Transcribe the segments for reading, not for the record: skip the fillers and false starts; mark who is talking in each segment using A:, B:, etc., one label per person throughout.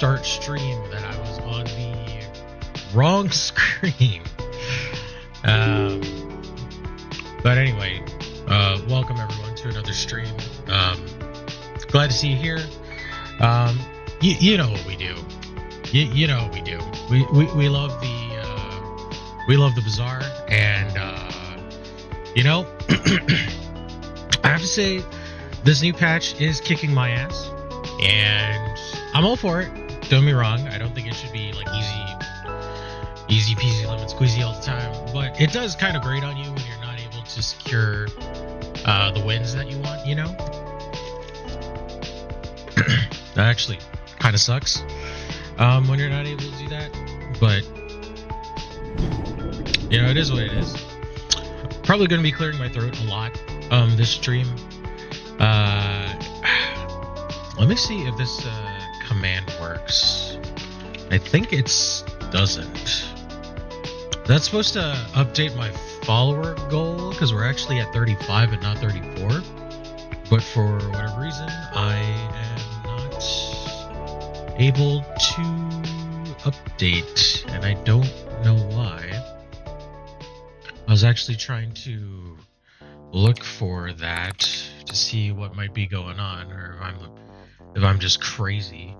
A: start stream that I was on the wrong screen. Um, but anyway, welcome everyone to another stream. Glad to see you here. You know what we do. You know what we do. We love the Bazaar, and you know, I have to say, this new patch is kicking my ass, and I'm all for it. Don't get me wrong. I don't think it should be like easy peasy lemon squeezy all the time, but it does kind of grate on you when you're not able to secure the wins that you want. You know, that actually kind of sucks when you're not able to do that, but you know, it is what it is. Probably going to be clearing my throat a lot this stream. Let me see if this command works. I think it doesn't. That's supposed to update my follower goal because we're actually at 35 and not 34. But for whatever reason, I am not able to update, and I don't know why. I was actually trying to look for that to see what might be going on, or if I'm just crazy.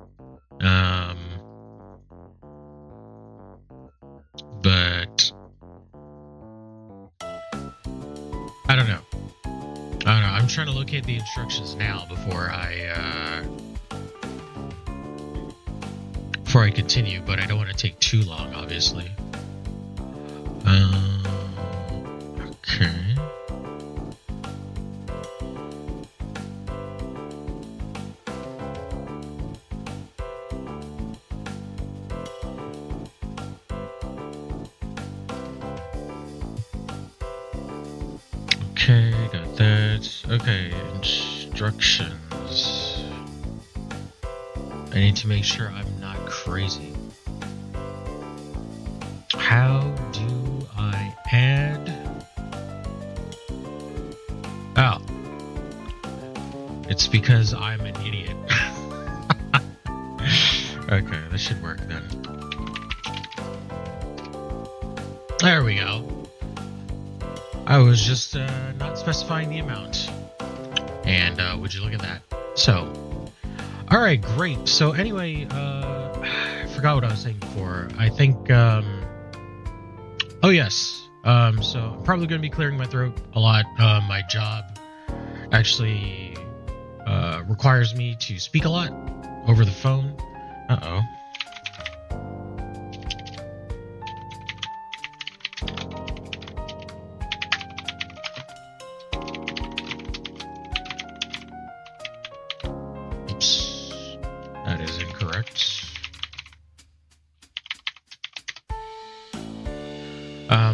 A: But I don't know. I'm trying to locate the instructions now before I continue, but I don't want to take too long, obviously. Okay. Okay, got that. Okay, instructions. I need to make sure I'm not crazy. How do I add? Oh. It's because I'm an idiot. Okay, this should work then. There we go. I was just not specifying the amount. And would you look at that? So, alright, great. So anyway, I forgot what I was saying before. I think, oh yes. So I'm probably going to be clearing my throat a lot. My job actually requires me to speak a lot over the phone. Uh-oh. That is incorrect.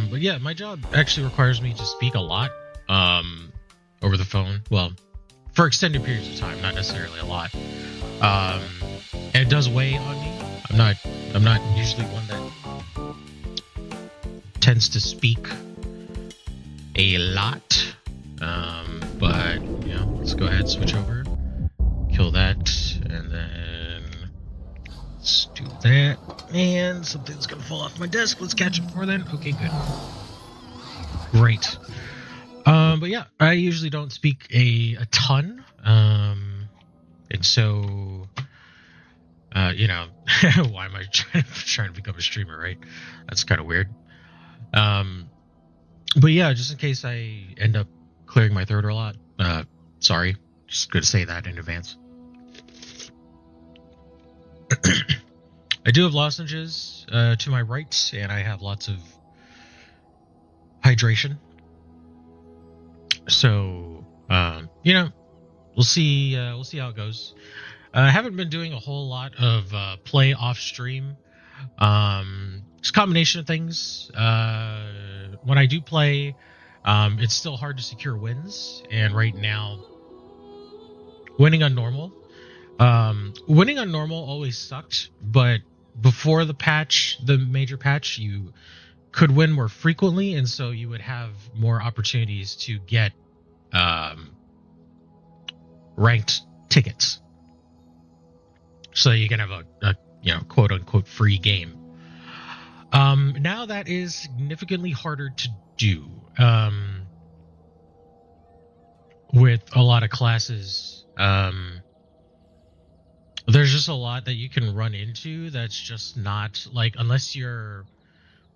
A: But yeah, my job actually requires me to speak a lot over the phone. Well, for extended periods of time, not necessarily a lot. And it does weigh on me. I'm not usually one that tends to speak a lot. But you know, let's go ahead and switch over. Kill that, and then let's do that. And something's gonna fall off my desk. Let's catch it before then. Okay, good. Great. But yeah, I usually don't speak a ton. And so, you know, why am I trying to become a streamer, right? That's kind of weird. But yeah, just in case I end up clearing my throat a lot, sorry. Just gonna say that in advance. I do have lozenges to my right, and I have lots of hydration. So, you know, we'll see how it goes. I haven't been doing a whole lot of play off stream. It's a combination of things. When I do play, it's still hard to secure wins, and right now, winning on normal always sucked, but before the patch, the major patch, you could win more frequently, and so you would have more opportunities to get ranked tickets. So you can have a quote unquote free game. Now that is significantly harder to do. With a lot of classes, there's just a lot that you can run into that's just not like, unless you're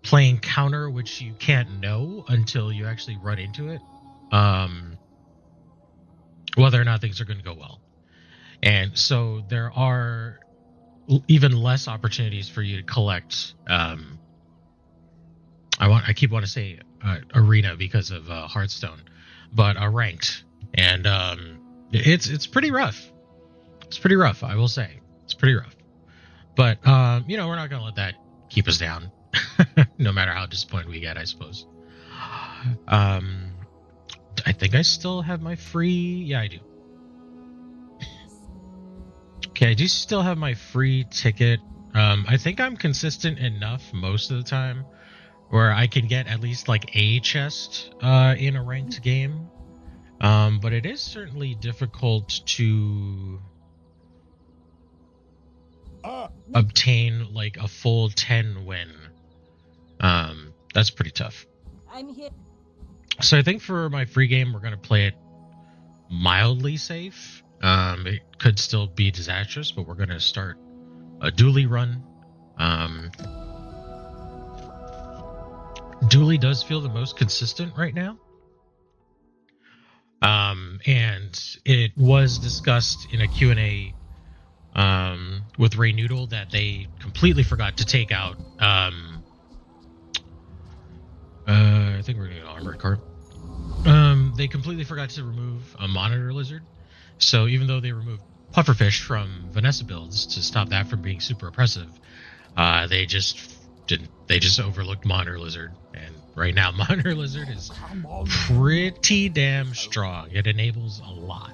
A: playing counter, which you can't know until you actually run into it, whether or not things are going to go well. And so there are even less opportunities for you to collect. I keep wanting to say arena because of Hearthstone, but ranked, and it's pretty rough. It's pretty rough, I will say. It's pretty rough, but we're not gonna let that keep us down, no matter how disappointed we get, I suppose. I think I still have my free. Yeah, I do. Okay, I do still have my free ticket. I think I'm consistent enough most of the time where I can get at least like a chest in a ranked game. But it is certainly difficult to obtain like a full 10 win. That's pretty tough. I'm here. So I think for my free game, we're going to play it mildly safe. It could still be disastrous, but we're going to start a dually run. Dually does feel the most consistent right now. And it was discussed in a Q&A with Ray Noodle that they completely forgot to take out I think we're going to get an armor card. They completely forgot to remove a monitor lizard. So even though they removed pufferfish from Vanessa builds to stop that from being super oppressive, they just didn't. They just overlooked monitor lizard, and right now monitor lizard is pretty damn strong. It enables a lot.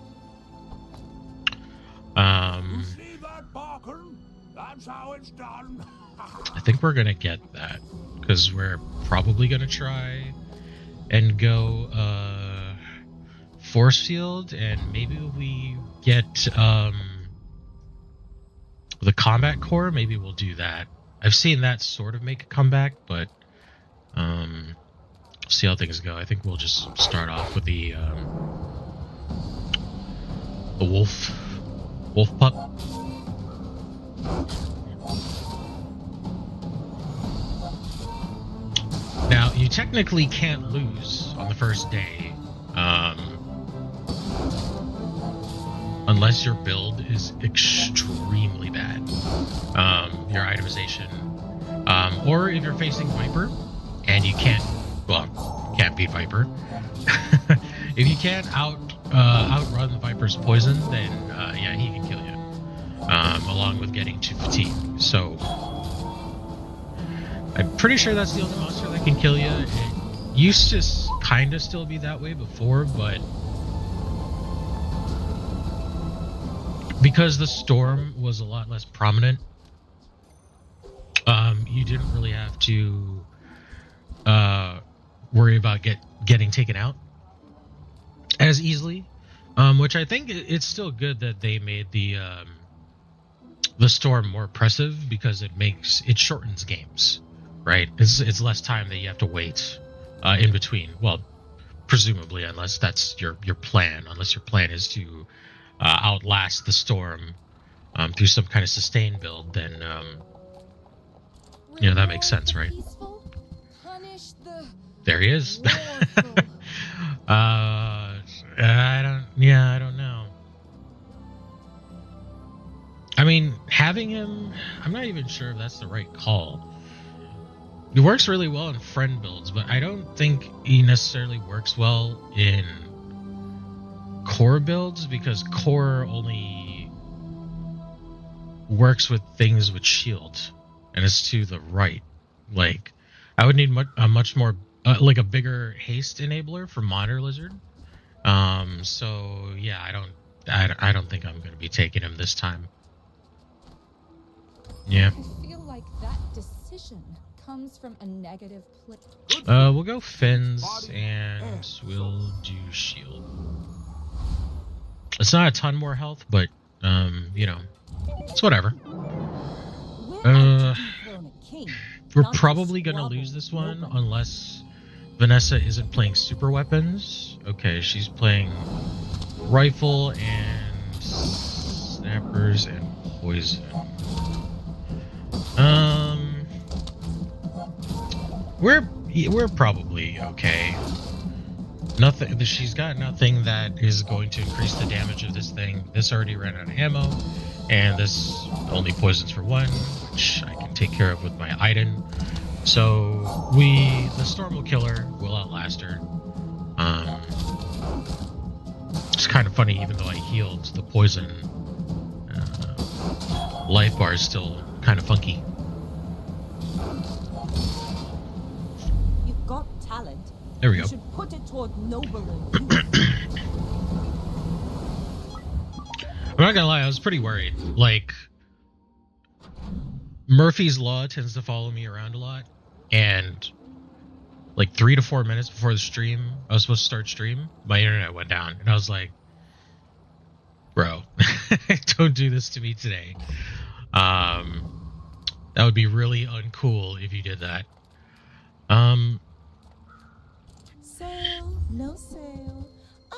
A: That's how it's done. I think we're gonna get that because we're probably gonna try and go force field, and maybe we get the combat core. Maybe we'll do that. I've seen that sort of make a comeback, but see how things go. I think we'll just start off with the wolf pup. Now, you technically can't lose on the first day, unless your build is extremely bad. Your itemization, or if you're facing Viper and you can't beat Viper. If you can't outrun Viper's poison, then yeah, he can kill you, along with getting to fatigue. So I'm pretty sure that's the only monster that can kill you. It used to kind of still be that way before, but because the storm was a lot less prominent, you didn't really have to worry about getting taken out as easily. Which I think it's still good that they made the storm more oppressive, because it shortens games, right? It's less time that you have to wait in between. Well, presumably, unless that's your plan. Unless your plan is to outlast the storm through some kind of sustain build, then that makes sense, right? There he is. I don't know. I mean, having him, I'm not even sure if that's the right call. It works really well in friend builds, but I don't think he necessarily works well in core builds, because core only works with things with shield, and it's to the right. Like, I would need a much more like a bigger haste enabler for monitor lizard. So yeah, I don't think I'm going to be taking him this time. Yeah.
B: I feel like that decision comes from a negative place.
A: We'll go fins and we'll do shield. It's not a ton more health, but it's whatever. Uh,
B: Throne a king,
A: we're
B: not to
A: probably gonna
B: squabble
A: lose this
B: with
A: one
B: nobody.
A: unless Vanessa isn't playing super weapons. Okay, she's playing rifle and snappers and poison. We're probably okay. Nothing. She's got nothing that is going to increase the damage of this thing. This already ran out of ammo, and this only poisons for one, which I can take care of with my Iden. So the storm will kill her. We'll outlast her. It's kind of funny, even though I healed the poison, life bar is still kind of funky.
B: You've got talent.
A: There we
B: You
A: go.
B: should put it toward nobler use.
A: I'm not gonna lie, I was pretty worried. Like, Murphy's Law tends to follow me around a lot, and like 3 to 4 minutes before the stream, I was supposed to start stream, my internet went down, and I was like, bro, don't do this to me today. That would be really uncool if you did that.
B: Sale, no sale.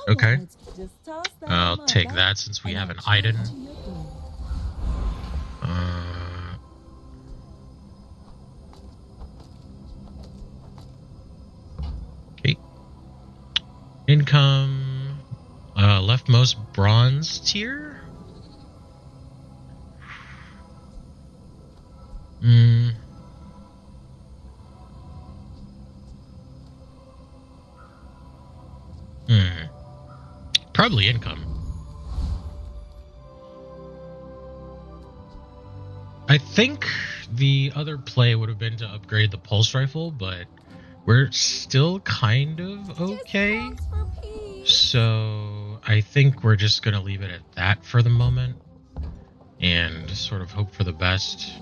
A: Okay.
B: Just toss that
A: I'll
B: on my
A: take
B: back
A: that since we
B: and
A: have
B: I'll
A: an
B: trade
A: Iden.
B: to your door.
A: Okay. Income. Leftmost bronze tier. Probably income. I think the other play would have been to upgrade the pulse rifle, but we're still kind of okay. So I think we're just going to leave it at that for the moment and sort of hope for the best.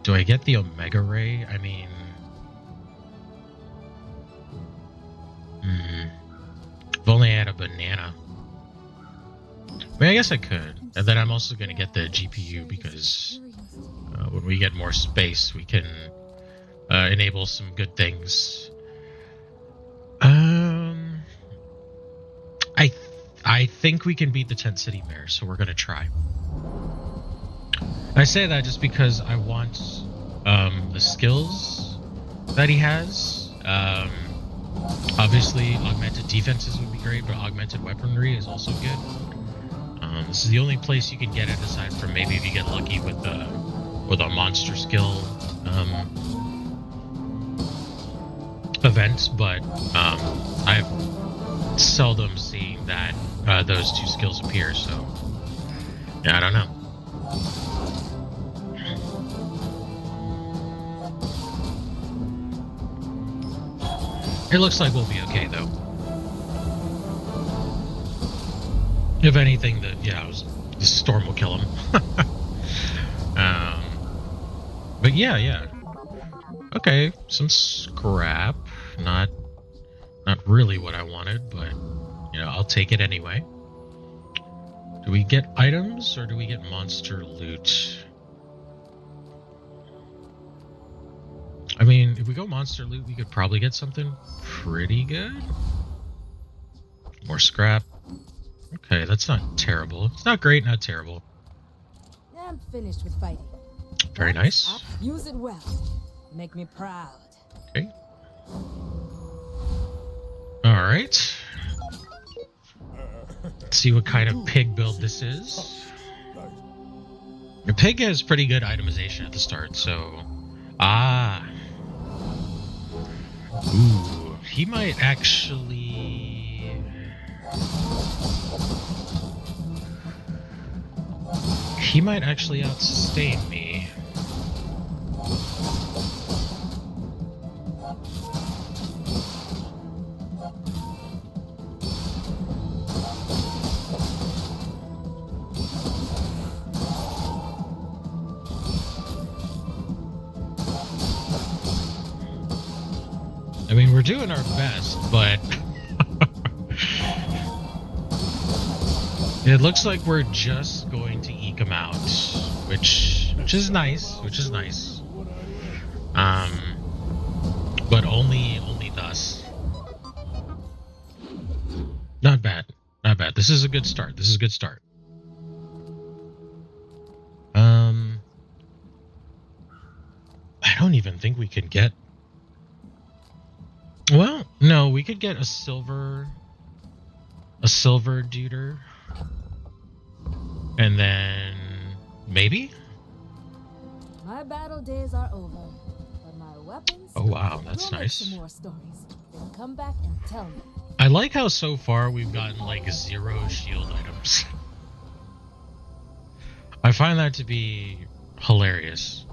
A: Do I get the Omega Ray? I mean, I've only had a banana. I mean, I guess I could. And then I'm also going to get the GPU because when we get more space, we can enable some good things. I think we can beat the Tent City Mayor, so we're going to try. I say that just because I want the skills that he has. Obviously, augmented defenses would be great, but augmented weaponry is also good. This is the only place you can get it, aside from maybe if you get lucky with a monster skill event. But I've seldom seen that those two skills appear. So yeah, I don't know. It looks like we'll be okay, though. If anything, the storm will kill him. But yeah. Okay, some scrap. Not really what I wanted, but I'll take it anyway. Do we get items or do we get monster loot? I mean, if we go monster loot, we could probably get something pretty good. More scrap. Okay, that's not terrible. It's not great, not terrible.
B: I'm finished with fighting.
A: Very nice.
B: Use it well. Make me proud.
A: Okay. All right. Let's see what kind of pig build this is. Your pig has pretty good itemization at the start, so... Ooh, he might actually... outsustain me. I mean, we're doing our best, but it looks like we're just going to eke him them out, which is nice, but only thus. Not bad. This is a good start. I don't even think we could get. Well, no, we could get a silver duder, and then maybe.
B: My battle days are over, but my weapons.
A: Oh wow, that's nice.
B: Some more stories. Then come back and tell me.
A: I like how so far we've gotten like 0 shield items. I find that to be hilarious.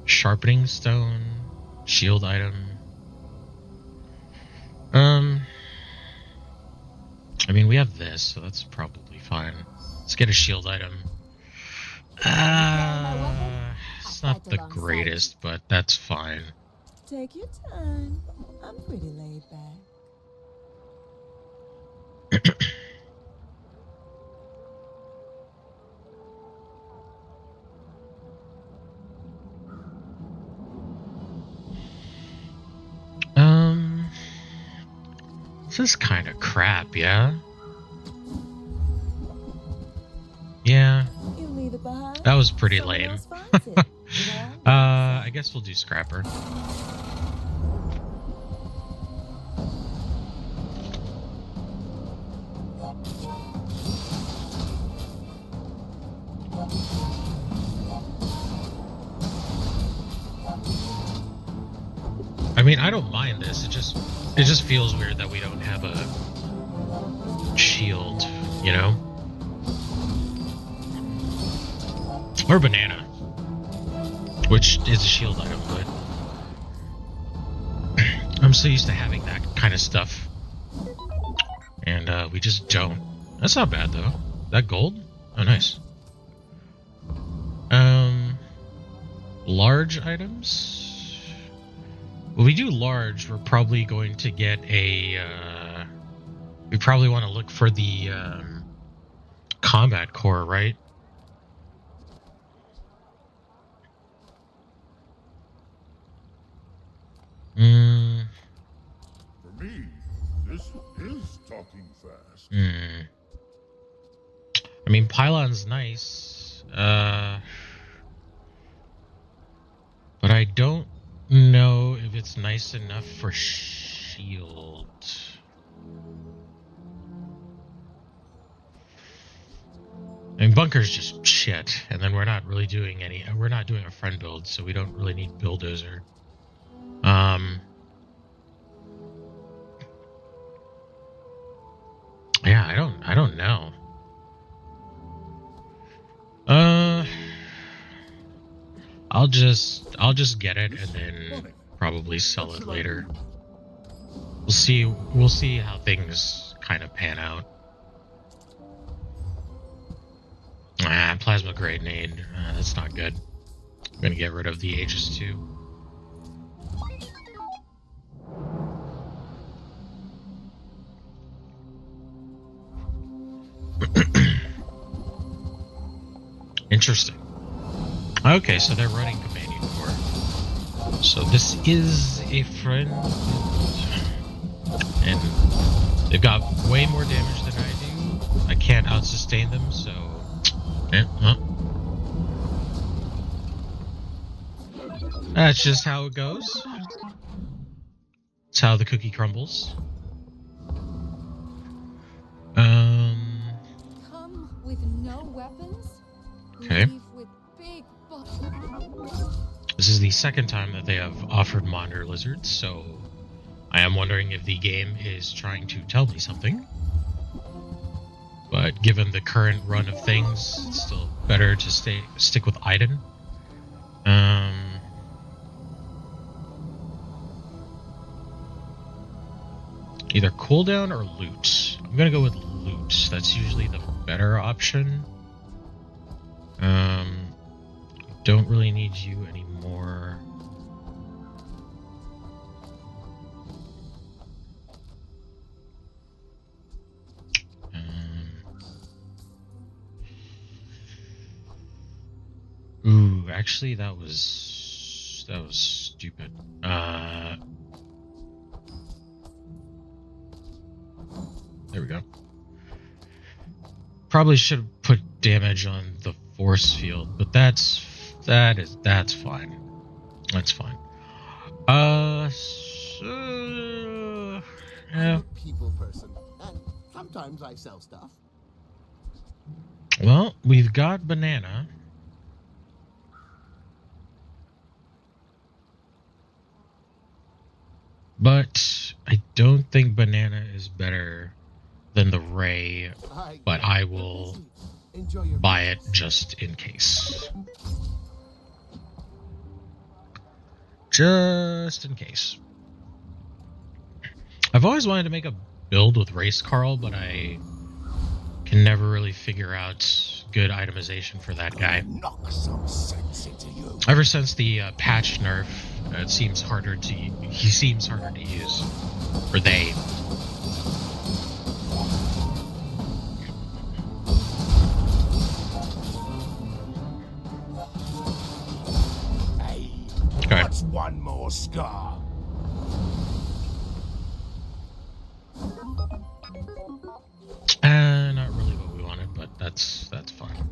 A: Sharpening stone, shield item. I mean, we have this, so that's probably fine. Let's get a shield item. It's not the greatest, but that's fine.
B: Take your time. I'm pretty laid back.
A: This is kind of crap, yeah? Yeah.
B: You leave it behind.
A: That was pretty lame. I guess we'll do Scrapper. I mean, I don't mind this. It just feels weird that we don't have a shield, you know? Or banana, which is a shield item, but I'm so used to having that kind of stuff, and we just don't. That's not bad though. That gold? Oh, nice. Large items. When we do large, we're probably going to get a. We probably want to look for the combat core, right?
C: For me, this is talking fast.
A: I mean, pylon's nice, but I don't know if it's nice enough for shield. I mean, bunker's just shit, and then we're not really doing we're not doing a friend build, so we don't really need bulldozer. Yeah, I don't know. I'll just get it and then probably sell it later. We'll see how things kind of pan out. Plasma grenade. That's not good. I'm gonna get rid of the Aegis too. Interesting. Okay, so they're running companion core. So this is a friend, and they've got way more damage than I do. I can't out-sustain them, so. That's just how it goes. It's how the cookie crumbles.
B: Come with no weapons.
A: Okay.
B: Leave with big
A: This is the second time that they have offered monitor lizards, so I am wondering if the game is trying to tell me something. But given the current run of things, it's still better to stick with Iden. Either cooldown or loot. I'm gonna go with loot. That's usually the better option. Don't really need you anymore. Actually, that was stupid. There we go. Probably should have put damage on the force field, but that's fine. That's fine.
D: I'm a people person, and sometimes I sell stuff.
A: Well, we've got banana. But I don't think banana is better than the ray, but I will buy it just in case. Just in case. I've always wanted to make a build with Race Carl, but I can never really figure out good itemization for that guy.
D: Knock some sense into you.
A: Ever since the patch nerf, he seems harder to use. Or they.
D: Hey,
A: Okay.
D: what's one more scar?
A: Not really what we wanted, but that's fine.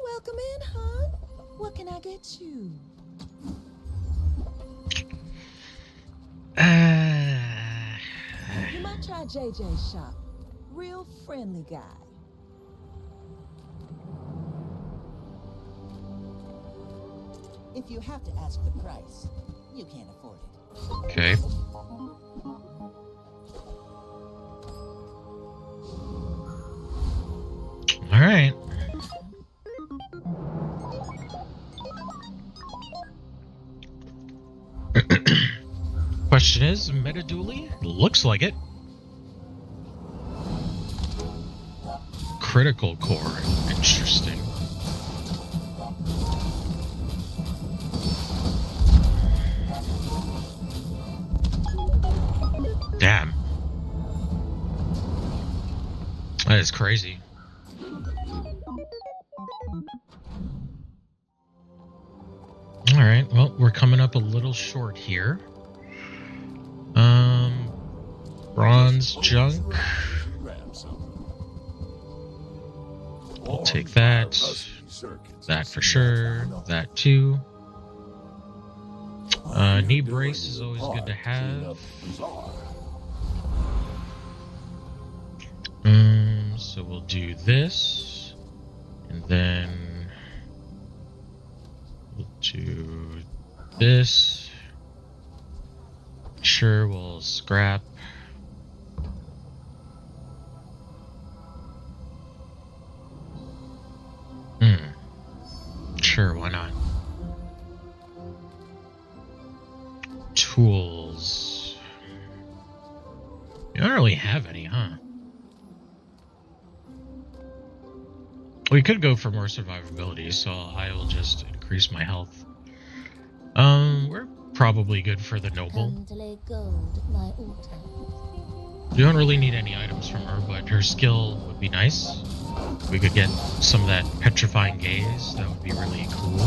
B: Welcome in, hon. What can I get you? You might try JJ's shop. Real friendly guy.
E: If you have to ask the price, you can't afford it.
A: Okay. All right. Question is, meta dually? Looks like it. Critical core. Interesting. Damn. That is crazy. Alright, well, we're coming up a little short here. Bronze junk. We'll take that. That for sure. That too. Knee brace is always good to have. So we'll do this. And then we'll do this. Sure, we'll scrap. Sure, why not? Tools. You don't really have any, huh? We could go for more survivability, so I will just increase my health. We're probably good for the noble.
B: Come to lay gold at my altar.
A: You don't really need any items from her, but her skill would be nice. We could get some of that petrifying gaze. That would be really cool.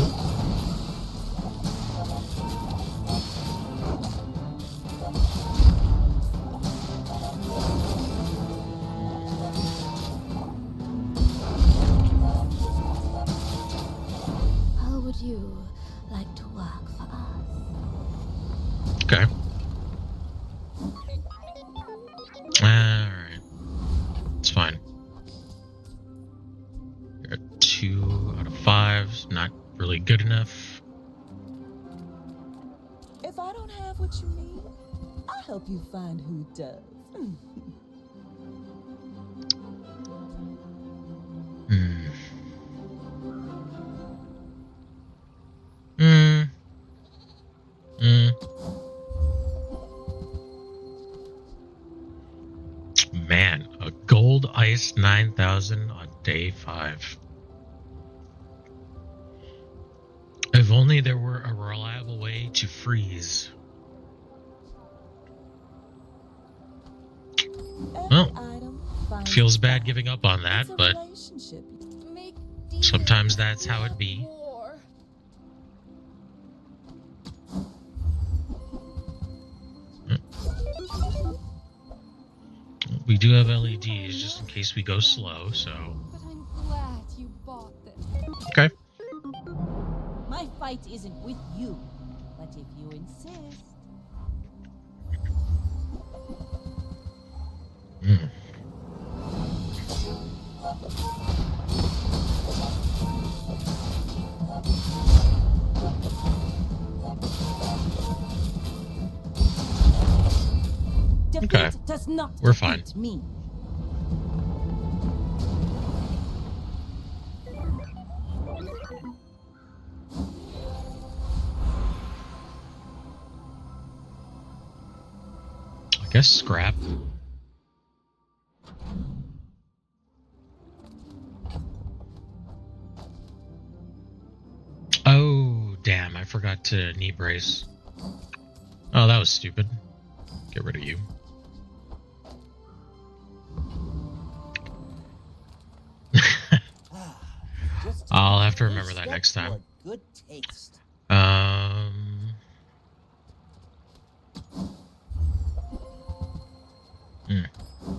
B: How would you like to work for us?
A: Okay. Alright. It's fine. You're at 2 out of 5. Not really good enough.
B: If I don't have what you need, I'll help you find who does.
A: Man, a gold ice 9,000 on day 5. If only there were a reliable way to freeze. Well, feels bad giving up on that, but sometimes that's how it be. We do have LEDs just in case we go slow, so.
B: But I'm glad you bought them.
A: Okay.
E: My fight isn't with you, but if you insist.
A: Okay.
E: Does not
A: We're fine.
E: Me.
A: I guess scrap. Oh, damn, I forgot to knee brace. Oh, that was stupid. Get rid of you. I'll have to remember that next time.
E: Good taste.
A: Oh,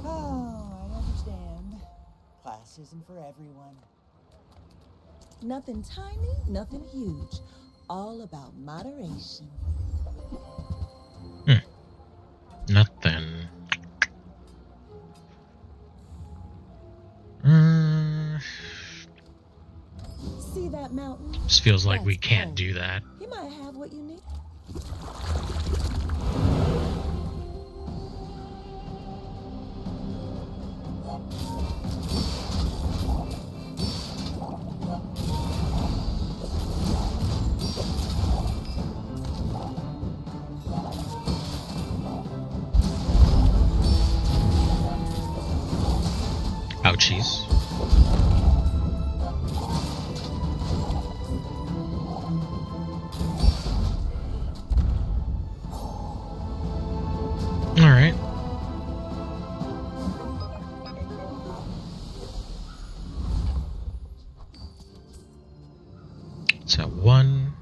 E: I understand. Class isn't for everyone.
B: Nothing tiny, nothing huge. All about moderation.
A: Nothing.
B: See that mountain?
A: Just feels like we
B: That's
A: can't
B: home.
A: do that.
B: You might have what you need.
A: Ouchies. All right. It's at 1.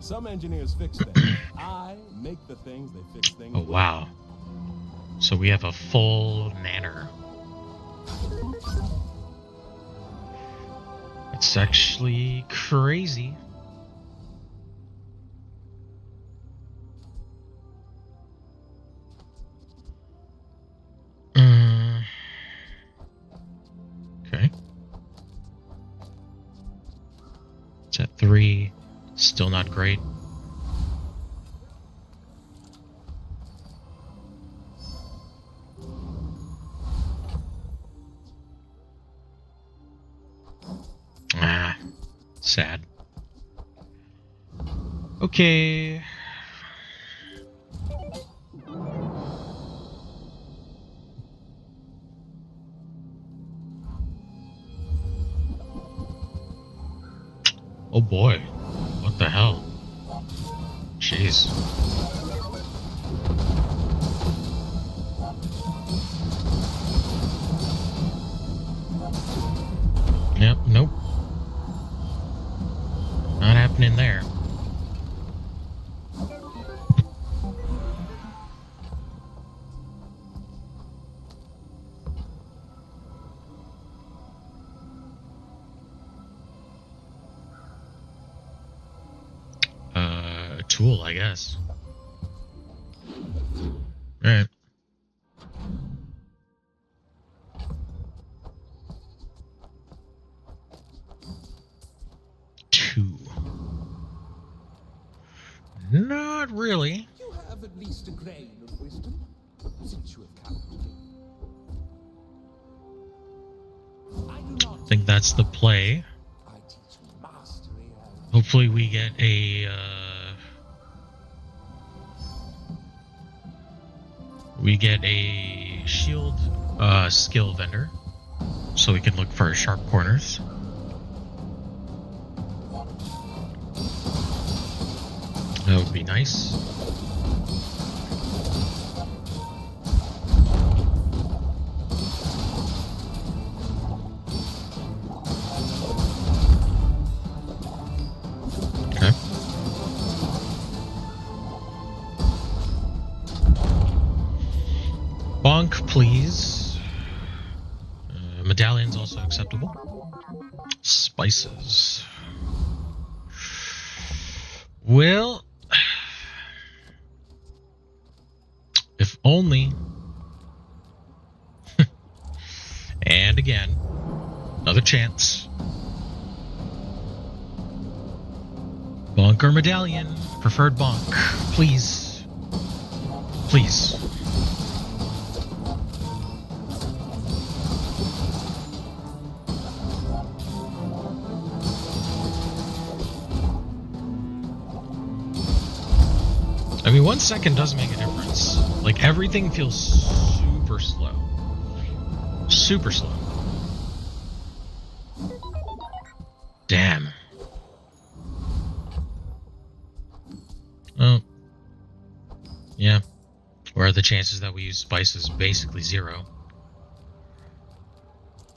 F: Some engineers fix things. I make the things they fix things.
A: Oh, wow. So we have a full nanner. It's actually crazy. Okay. It's at 3. Still not great. Ah, sad. Okay. Oh boy. What the hell? Jeez. Yep, nope. Not happening there. A tool, I guess. Alright. 2. Not really.
D: You have at least a grain of wisdom, since you have come to me. I do not
A: I think that's the play.
D: I teach mastery and
A: Hopefully we get a we get a shield skill vendor, so we can look for sharp corners. That would be nice. Okay. Bonk, please. Medallions also acceptable. Spices. Well, if only. And again, another chance. Bonk or medallion? Preferred bonk. Please. Please. I mean, 1 second does make a difference. Like, everything feels super slow. Super slow. Damn. Oh. Yeah. Where are the chances that we use spices? Basically 0.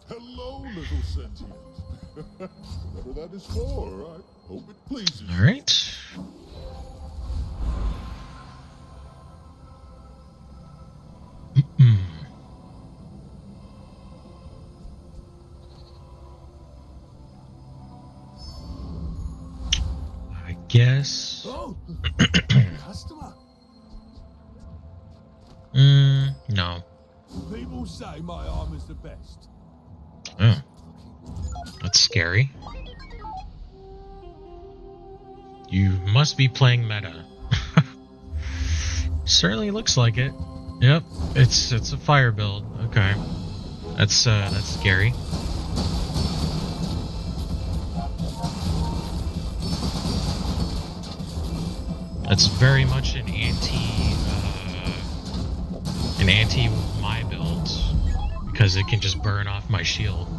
C: Hello, little sentient. Whatever that is for, I hope it pleases you.
A: Alright. I guess.
D: Oh, customer.
A: No.
F: People say my armor's the best.
A: Oh. That's scary. You must be playing meta. Certainly looks like it. Yep, it's a fire build. Okay. That's scary. That's very much an anti my build, because it can just burn off my shield.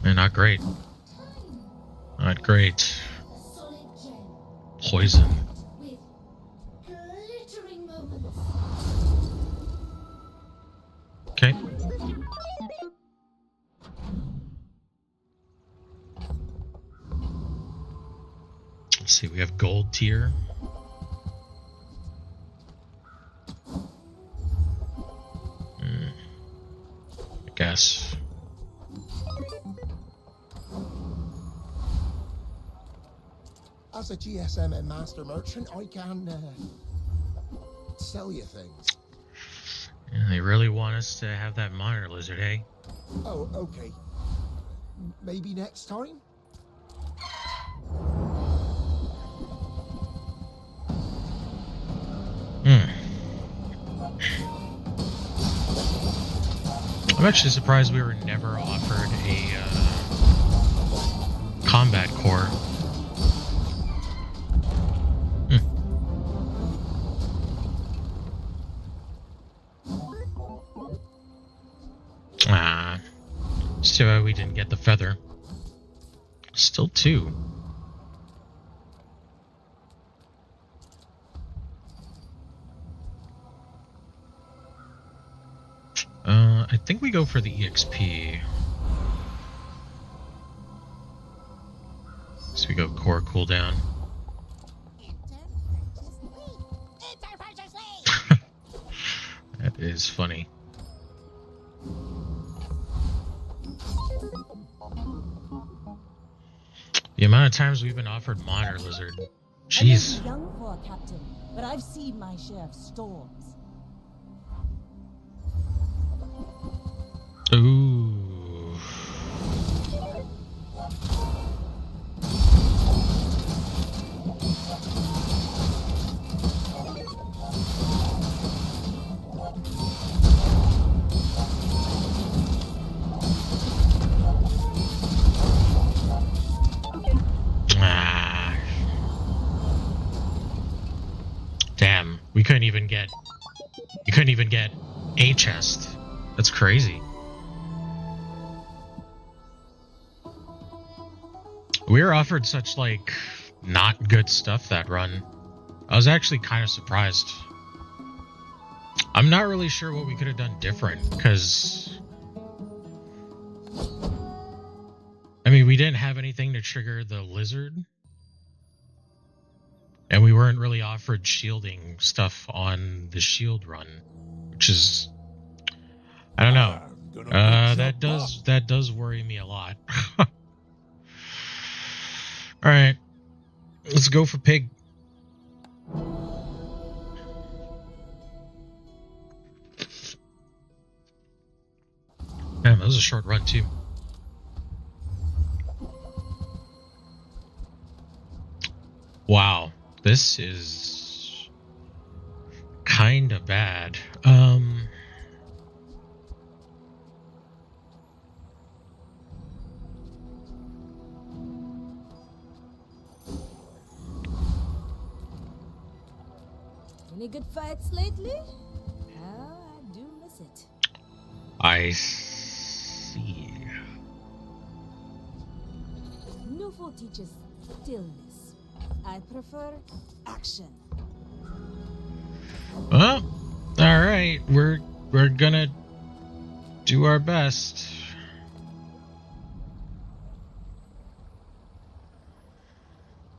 A: And not great. Not great. Poison. Okay. Let's see, we have gold tier. I guess.
D: As a GSM and master merchant, I can sell you things.
A: Yeah, they really want us to have that monitor lizard, eh?
D: Oh, okay. Maybe next time?
A: I'm actually surprised we were never offered a combat core. So we didn't get the feather. Still 2. I think we go for the EXP. So we go core cooldown. That is funny. The amount of times we've been offered monitor lizard. Jeez.
B: I may be young for a captain, but I've seen my share of storms.
A: Ooh. Damn, we couldn't even get a chest. That's crazy. We were offered such like not good stuff that run. I was actually kind of surprised. I'm not really sure what we could have done different, because I mean, we didn't have anything to trigger the lizard, and we weren't really offered shielding stuff on the shield run, which is, I don't know. That does worry me a lot. All right, let's go for pig. Man, that was a short run too. Wow, this is kind of bad.
B: Any good fights lately? How I do miss it.
A: I see.
B: Nouveau teaches stillness. I prefer action.
A: Well, all right, we're gonna do our best.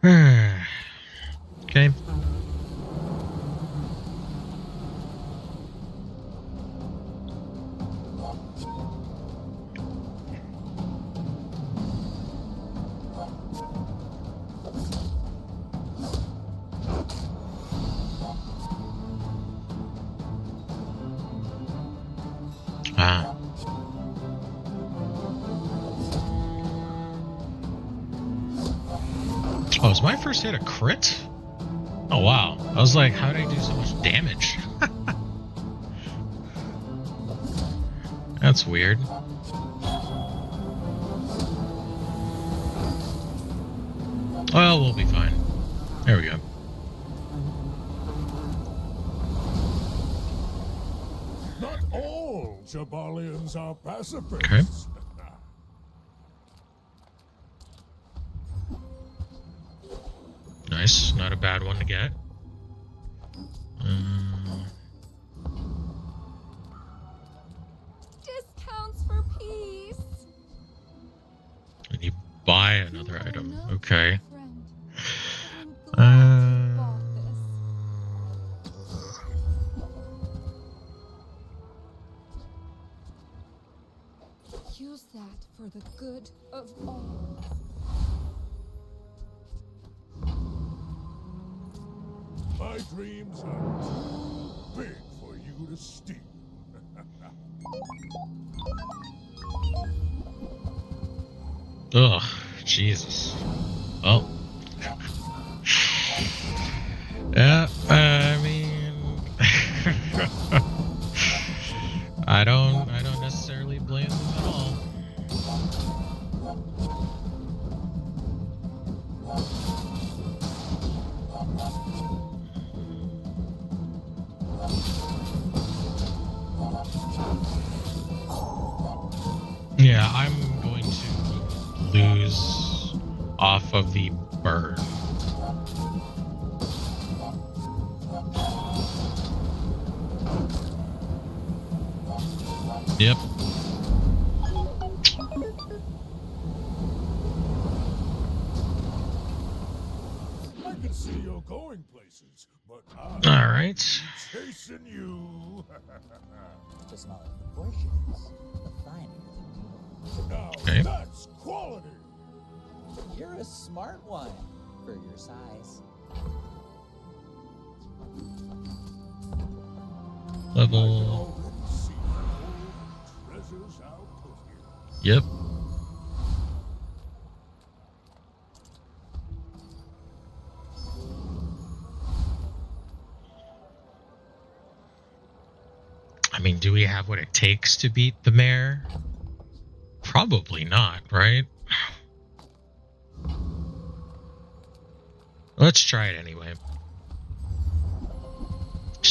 A: Okay. Oh, was my first hit a crit? Oh, wow. I was like, how did I do so much damage? That's weird. Well, we'll be fine. There we go.
C: Not all Jabalians are pacifists.
A: Okay. Nice. Not a bad one to get.
B: Discounts for peace.
A: And you buy another item. Okay.
B: Use that for the good of all.
C: My dreams are too big for you to steal.
A: Ugh, Jesus. Well. Yeah, I mean, I don't necessarily blame them at all. Yeah, I'm going to lose off of the burn. Yep.
C: I can see you're going places, but
A: All right.
C: chasing you.
E: The smaller the portions, the finer the meal.
C: Now
A: Okay.
C: that's quality.
E: You're a smart one for your size.
A: Level.
C: Already see old treasures out of here.
A: Yep. I mean, do we have what it takes to beat the mayor? Probably not, right? Let's try it anyway.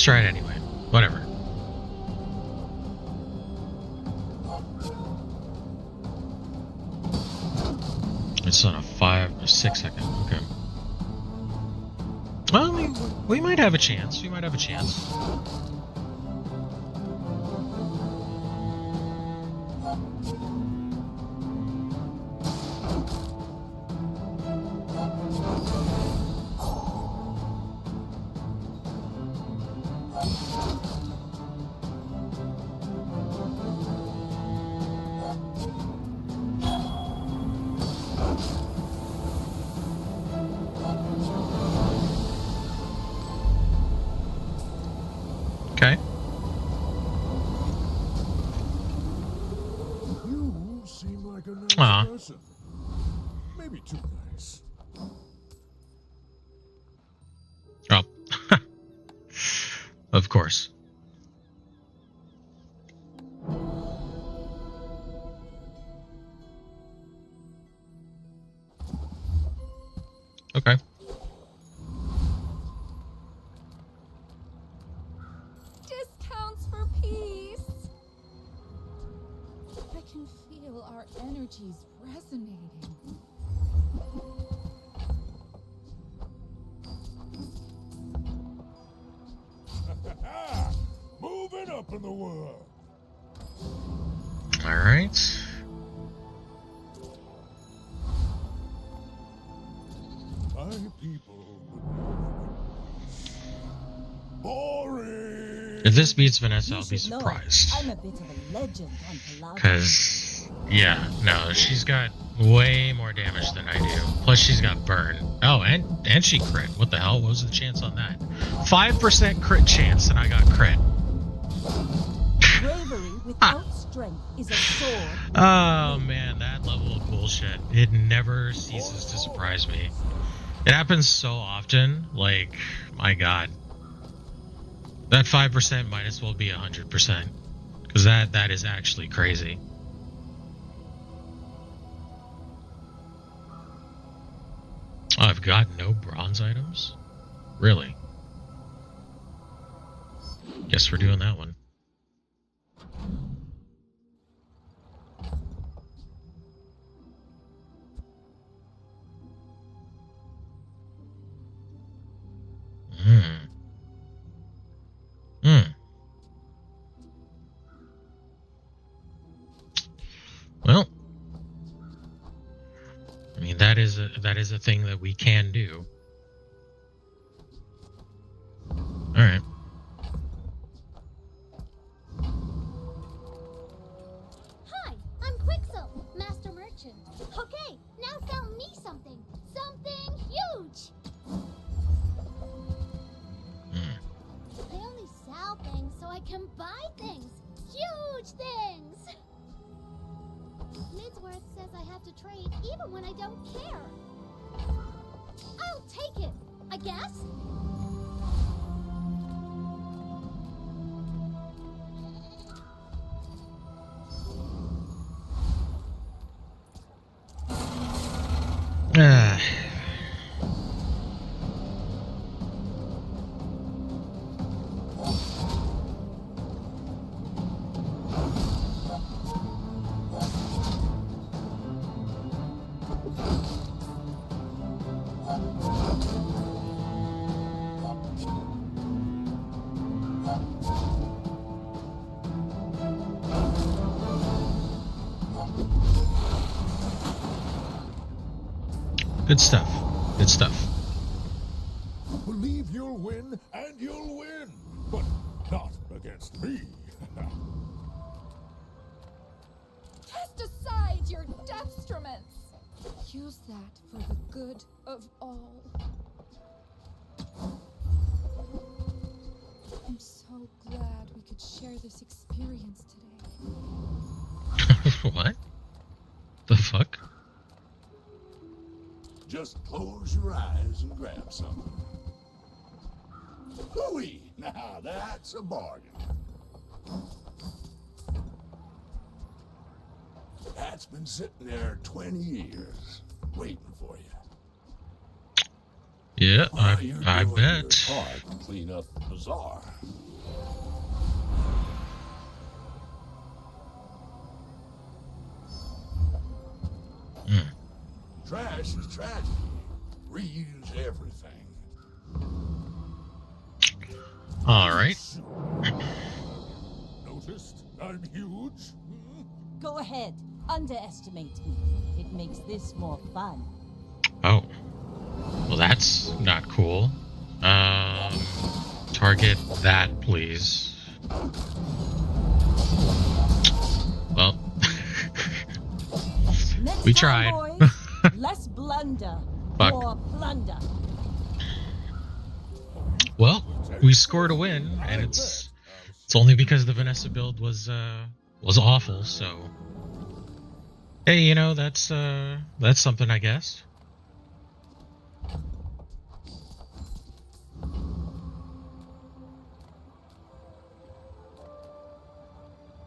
A: try it anyway. Whatever. It's on a 5 or 6 second. Okay. Well, we might have a chance. We might have a chance. Okay.
C: You seem like a nice
A: Aw.
C: person. Maybe too nice.
A: Oh. Of course. Okay.
B: Discounts for peace. I can feel our energies resonating.
C: Moving up in the world.
A: All right.
C: My people would boring.
A: If this beats Vanessa,
E: You
A: I'll be
E: should know,
A: surprised.
E: I'm a bit of a legend on Palaver.
A: Because, yeah, no, she's got way more damage than I do. Plus, she's got burn. Oh, and she crit. What the hell? What was the chance on that? 5% crit chance, and I got crit.
E: Bravery without strength is a sword.
A: Oh, man, that level of bullshit. It never ceases to surprise me. It happens so often. Like, my god. That 5% might as well be 100%. Because that is actually crazy. Oh, I've got no bronze items? Really? Guess we're doing that one. Well, I mean that is a thing that we can do. All right.
G: Hi, I'm Quixel, Master Merchant. Okay, now sell me something. Something huge. I only sell things so I can buy things. Huge things. Midsworth says I have to trade even when I don't care. I'll take it, I guess.
A: Ah. Good stuff. Good stuff.
C: Believe you'll win, and you'll win. But not against me.
B: Cast aside your destruments. Use that for the good of all. I'm so glad we could share this experience today.
A: What? The fuck?
C: Just close your eyes and grab something. Hooey! Now that's a bargain. That's been sitting there 20 years, waiting for you.
A: Yeah,
C: You're
A: I
C: doing
A: bet.
C: your part to clean up the bazaar.
A: Mm.
C: Trash is tragedy. Reuse everything.
A: All right.
C: Noticed I'm huge? Hmm?
E: Go ahead, underestimate me. It makes this more fun.
A: Oh. Well, that's not cool. Target that, please. Well,
E: Next
A: we
E: time,
A: tried.
E: boys, less blunder,
A: Fuck.
E: more plunder.
A: Well, we scored a win, and it's only because the Vanessa build was awful. So, hey, you know, that's something, I guess.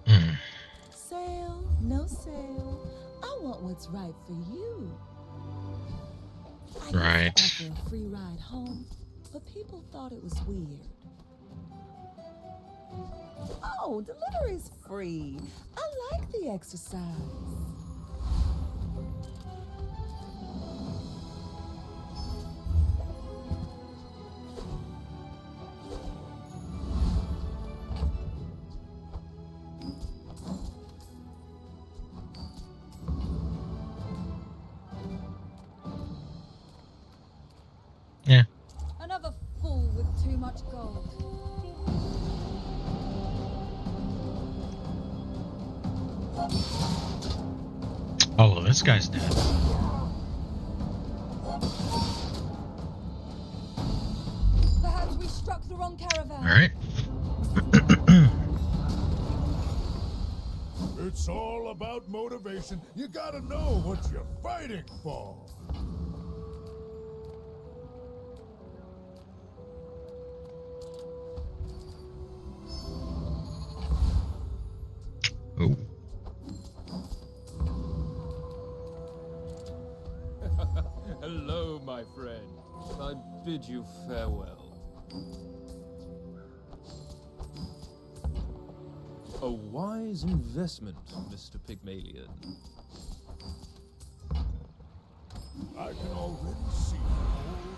A: Mm.
E: Sale, no sale. I want what's right for you. I
A: Right.
E: used to offer a free ride home, but people thought it was weird. Oh, delivery's free. I like the exercise.
A: Yeah.
B: Another fool with too much gold.
A: Oh, well, this guy's dead.
B: Perhaps we struck the wrong caravan.
A: All right.
C: It's all about motivation. You gotta know what you're fighting for.
A: Oh.
H: Hello, my friend. I bid you farewell. A wise investment, Mr. Pygmalion.
C: I can already see all the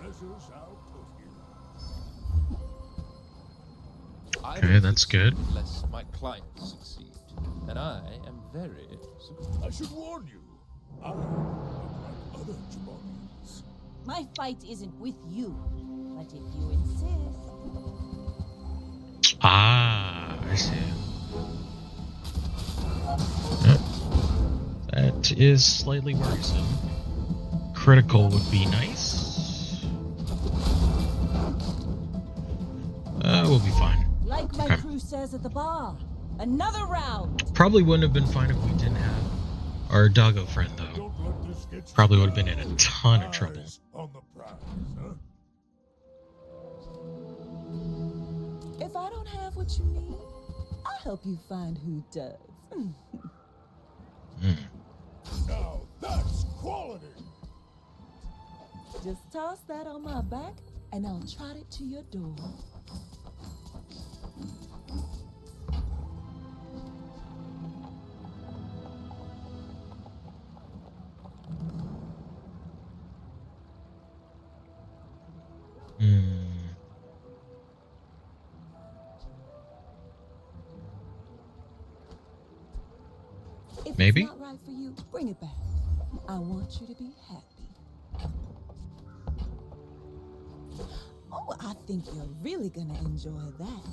C: treasures out of here.
H: I
A: Okay,
H: don't
A: that's
H: succeed
A: good.
H: unless my clients succeed, and I am very successful.
C: I should warn you, I look like other jabronis.
E: My fight isn't with you, but if you insist.
A: Ah, I see. Yep. That is slightly worrisome. Critical would be nice. We'll be fine.
E: Like my
A: Okay.
E: crew says at the bar, another round.
A: Probably wouldn't have been fine if we didn't have our doggo friend, though.
C: Don't let this get you.
A: Probably would have been in a ton of trouble.
C: Eyes on the prize, huh?
E: If I don't have what you need, I'll help you find who does.
A: Mm.
C: Now that's quality.
E: Just toss that on my back, and I'll trot it to your door.
A: Mm.
E: If
A: Maybe?
E: it's not right for you, bring it back. I want you to be happy. Oh, I think you're really gonna enjoy that.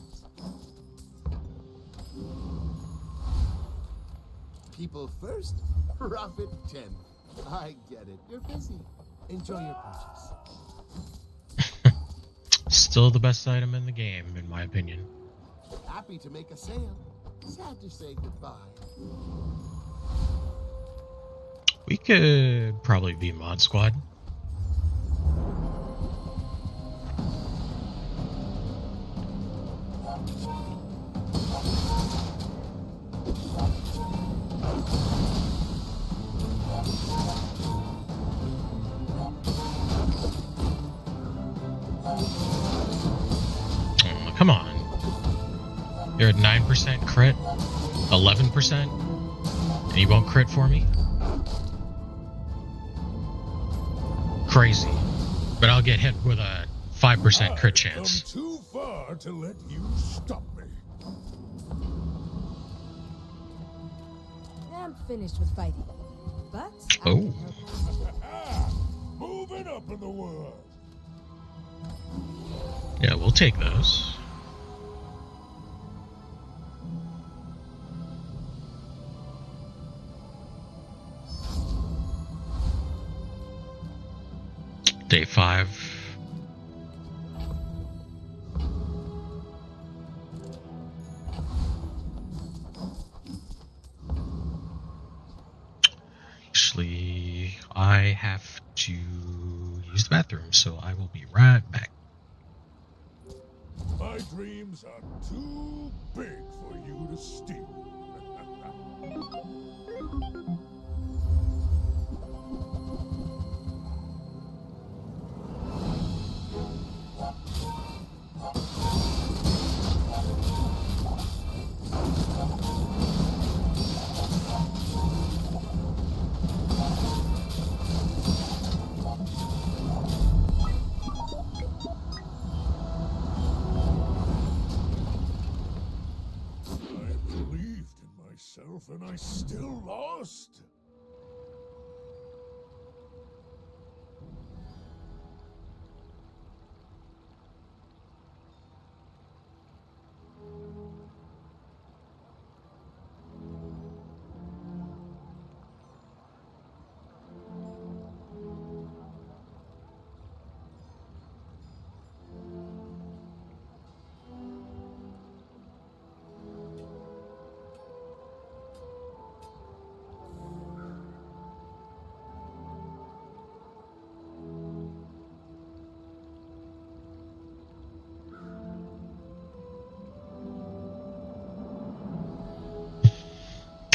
I: People first, profit 10. I get it. You're busy. Enjoy your purchase.
A: Still the best item in the game, in my opinion.
I: Happy to make a sale. Sad to say goodbye.
A: We could probably be Mod Squad. Oh, come on. You're at 9% crit, 11%, and you won't crit for me? Crazy. But I'll get hit with a 5% crit chance.
C: I've come too far to let you stop me.
J: I'm finished with fighting, but I
A: Oh.
J: can help you.
C: Moving up in the world.
A: Yeah, we'll take those. Day 5. Actually, I have to use the bathroom, so I will be right back.
C: My dreams are too big for you to steal. I believed in myself and I still lost.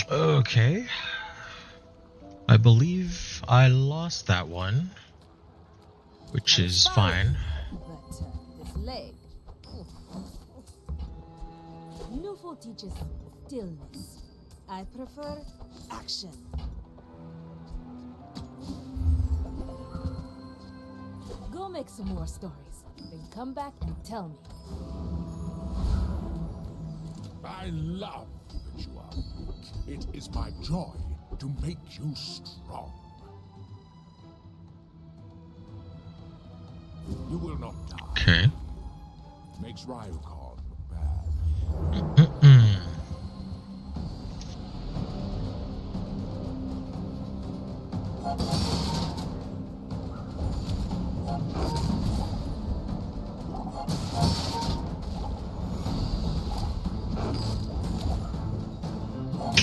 A: Okay. I believe I lost that one, which is fine.
J: But this leg. Nouveau teaches stillness. I prefer action. Go make some more stories, then come back and tell me.
C: I love that you are weak. It is my joy to make you strong. You will not die.
A: Okay.
C: Makes Ryukan look bad.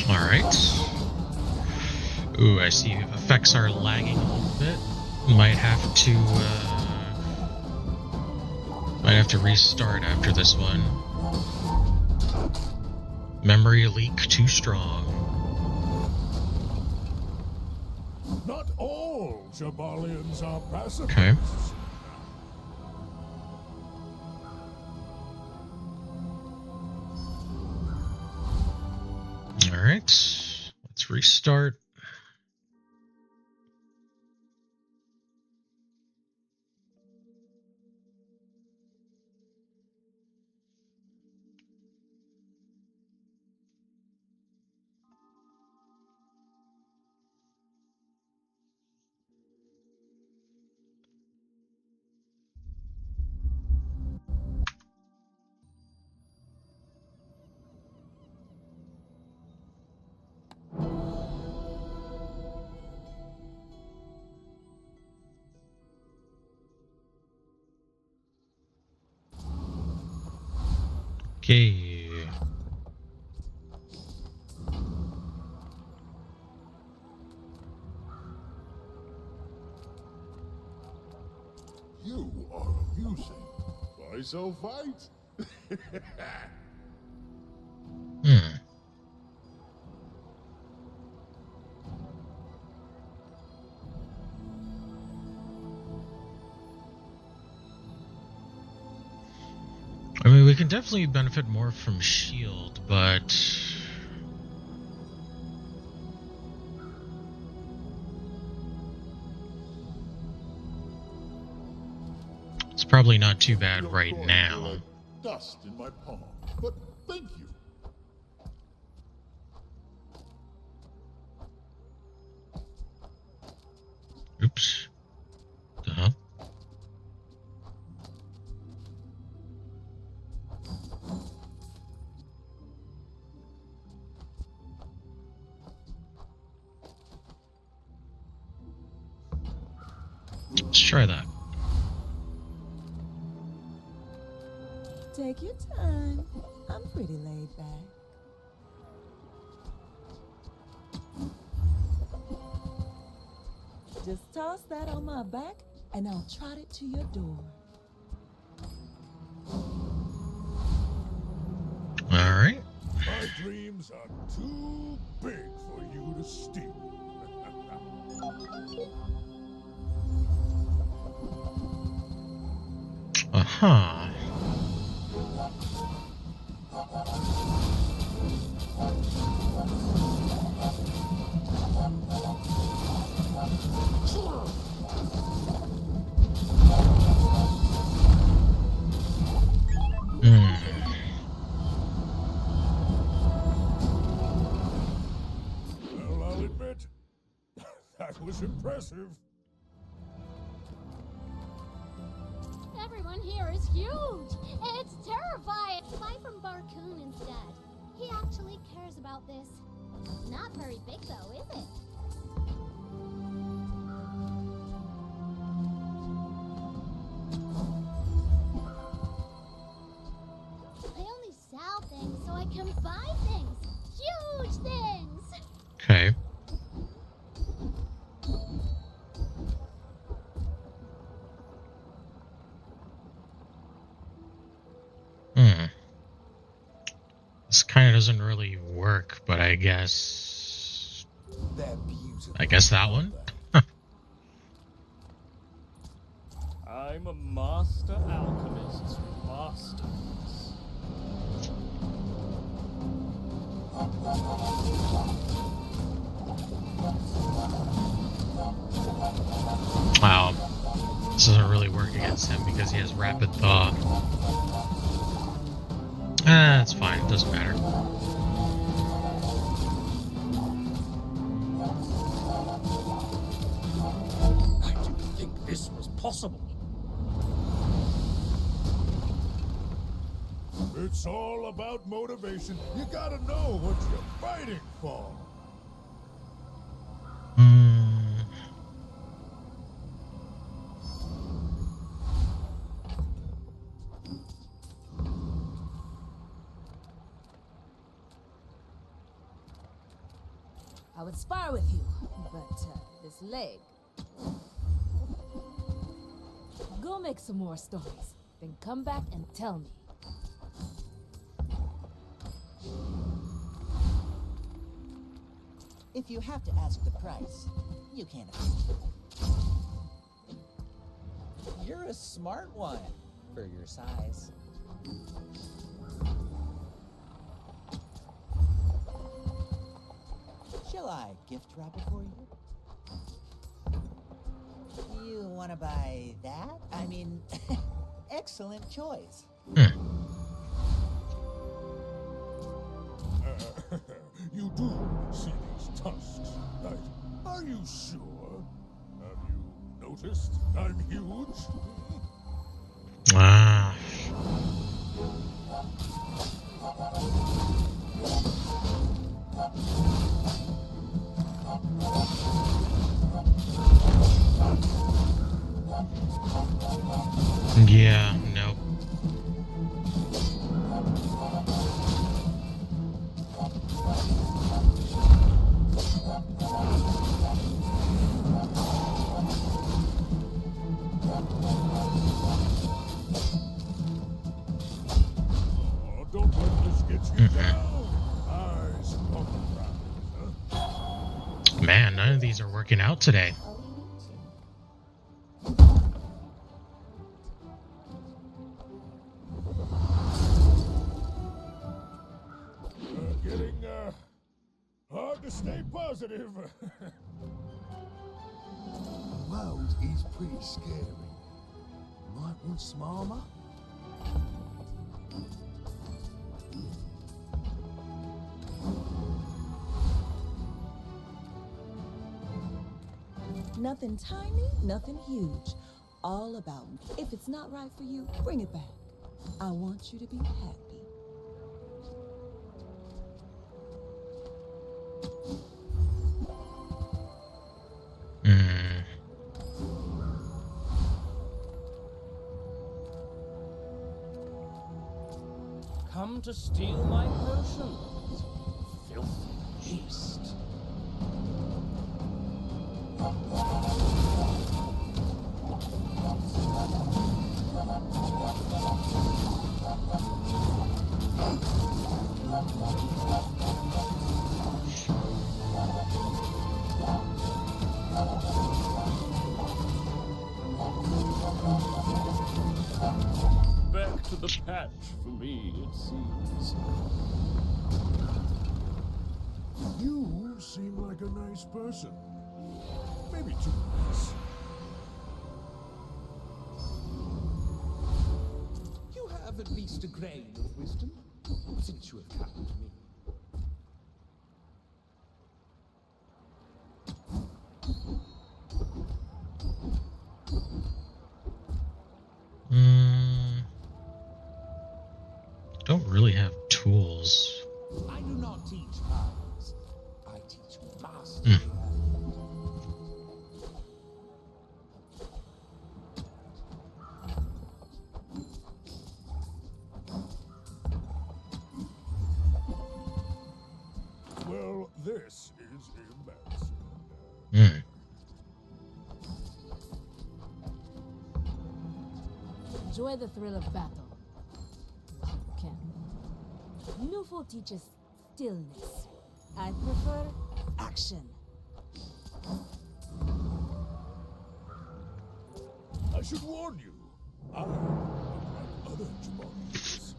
A: Alright. Ooh, I see effects are lagging a little bit. Might have to restart after this one. Memory leak too strong.
C: Not all Jabalians are pacifists.
A: Okay. Alright. Let's restart. Okay.
C: You are amusing. Why so fight?
A: We can definitely benefit more from shield, but it's probably not too bad right now.
C: Dust in my palm, but thank you.
A: Oops. Uh-huh. Let's try that.
E: Take your time. I'm pretty laid back. Just toss that on my back, and I'll trot it to your door.
A: All right.
C: My dreams are too big for you to steal.
A: Uh-huh.
C: Well, I'll admit, that was impressive.
G: Everyone here is huge. It's terrifying. Buy from Barcoon instead. He actually cares about this. Not very big though, is it? I only sell things so I can buy things. Huge things.
A: Okay. This kind of doesn't really work, but I guess that one.
H: I'm a master alchemist's masterpiece.
A: Wow. This doesn't really work against him because he has rapid thaw. It's fine. It doesn't matter.
K: I didn't think this was possible.
C: It's all about motivation. You gotta know what you're fighting for.
J: I would spar with you, but this leg. Go make some more stories, then come back and tell me.
L: If you have to ask the price, you can't afford it. You're a smart one for your size. Shall I gift wrap it for you? You want to buy that? I mean, excellent choice.
C: You do see these tusks, right? Are you sure? Have you noticed I'm huge?
A: Ah. Yeah, nope.
C: Oh, don't let this get you down. Eyes on the prize, huh?
A: Man, none of these are working out today.
C: Stay positive.
I: The world is pretty scary. Might want some armor?
E: Nothing tiny, nothing huge. All about me. If it's not right for you, bring it back. I want you to be happy.
K: Come to steal my potions. Filthy beast.
C: Back to the patch for me, it seems. You seem like a nice person. Maybe too nice.
M: You have at least a grain of wisdom, since you have come to me.
A: Don't really have tools.
M: I do not teach powers. I teach mastery.
C: Well, this is embarrassing.
J: Enjoy the thrill of battle. Newful teaches stillness. I prefer action.
C: I should warn you. I am like other Jabarians.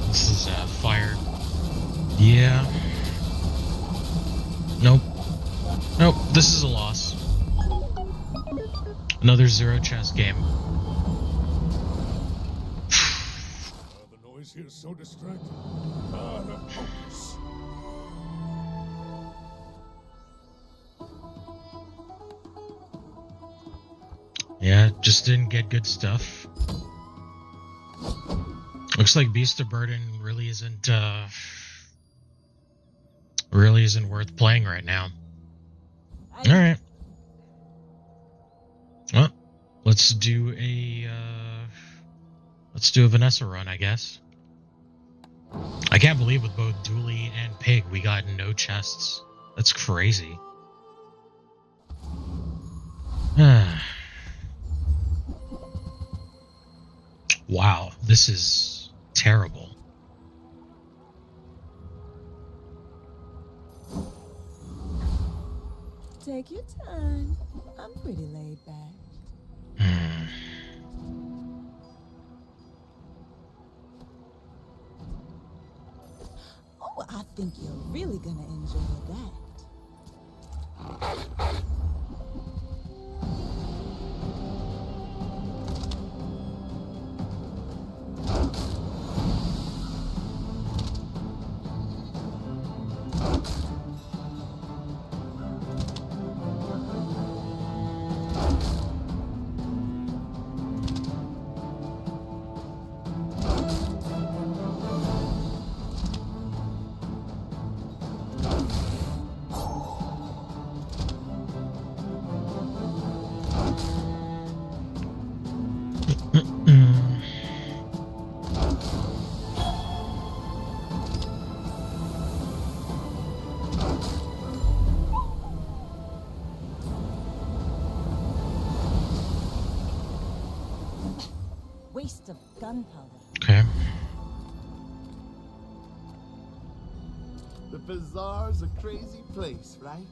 A: This is fire. Yeah. Nope. Nope, this is a loss. Another zero chess game.
C: The noise here is so distracting. Focus.
A: Yeah, just didn't get good stuff. Looks like Beast of Burden really isn't worth playing right now. Alright. Well, let's do a Vanessa run, I guess. I can't believe with both Dooley and Pig we got no chests. That's crazy. Wow, this is terrible.
E: Take your time. I'm pretty laid back. Oh, I think you're really gonna enjoy that. Waste of gunpowder.
A: Okay.
I: The Bazaar's a crazy place, right?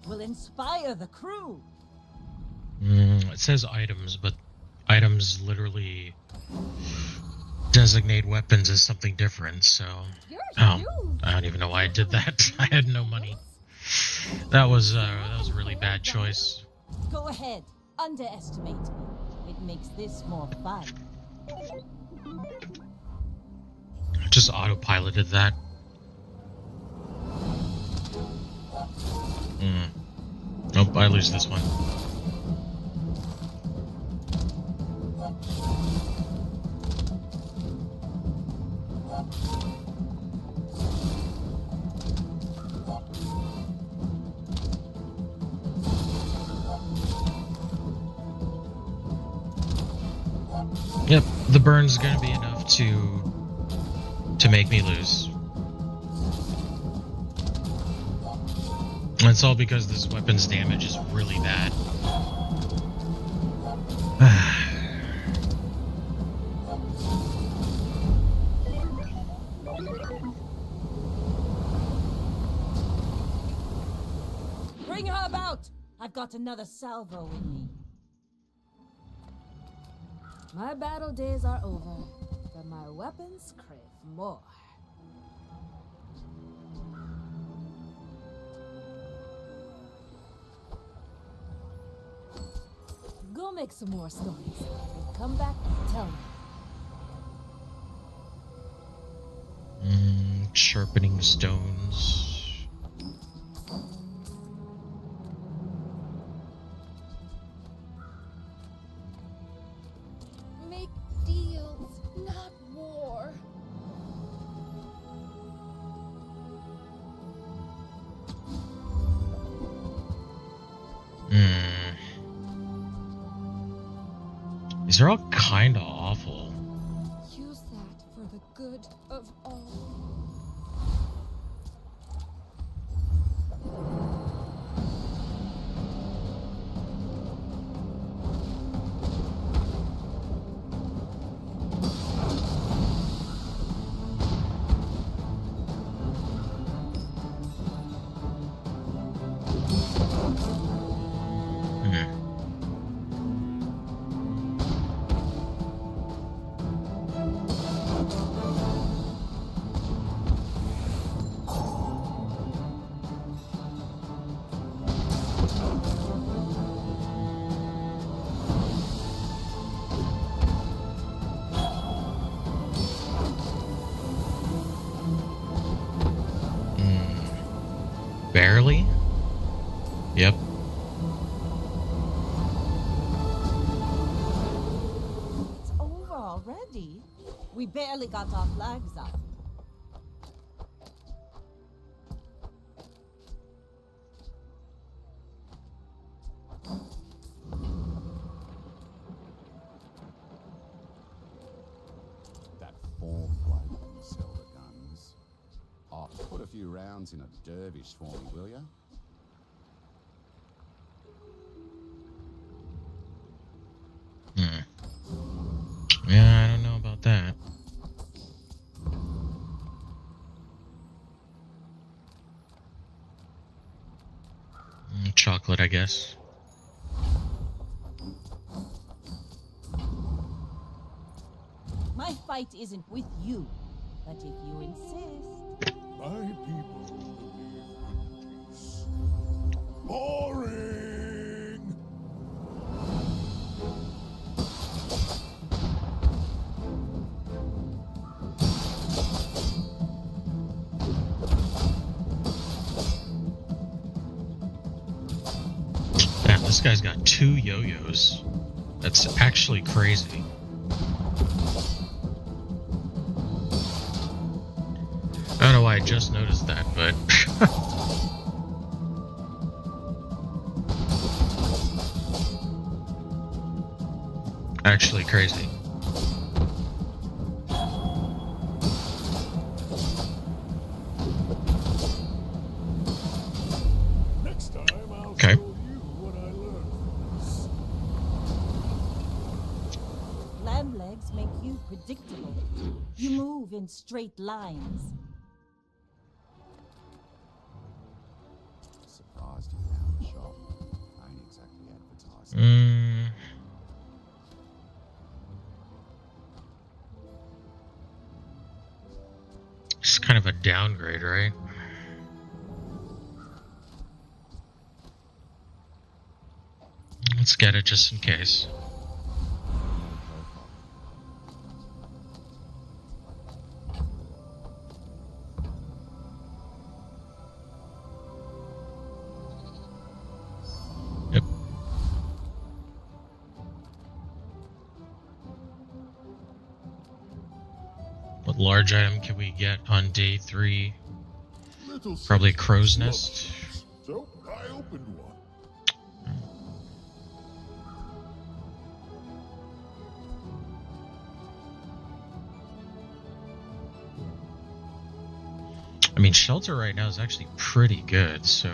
E: will inspire the crew.
A: It says items, but items literally designate weapons as something different, so... Oh, I don't even know why I did that. I had no money. That was a really bad choice.
E: Go ahead, underestimate me. It makes this more fun.
A: Just autopiloted that. Nope, I lose this one. Yep, the burn's gonna be enough to make me lose. And it's all because this weapon's damage is really bad.
E: Bring her about! I've got another salvo in me.
J: My battle days are over, but my weapons crave more. Go make some more stories, and come back and tell me.
A: Sharpening stones.
B: Make deals, not war.
A: These are all kinda awful.
B: Use that for the good of all.
A: Barely? Yep.
E: It's over already. We barely got our flags up.
F: That form bloke can sell the guns. Oh, put a few rounds in a dervish for me, will ya?
A: Yeah, I don't know about that. Chocolate, I guess.
E: My fight isn't with you, but if you insist.
C: My people believe in peace. Boring!
A: Damn, this guy's got 2 yo-yos. That's actually crazy. I don't know why I just noticed that, but... actually crazy.
C: Next time I'll
A: Okay.
C: show you what I learned.
E: Lamb legs make you predictable. You move in straight lines.
F: Surprised you found
A: of a downgrade, right? Let's get it just in case. Yep. What large item can we get on day 3? Probably crow's nest.
C: So I opened one.
A: I mean, shelter right now is actually pretty good, so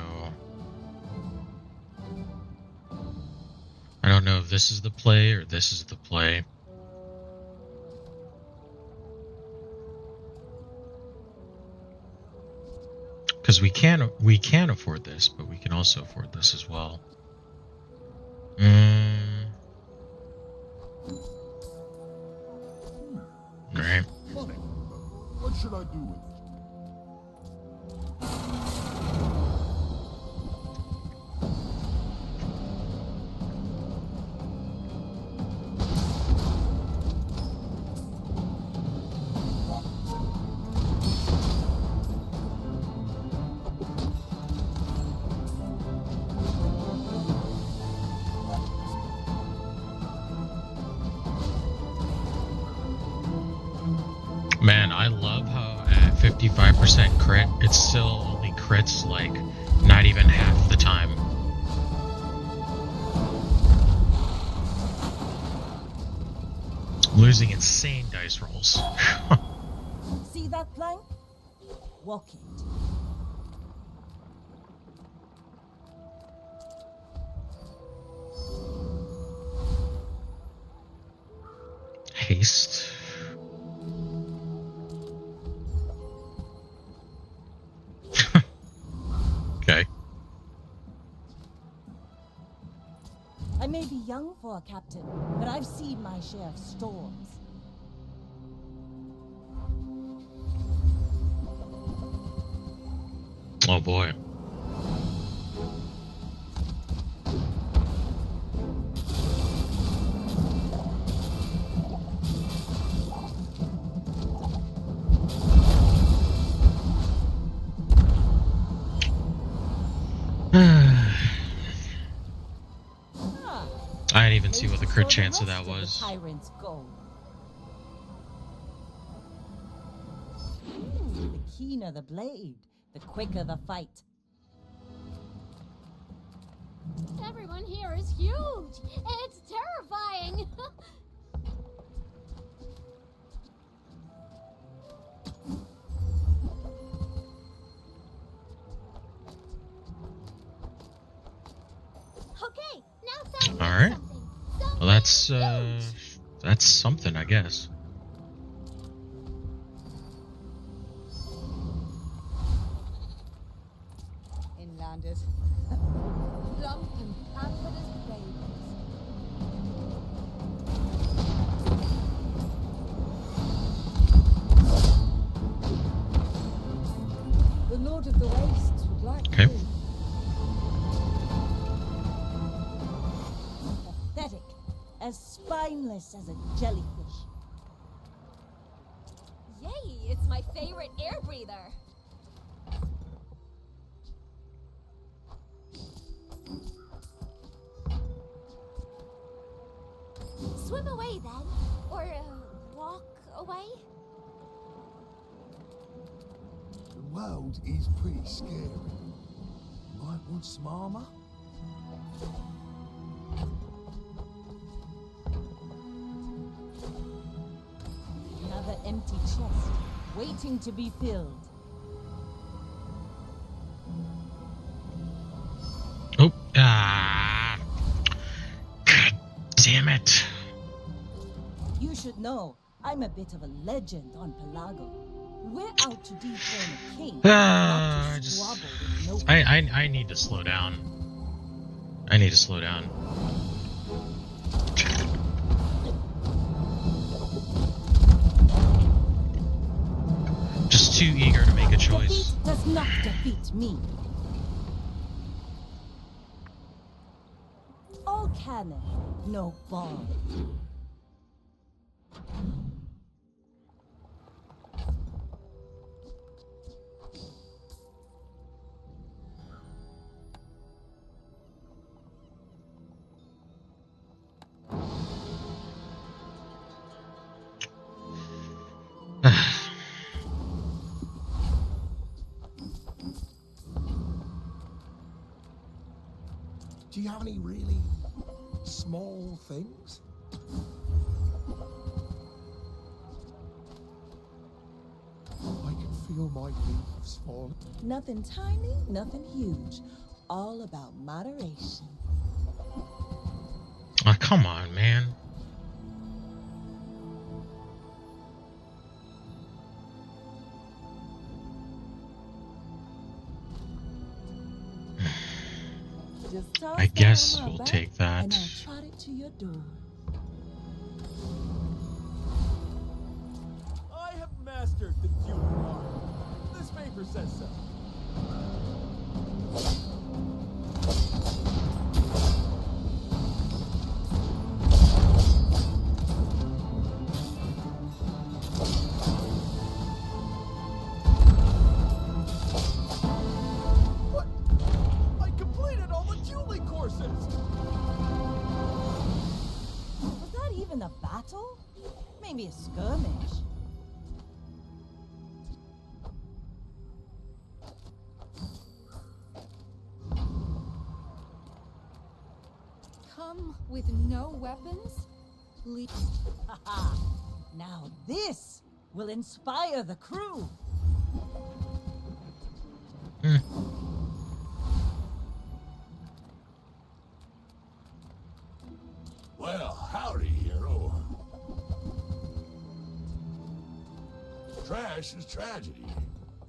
A: I don't know if this is the play or this is the play. Because we can afford this, but we can also afford this as well. Right.
C: Money. What should I do with it?
A: Man, I love how at 55% crit, it still only crits like not even half the time. Losing insane dice rolls.
E: See that plank? Walk it.
A: Haste. Okay.
E: I may be young for a captain, but I've seen my share of storms.
A: Oh boy. I didn't even see what the crit chance of that was.
E: Tyrants go. The keener the blade, the quicker the fight.
G: Everyone here is huge. It's terrifying. Okay, now tell me
A: All right.
G: something.
A: Well, that's something, I guess.
E: Inlanders. Plump and pampered as babies. The Lord of the Wastes would like
A: Okay.
E: to. Pathetic, as spineless as a jellyfish.
J: Yay, it's my favorite air breather.
G: Swim away then, or walk away.
I: The world is pretty scary. Might want some armor?
E: Another empty chest, waiting to be filled.
A: Oh, God damn it.
E: You should know, I'm a bit of a legend on Pelago. We're out to dethrone a king, not to squabble with no one.
A: I need to slow down. I need to slow down. Just too eager to make a choice.
E: Defeat does not defeat me. All cannon, no ball.
D: Do you have any really small things? I can feel my leaves falling.
E: Nothing tiny, nothing huge. All about moderation.
A: Oh, come on, man.
E: Just toss
A: I
E: that
A: guess
E: on my
A: we'll
E: back,
A: take that.
E: and I'll trot it to your door.
M: I have mastered the dueling art. This paper says so. What? I completed all the dueling courses!
E: Was that even a battle? Maybe a skirmish.
B: Come with no weapons?
E: Haha! Now this will inspire the crew.
C: Well, howdy, hero. Trash is tragedy.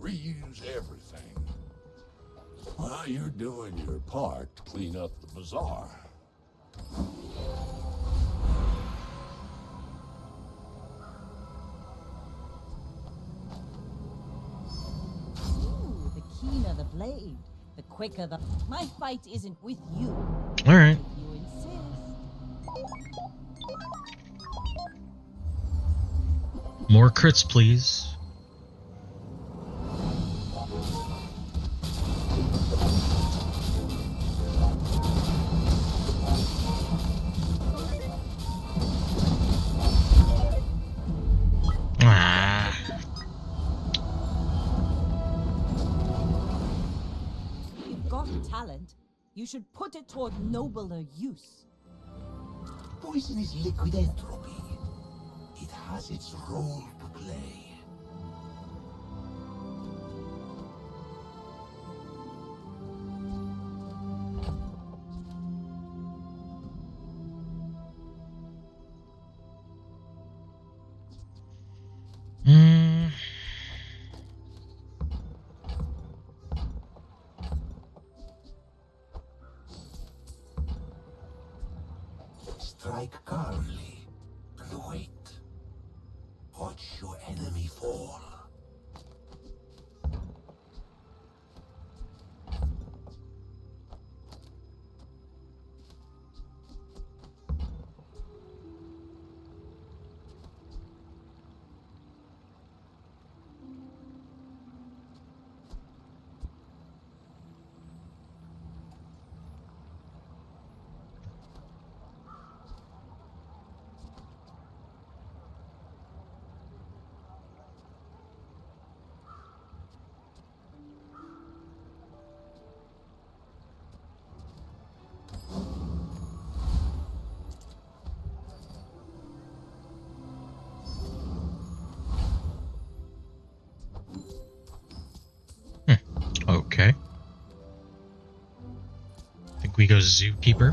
C: Reuse everything. Well, you're doing your part to clean up the bazaar.
E: Ooh, the keener the blade, the quicker the... My fight isn't with you.
A: All right.
E: If you insist.
A: More crits, please. Ah.
E: You've got talent. You should put it toward nobler use.
I: Poison is liquid entropy. It has its role to play. Strike calmly. Wait. Watch your enemy fall.
A: Okay. I think we go Zookeeper.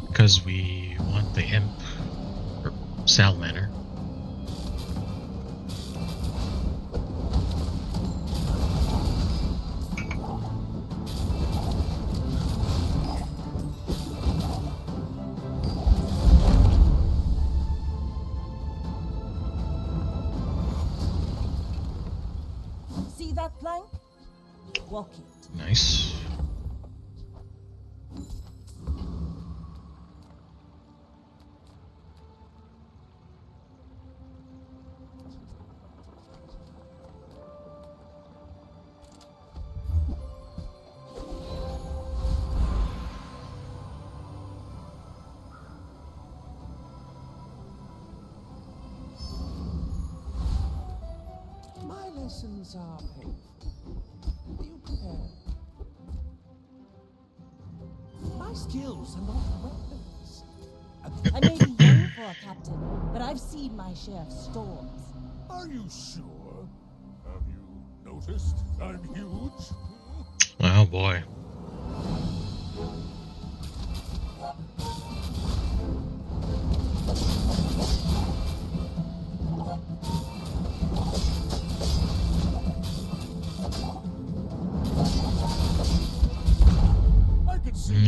A: Because we want the imp. Or salamander.
E: bucket.
A: Nice.
M: My lessons are painful. Are you prepared? My skills are not weapons.
E: I may be young for a captain, but I've seen my share of storms.
C: Are you sure? Have you noticed I'm huge?
A: Oh boy.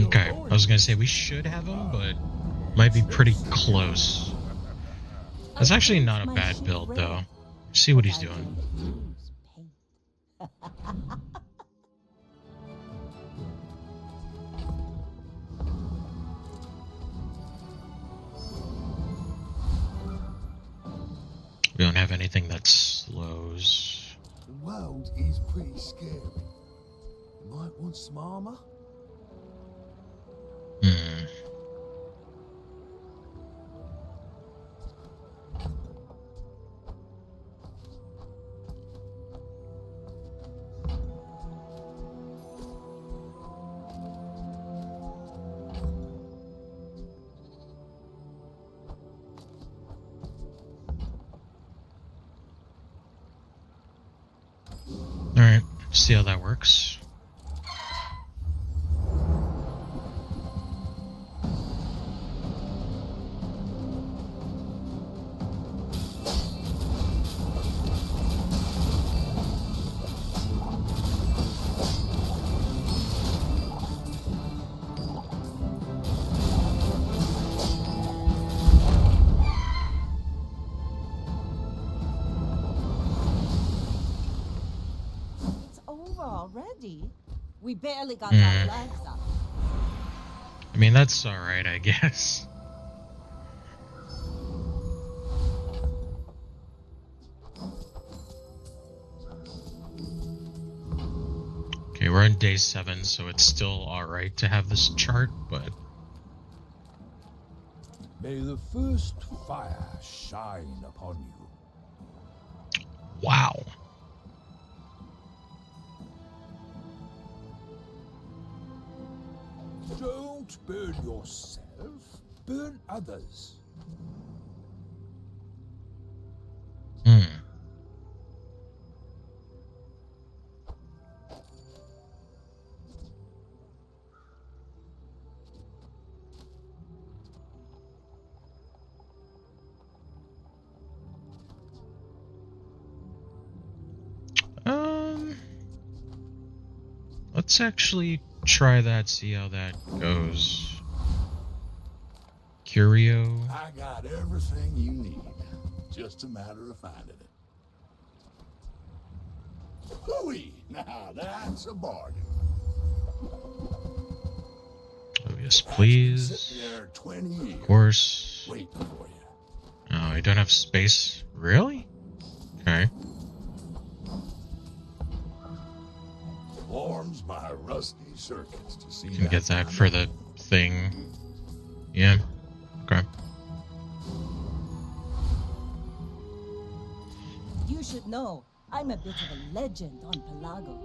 A: Okay, I was gonna say we should have him, but might be pretty close. That's actually not a bad build, though. See what he's doing. We don't have anything that slows.
I: The world is pretty scary. You might want some armor.
A: Alright, see how that works.
E: Already? We barely got our flags up.
A: I mean, that's alright, I guess. Okay, we're on day 7, so it's still alright to have this chart, but...
C: May the first fire shine upon you.
A: Wow.
C: Don't burn yourself, burn others.
A: Let's actually try that, see how that goes. Curio.
I: I got everything you need. Just a matter of finding it. Hooey! Now that's a bargain.
A: Oh, yes, please.
I: There 20 years.
A: Of course.
I: Waiting for you.
A: Oh, I don't have space? Really? Okay.
I: Warms my rusty circuits to see.
A: Can get that for the thing. Yeah. Okay.
E: You should know, I'm a bit of a legend on Pelago.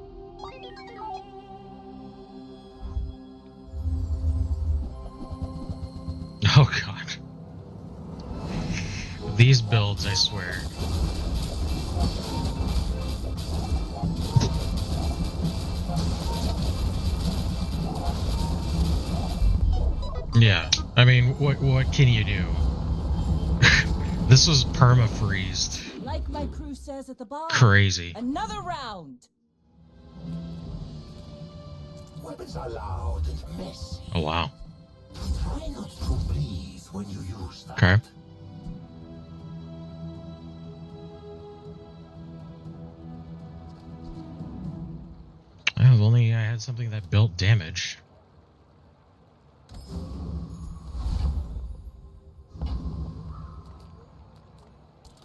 A: Oh god. These builds, I swear. Yeah, I mean, what can you do? This was perma-freezed.
E: Like my crew says at the bar.
A: Crazy.
E: Another round.
I: Weapons are loud and messy.
A: Oh wow.
I: Try not to breathe when you use them.
A: Okay. something that built damage.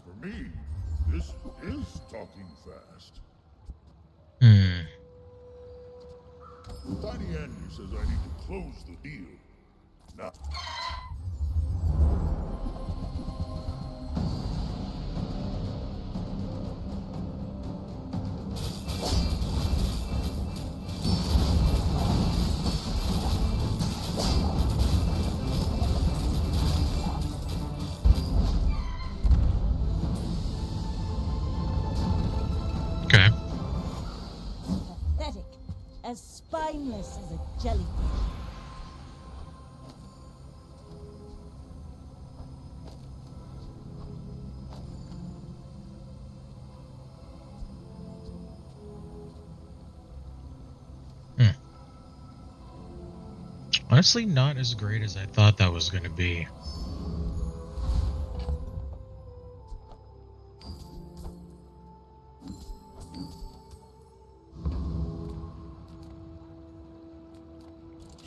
C: For me, this is talking fast. Tiny Andy says I need to close the deal. Now.
A: Okay.
E: Pathetic. As spineless as a jellyfish.
A: Honestly, not as great as I thought that was going to be.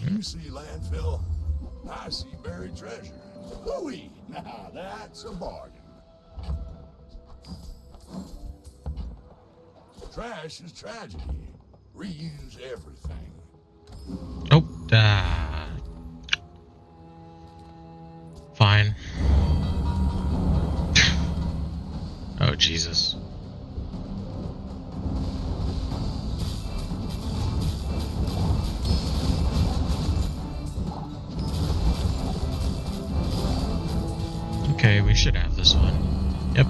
C: You see landfill? I see buried treasure. Hooey! Now that's a bargain. Trash is tragedy. Reuse everything.
A: Oh, fine. Oh, Jesus. Okay, we should have this one. Yep.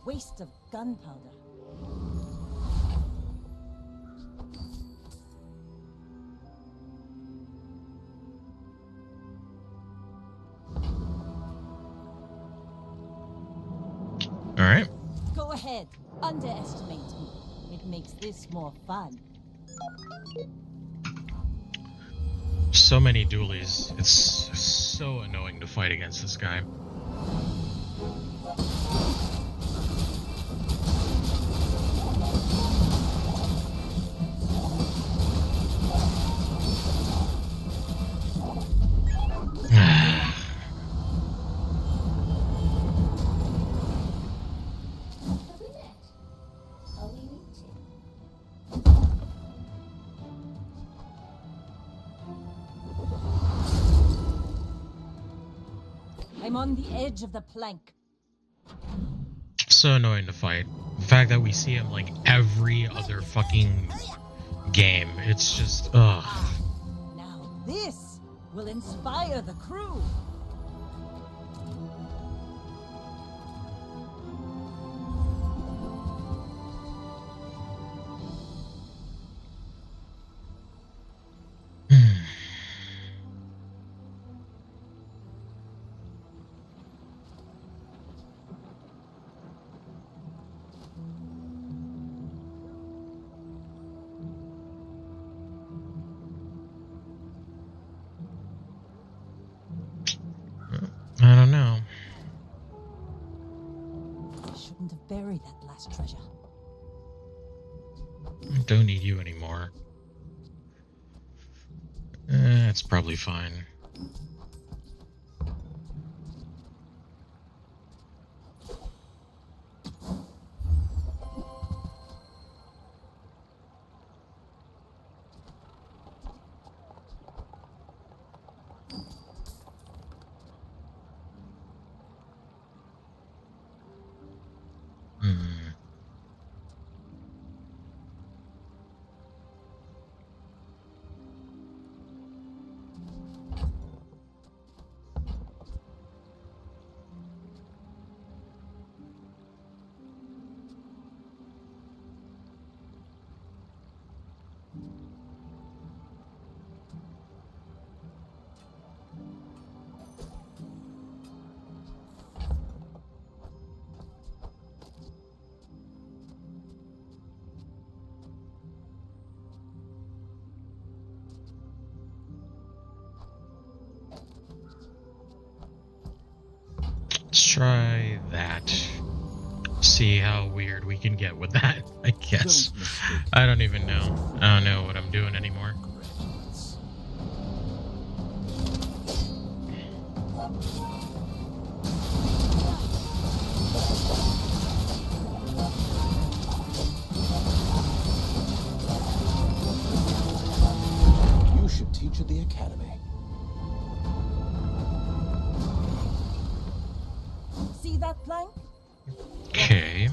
E: Waste of gunpowder.
A: All right.
E: Go ahead. Underestimate me. It makes this more fun.
A: So many dualies. It's so annoying to fight against this guy.
E: I'm on the edge of the plank.
A: So annoying to fight. The fact that we see him like every other fucking game, it's just, ugh.
E: Now this will inspire the crew.
A: I don't know.
E: I shouldn't have buried that last treasure.
A: I don't need you anymore. It's probably fine. Let's try that. See see how weird we can get with that, I guess. I don't even know. I don't know what I'm doing anymore.
M: You should teach at the academy.
E: See that plank?
A: Okay.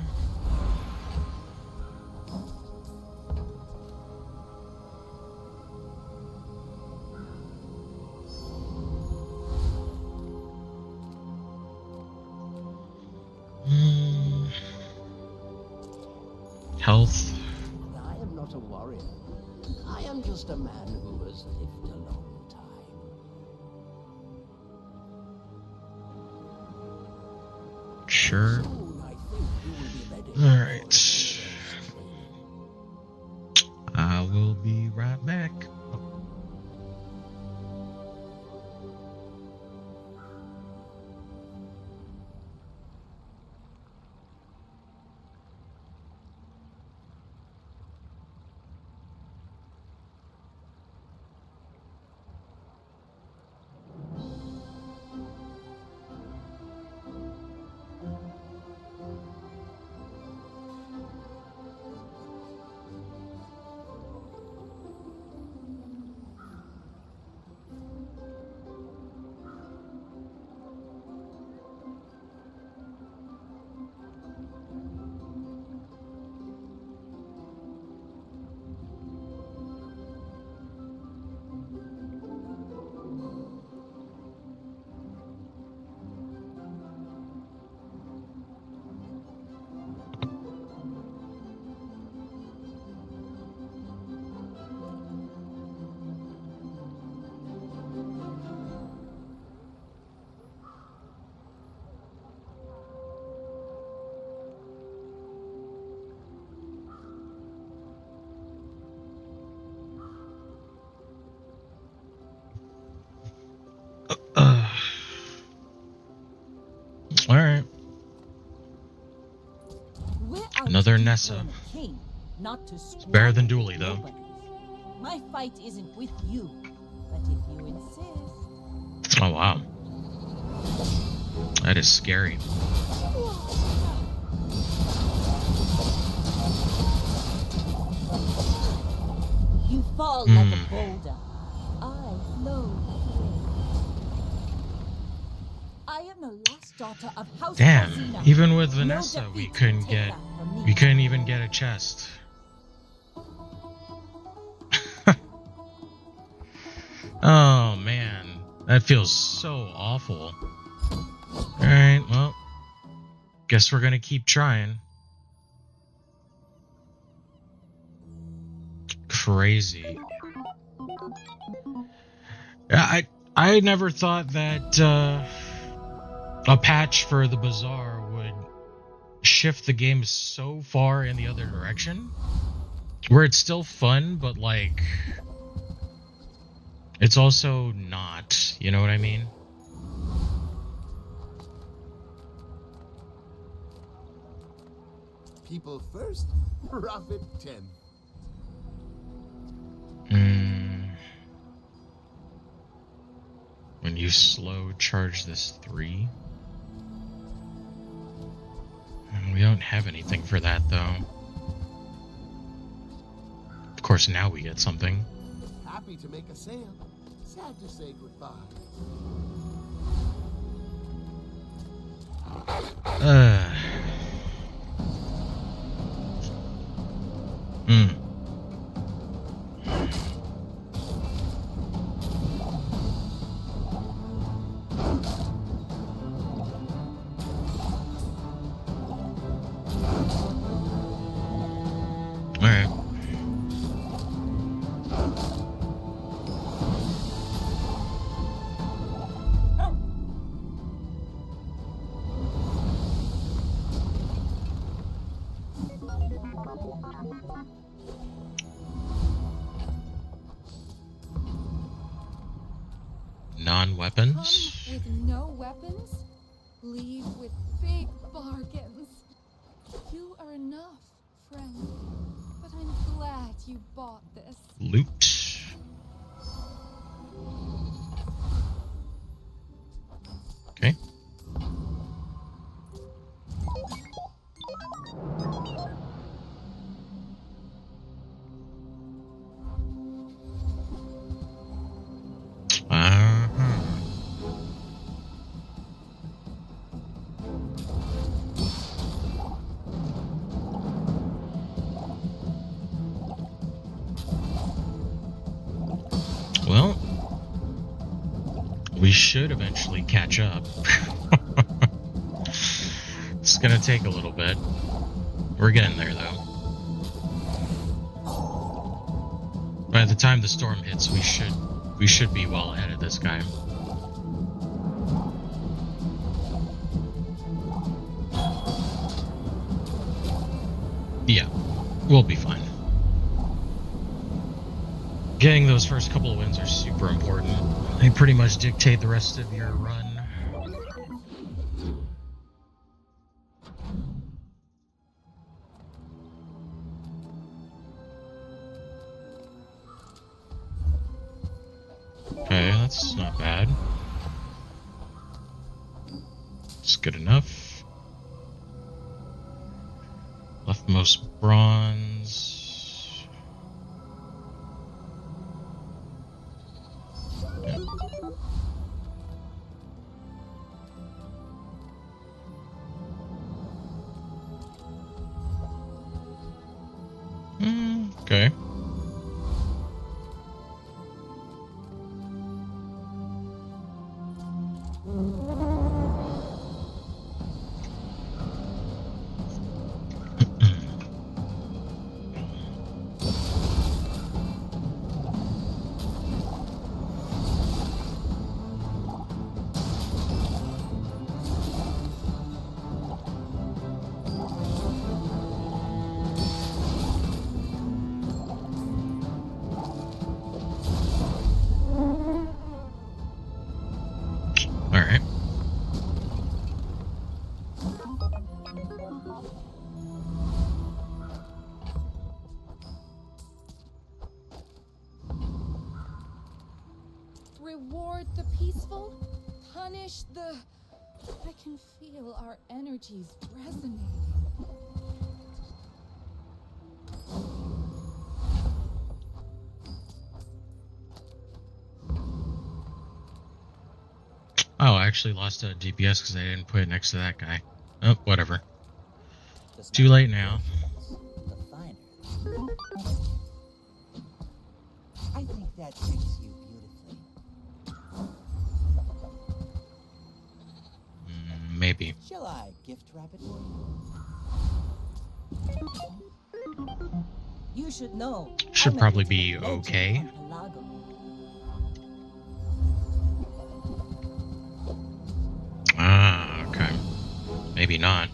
A: Health.
N: I am not a warrior. I am just a man who has lived a long time.
A: Sure.
N: Soon I think you will be ready.
A: Alright. I will be right back. Alright. Another Nessa.
E: King, not to
A: It's better than Dooley, though.
E: nobodies. My fight isn't with you, but if you insist.
A: Oh, wow. That is scary.
E: You fall like a boulder. I flow. I am the last daughter of House
A: Damn,
E: Rosina.
A: even with
E: No
A: Vanessa, we
E: defeat
A: couldn't
E: can take
A: get,
E: that from me.
A: we couldn't even get a chest. Oh man, that feels so awful. Alright, well, guess we're gonna keep trying. Crazy. I never thought that a patch for the Bazaar would shift the game so far in the other direction, where it's still fun, but like it's also not, you know what I mean?
I: People first, profit 10.
A: When you slow charge this 3. We don't have anything for that though. Of course now we get something.
I: Happy to make a sale. Sad to say goodbye.
A: Alright. Non-weapons?
B: With no weapons, leave with big bargains. are enough, friend. But I'm glad you bought this.
A: Loot. Okay. Well, we should eventually catch up. It's gonna take a little bit. We're getting there, though. By the time the storm hits, we should be well ahead of this guy. Yeah, we'll be fine. Getting those first couple of wins are super important. They pretty much dictate the rest of your run. Okay, that's not bad. It's good enough. Leftmost bronze. Yeah. Okay. All right.
B: Reward the peaceful, punish the... I can feel our energies resonating.
A: Oh, I actually lost a DPS because I didn't put it next to that guy. Oh, whatever. Too late now.
L: I think that fits you beautifully.
A: Maybe.
L: Shall I gift wrap it for you? You should know.
A: Should probably be okay. Ah, okay. Maybe not.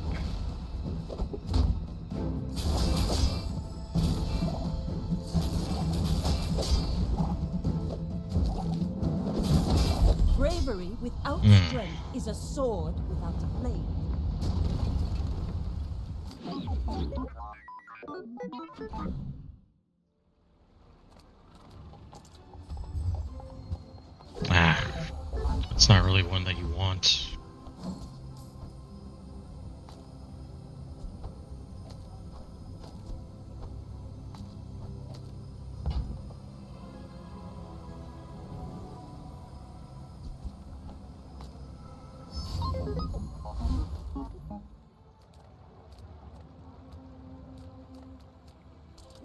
E: Bravery without strength is a sword without a blade.
A: Ah, it's not really one that you want.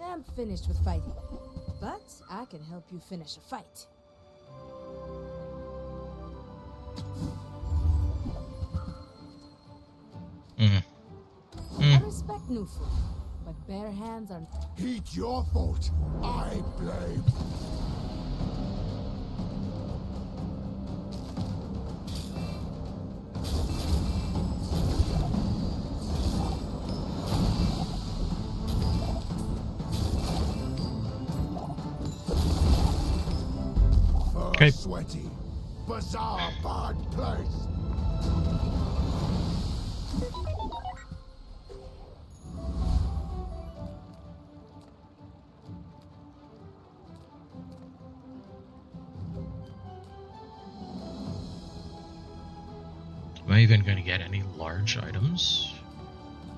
J: I'm finished with fighting, but I can help you finish a fight. I respect new food, but bare hands are...
C: Eat your fault. I blame.
A: Okay.
C: Sweaty. Bazaar bad place.
A: I even going to get any large items?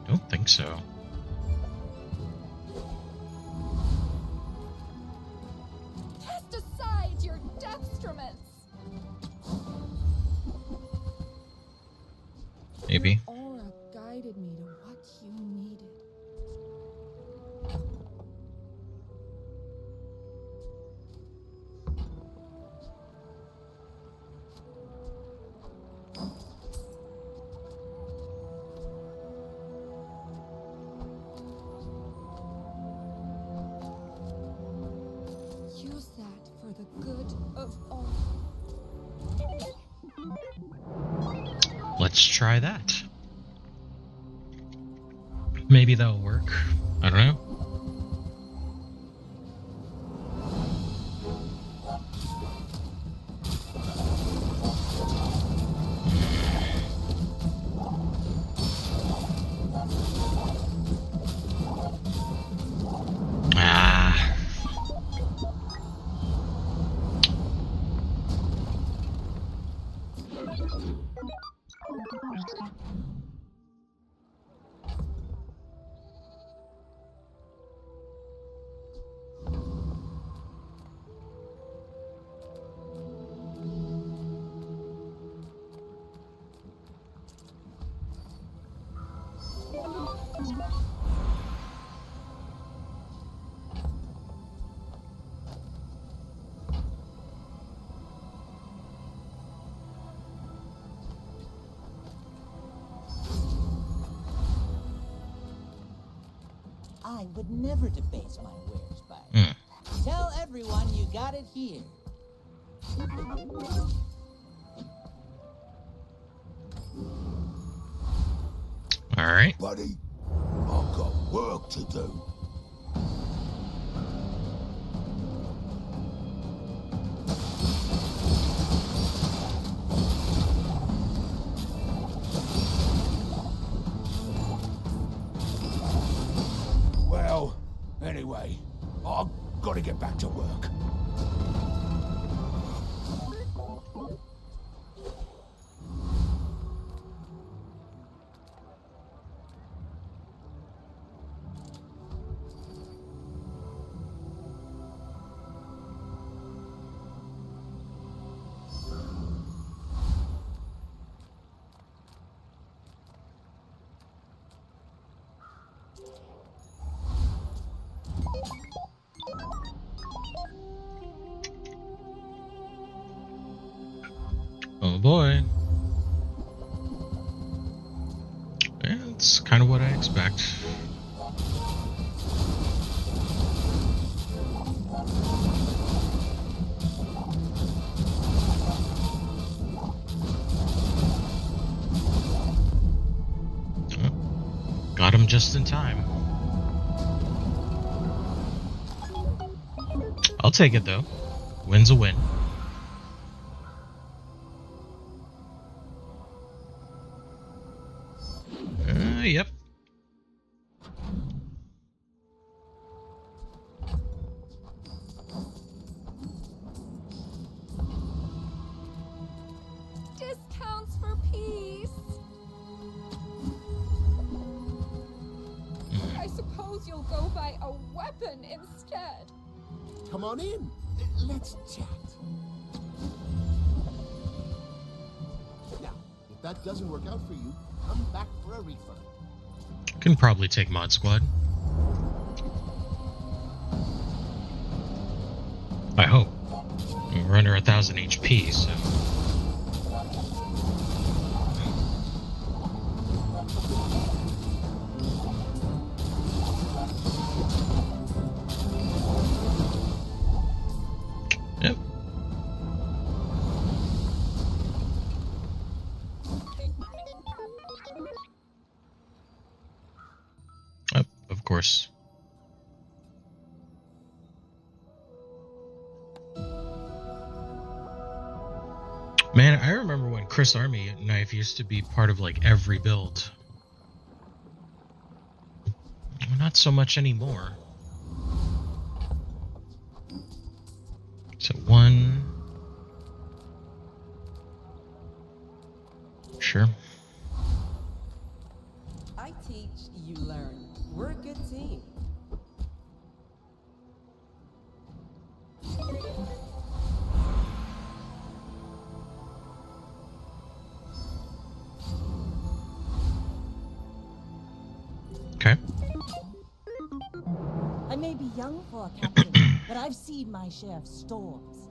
A: Don't think so.
B: Cast aside your deathstruments.
A: Maybe.
B: Your aura guided me to what you needed. Use that for the good of all.
A: Let's try that. Maybe that'll work. I don't know. Ah.
L: I would never debase my wares by it. Tell everyone you got it here.
A: All right.
C: Buddy, I've got work to do. Well, anyway, I've got to get back to work.
A: Oh boy. Yeah, that's kind of what I expect. Oh, got him just in time. I'll take it though. Win's a win. Yep.
B: Discounts for peace. I suppose you'll go buy a weapon instead.
I: Come on in. Let's chat. Now, if that doesn't work out for you, come back for a refund.
A: Can probably take Mod Squad. I hope. We're under 1,000 HP, so. Yep. Oh, of course. Man, I remember when Chris Army Knife used to be part of like every build. Not so much anymore. So one. Sure.
E: may be young for a captain, but I've seen my share of storms.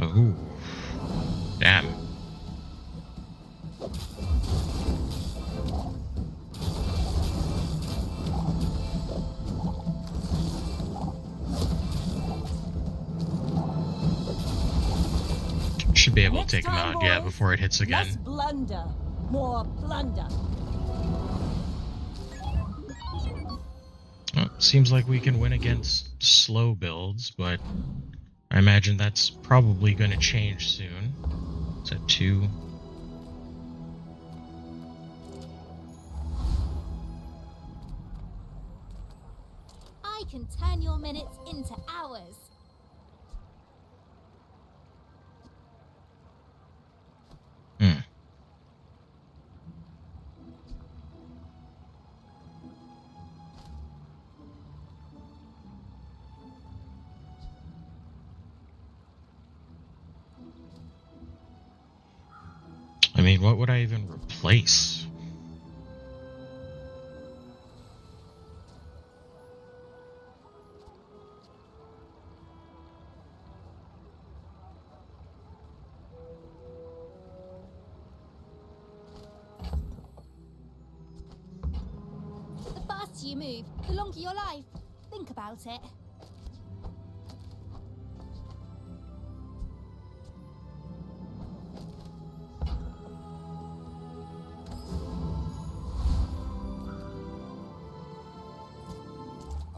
A: Oh, damn. Should be able to take him out, yeah, before it hits again.
E: Less blunder, more plunder.
A: Well, seems like we can win against slow builds, but I imagine that's probably going to change soon. It's at 2.
G: I can turn your minutes into hours.
A: Hmm. I mean, what would I even replace?
G: The faster you move, the longer your life. Think about it.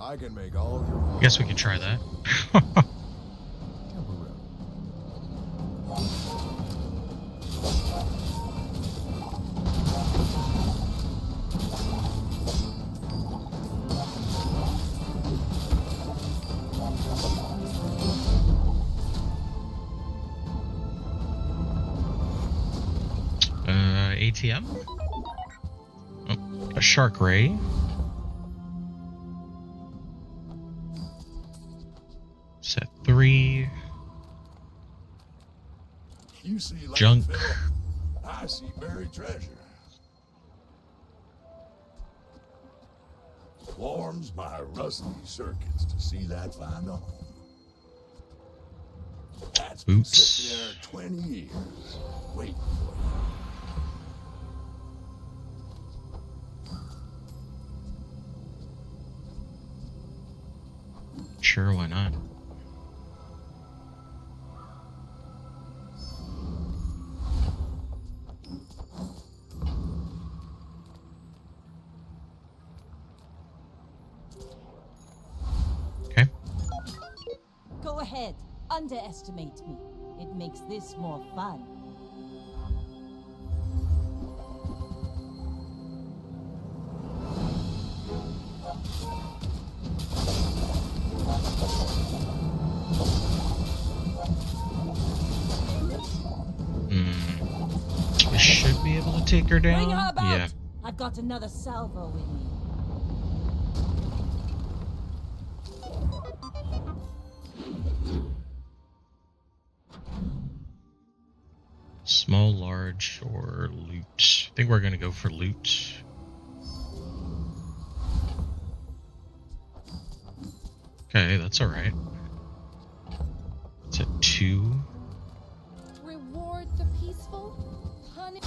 C: I can make all your...
A: I guess we could try that. ATM? Oh, a shark ray. Set 3.
C: You see
A: Junk.
C: landfill? I see buried treasure. Warms my rusty circuits to see that find a home. That's been sitting there 20 years, waiting for you.
A: Sure, why not? Okay.
E: Go ahead, underestimate me. It makes this more fun.
A: We should be able to take her down.
E: Bring her about.
A: Yeah.
E: I've got another salvo with me.
A: Small, large, or loot. I think we're gonna go for loot. Okay, that's alright. It's at 2.
B: Reward the peaceful, punish.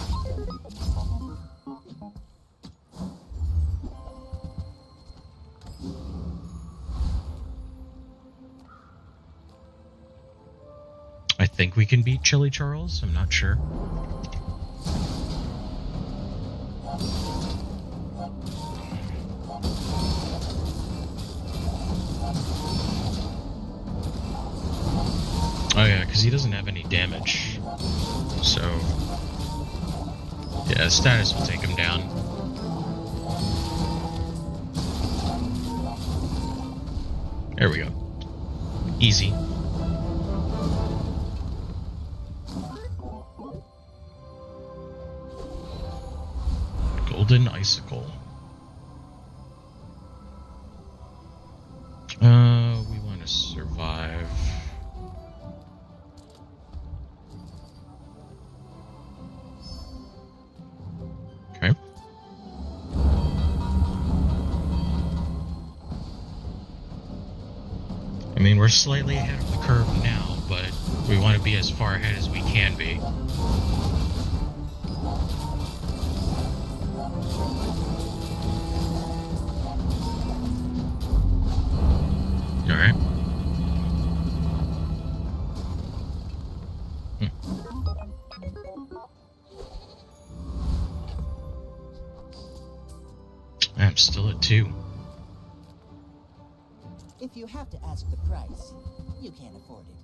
A: I think we can beat Chili Charles. I'm not sure. Oh yeah, because he doesn't have any damage. So yeah, status will take him down. There we go. Easy. Golden Icicle. We want to survive. Okay. I mean, we're slightly ahead of the curve now, but we want to be as far ahead as we can be. Alright. I'm still at 2.
L: If you have to ask the price, you can't afford it.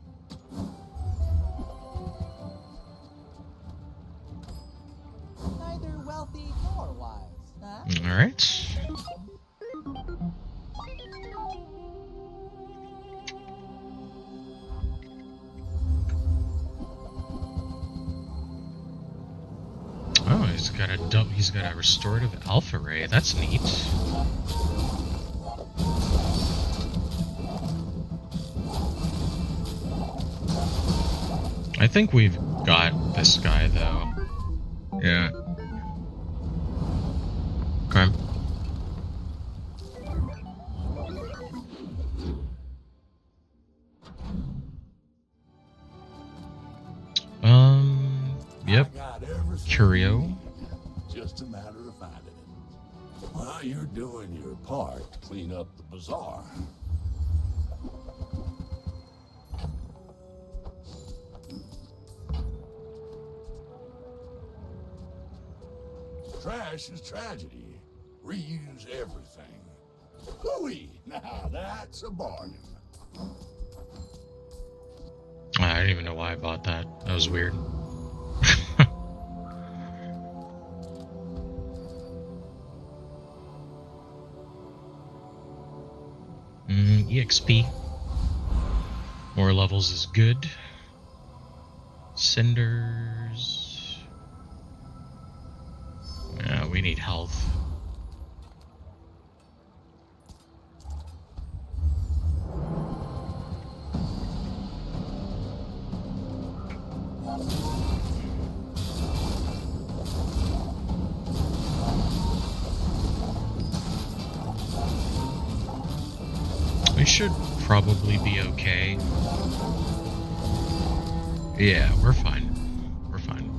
L: Neither wealthy nor wise, huh?
A: Alright. Oh, he's got a restorative alpha ray. That's neat. I think we've got this guy though. Yeah. Okay. Yep. Curio.
C: Just a matter of finding it. While you're doing your part to clean up the bazaar. Trash is tragedy. Reuse everything. Hooey! Now that's a bargain.
A: I didn't even know why I bought that. That was weird. EXP. More levels is good. Cinders. Yeah, we need health. We should probably be okay. Yeah, we're fine. We're fine.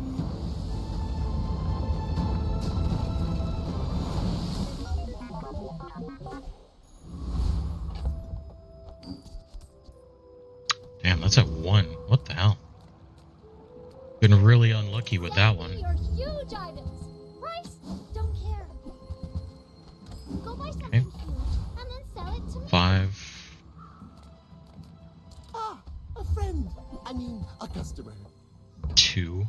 A: Damn, that's at 1. What the hell? Been really unlucky with that one.
G: Your huge items. Price? Don't care. Go buy something huge and then sell it to me.
A: 5.
I: Ah, a friend. I mean, a customer.
A: 2.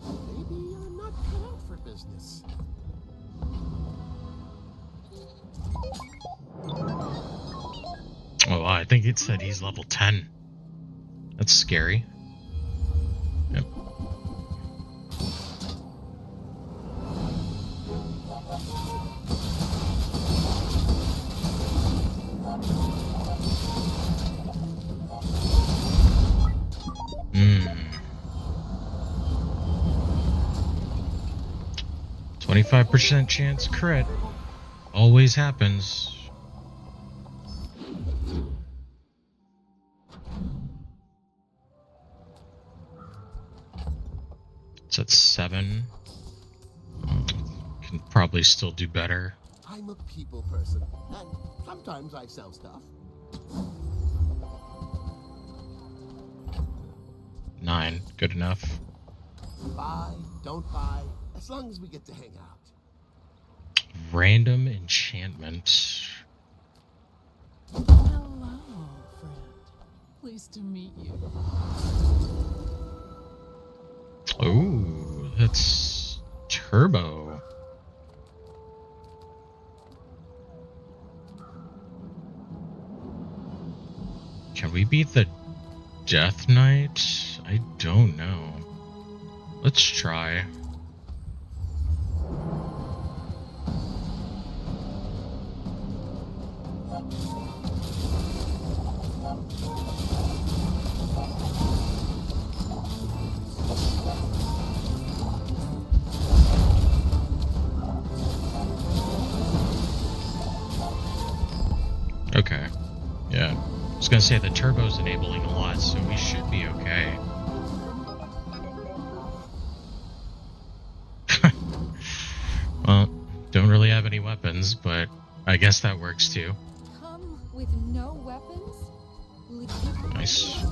I: Maybe you're not cut out for business.
A: Oh, I think it said he's level 10. That's scary. Yep. Hmm. 25% chance crit. Always happens. It's at 7. Can probably still do better.
I: I'm a people person, and sometimes I sell stuff.
A: 9. Good enough.
I: Buy, don't buy, as long as we get to hang out.
A: Random enchantment.
J: Hello, friend. Pleased to meet you.
A: Oh, that's turbo. Can we beat the Death Knight? I don't know. Let's try. gonna say the turbo's enabling a lot, so we should be okay. Well, don't really have any weapons, but I guess that works too.
B: Come with no weapons?
A: Nice.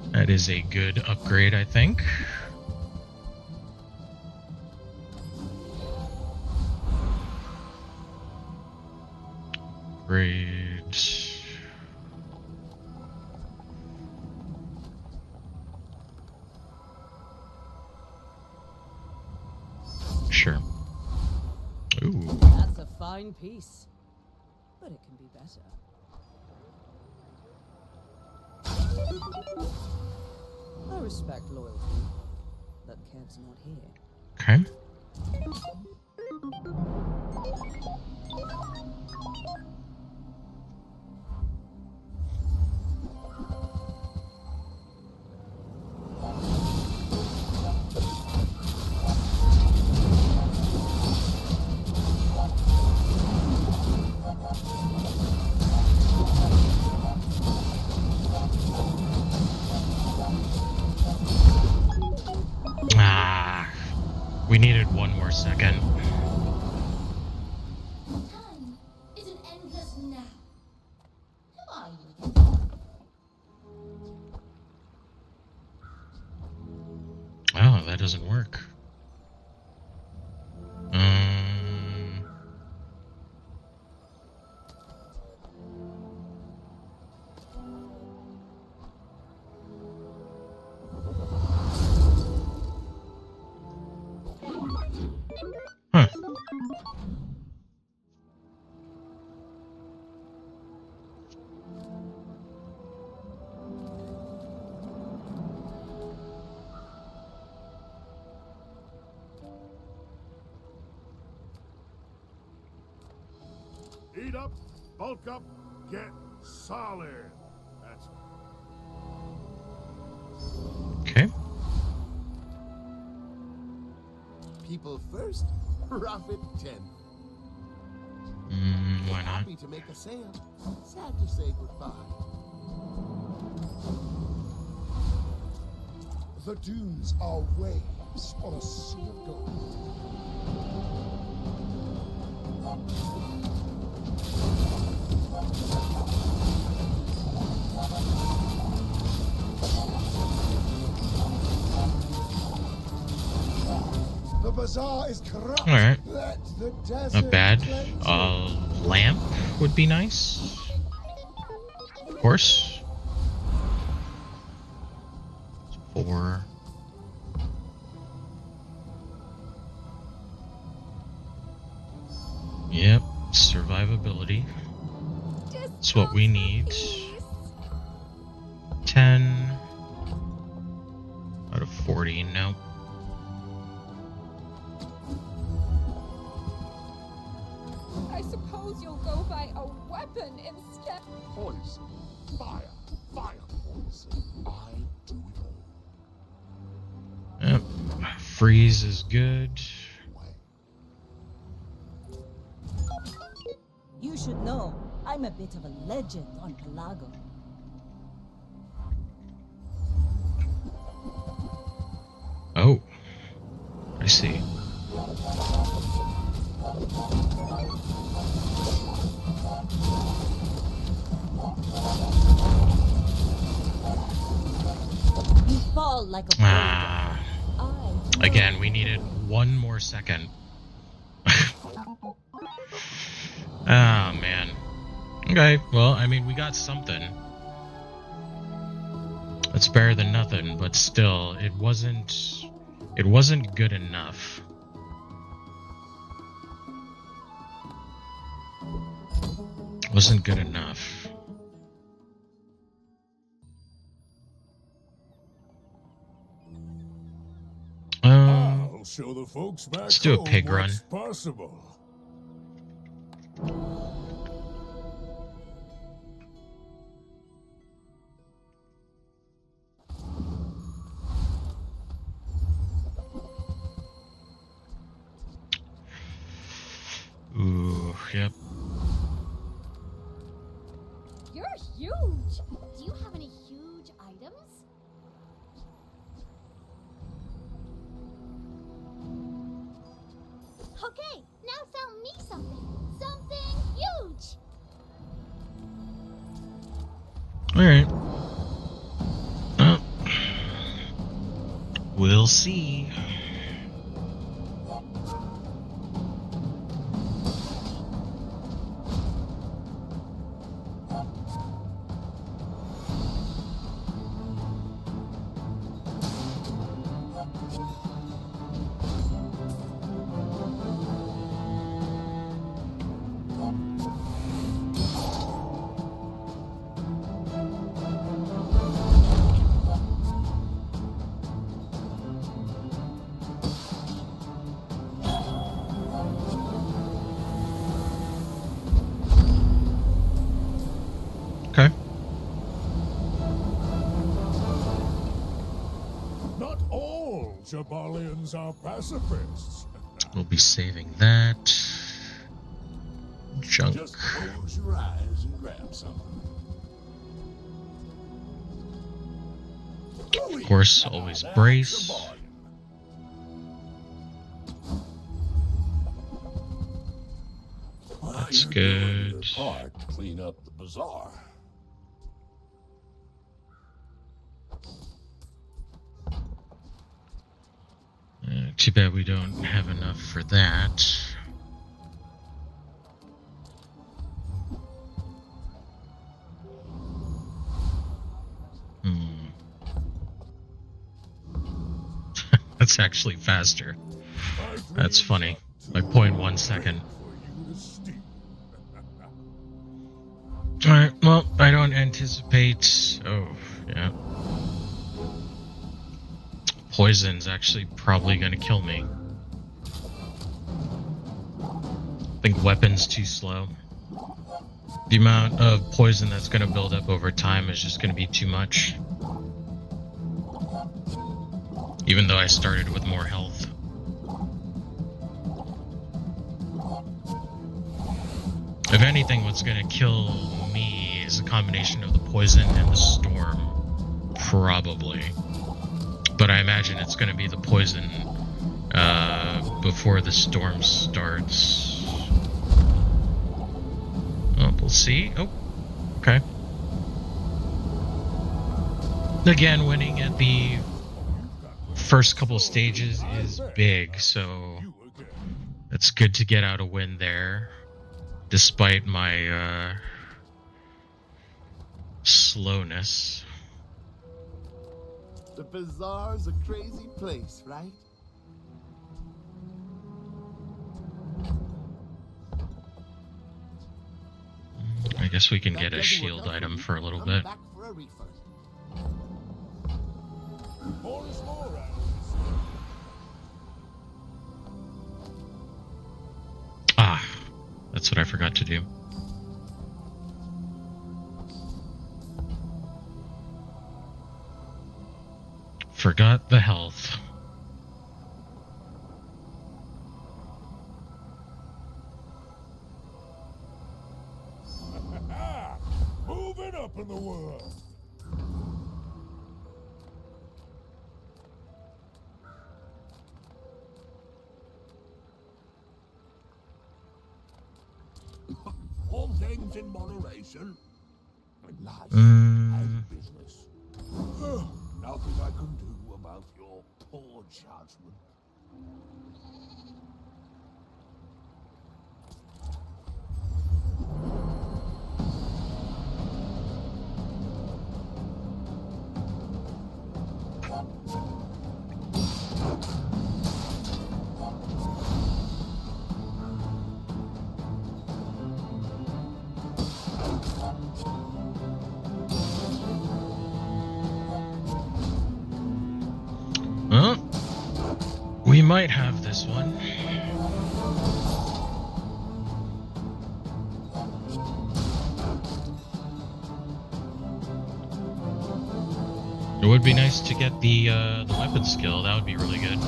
A: That is a good upgrade, I think. Upgrade. Sure. Ooh.
J: That's a fine piece, but it can be better. I respect loyalty, but Kev's not here.
A: Okay. We needed one more second.
G: Time is an endless now. Who are you?
A: Oh, that doesn't work. Huh.
C: Eat up, bulk up, get solid. That's
A: Okay.
I: People first, profit 10.
A: Why not?
I: Happy to make a sale. Sad to say goodbye.
D: The dunes are waves on a sea of gold. The bazaar is corrupt.
A: All right.
D: Let the desert
A: Not bad.
D: cleanse
A: Lamp would be nice. Of course. 4. Yep. Survivability. That's what we need. 10 out of 40. Nope.
B: I suppose you'll go buy a weapon instead.
C: poison. Fire. Fire poison. I do it all.
A: Yep. Freeze is good.
E: You should know, I'm a bit of a legend on Pelago.
A: Oh. I see.
E: You fall like a
A: Ah.
E: boulder.
A: Again, we needed one more second. Ah, man. Okay, well, I mean, we got something. It's better than nothing, but still, it wasn't good enough. It wasn't good enough.
C: I'll show the folks back
A: let's do a
C: home
A: pig run.
C: what's possible.
A: Ooh, yep.
B: You're huge.
G: Okay, now tell me something. Something huge!
A: Alright. Well, we'll see. Okay.
C: Not all Jabalians are pacifists.
A: We'll be saving that. Junk.
C: Just close your eyes and grab some.
A: Of course, always brace. That's good.
C: Part to clean up the bazaar.
A: Too bad we don't have enough for that. That's actually faster. That's funny. By 0.1 second. Alright, well, I don't anticipate... Oh, yeah. Poison's actually probably gonna kill me. I think weapon's too slow. The amount of poison that's gonna build up over time is just gonna be too much. Even though I started with more health. If anything, what's gonna kill me is a combination of the poison and the storm. Probably. But I imagine it's gonna be the poison before the storm starts. Oh, we'll see. Oh, okay. Again, winning at the first couple stages is big, so it's good to get out a win there, despite my slowness.
I: The bazaar's a crazy place, right?
A: I guess we can get a shield item for a little bit.
I: Back for a refund.
A: Ah, that's what I forgot to do. Forgot the health.
C: Moving up in the world. All things in moderation. Life and business. Nothing I can do about your poor judgment.
A: Well, we might have this one. It would be nice to get the weapon skill. That would be really good.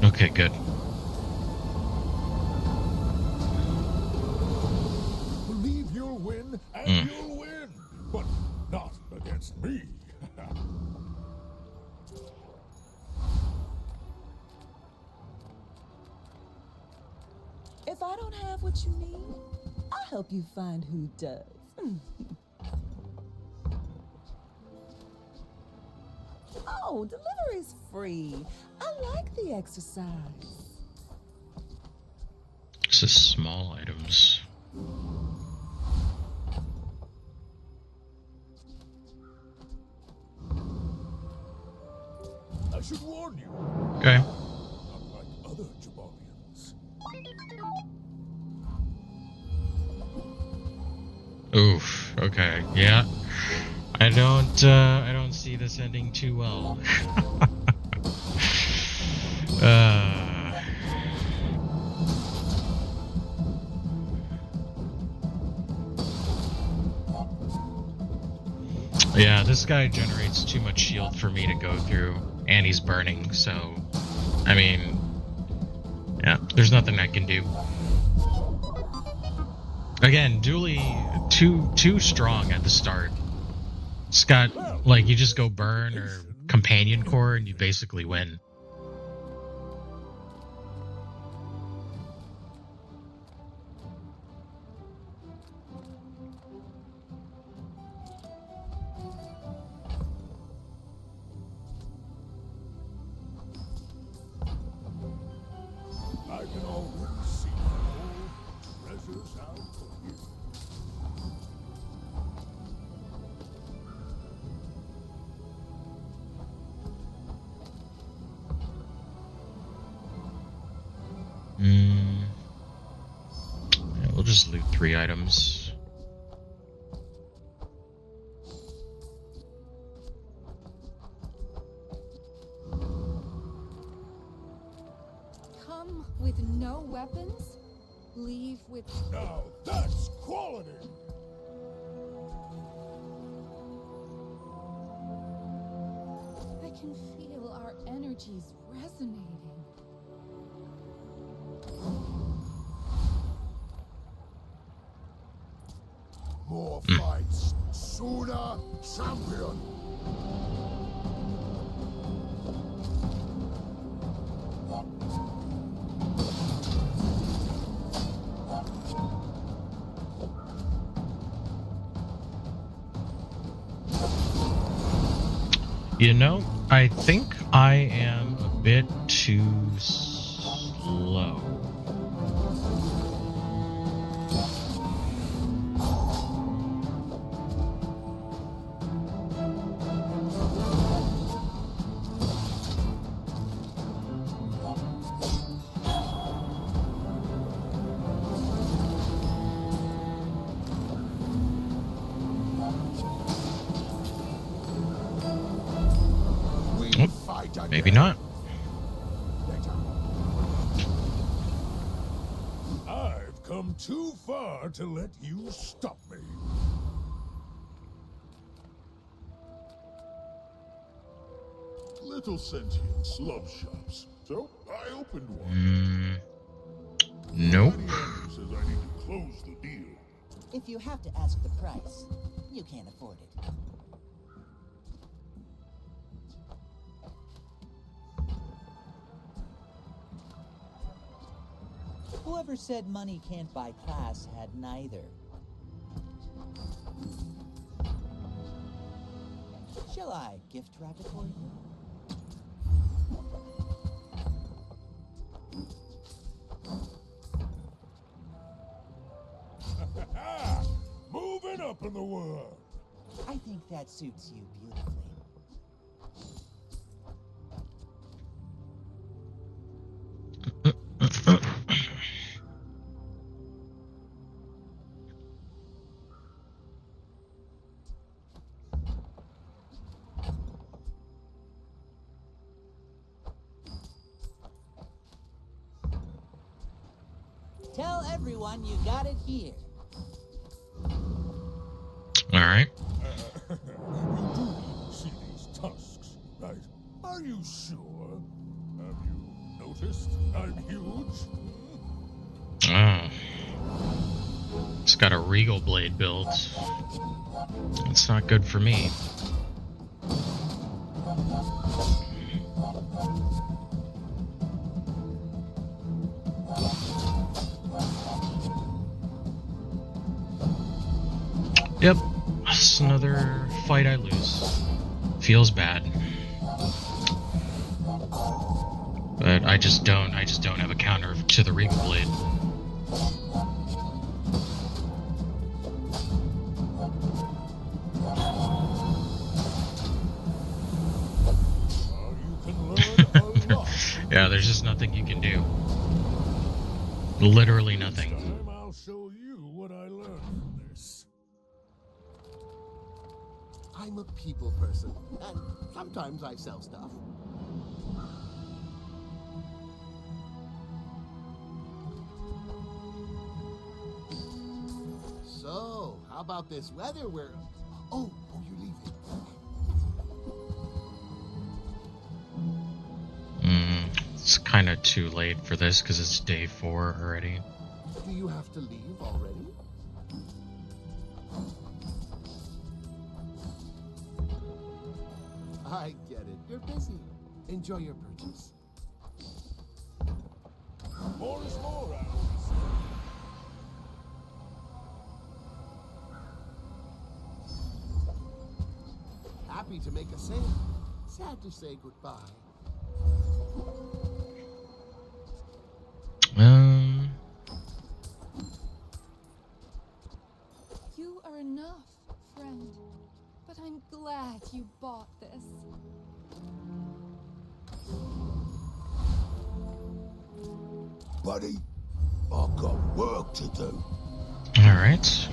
A: Okay, good.
C: Believe you'll win, and you'll win, but not against me.
E: If I don't have what you need, I'll help you find who does. Oh, delivery's free. I like the exercise.
A: This is small items.
C: I should warn you.
A: Okay.
C: Unlike other Jabalians.
A: Oof. Okay. Yeah. I don't see this ending too well. Yeah, this guy generates too much shield for me to go through, and he's burning, so, I mean, yeah, there's nothing I can do. Again, Dooley, too strong at the start. It's got, like, you just go burn or companion core and you basically win.
C: I can already see more treasures out for you.
A: Yeah, we'll just loot 3 items.
B: Come with no weapons, leave with...
C: Now that's quality!
B: I can feel our energies resonating.
C: More fights, sooner, champion!
A: You know, I think I am a bit too slow. Maybe not.
C: I've come too far to let you stop me. Little sentience love shops, so I opened one.
A: Nope.
C: Says I need to close the deal.
L: If you have to ask the price, you can't afford it. Whoever said money can't buy class had neither. Shall I gift wrap it for you?
C: Moving up in the world.
L: I think that suits you beautifully. Tell everyone you got it here.
A: All right.
C: You do see these tusks, right? Are you sure? Have you noticed I'm huge?
A: Oh. It's got a regal blade build. It's not good for me. Yep, it's another fight I lose. Feels bad. But I just don't have a counter to the Regal Blade. Yeah, there's just nothing you can do. Literally nothing.
C: This time I'll show you what I learned from this.
I: I'm a people person, and sometimes I sell stuff. So, how about this weather where... Oh, you're leaving.
A: It's kind of too late for this because it's day 4 already.
I: Do you have to leave already? I get it. You're busy. Enjoy your purchase.
C: More is more, Alice.
I: Happy to make a sale. Sad to say goodbye.
B: You are enough, friend. But I'm glad you bought this.
C: Buddy, I've got work to do.
A: Alright.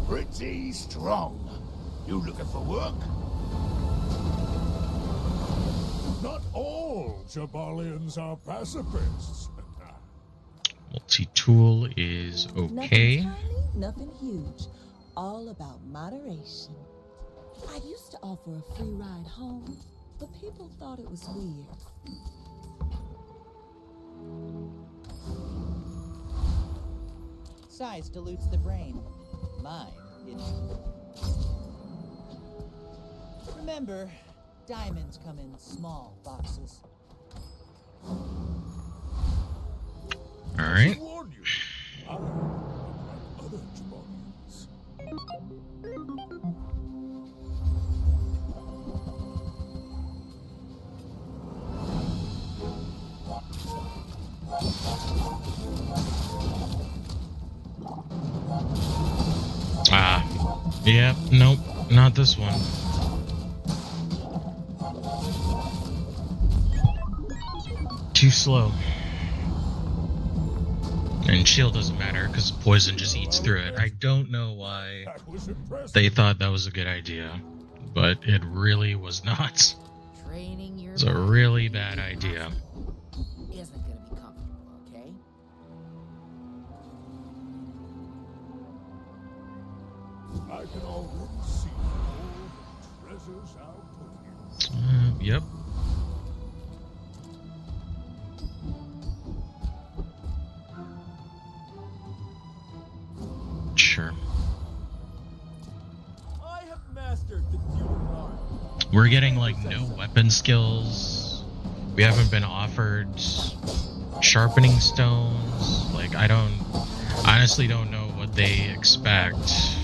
C: Pretty strong. You looking for work? Not all Jabalians are pacifists.
A: Multi-tool is okay.
E: Nothing tiny, nothing huge. All about moderation. I used to offer a free ride home, but people thought it was weird.
L: Size dilutes the brain. Mine didn't. Remember, diamonds come in small boxes.
A: Alright.
C: Warn you, I am like other Jabalians.
A: Yep, nope, not this one. Too slow. And shield doesn't matter because poison just eats through it. I don't know why they thought that was a good idea, but it really was not. It's a really bad idea.
L: Isn't gonna be comfortable, okay?
C: I can already see all the treasures I'll put here.
A: Yep. Sure.
K: I have mastered the dueling art.
A: We're getting like no weapon skills. We haven't been offered sharpening stones. Like I honestly don't know what they expect.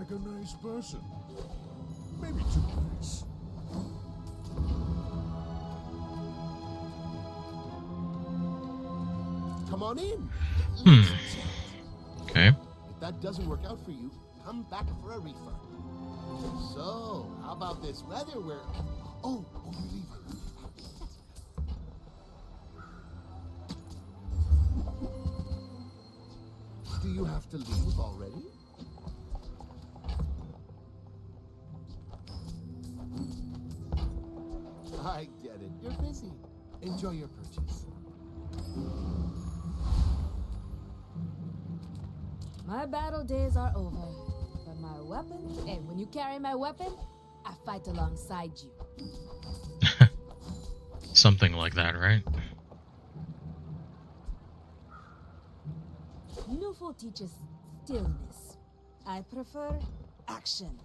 C: like a nice person. Maybe too nice.
I: Come on in.
A: Okay.
I: If that doesn't work out for you, come back for a refund. So, how about this weather where... Oh, you're leaving. Do you have to leave already? I get it. You're busy. Enjoy your purchase.
J: My battle days are over. But my weapon, and when you carry my weapon, I fight alongside you.
A: Something like that, right?
J: Newful teaches stillness. I prefer action.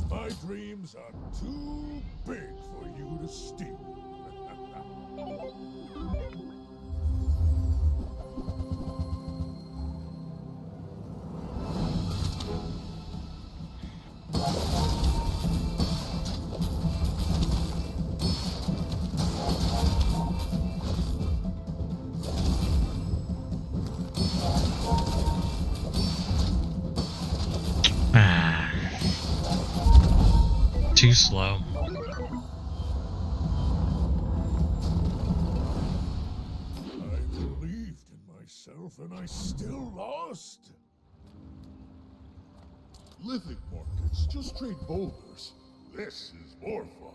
C: My dreams are too big for you to steal.
A: Too slow.
C: I believed in myself and I still lost. Lithic markets, just trade boulders. This is more fun.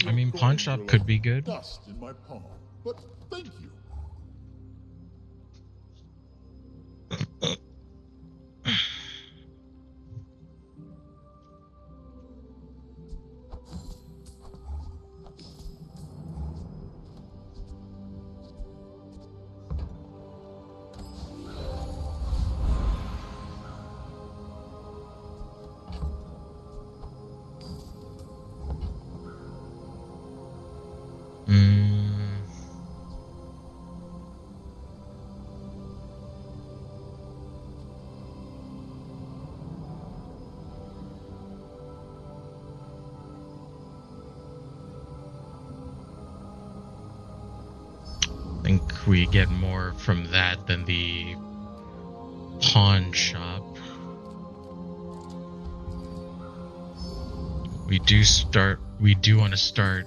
A: I mean, pawn shop could be good.
C: Dust in my palm, but thank you.
A: I think we get more from that than the pawn shop. We do want to start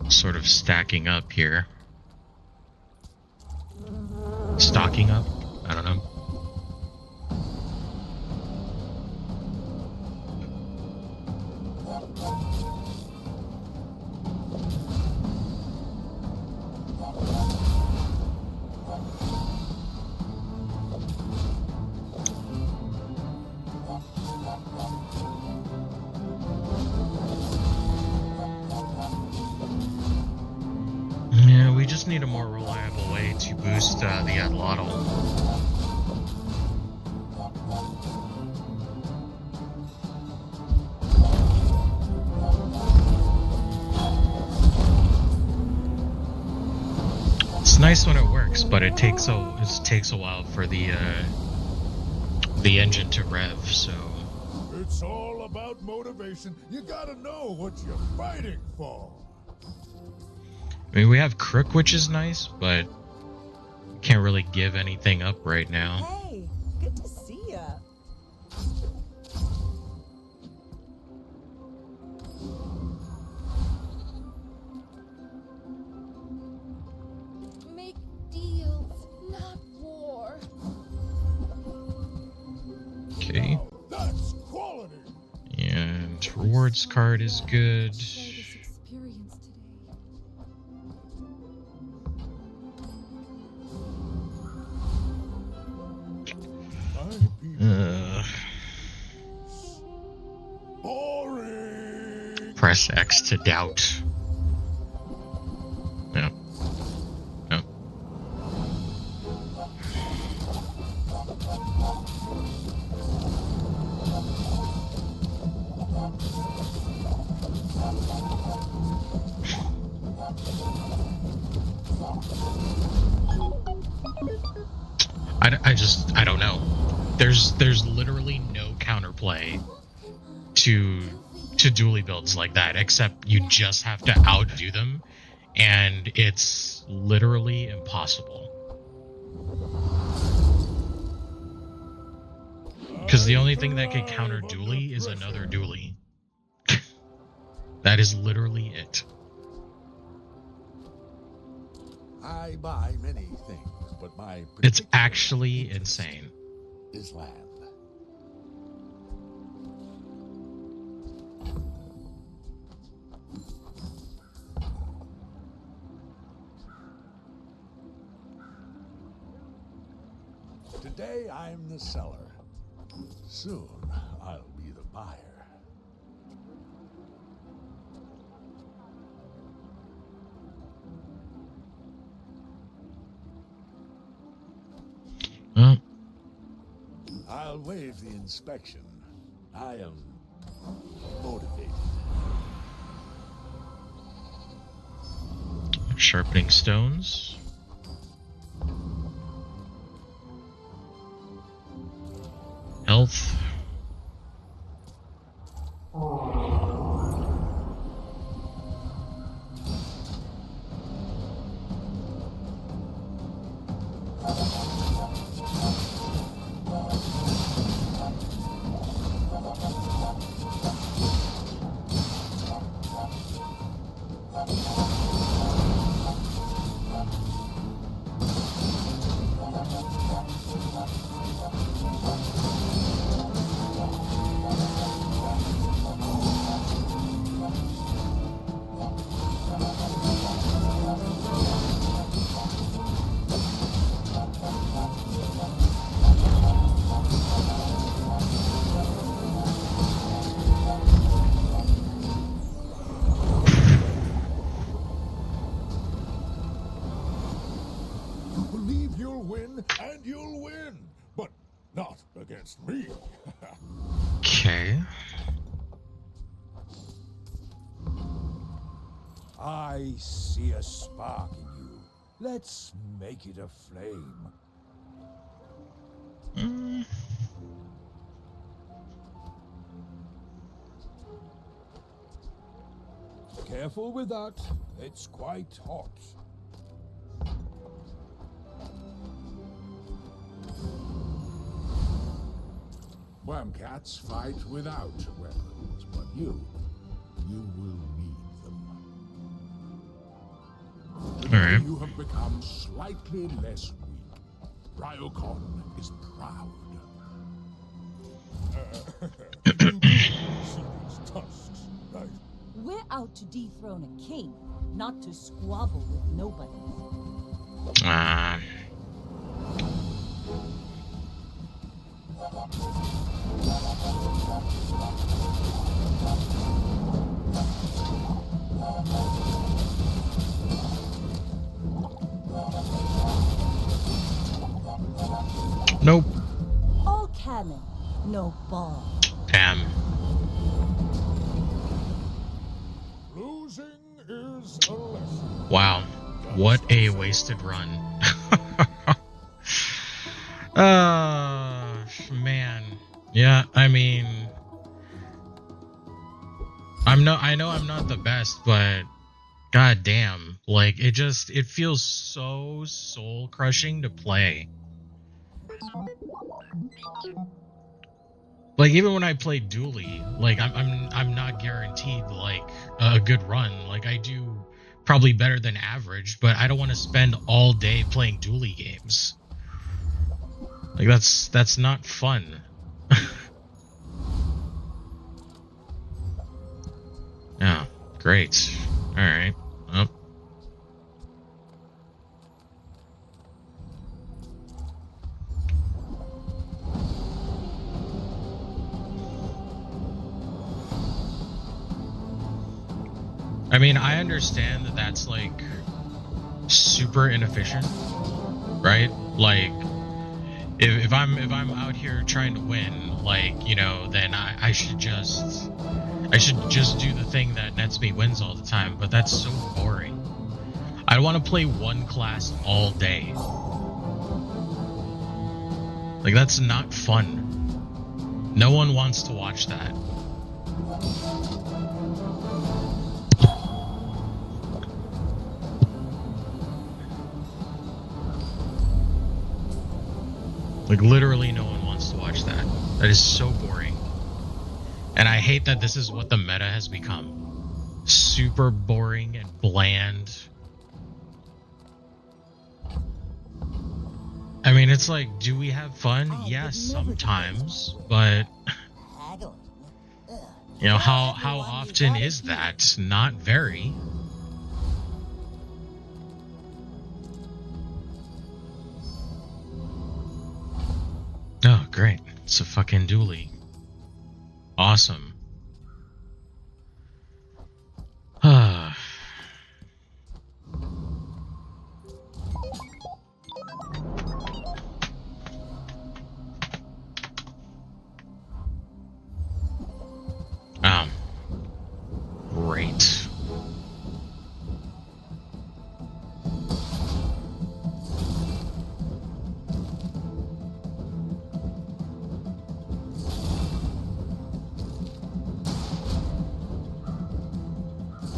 A: sort of stacking up here. Stocking up? I don't know. Yeah, we just need a more reliable way to boost the Atlatl. It's nice when it works, but it takes a while for the engine to rev. So
C: It's all about motivation. You gotta know what you're fighting for.
A: I mean, we have Crook, which is nice, but can't really give anything up right now.
E: Hey, good to see ya.
B: Make deals, not war.
A: Okay.
C: That's quality.
A: And rewards card is good. Press X to doubt. Yeah. Yeah. I don't know. There's literally no counterplay to dually builds like that, except you just have to outdo them, and it's literally impossible. Because the only thing that can counter dually is another dually. That is literally it.
C: I buy many things, but my
A: It's actually insane.
C: is land. Today I'm the seller. Soon I'll be the buyer. I'll waive the inspection. I am motivated.
A: Sharpening stones. Health.
C: Believe you'll win, and you'll win, but not against me.
A: Okay.
C: I see a spark in you. Let's make it a flame. Careful with that. It's quite hot. Wormcats fight without weapons, but you will need them. Today you have become slightly less weak. Ryokon is proud. You do see these tusks, right?
E: We're out to dethrone a king, not to squabble with nobody.
A: Nope.
E: All cannon, no ball.
A: Damn.
C: Losing is a lesson.
A: Wow. What a wasted run. Man. Yeah, I mean, I know I'm not the best, but god damn, like it feels so soul crushing to play. Like even when I play dually, like I'm not guaranteed like a good run. Like I do probably better than average, but I don't want to spend all day playing dually games. Like that's not fun. Yeah, great. All right. Well. I mean, I understand that that's like super inefficient, right? Like, if I'm out here trying to win, like, you know, then I should just do the thing that nets me wins all the time. But that's so boring. I want to play one class all day. Like, that's not fun. No one wants to watch that. Like, literally no one wants to watch that. That is so boring. And I hate that this is what the meta has become. Super boring and bland. I mean, it's like, do we have fun? Yes, sometimes, but you know, how often is that? Not very. Oh, great. It's a fucking dually. Awesome. Great.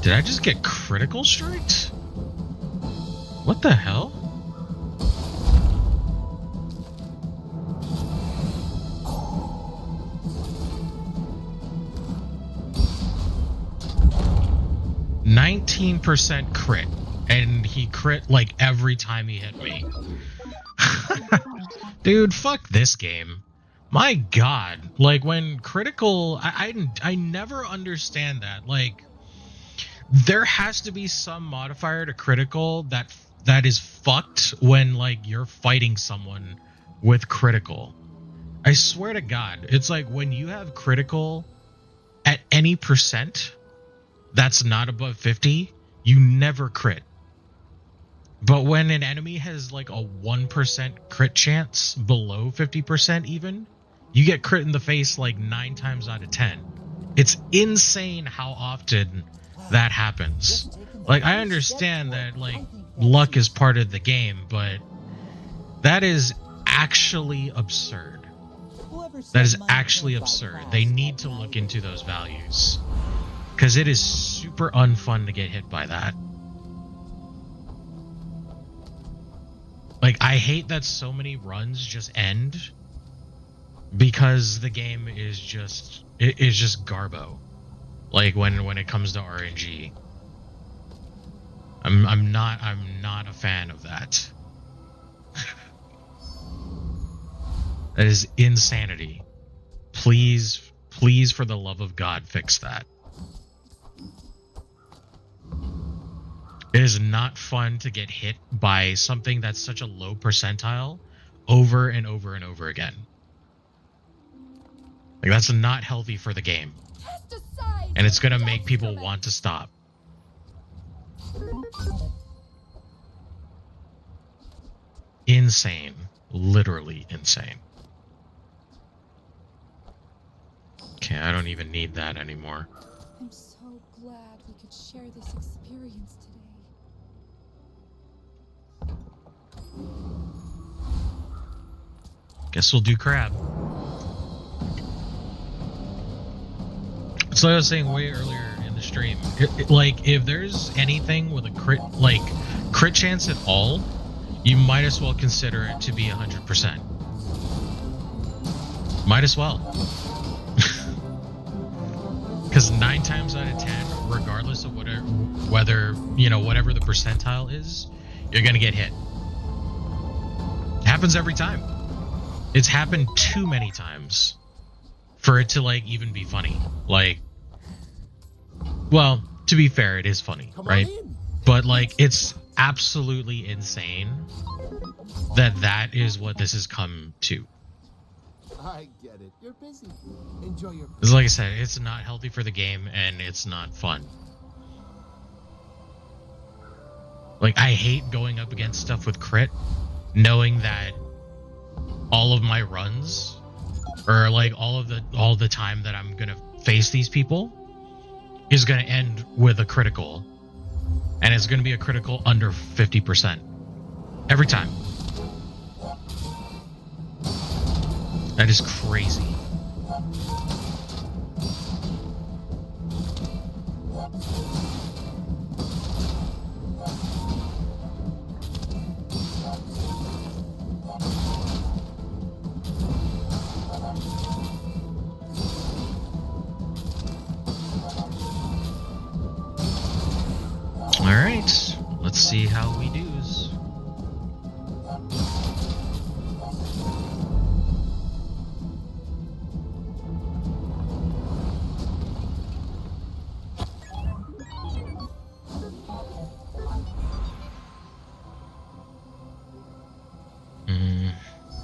A: Did I just get critical striked? What the hell? %, crit, and he crit like every time he hit me. Dude, fuck this game. My god, like when critical, I never understand that. Like, there has to be some modifier to critical that is fucked when like you're fighting someone with critical. I swear to God, it's like when you have critical at any % that's not above 50, you never crit. But when an enemy has like a 1% crit chance below 50% even, you get crit in the face like 9 times out of 10. It's insane how often that happens. Like, I understand that like luck is part of the game, but that is actually absurd. That is actually absurd. They need to look into those values, because it is super unfun to get hit by that. Like, I hate that so many runs just end because the game is just garbo. Like when it comes to RNG. I'm not a fan of that. That is insanity. Please for the love of God, fix that. It is not fun to get hit by something that's such a low percentile over and over and over again. Like, that's not healthy for the game. And it's gonna make people want to stop. Insane. Literally insane. Okay, I don't even need that anymore.
B: I'm so glad we could share this experience today.
A: Guess we'll do crab. So I was saying way earlier in the stream, like, if there's anything with a crit chance at all, you might as well consider it to be 100%. Might as well. Because 9 times out of 10, regardless of whether you know, whatever the percentile is, you're gonna get hit. It happens every time. It's happened too many times for it to like even be funny. Like, well, to be fair, it is funny, right? But like, it's absolutely insane that is what this has come to.
I: I get it. You're busy. Enjoy your.
A: Because like I said, it's not healthy for the game and it's not fun. Like, I hate going up against stuff with crit, knowing that all of my runs, or like all the time that I'm gonna face these people, is gonna end with a critical, and it's gonna be a critical under 50% every time. That is crazy. Alright, let's see how we do's.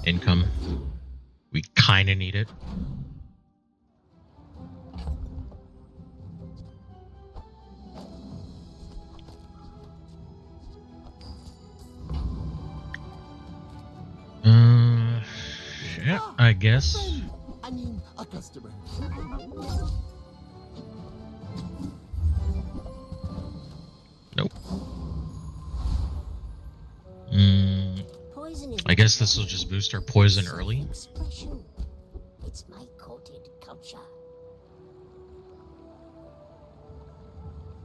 A: Income. We kinda need it. Yeah, I guess.
I: I mean, a customer.
A: Nope. I guess this will just boost our poison early.
N: Expression. It's my coated culture.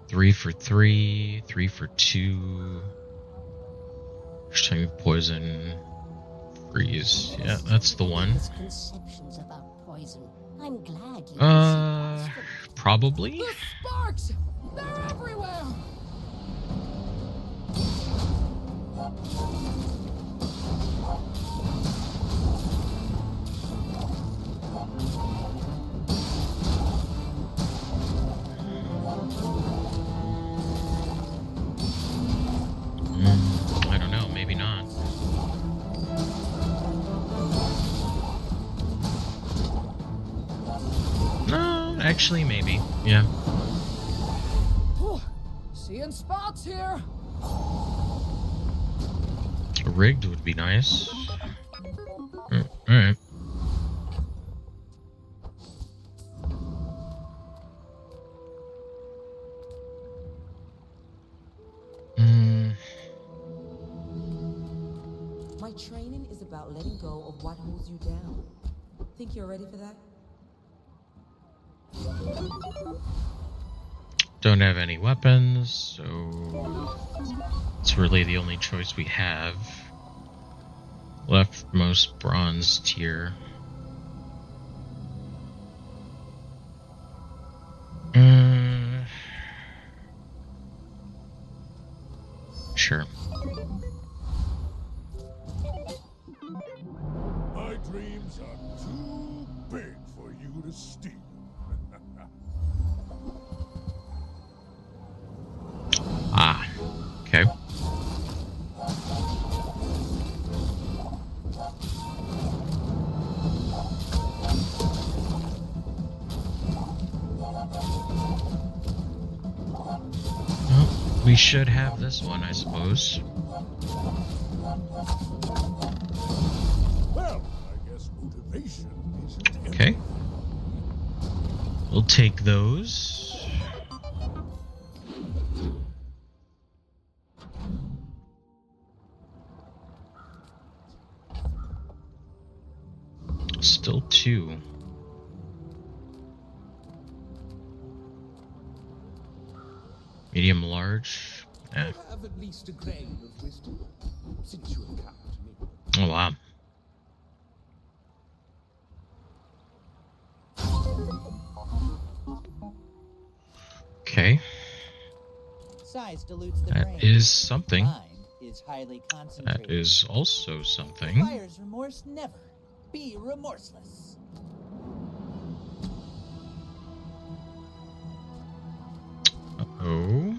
A: 3 for 3, 3 for 2. Time poison. Freeze. Yeah, that's the one.
N: Misconceptions about poison. I'm glad you
A: Probably.
B: The sparks! They're everywhere!
A: I don't know, maybe not. No, actually, maybe. Yeah.
B: Seeing spots here.
A: Rigged would be nice. Alright.
O: My training is about letting go of what holds you down. Think you're ready for that?
A: Don't have any weapons, so it's really the only choice we have. Leftmost bronze tier. Sure.
C: My dreams are too big for you to steal.
A: Ah, okay. Well, we should have this one, I suppose.
C: Well, I guess motivation isn't
A: Okay. We'll take those. Still 2. Medium large. Yeah.
M: I have at least a grain of wisdom, since you have come to me.
A: Oh wow. Okay.
L: Size dilutes the
A: That
L: brain.
A: is something.
L: Mind is highly concentrated.
A: That is also something.
L: Requires remorse never. Be remorseless.
A: Uh-oh.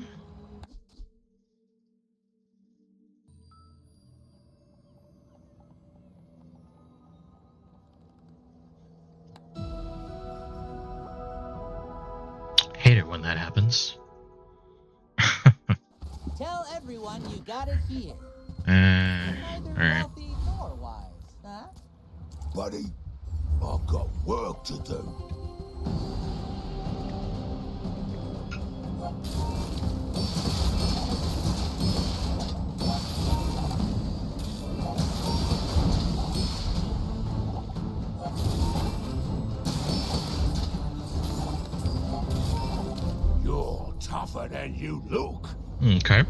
A: Hate it when that happens.
L: Tell Tell everyone you got it here.
A: All
L: Neither
A: right.
L: wealthy nor wise, huh?
C: Buddy, I've got work to do. You're tougher than you look.
A: Okay.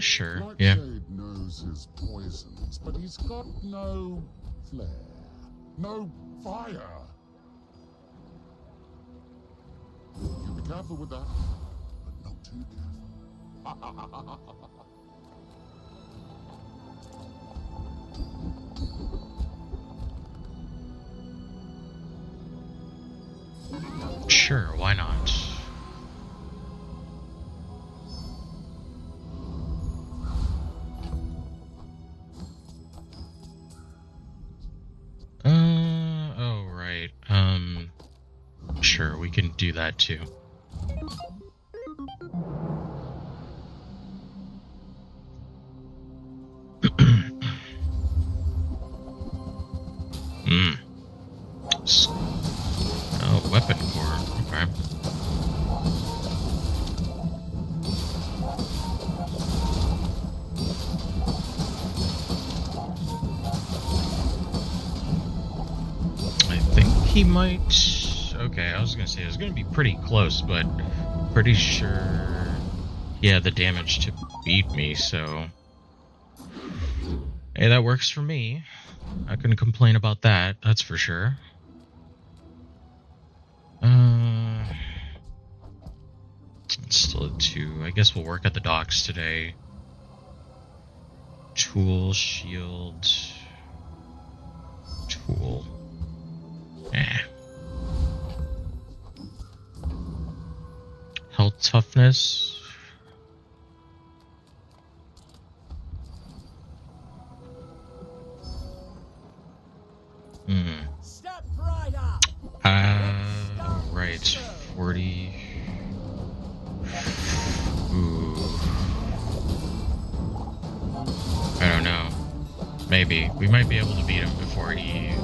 A: Sure. Yeah.
P: Blackshade knows his poisons, but he's got no flair, no fire. You be careful with that, but not too careful.
A: Sure, why not? Oh, right. Sure, we can do that too. Oh, weapon core. Okay. I think he might... Okay, I was gonna say it was gonna be pretty close, but pretty sure he had the damage to beat me, so... Hey, that works for me. I couldn't complain about that, that's for sure. It's still at 2. I guess we'll work at the docks today. Tool, shield... Tool. Health toughness.
K: Step right up.
A: Right. 40. Ooh. I don't know. Maybe. We might be able to beat him before he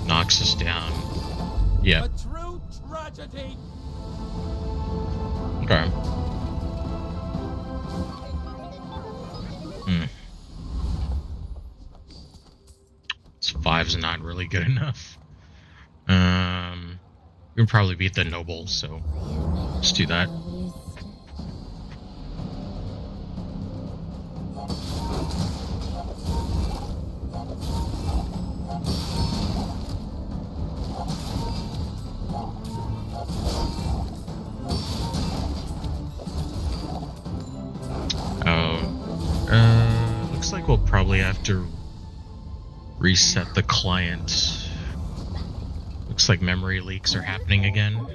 A: knocks us down. Yeah.
K: A true tragedy.
A: Okay. This 5's not really good enough. We can probably beat the noble, so let's do that. Looks like we'll probably have to reset the client. Looks like memory leaks are happening again.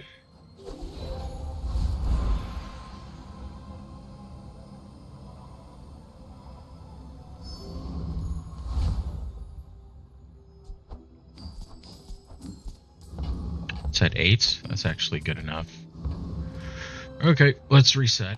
A: It's at 8. That's actually good enough. Okay, let's reset.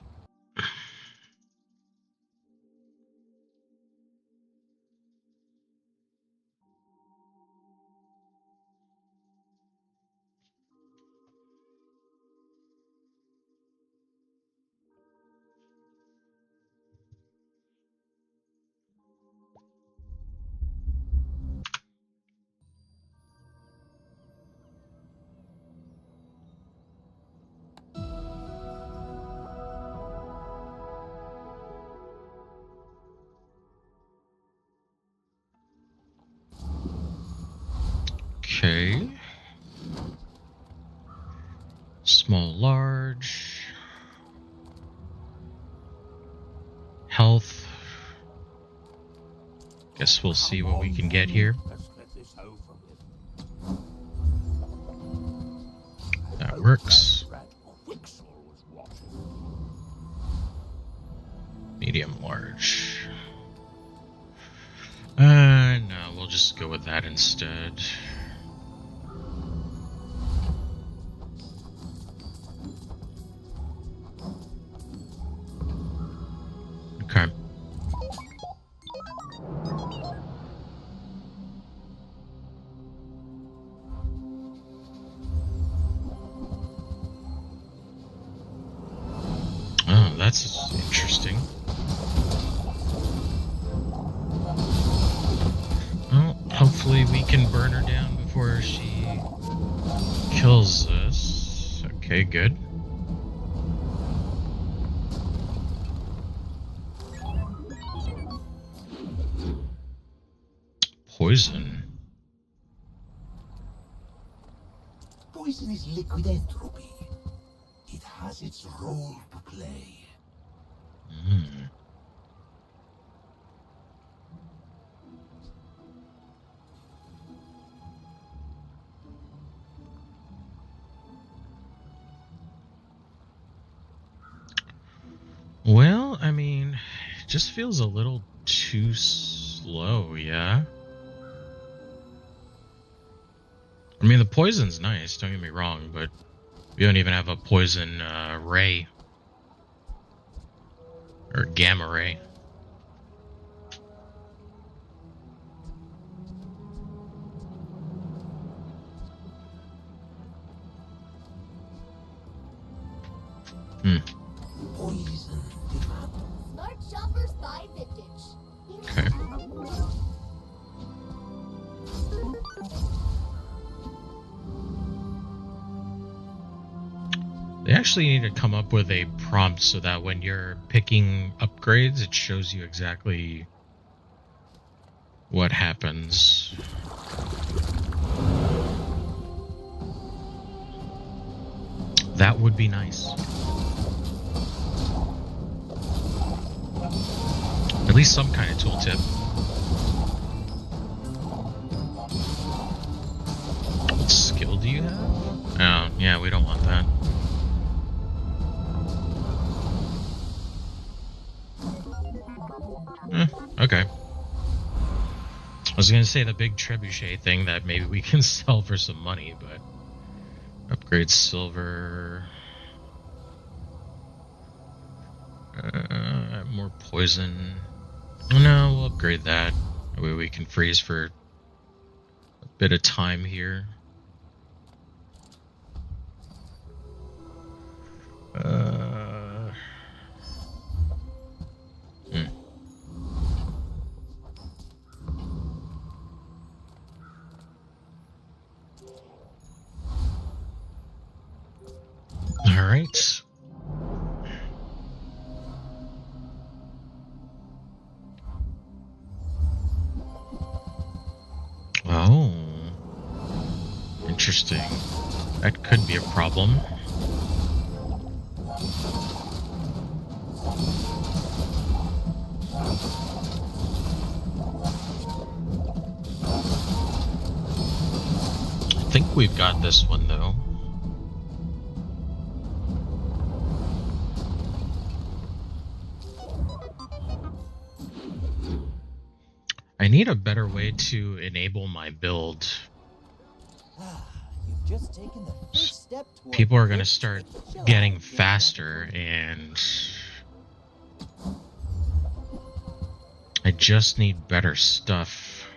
A: Okay. Small, large. Health. Guess we'll see what we can get here. That works. Medium, large. No, we'll just go with that instead. that's interesting. Well, hopefully we can burn her down before she kills us. Okay, good. Poison.
I: Poison is liquid entropy. It has its role to play.
A: Mm. Well, I mean, it just feels a little too slow, yeah? I mean, the poison's nice, don't get me wrong, but we don't even have a poison ray. Or gamma ray.
I: Poison.
G: Smart shoppers buy vintage.
A: Okay. They actually need to come up with a prompt so that when you're picking upgrades, it shows you exactly what happens. That would be nice. At least some kind of tooltip. What skill do you have? Oh, yeah, we don't want that. Okay. I was gonna say the big trebuchet thing that maybe we can sell for some money, but upgrade silver. More poison. No, we'll upgrade that. That way we can freeze for a bit of time here. All right. Oh, interesting. That could be a problem. I think we've got this one though. I need a better way to enable my build.
L: You've just taken the first step toward
A: People are going to start getting faster, and I just need better stuff.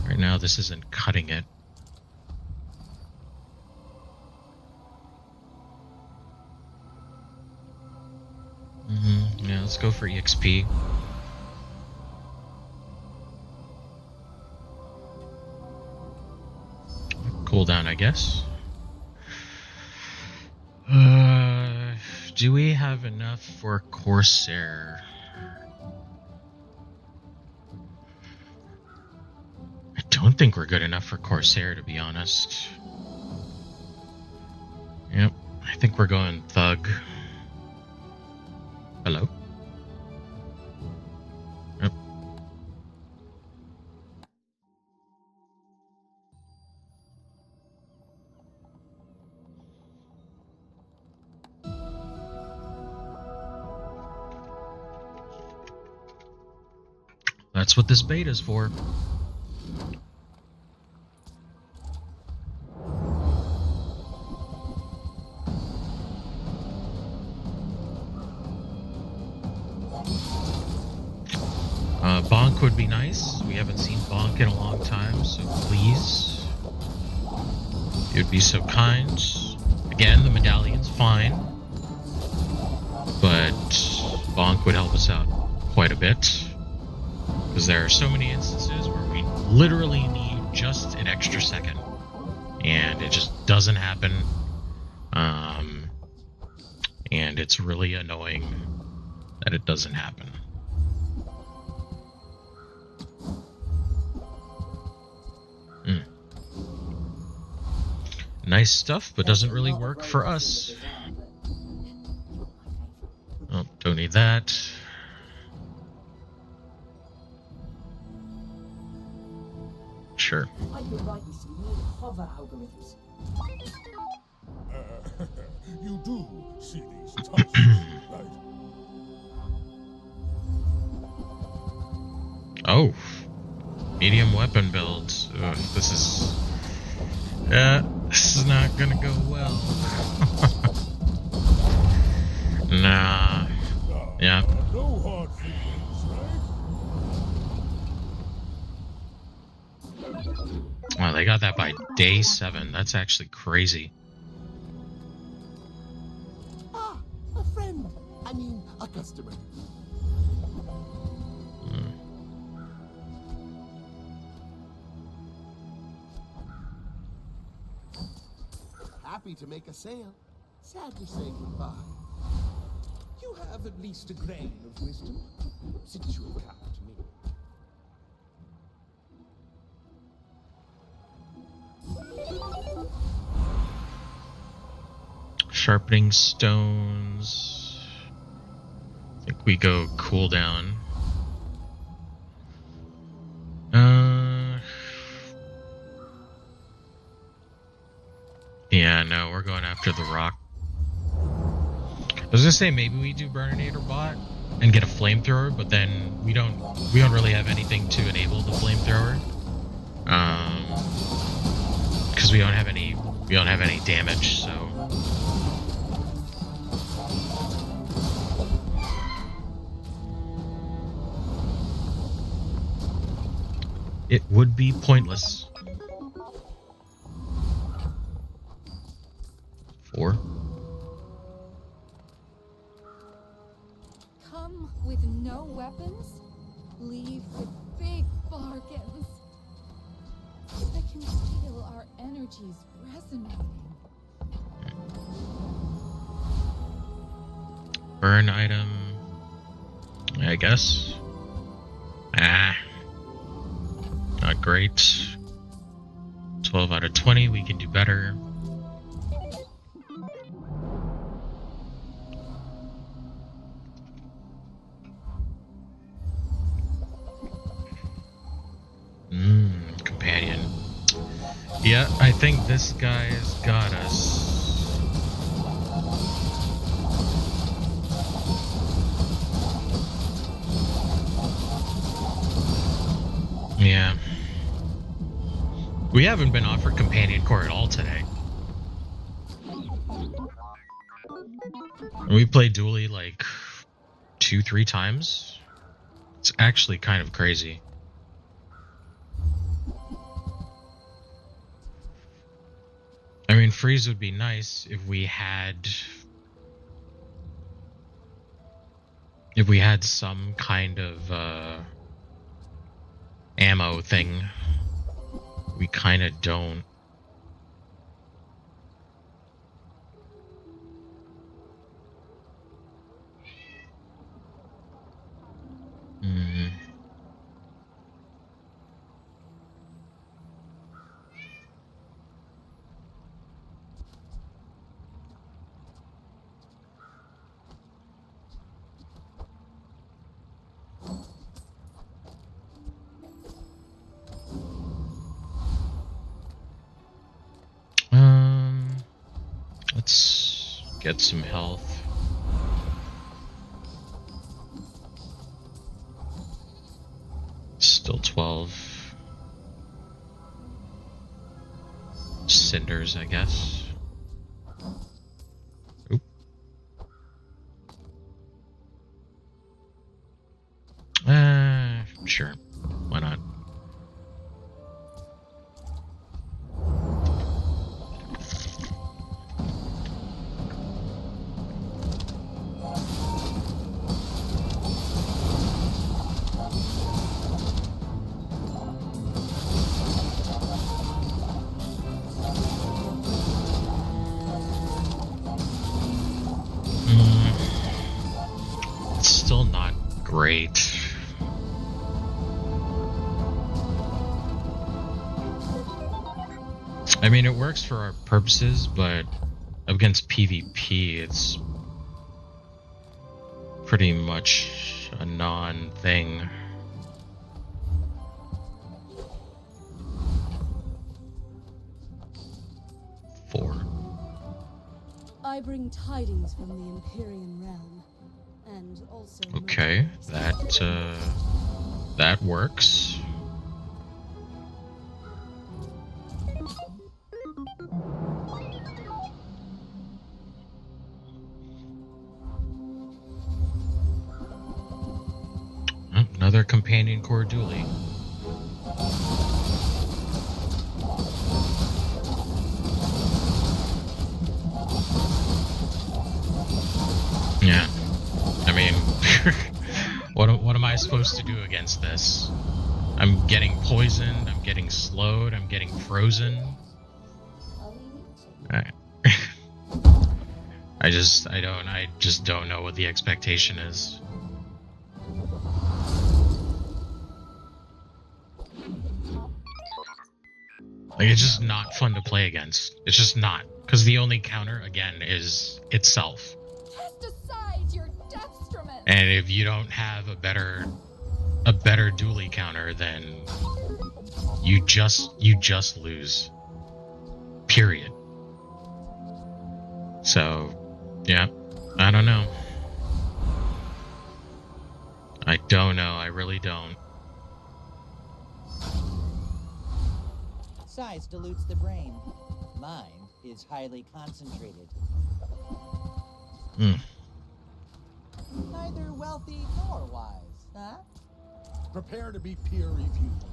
A: Right now, this isn't cutting it. Yeah, let's go for EXP. Cooldown, I guess. Do we have enough for Corsair? I don't think we're good enough for Corsair, to be honest. Yep, I think we're going Thug. Hello? Yep. That's what this beta's for. Bonk would be nice. We haven't seen Bonk in a long time, so please. You'd be so kind. Again, the medallion's fine, but Bonk would help us out quite a bit, because there are so many instances where we literally need just an extra second, and it just doesn't happen, and it's really annoying that it doesn't happen. Nice stuff, but doesn't really work for us. Oh, don't need that. Sure.
N: I could write you some new hover algorithms.
C: You do see these tusks, right?
A: Oh. Medium weapon builds. Ugh, this is not gonna go well. Nah. Yeah.
C: No hard feelings, right?
A: Wow, they got that by day 7. That's actually crazy.
I: Ah, a friend. I mean, a customer. Happy to make a sale. Sad to say goodbye.
M: You have at least a grain of wisdom, since you have come to me.
A: Sharpening stones. I think we go cooldown. Yeah, no, we're going after the rock. I was gonna say maybe we do Burninator bot and get a flamethrower, but then we don't really have anything to enable the flamethrower. Because we don't have any damage, so. It would be pointless. 4.
B: Come with no weapons, leave with big bargains. I can feel our energies resonating.
A: Burn item, I guess. Not great. 12 out of 20, we can do better. Companion. Yeah, I think this guy's got us. Yeah. We haven't been offered companion core at all today. We played dually like 2-3 times. It's actually kind of crazy. I mean, freeze would be nice if we had some kind of ammo thing. We kind of don't. Let's get some health. Still 12. Cinders, I guess. Oop. Sure. Why not? great. I mean, it works for our purposes, but against PvP, it's pretty much a non-thing.
J: I bring tidings from the Empyrean realm, and also.
A: Okay, that works. Another companion core dually. Yeah, I mean, what am I supposed to do against this? I'm getting poisoned, I'm getting slowed, I'm getting frozen. I just don't know what the expectation is. Like, it's just not fun to play against. It's just not, because the only counter again is itself.
B: Cast aside your detriment.
A: And if you don't have a better dually counter, then you just lose. Period. So, yeah, I don't know. I don't know. I really don't.
L: Size dilutes the brain. Mind is highly concentrated. Neither wealthy nor wise, huh?
C: Prepare to be peer reviewed.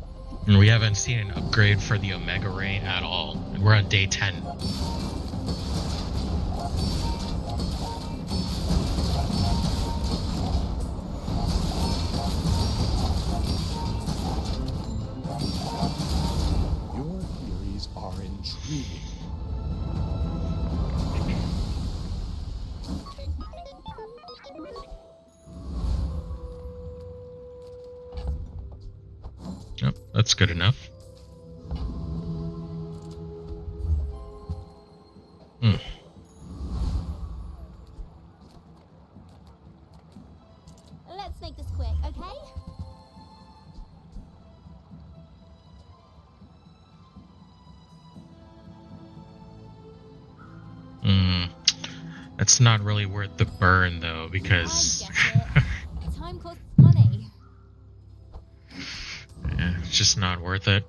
A: And we haven't seen an upgrade for the Omega Ray at all. And we're on day 10.
C: Your theories are intriguing.
A: Yep, that's good enough.
G: Let's make this quick, okay?
A: That's not really worth the burn, though, because
G: Time costs money.
A: yeah, it's just not worth it.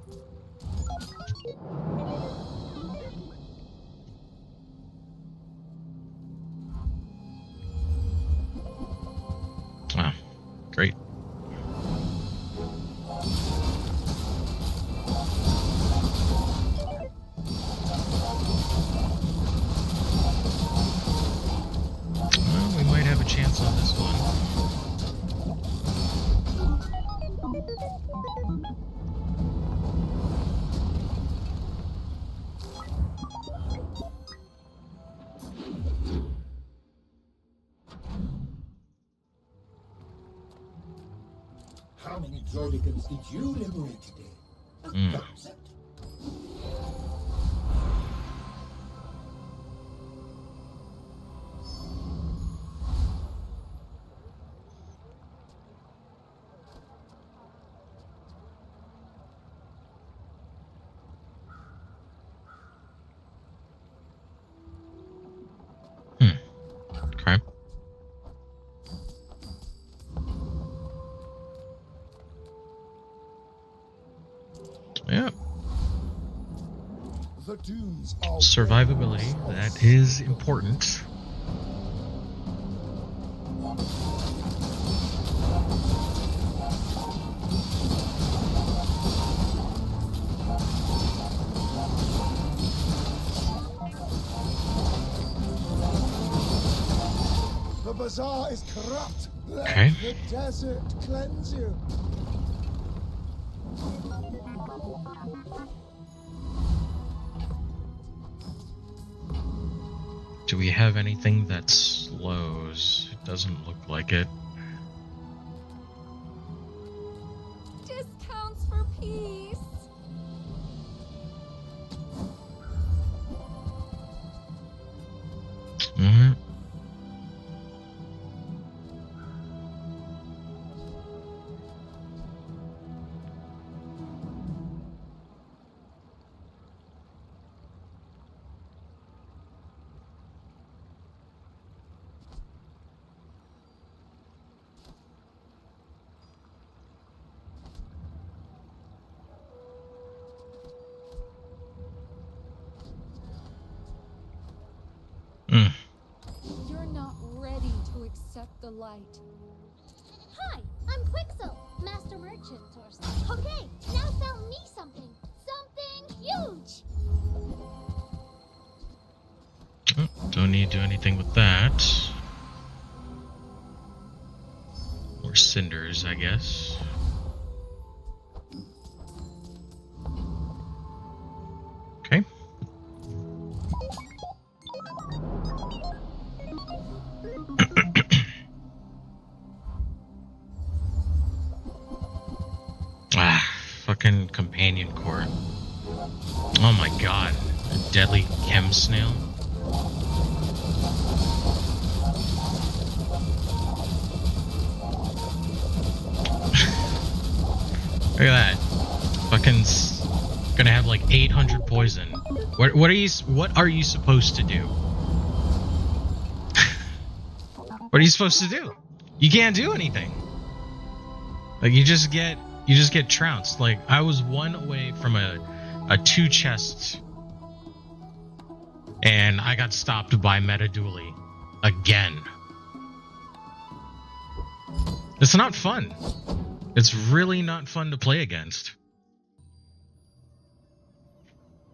A: Wow, great. Well, we might have a chance on this one.
D: How many Zordicans did you liberate today?
A: Okay. Yeah.
C: The dunes are
A: Survivability, that is important.
D: The Bazaar is corrupt.
A: Okay.
D: Let the desert cleanse you.
A: Do we have anything that slows? It doesn't look like it.
B: peace.
A: Mm-hmm.
B: You're not ready to accept the light.
G: Hi, I'm Quixel, Master Merchant or something. Okay, now sell me something. Something huge.
A: Don't need to do anything with that. More cinders, I guess. Okay. Fucking companion court. Oh my god. A deadly chem snail. Look at that. Fucking gonna have like 800 poison. What are you supposed to do? What are you supposed to do? You can't do anything. Like you just get trounced. Like I was one away from a 2 chest, and I got stopped by Metadouli again. It's not fun. It's really not fun to play against.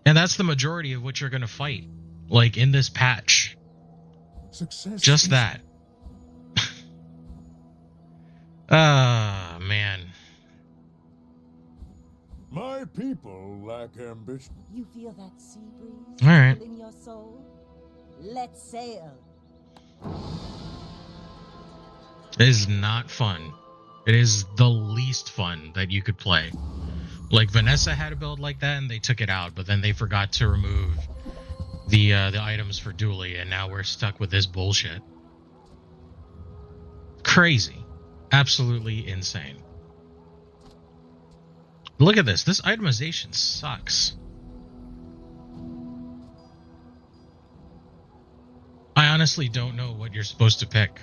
A: And that's the majority of what you're going to fight, like in this patch.
C: Success.
A: Just that. Ah, man.
C: My people lack ambition.
E: You feel that sea breeze
A: All right.
E: in your soul? Let's sail.
A: It is not fun. It is the least fun that you could play. Like Vanessa had a build like that and they took it out, but then they forgot to remove the items for Dooley, and now we're stuck with this bullshit. Crazy. Absolutely insane. Look at this. This itemization sucks. I honestly don't know what you're supposed to pick.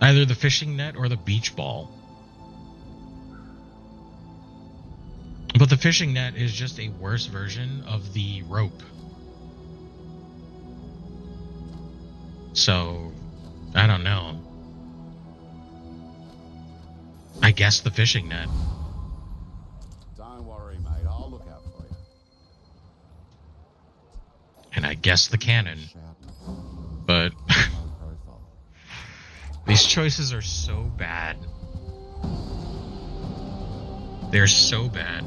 A: Either the fishing net or the beach ball. But the fishing net is just a worse version of the rope. So, I don't know. I guess the fishing net.
F: Don't worry, mate. I'll look out for you.
A: And I guess the cannon. But these choices are so bad. They're so bad.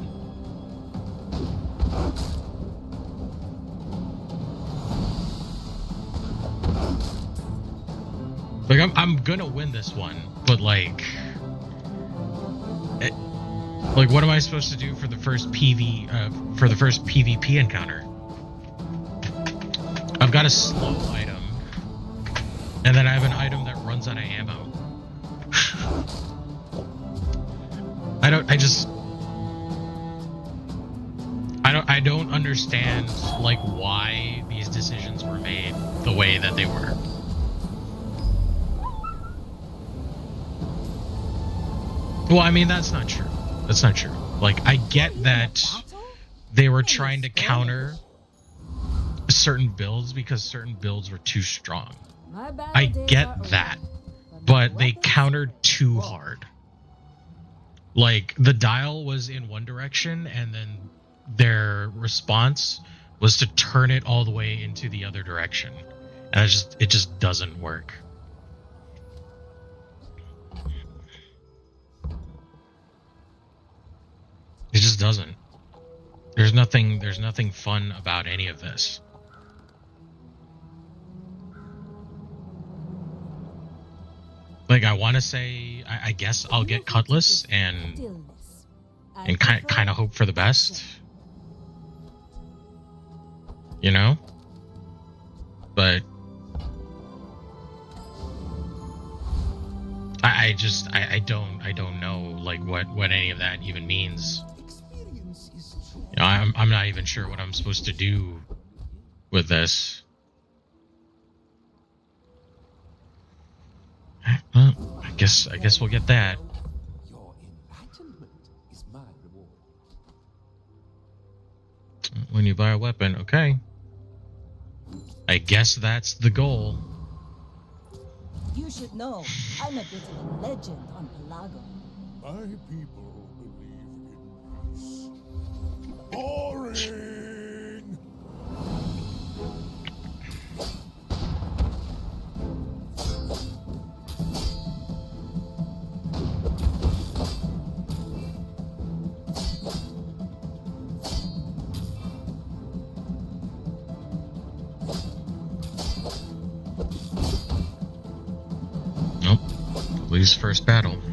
A: Like I'm gonna win this one, but like what am I supposed to do for the first PvP encounter? I've got a slow item, and then I have an item that runs out of ammo. I don't understand like why these decisions were made the way that they were. Well, I mean, that's not true. That's not true. Like, I get that they were trying to counter certain builds because certain builds were too strong. I get that. But they countered too hard. Like, the dial was in one direction, and then their response was to turn it all the way into the other direction. And it just doesn't work. It just doesn't. There's nothing fun about any of this. Like, I want to say, I guess I'll get Cutlass and kind of hope for the best. You know? But I don't know like what any of that even means. You know, I'm not even sure what I'm supposed to do with this. Well, I guess we'll get that.
H: Your enlightenment is my reward.
A: When you buy a weapon, okay. I guess that's the goal.
E: You should know, I'm a bit of a legend on Pelago.
C: My people believe in peace. Boring!
A: Nope. Lee's first battle.
C: You've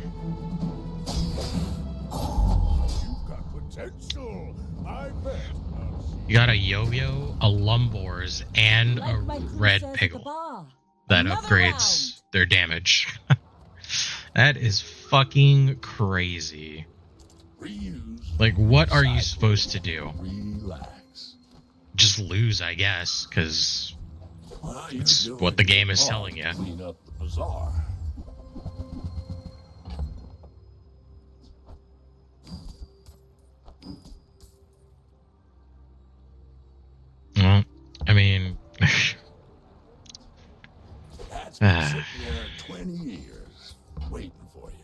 C: got potential. I bet.
A: You got a yo-yo, a Lumbors, and a red Piggle. That upgrades their damage. That is fucking crazy. Like, what are you supposed to do?
C: Relax.
A: Just lose, I guess, because it's what the game is telling you.
C: Clean up the bazaar.
A: Well, I mean...
C: That's been sitting there 20 years, waiting for you.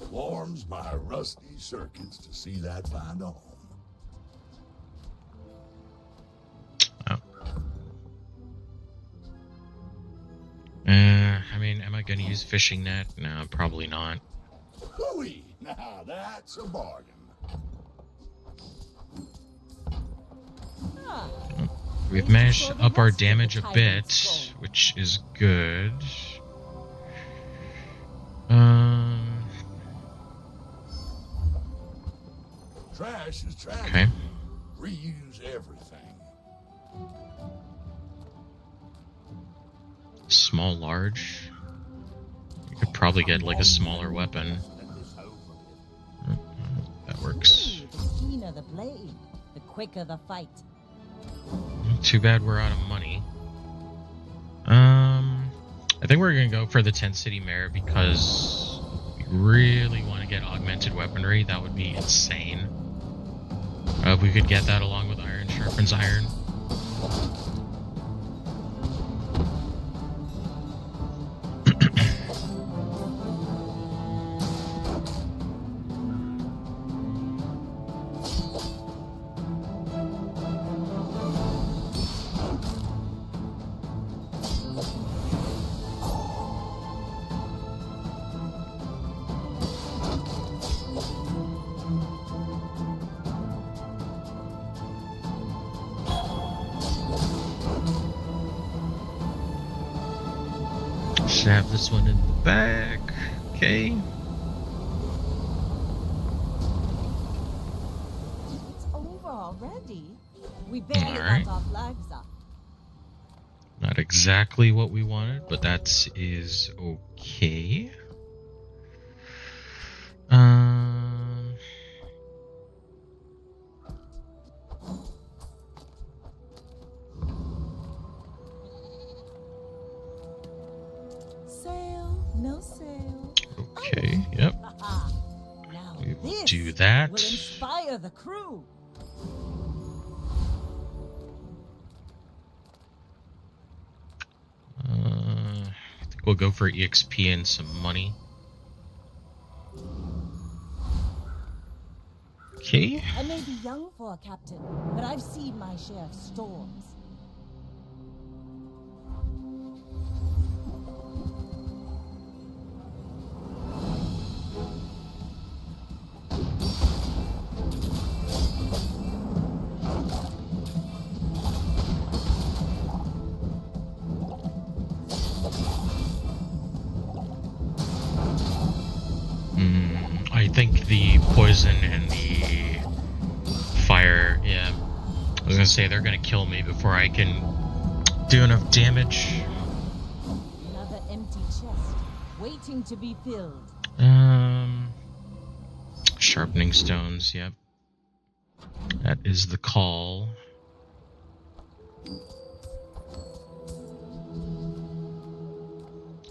C: Warms my rusty circuits to see that find a home.
A: I mean, am I going to use fishing net? No, probably not.
C: Hooey! Now that's a bargain.
A: We've managed to up our damage a bit, which is good.
C: Trash is trash.
A: Okay.
C: Reuse everything.
A: Small, large. You could probably get like a smaller weapon. That works.
E: The keener the blade, the quicker the fight.
A: Too bad we're out of money. I think we're gonna go for the 10 City Mare because we really want to get augmented weaponry. That would be insane. If we could get that along with Iron Sharpens Iron. Have this one in the back. Okay.
E: It's over already. We barely got our flags up.
A: Not exactly what we wanted, but that is okay.
E: No sale.
A: Okay, yep.
E: Now
A: We will
E: this
A: do that.
E: will inspire the crew.
A: I think we'll go for EXP and some money. Okay.
E: I may be young for a captain, but I've seen my share of storms.
A: poison and the fire. Yeah, I was gonna say they're gonna kill me before I can do enough damage.
E: Another empty chest, waiting to be filled.
A: Sharpening stones. Yep, that is the call.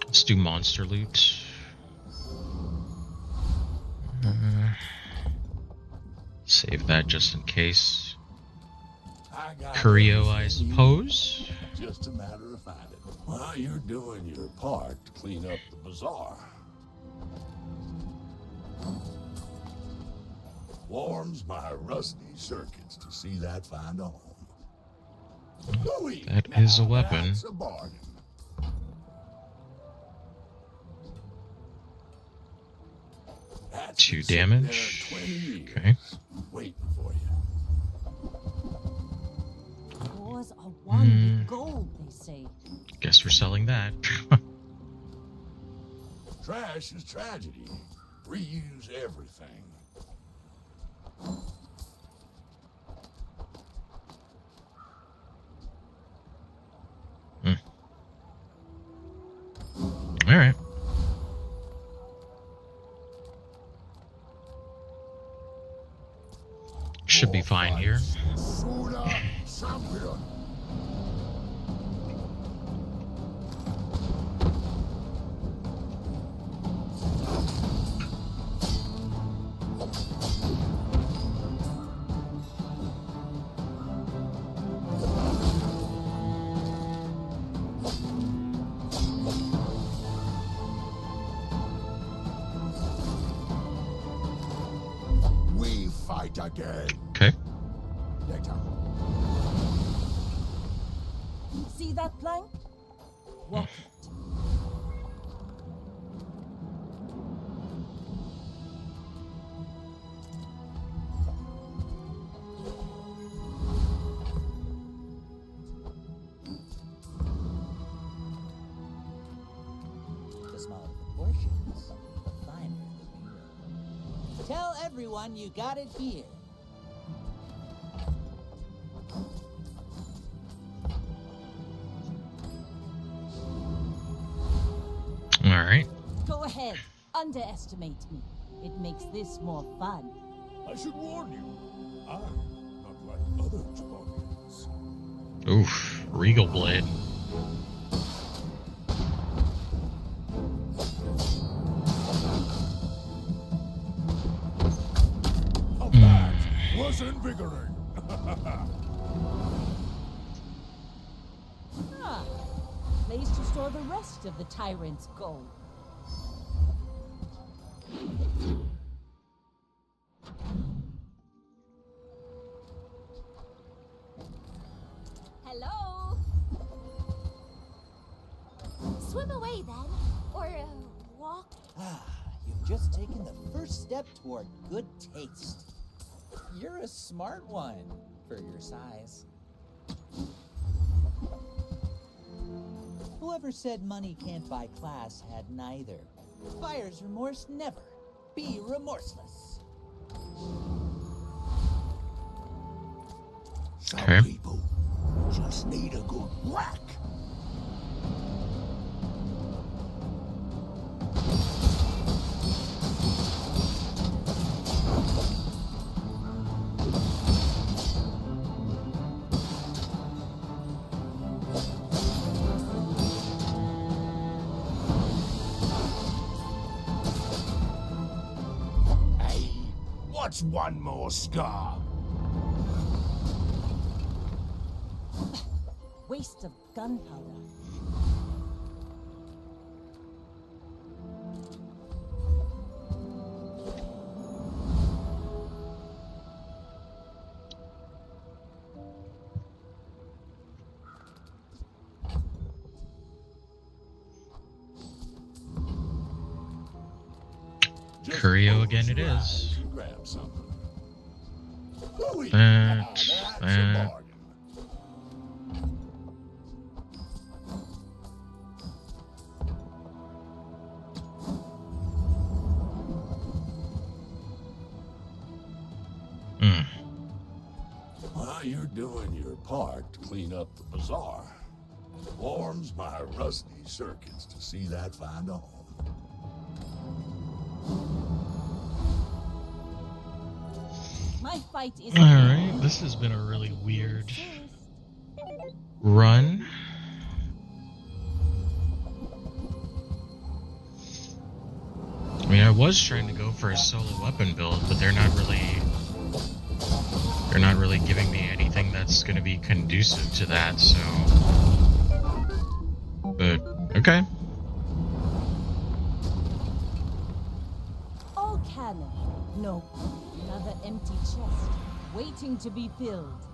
A: Let's do monster loot. Save that just in case. Curio, I suppose.
C: Just a matter of finding them. While you're doing your part to clean up the bazaar. Warms my rusty circuits to see that find a home.
A: That is a weapon.
C: That's a bargain.
A: 2 damage. Okay.
C: Waiting for you.
E: Wars are won with gold, they say.
A: Guess we're selling that.
C: Trash is tragedy. Reuse everything.
A: All right. Should be fine here.
C: We fight again.
A: Okay.
C: Later.
E: See that plank? Walk it.
L: The smaller the portions, the finer the meal. Tell everyone you got it here.
A: All right.
E: Go ahead. Underestimate me. It makes this more fun.
C: I should warn you. I'm not like other Jabarians.
A: Oof. Regal blade.
C: That was invigorating.
E: Ah, place to store the rest of the tyrant's gold.
G: Hello? Swim away then. Or walk.
L: You've just taken the first step toward good taste. You're a smart one for your size. Whoever said money can't buy class had neither. Buyer's remorse never. Be remorseless.
C: Some people just need a good whack. Hey, what's one more scar?
E: Waste of gunpowder.
A: Curio again it is.
C: Grab something.
A: That.
C: While you're doing your part to clean up the bazaar, warms my rusty circuits to see that find a home.
E: My fight is.
A: Alright, this has been a really weird run. I mean, I was trying to go for a solo weapon build, but they're not really giving me anything that's going to be conducive to that, so. But okay.
E: All cannon. No. Another empty chest, waiting to be filled.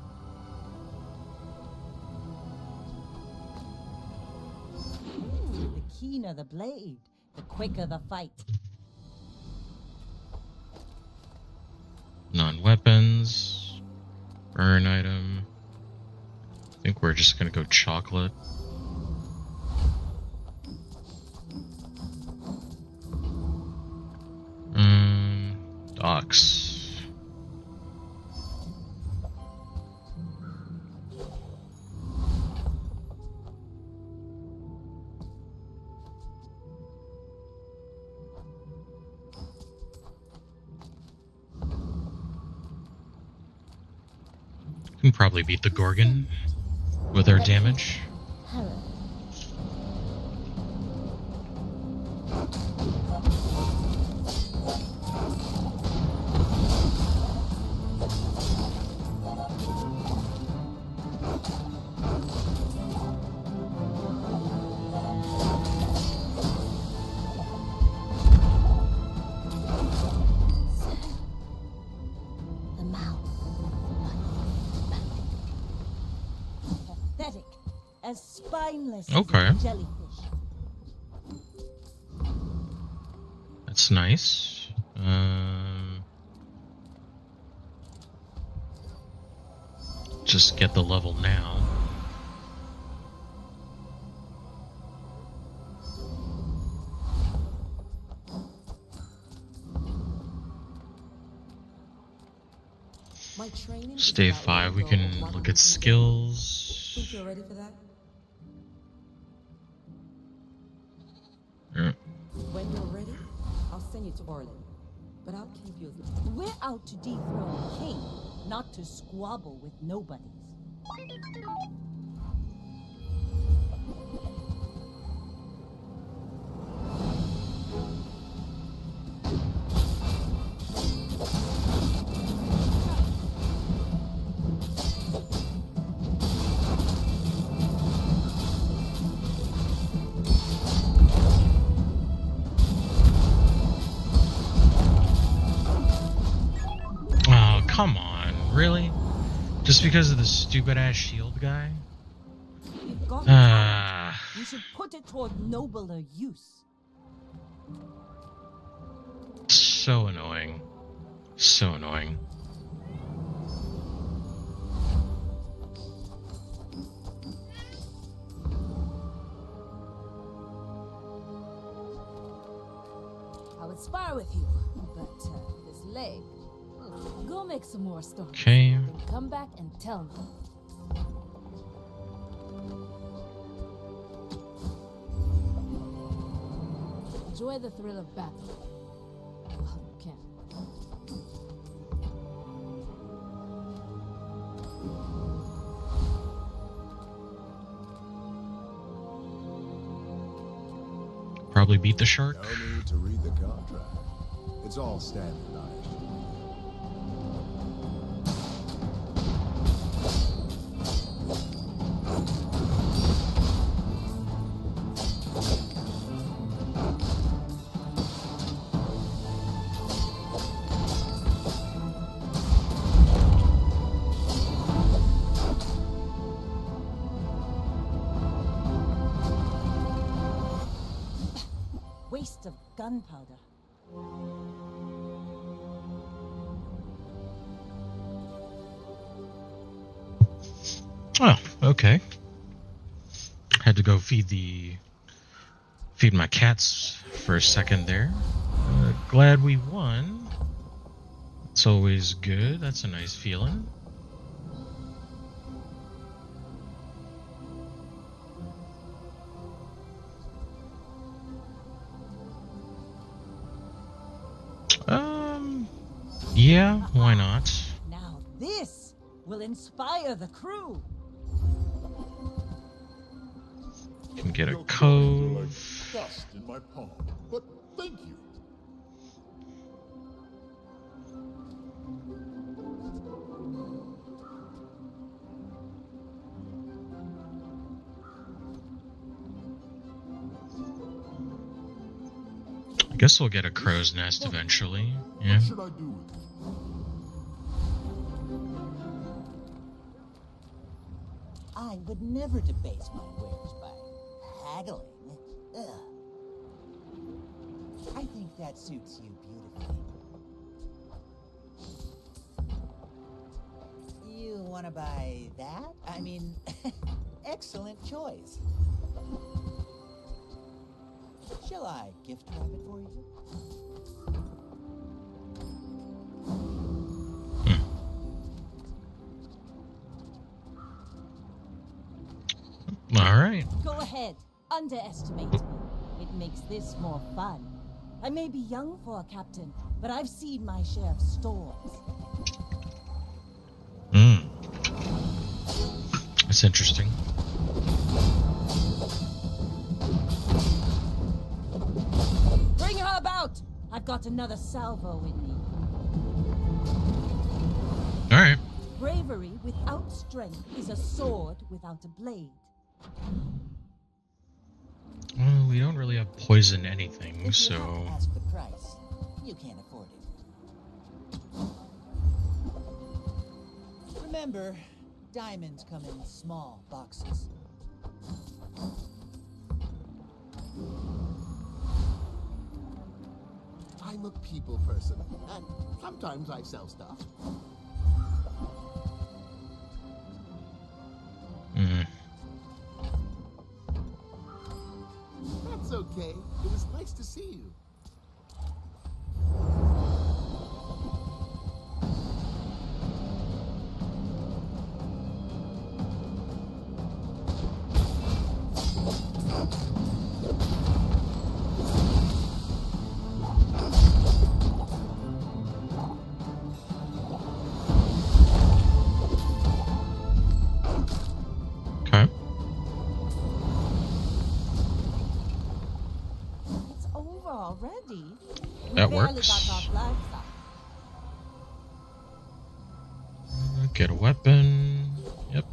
E: The keener the blade, the quicker the fight.
A: Non-weapons. Burn item. I think we're just gonna go chocolate. Docks. Can probably beat the Gorgon with our damage.
E: As spineless
A: Okay.
E: as a jellyfish.
A: That's nice. Just get the level now.
O: My training.
A: Stay 5. We can look at skills.
O: Think you're ready for that?
A: Yeah.
O: When you're ready, I'll send you to Orlin. But I'll keep you as...
E: We're out to dethrone a king, not to squabble with nobodies.
A: Oh, come on. Really? Just because of the stupid ass shield guy?
E: You've got you should put it toward nobler use.
A: So annoying. So annoying.
J: I would spar with you, but this leg. Go make some more stones.
A: Okay.
J: Then come back and tell me. Enjoy the thrill of battle. While you can.
A: Probably beat the shark.
Q: No need to read the contract. It's all standardized.
E: Waste of gunpowder.
A: Oh, okay. Had to go feed my cats for a second there. Glad we won. It's always good. That's a nice feeling. Yeah, why not?
E: Now this will inspire the crew.
A: Can get a
C: Your drawings are like
A: cove.
C: dust in my palm, but thank you.
A: I guess we'll get a crow's nest eventually. Yeah.
C: What should I do with it?
L: I would never debase my wares by haggling. Ugh. I think that suits you beautifully. You want to buy that? I mean, excellent choice. Shall I gift wrap it for you?
A: All right.
E: Go ahead, underestimate me. It makes this more fun. I may be young for a captain, but I've seen my share of storms.
A: That's interesting.
E: Bring her about! I've got another salvo in me.
A: All right.
E: Bravery without strength is a sword without a blade.
A: Well, we don't really have poison anything,
L: If
A: so.
L: you have to ask the price, you can't afford it. Remember, diamonds come in small boxes.
I: I'm a people person, and sometimes I sell stuff. That's okay. It was nice to see you.
A: Okay.
E: It's over already.
A: That
E: We barely
A: works.
E: got off livestock.
A: Get a weapon. Yep.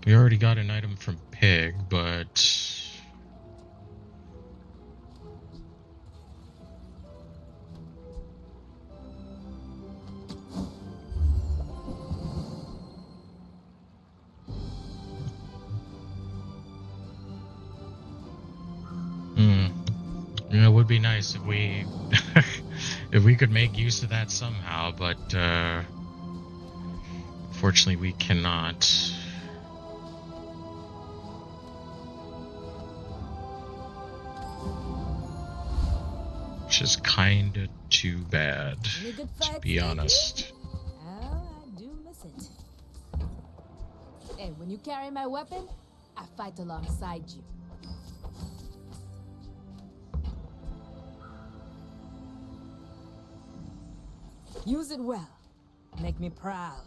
A: We already got an item from Pig, but you know, it would be nice if we if we could make use of that somehow, but unfortunately we cannot. Which is kinda too bad,
J: Any good
A: to
J: fights
A: be
J: lately?
A: honest.
J: Oh, I do miss it. Hey, when you carry my weapon, I fight alongside you. Use it well. Make me proud.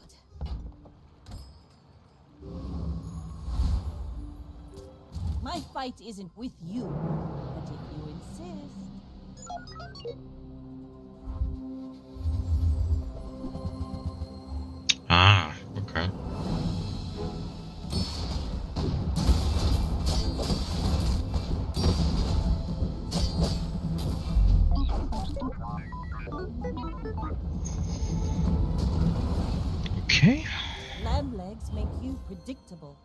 E: My fight isn't with you, but if you insist.
A: Ah, okay. Okay.
E: Lamb legs make you predictable.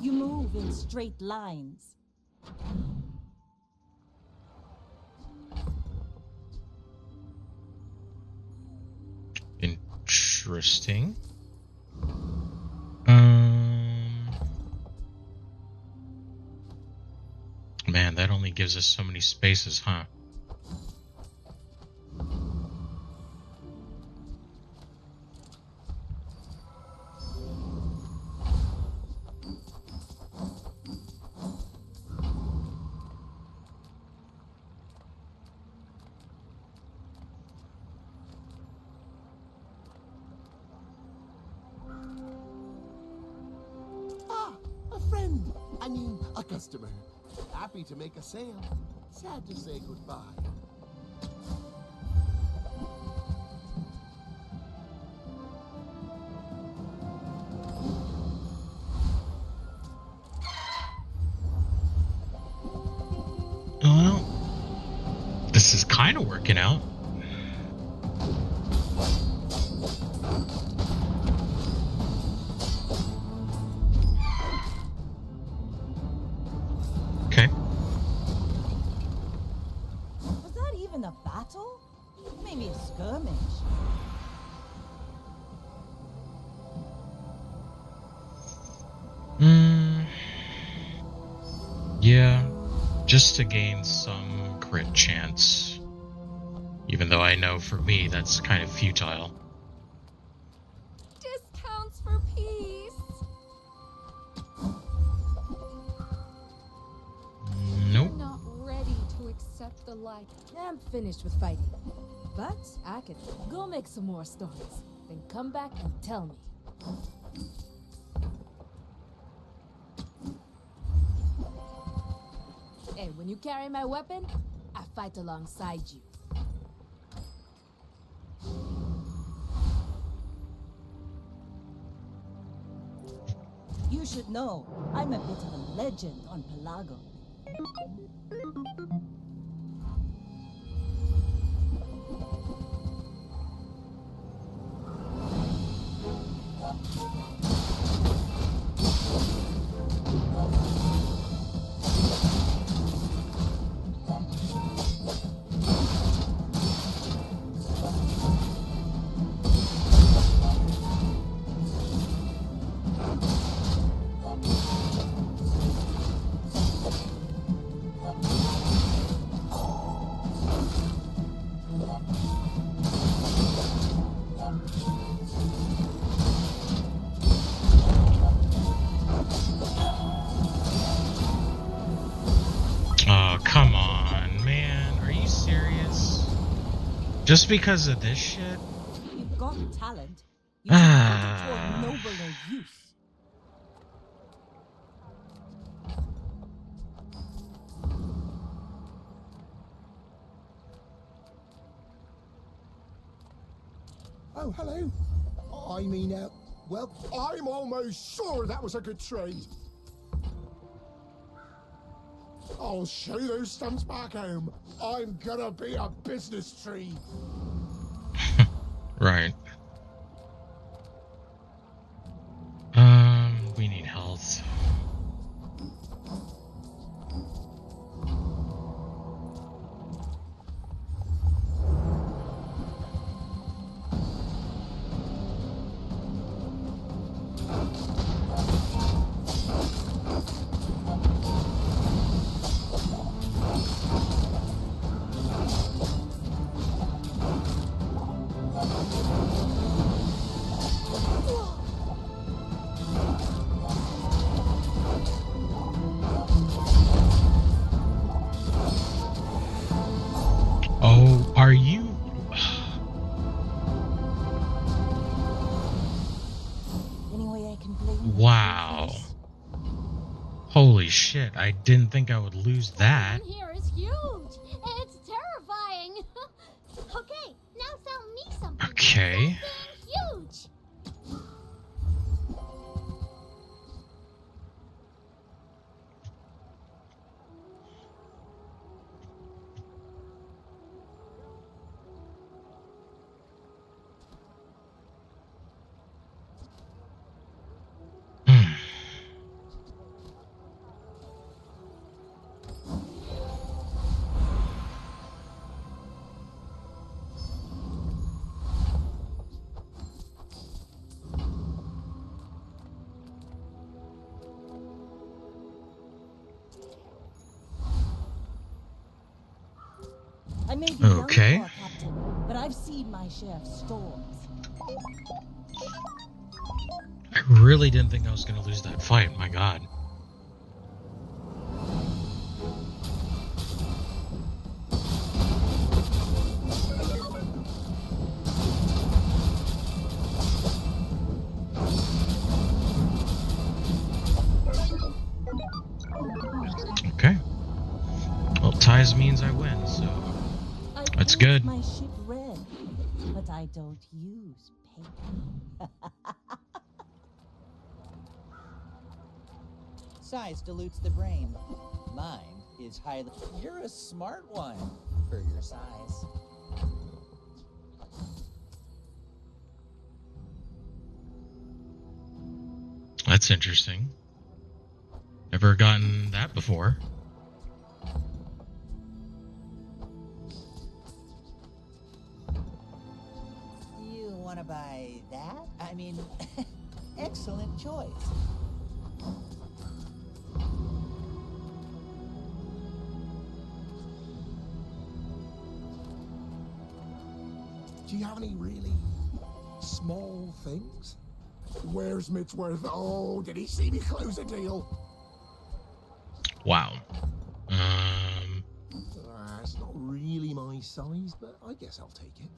E: You move in straight lines.
A: Interesting. Man, that only gives us so many spaces, huh?
I: A customer. Happy to make a sale. Sad to say goodbye.
A: Well, this is kind of working out. Okay.
E: Was that even a battle? Maybe a skirmish.
A: Yeah, just to gain some crit chance. Even though I know for me that's kind of futile.
B: Discounts for peace.
A: Nope.
B: You're not ready to accept the light.
J: I'm finished with fighting. But I could go make some more stories. Then come back and tell me. Hey, when you carry my weapon, I fight alongside you.
E: You should know, I'm a bit of a legend on Pelago.
A: Oh, come on, man. Are you serious? Just because of this shit?
E: You've got talent. You should put it toward nobler use.
D: Oh, hello. I mean, well, I'm almost sure that was a good trade. I'll show those stumps back home. I'm gonna be a business tree.
A: Right. We need health. Oh, are you?
E: Any way I can blame
A: Wow. Holy shit, I didn't think I would lose that.
G: In here is huge. It's terrifying. Okay, now sell me something.
A: Okay.
G: Something huge.
E: I may be young
A: Okay.
E: for a captain, but I've seen my share of storms.
A: I really didn't think I was going to lose that fight. My God. prize means I win, so that's good.
E: My ship red, but I don't use paper.
L: Size dilutes the brain. Mine is highly... You're a smart one for your size.
A: That's interesting. Never gotten that before.
L: You want to buy that? I mean, excellent choice.
D: Do you have any really small things?
C: Where's Mitchworth? Oh, did he see me close a deal?
A: Wow.
D: It's not really my size, but I guess I'll take it.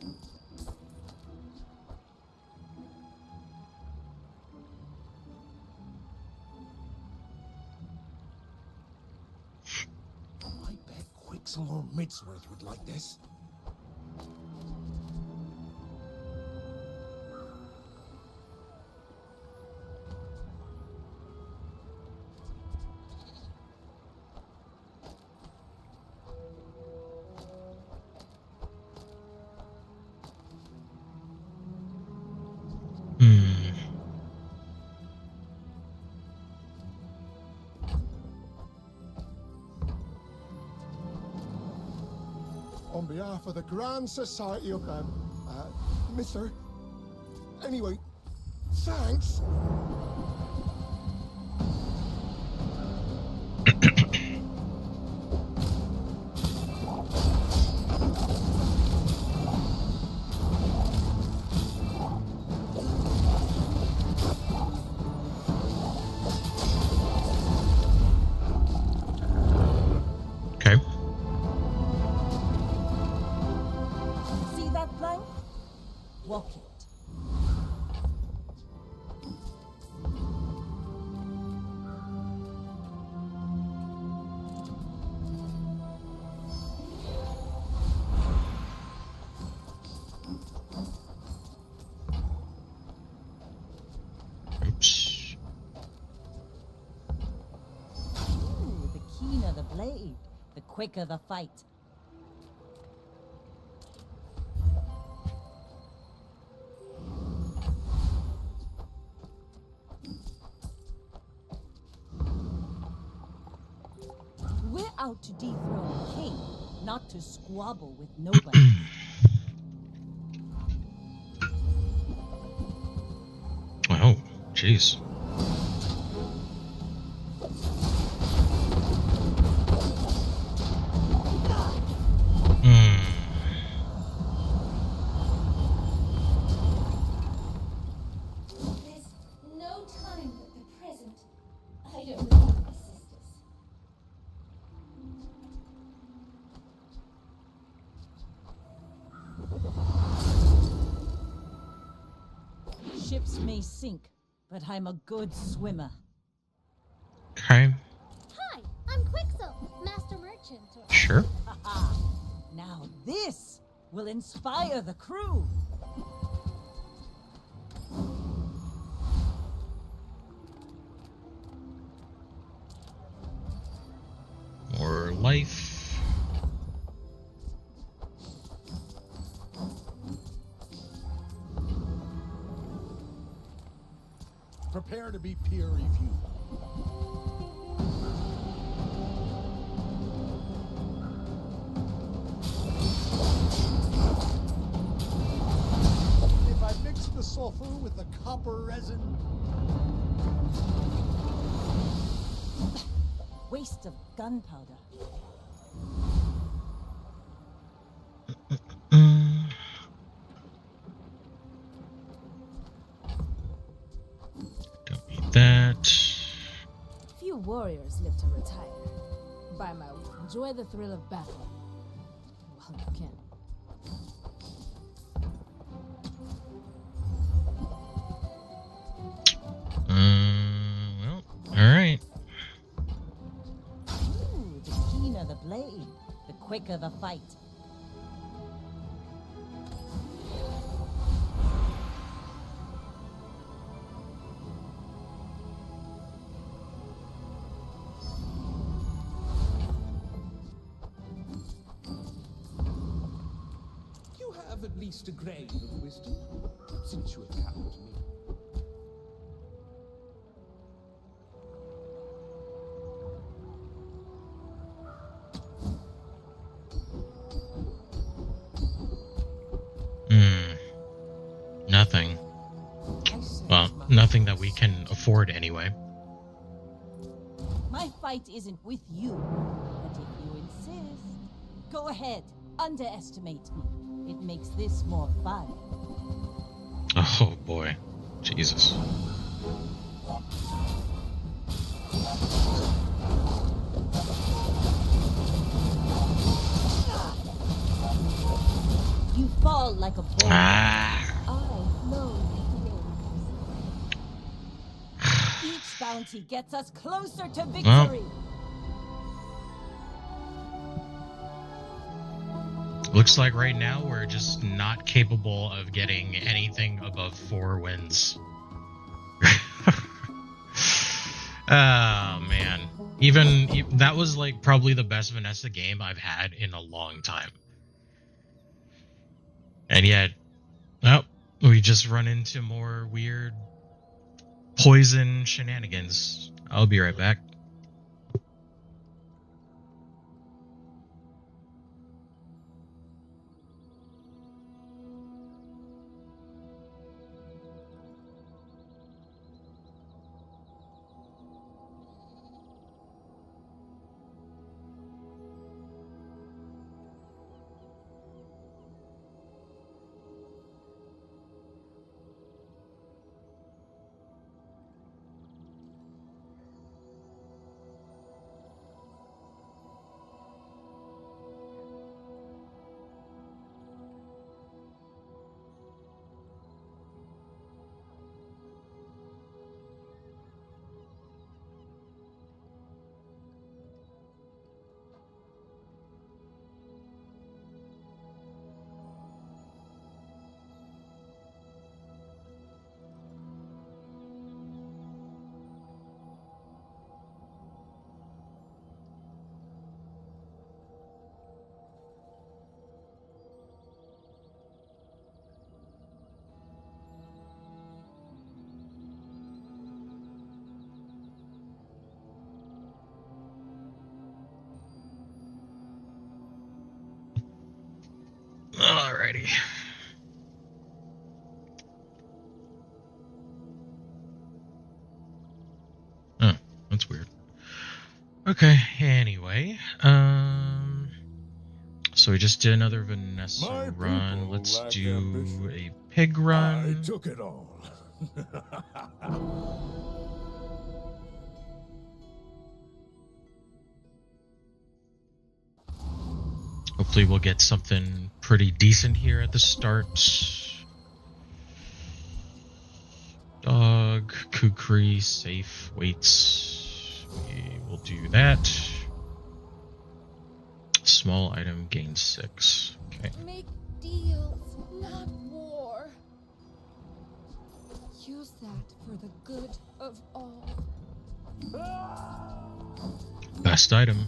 D: I bet Quixel or Midsworth would like this. On behalf of the Grand Society of Mister. Anyway, thanks.
A: Okay.
E: See that plank? Walk it.
A: Oops.
E: Ooh, the keener the blade, the quicker the fight. We're out to dethrone a king, not to squabble with nobody.
A: Oh, jeez.
G: There's no time but the present. I don't know my sisters.
E: Ships may sink, but I'm a good swimmer.
A: Okay.
G: Hi, I'm Quixel, Master Merchant.
A: Sure.
E: Now this will inspire the crew.
A: More life.
C: Prepare to be peer reviewed. If I mix the sulfur with the copper resin...
E: Waste of gunpowder.
A: Don't need that.
J: Few warriors live to retire. By my will, enjoy the thrill of battle while you can.
A: Well, all right.
E: Ooh, the keener the blade, the quicker the fight.
M: You have at least a grain of wisdom, since you have come to me.
A: Nothing. Well, nothing that we can afford anyway.
E: My fight isn't with you, but if you insist, go ahead, underestimate me. It makes this more fun.
A: Oh boy, Jesus.
E: You fall like a ball. I know each bounty gets us closer to victory.
A: Looks like right now we're just not capable of getting anything above 4 wins. Oh man. Even that was like probably the best Vanessa game I've had in a long time. And yet, oh, we just run into more weird poison shenanigans. I'll be right back. Alrighty. Oh, that's weird. Okay, anyway. So we just did another Vanessa run. Let's do a pig run.
C: I took it all.
A: Hopefully we'll get something pretty decent here at the start. Dog, kukri, safe, waits. We will do that. Small item, gain 6. Okay.
B: Make deals, not war. Use that for the good of all.
A: Best item.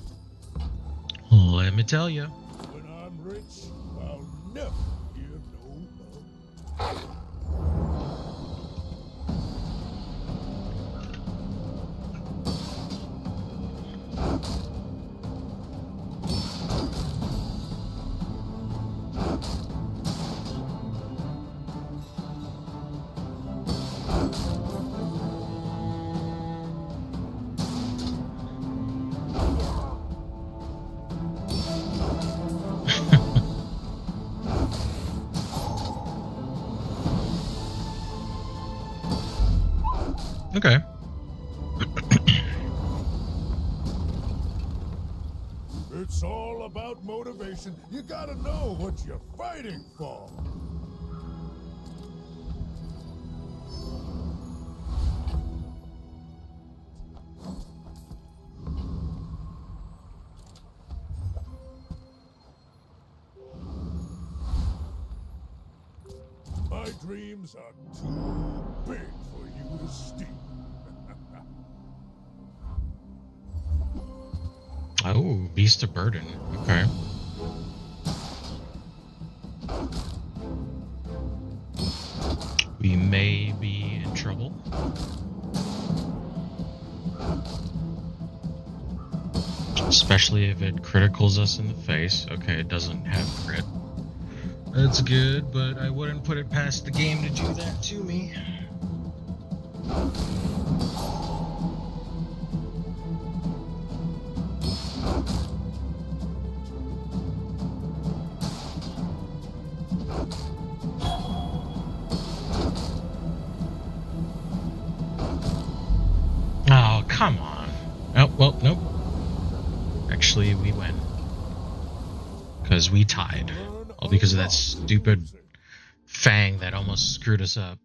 A: Let me tell you.
C: When I'm rich, I'll never give no love.
A: Okay.
C: It's all about motivation. You gotta know what you're fighting for. My dreams are too big for you to steal.
A: Oh, Beast of Burden. Okay. We may be in trouble. Especially if it criticals us in the face. Okay, it doesn't have crit. That's good, but I wouldn't put it past the game to do that to me. Oh, come on. Oh, well, nope. Actually, we win. Because we tied. All because of that stupid Fang that almost screwed us up.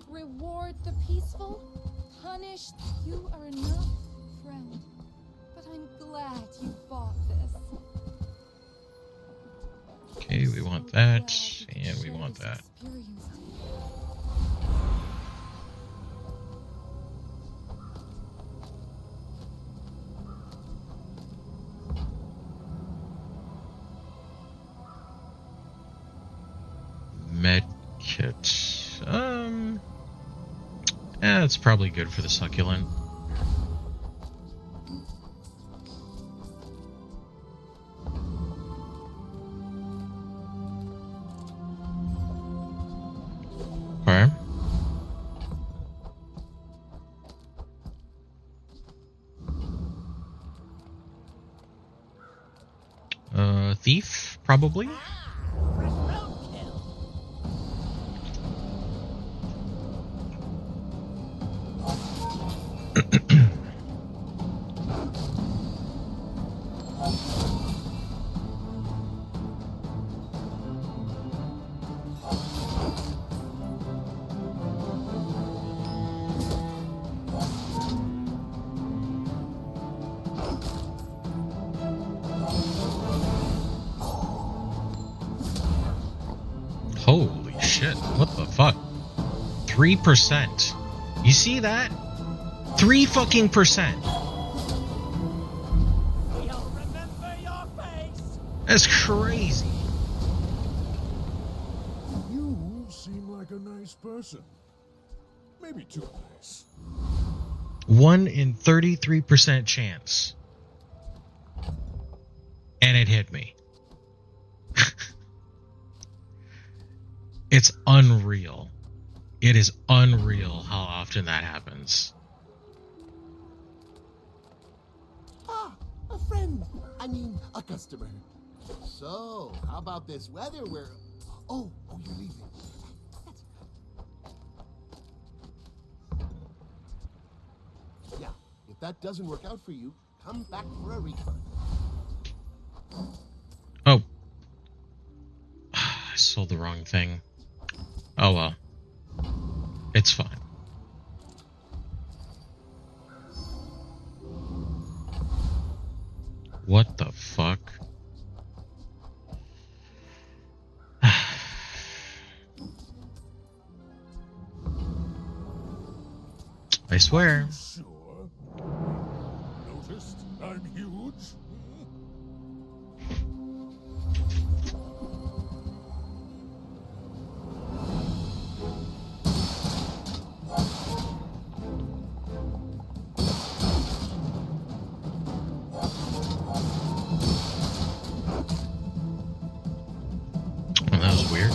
B: Reward the peaceful, punish. You are enough, friend. But I'm glad you bought this.
A: Okay, we want that, and we want that. Medkit. It's probably good for the succulent. Okay. Thief, probably. Holy shit, what the fuck? 3%. You see that? 3 fucking percent. That's crazy.
C: You seem like a nice person. Maybe too nice.
A: 1 in 33% chance. And it hit me. It's unreal. It is unreal how often that happens.
I: Ah, a friend. I mean, a customer. So, how about this weather where... Oh, you're leaving. Yeah, if that doesn't work out for you, come back for a refund.
A: Oh. I sold the wrong thing. Oh well. It's fine. What the fuck? I swear.
C: Sure. Noticed I'm huge?
A: Oh, that was weird.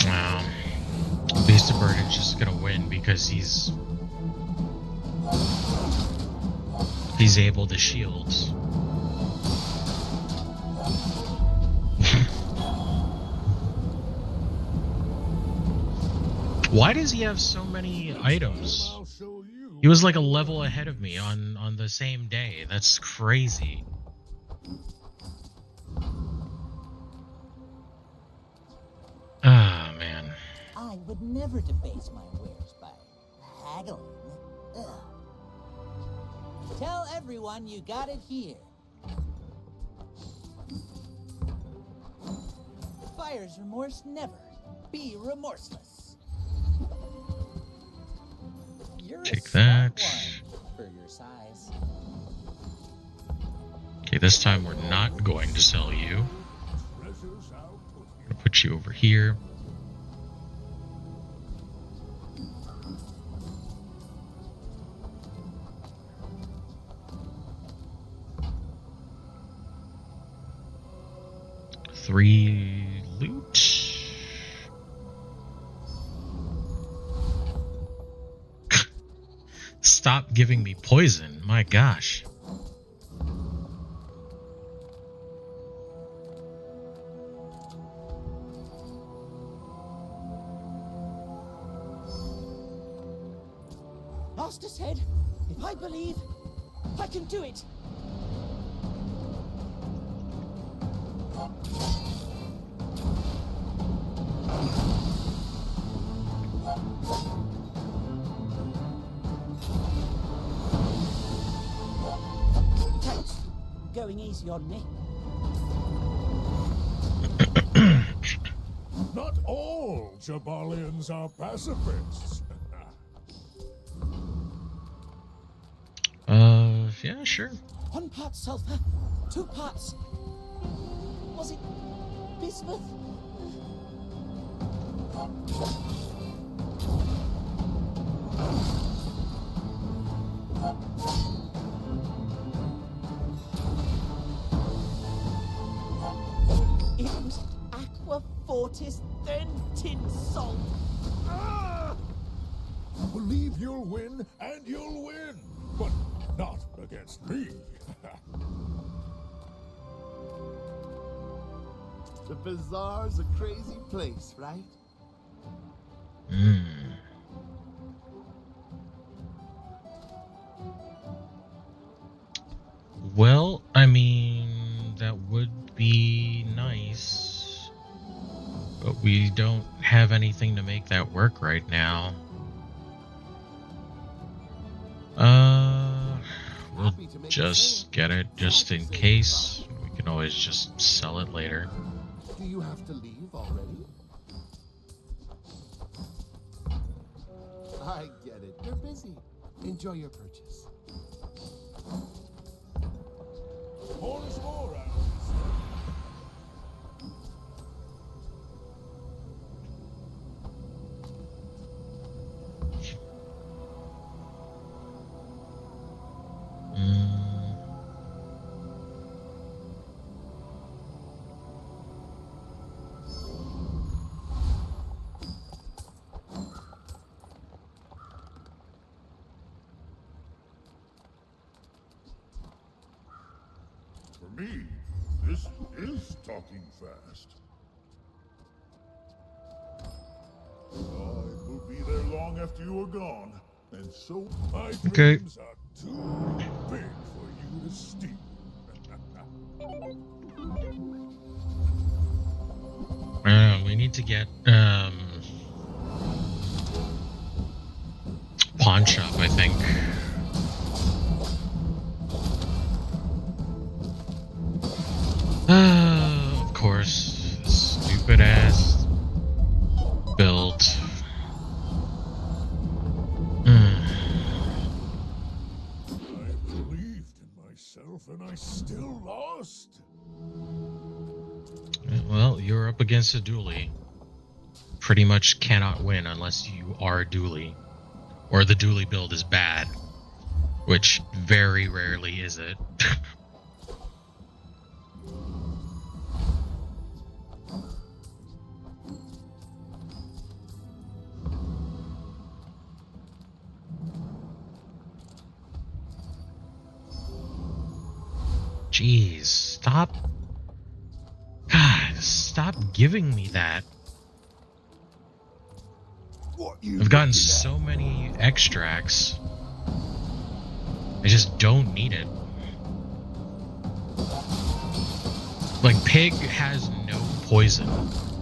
A: Wow. Beast of Burden's just gonna win because he's able to shield. Why does he have so many items? He was like a level ahead of me on the same day. That's crazy.
L: I would never debase my wares by haggling. Ugh. Tell everyone you got it here. Buyer's remorse never. Be remorseless. You're
A: Take
L: a smart
A: that.
L: one for your size.
A: Okay, this time we're not going to sell you. I'll put you over here. Three loot. Stop giving me poison. My gosh.
L: Master said, if I believe, I can do it. Thanks. Going easy on me.
C: Not all Jabalians are pacifists.
A: Yeah, sure.
L: 1 part sulfur, 2 parts. Was it bismuth? It was aqua fortis, then tin salt.
C: Ah! Believe you'll win, and you'll win. But not against me.
I: The Bazaar's a crazy place, right?
A: Well, I mean, that would be nice. But we don't have anything to make that work right now. We'll just get it just in case. We can always just sell it later.
I: Do you have to leave already? I get it. You're busy. Enjoy your purchase.
C: More is more, Alice. For me, this is talking fast. I will be there long after you are gone, and so my dreams are too big for you to steal.
A: We need to get pawn shop, I think. Of course, stupid ass build.
C: I believed in myself, and I still lost.
A: Well, you're up against a dually. Pretty much cannot win unless you are dually. Or the dually build is bad. Which very rarely is it. Jeez, stop. God, stop giving me that. I've gotten so many extracts. I just don't need it. Like, Pig has no poison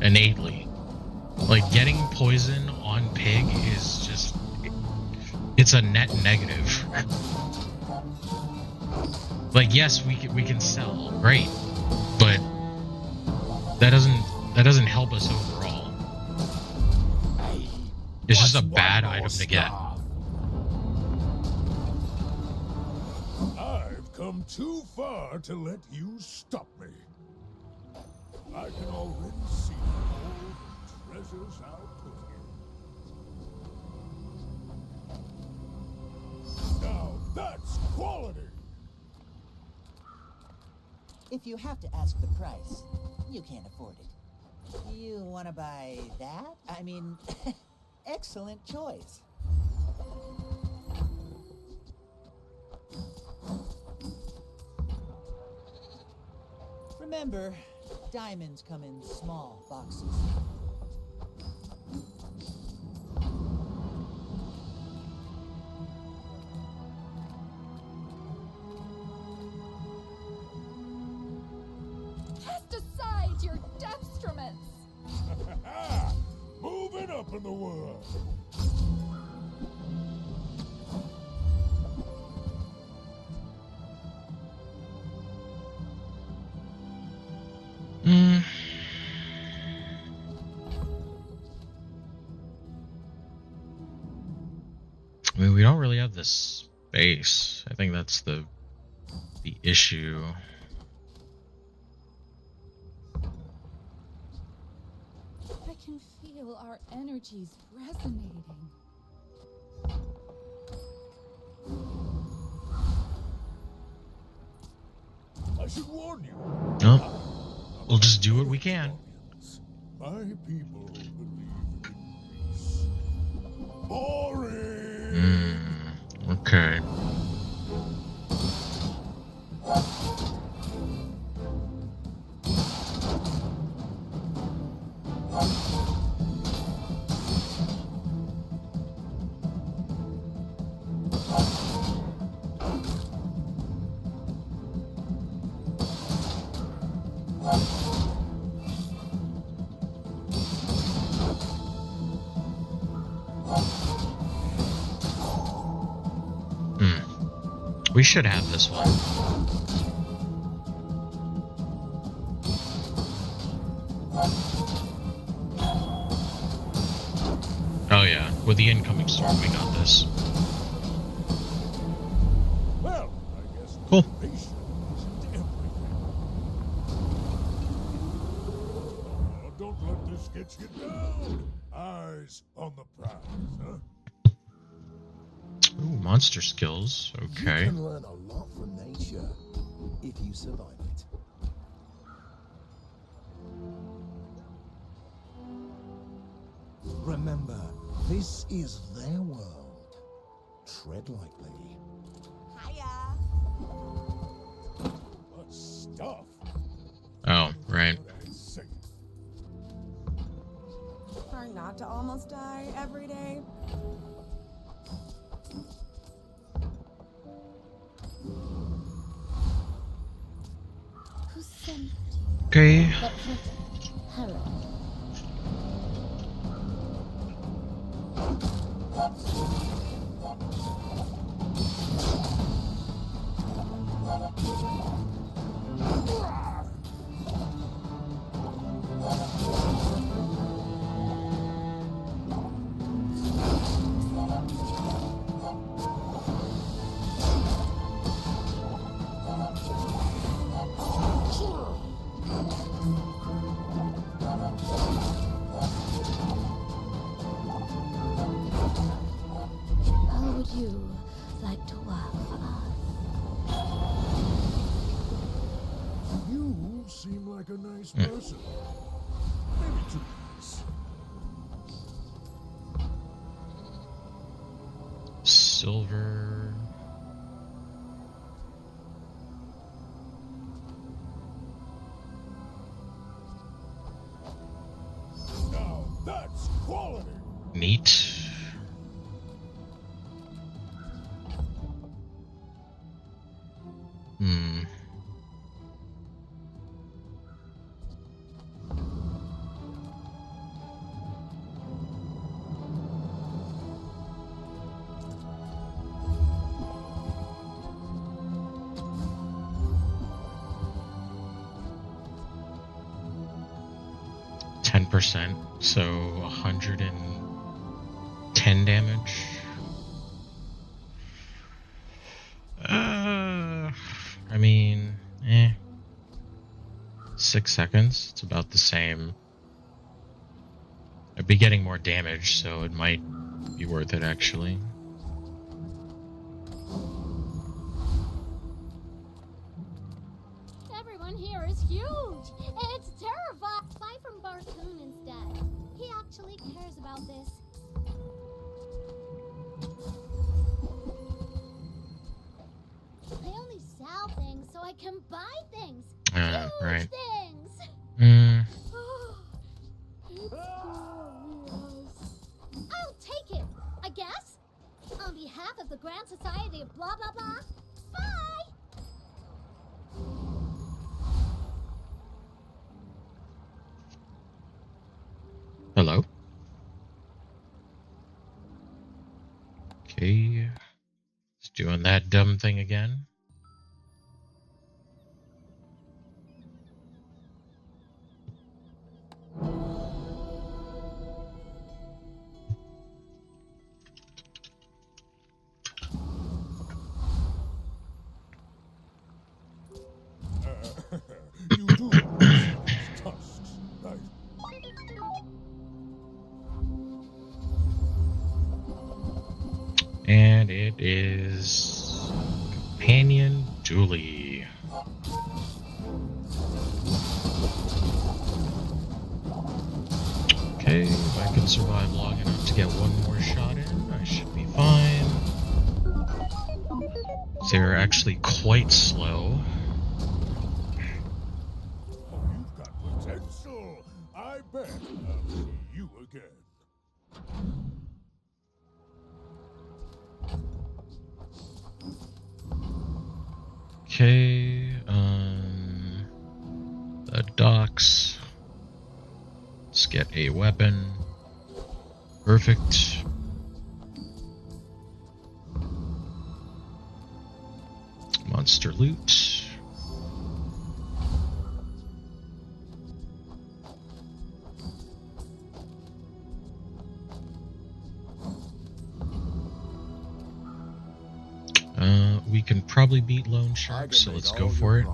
A: innately. Like, getting poison on pig is just... It's a net negative. Like, yes, we can sell. Great. But that doesn't help us overall. It's just a bad item to get.
C: I've come too far to let you stop me. I can already see all the treasures I'll put here. Now that's quality!
L: If you have to ask the price, you can't afford it. You want to buy that? I mean, excellent choice. Remember, diamonds come in small boxes.
B: Cast aside your destruments!
C: Moving up in the world!
A: I mean, we don't really have the space. I think that's the issue.
B: I can feel our energies resonating.
C: I should warn you.
A: No, we'll just do what we can.
C: My people believe in peace. Boring!
A: Okay. We should have this one. Oh yeah, with the incoming storm, we got this.
C: Well, I guess
A: cool.
C: Patience isn't everything. Oh, don't let this get you down. Eyes on the prize, huh?
A: Ooh, monster skills. Okay.
D: You can learn a lot from nature if you survive it. Remember, this is their world. Tread lightly.
E: Hiya.
C: What stuff?
A: Oh, right.
O: Trying not to almost die every day.
G: Who sent
A: Okay.
G: Hello. How would you like to work for us?
C: You seem like a nice person. Maybe too nice.
A: Silver.
C: Now that's quality.
A: Neat. 10%, so 110 damage. I mean, 6 seconds. It's about the same. I'd be getting more damage, so it might be worth it, actually.
G: Everyone here is huge. It's terrifying. Buy from Barcoon instead. He actually cares about this. I only sell things so I can buy things. Huge
A: Right.
G: things. It's glorious. I'll take it, I guess. On behalf of the Grand Society of blah blah blah. Bye.
A: Hello? Okay. It's doing that dumb thing again.
C: You do see these tusks, right?
A: And it is Companion Julie. Okay, if I can survive long enough to get one more shot in, I should be fine. They're actually quite slow.
C: You've got potential. I bet I'll see you again.
A: Okay, the docks. Let's get a weapon. Perfect. Monster loot. We can probably beat Lone Shark, so let's go for it.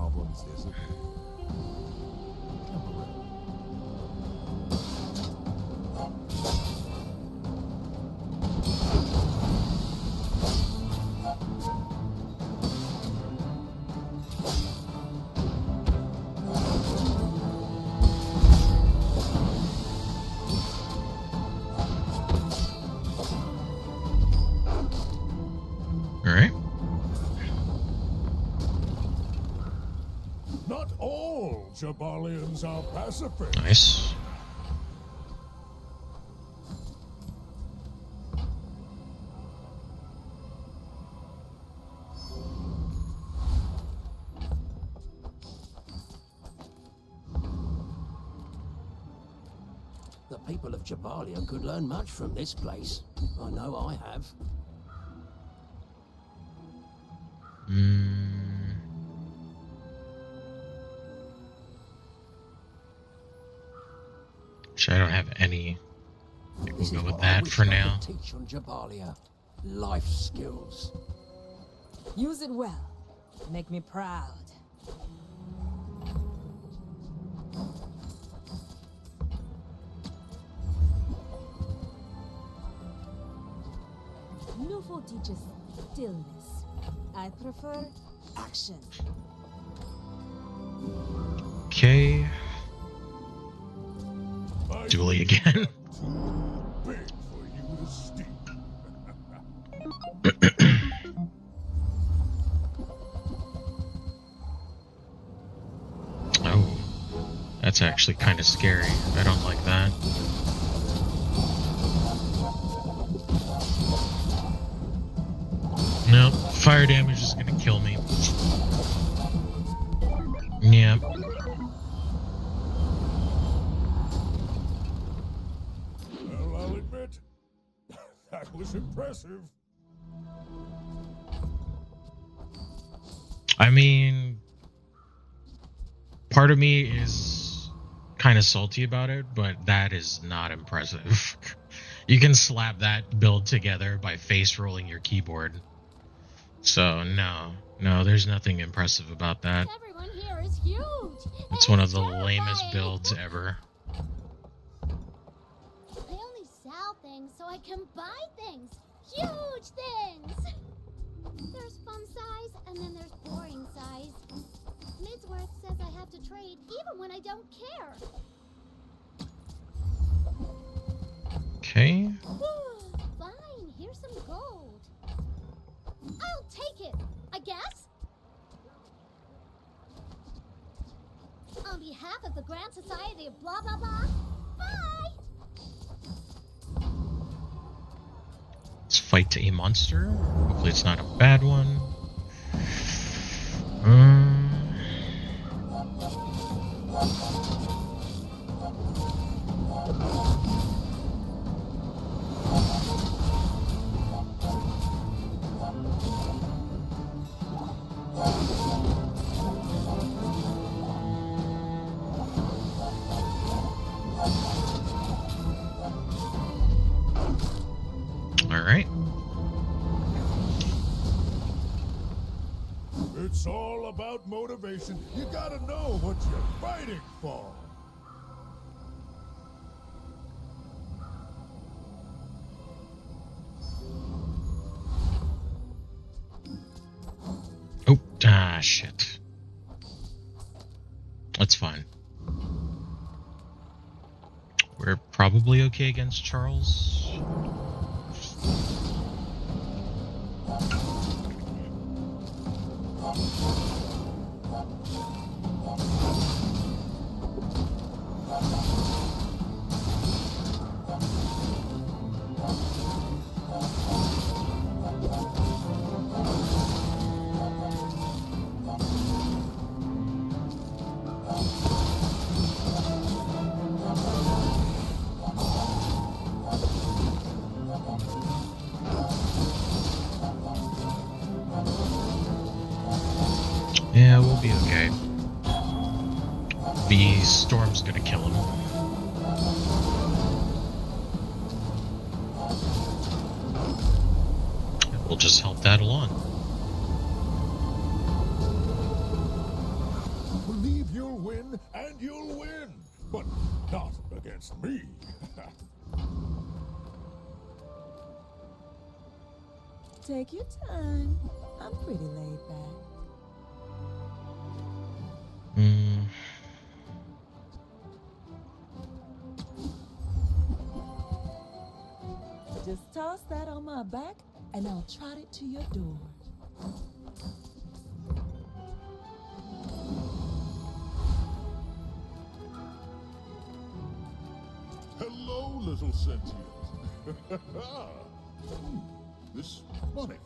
A: Alright.
C: Not all Jabalians are pacifists.
A: Nice.
N: The people of Jabalia could learn much from this place. I know I have.
A: Actually, I don't have any.
N: This
A: We'll
N: is
A: go with
N: what I
A: that
N: wish
A: for
N: I
A: now.
N: could teach on Jabalia. Life skills.
J: Use it well. Make me proud. Nufo teaches stillness. I prefer action.
A: Okay. Dually again.
C: Big for you to steal.
A: Oh. That's actually kind of scary. I don't like that. No, fire damage is gonna kill me. Yeah.
C: Well, I'll admit, that was impressive.
A: I mean, part of me is kind of salty about it, but that is not impressive. You can slap that build together by face rolling your keyboard. So no, there's nothing impressive about that.
G: Everyone here is huge.
A: It's one of the lamest builds ever.
G: I only sell things so I can buy things. Huge things. There's fun size and then there's boring size. Midsworth says I have to trade even when I don't care.
A: Okay.
G: Fine, here's some gold. I'll take it, I guess. On behalf of the Grand Society of blah blah blah, bye!
A: Let's fight a monster. Hopefully it's not a bad one. Alright.
C: It's all about motivation. You gotta know what you're fighting for.
A: Oh, shit. That's fine. We're probably okay against Charles. Yeah, we'll be okay. The storm's gonna kill him. We'll just help that along.
C: Believe you'll win, and you'll win. But not against me.
O: Take your time. I'm pretty laid back. Just toss that on my back, and I'll trot it to your door.
C: Hello, little sentient. This money.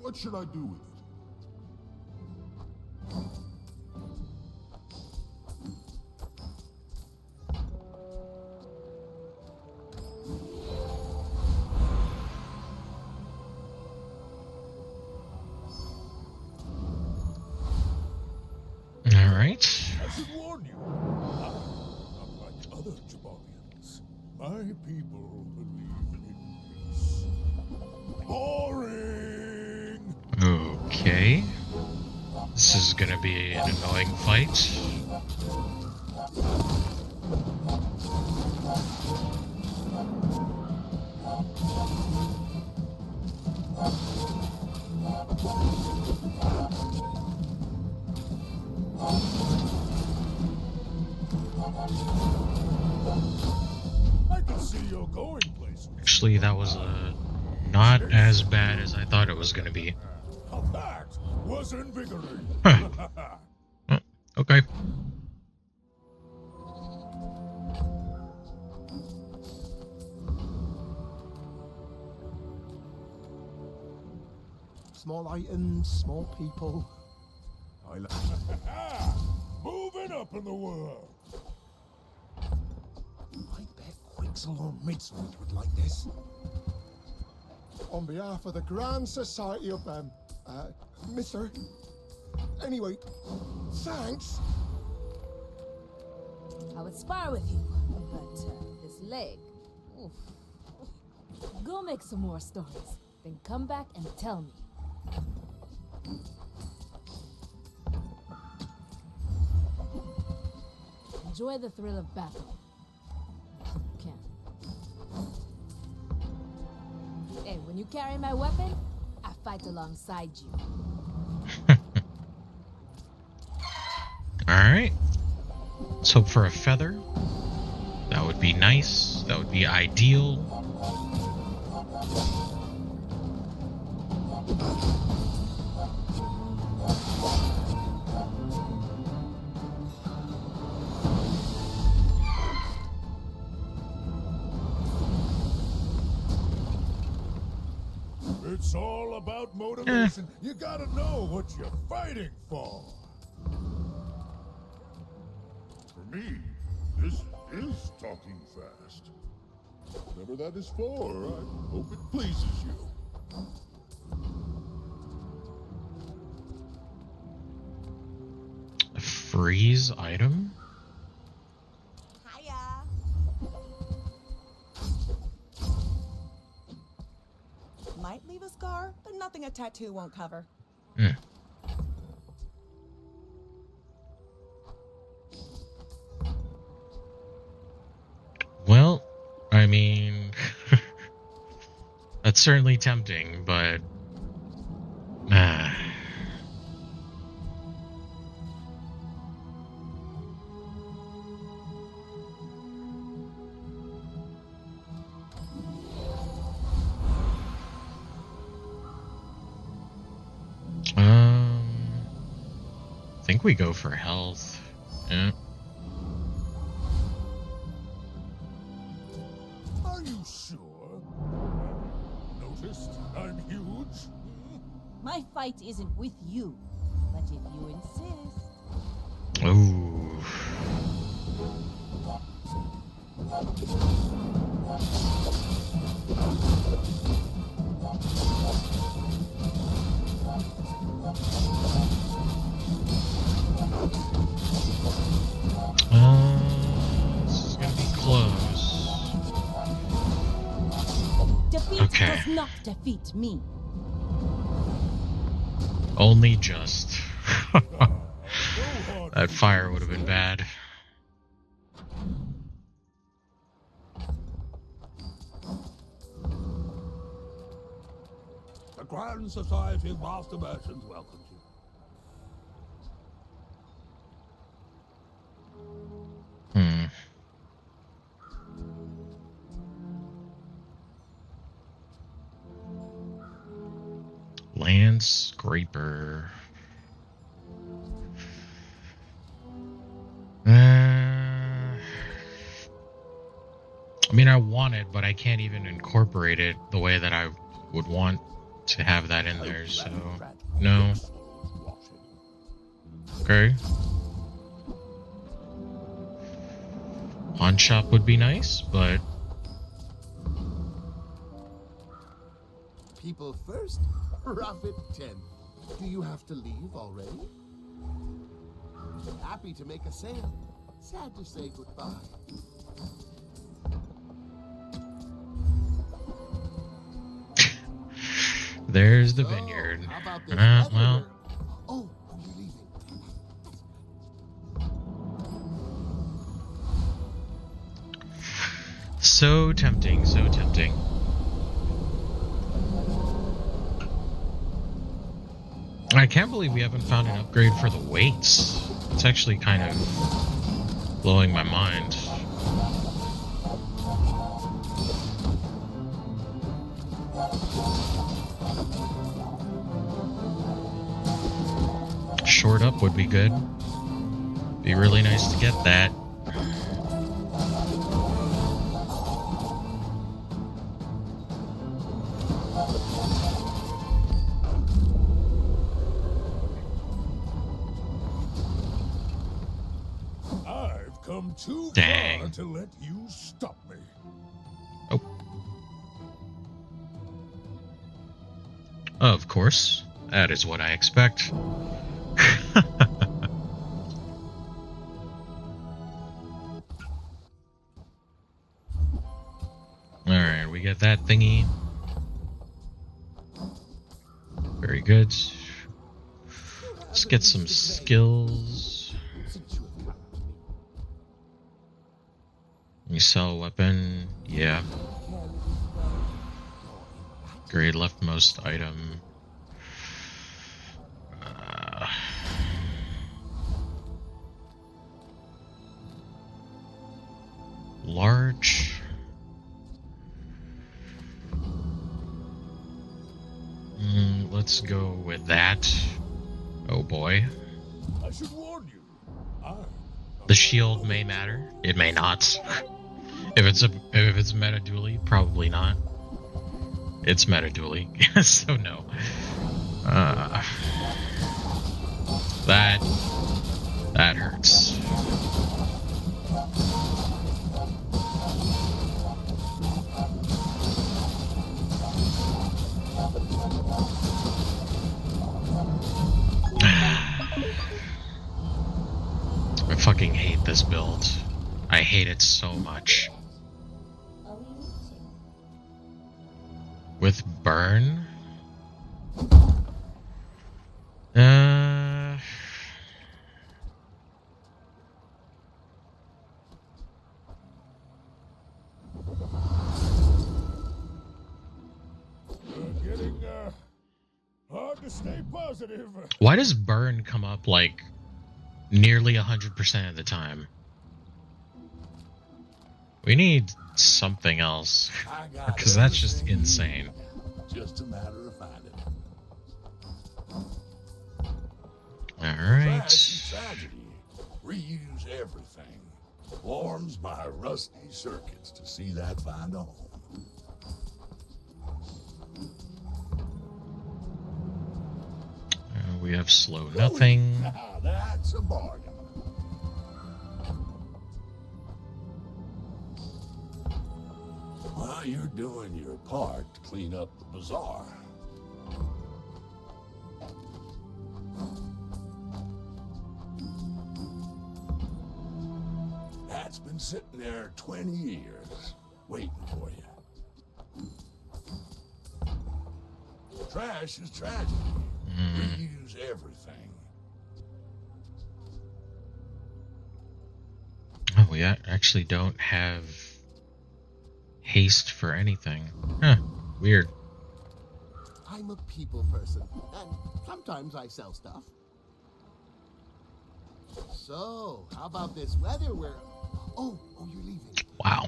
C: What should I do with it?
A: All right.
C: I should warn you. Unlike other Jabalians, my people believe in peace. Boring.
A: Okay. This is gonna be an annoying fight.
C: I can see you're going places.
A: Actually, that was not as bad as I thought it was gonna be.
C: Now that was invigorating.
A: Oh, okay.
D: Small items, small people. I like
C: Moving up in the world.
D: I bet Quixel or Midsworth would like this. On behalf of the Grand Society of Mister. Anyway, thanks.
J: I would spar with you, but this leg. Oof. Go make some more stories, then come back and tell me. Enjoy the thrill of battle. You can. Hey, when you carry my weapon, I fight alongside you.
A: Alright. Let's hope for a feather. That would be nice. That would be ideal.
C: It's all about motivation. You gotta know what you're fighting for. For me, this is talking fast. Whatever that is for, I hope it pleases you.
A: A freeze item?
E: Hiya. Might leave a scar, but nothing a tattoo won't cover.
A: Well, I mean, that's certainly tempting, but I think we go for health. Yeah.
C: Are you sure? Noticed I'm huge?
E: My fight isn't with you, but if you insist.
A: Ooh. This is gonna be close.
E: Defeat does not defeat me.
A: Only just. That fire would have been bad.
C: The Grand Society of Master Merchants welcomes you.
A: Land Scraper. I mean, I want it, but I can't even incorporate it the way that I would want to have that in there, so no. Okay. Pawn shop would be nice, but
I: People first, profit 10. Do you have to leave already? Happy to make a sale. Sad to say goodbye.
A: there's the vineyard.
I: How about this
A: Well.
I: Oh, you're leaving.
A: So tempting, so tempting. I can't believe we haven't found an upgrade for the weights. It's actually kind of blowing my mind. Short up would be good. Be really nice to get that.
C: I've come too
A: Dang.
C: far to let you stop me.
A: Of course. That is what I expect. we get that thingy. Very good. Let's get some skills. You sell a weapon. Yeah. Grade leftmost item. Large. Let's go with that. Oh boy.
C: I should warn you.
A: The shield may matter. It may not. If it's meta dually, probably not. It's meta dually, so no. That hurts. I fucking hate this build. I hate it so much. With burn?
C: Getting hard to stay positive.
A: Why does burn come up like nearly 100% of the time? We need something else, because that's just insane.
C: Just a matter of finding it.
A: Alright.
C: Tragedy. Reuse everything. Warms my rusty circuits to see that find a home.
A: We have slow nothing.
C: Now that's a bargain. Well, you're doing your part to clean up the bazaar. That's been sitting there 20 years, waiting for you. Trash is tragedy. Reuse everything.
A: Oh, we actually don't have haste for anything. Huh, weird.
I: I'm a people person, and sometimes I sell stuff. So, how about this weather where... Oh, you're leaving.
A: Wow.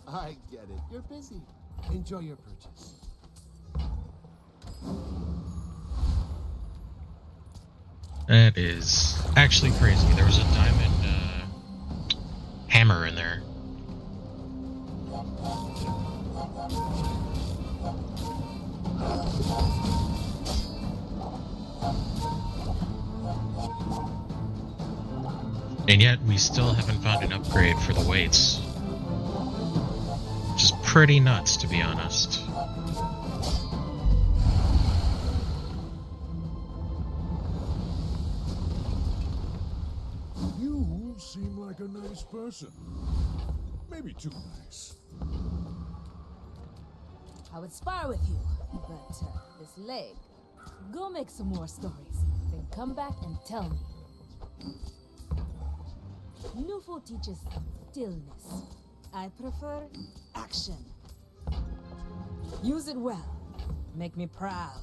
I: I get it. You're busy. Enjoy your purchase.
A: That is actually crazy. There was a diamond hammer in there. And yet we still haven't found an upgrade for the weights. Which is pretty nuts, to be honest.
C: You seem like a nice person. Maybe too nice.
J: I would spar with you, but this leg. Go make some more stories, then come back and tell me. Nufo teaches stillness. I prefer action. Use it well. Make me proud.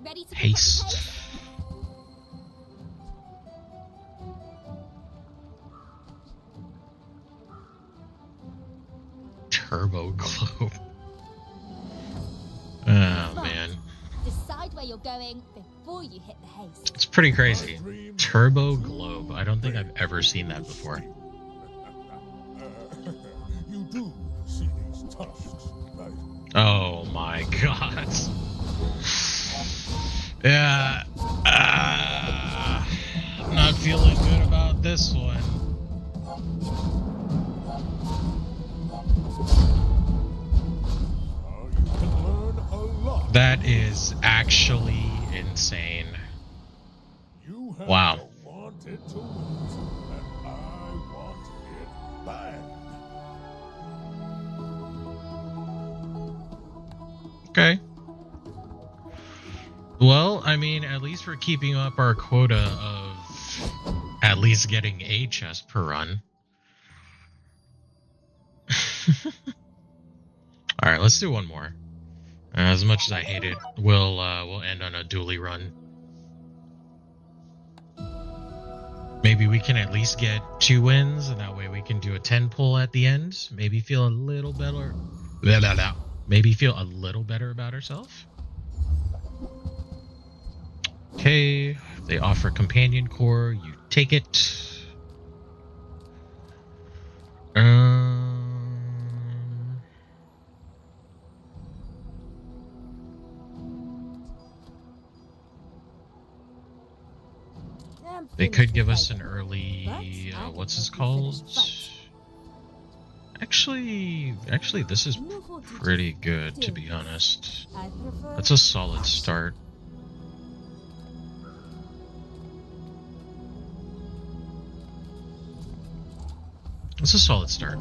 G: Ready to
A: Haste. Turbo globe. Oh man.
G: Decide where you're going before you hit the haste.
A: It's pretty crazy. Turbo globe. I don't think I've ever seen that before.
C: You do see these tusks, right?
A: Oh my god. Yeah. this one.
C: You can learn a lot.
A: That is actually insane.
C: You have
A: Wow.
C: to want it to win, and I want it bad.
A: Okay. Well, I mean, at least we're keeping up our quota of at least getting a chest per run. All right, let's do one more. As much as I hate it, we'll end on a dually run. Maybe we can at least get 2 wins, and that way we can do a 10 pull at the end. Maybe feel a little better. Maybe feel a little better about ourselves. Okay, they offer companion core. You take it. They could give us an early, what's this called? Actually, this is pretty good, to be honest. That's a solid start. It's a solid start.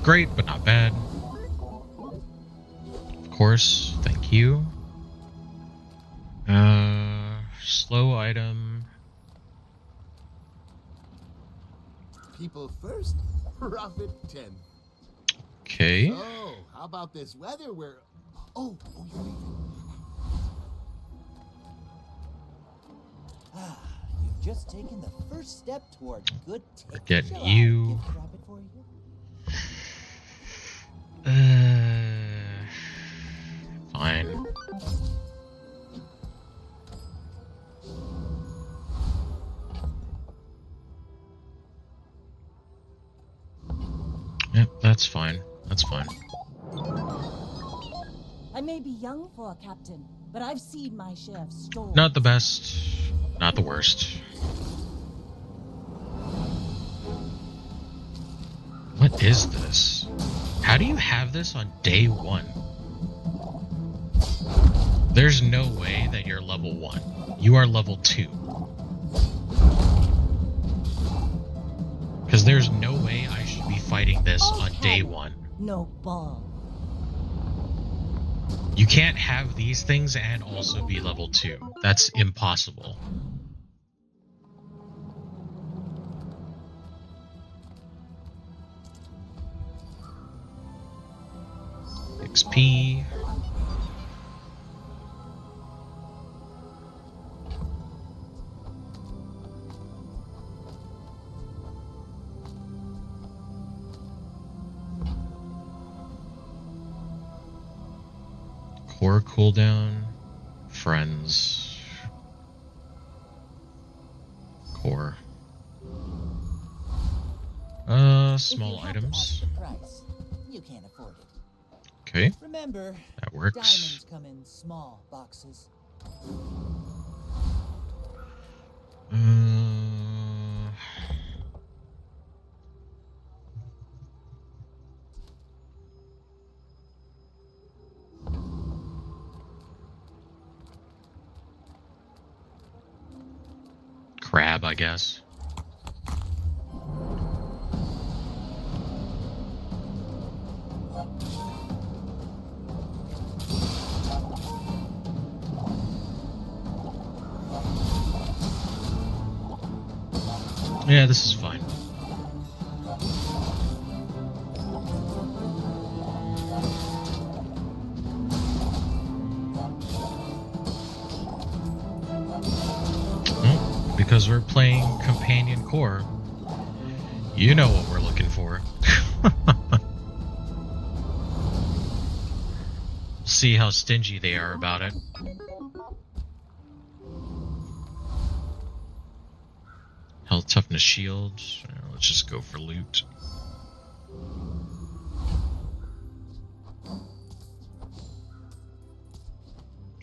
A: Great, but not bad. Of course, thank you. Slow item.
I: People first, profit 10.
A: Okay.
I: So, how about this weather where... Oh, you're leaving.
L: You've just taken the first step toward good taste.
A: We're getting you. Fine. Yep, that's fine. That's fine.
E: I may be young for a captain, but I've seen my share of storms.
A: Not the best, not the worst. What is this? How do you have this on day 1? There's no way that you're level 1. You are level 2. Because there's no way I should be fighting this on day 1.
E: No ball.
A: You can't have these things and also be level 2. That's impossible. XP. Core cooldown. Friends. Core. Small items.
L: Price, you can't afford it.
A: Okay.
L: Remember,
A: that works.
L: Diamonds come in small boxes.
A: Crab, I guess. Yeah, this is fine. Well, because we're playing Companion Core, you know what we're looking for. See how stingy they are about it. Health, toughness, shield. Let's just go for loot.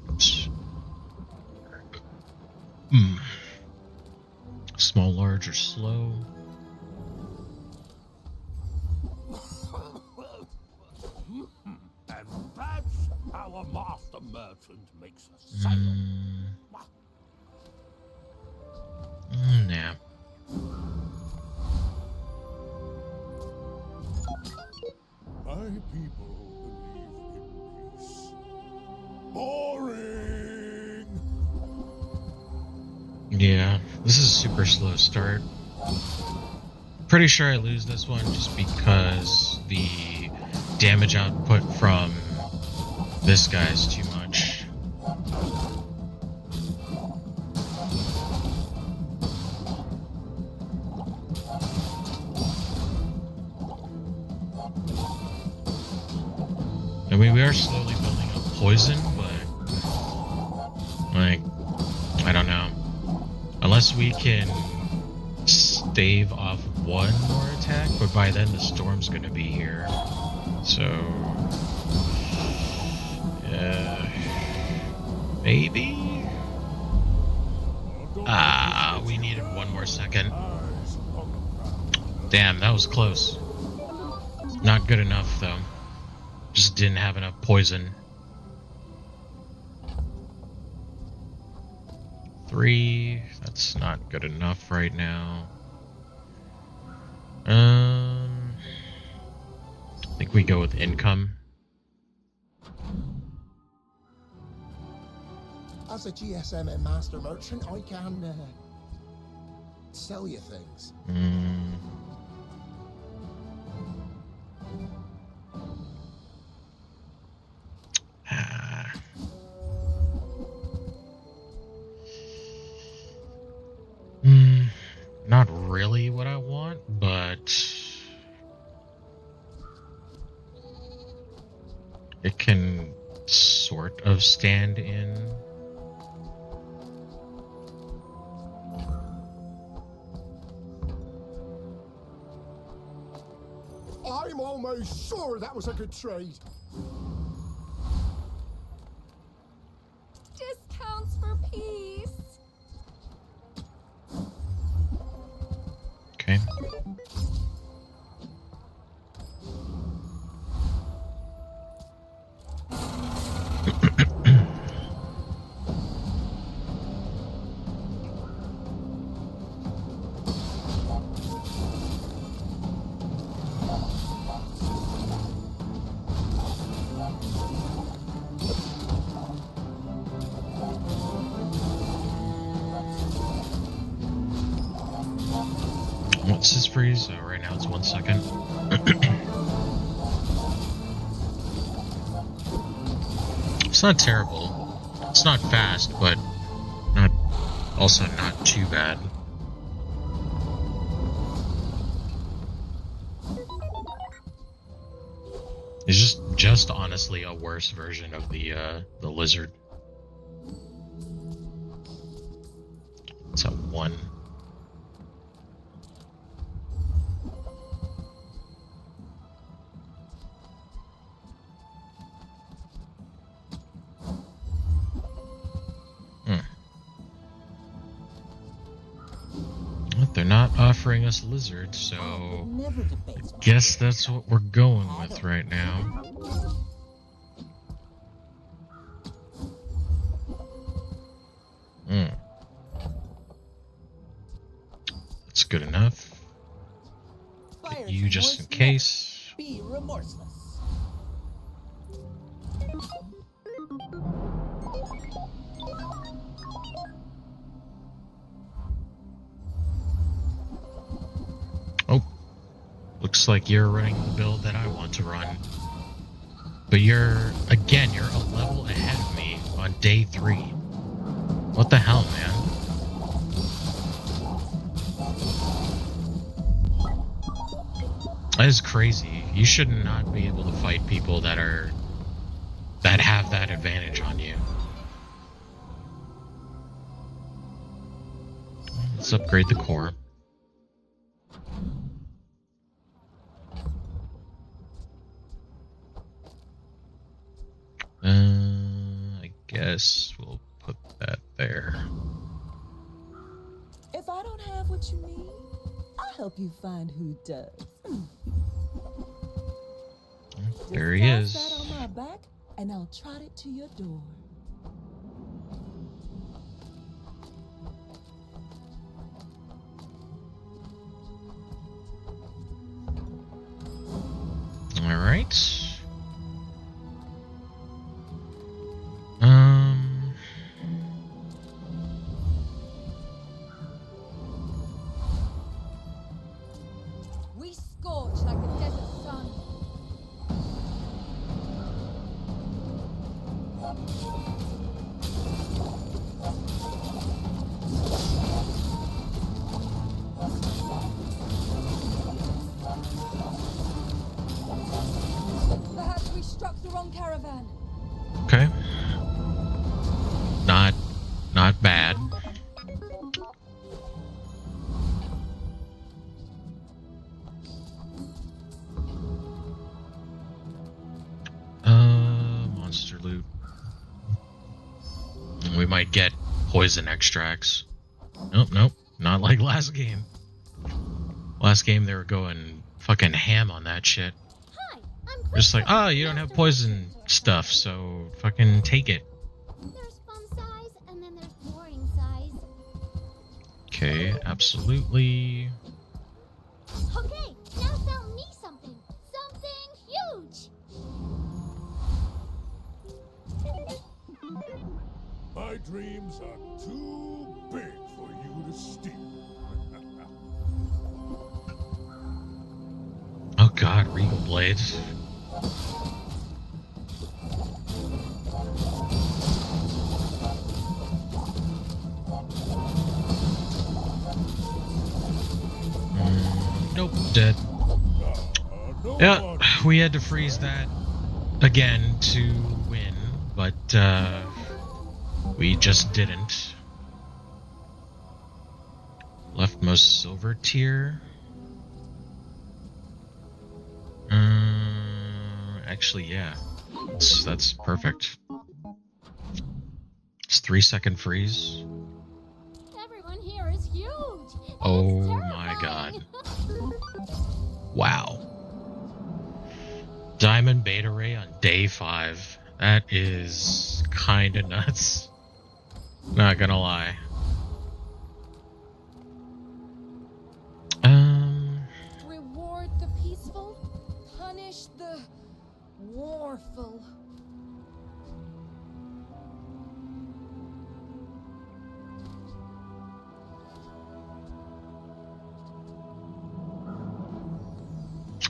A: Oops. Small, large, or slow.
C: And that's how a master merchant makes a sale.
A: Nah.
C: My people believe in peace. Boring!
A: Yeah, this is a super slow start. Pretty sure I lose this one just because the damage output from this guy is too much. I mean, we are slowly building up poison, but, like, I don't know. Unless we can stave off one more attack, but by then the storm's gonna be here. So, maybe? We needed one more second. Damn, that was close. Not good enough, though. Just didn't have enough poison. 3, that's not good enough right now. I think we go with income.
D: As a GSM master merchant, I can sell you things.
A: Not really what I want, but it can sort of stand in.
D: I'm almost sure that was a good trade.
B: Discounts for peace.
A: Okay. What's his freeze? Oh, right now it's 1 second. It's not terrible. It's not fast, but also not too bad. It's just honestly a worse version of the lizard. It's a 1. They're not offering us lizards, so I guess that's what we're going with right now. That's good enough. Get you just in case.
L: Be remorseless.
A: looks like you're running the build that I want to run. But you're a level ahead of me on day 3. What the hell, man? That is crazy. You should not be able to fight people that have that advantage on you. Let's upgrade the core. I guess we'll put that there.
E: If I don't have what you need, I'll help you find who does.
A: There he is.
E: Just toss that on my back, and I'll trot it to your door.
A: All right.
J: We scorch like the desert sun. Perhaps we struck the wrong caravan.
A: Okay. Not bad. Monster loot. We might get poison extracts. Nope. Not like last game. Last game they were going fucking ham on that shit.
G: Hi,
A: Just like, oh, you don't have poison stuff, so fucking take it.
G: There's fun size, and then there's boring size.
A: Okay, absolutely.
G: Okay, now sell me something. Something huge.
C: My dreams are too big for you to steal.
A: Oh god, Regal Blades. Nope, dead. Yeah, we had to freeze that again to win, but we just didn't. Leftmost silver tier. Actually, yeah. That's perfect. It's 3-second freeze.
G: Everyone here is huge.
A: Oh my god. Wow. Diamond Beta Ray on day 5. That is kinda nuts. Not gonna lie.
J: Reward the peaceful, punish the warful.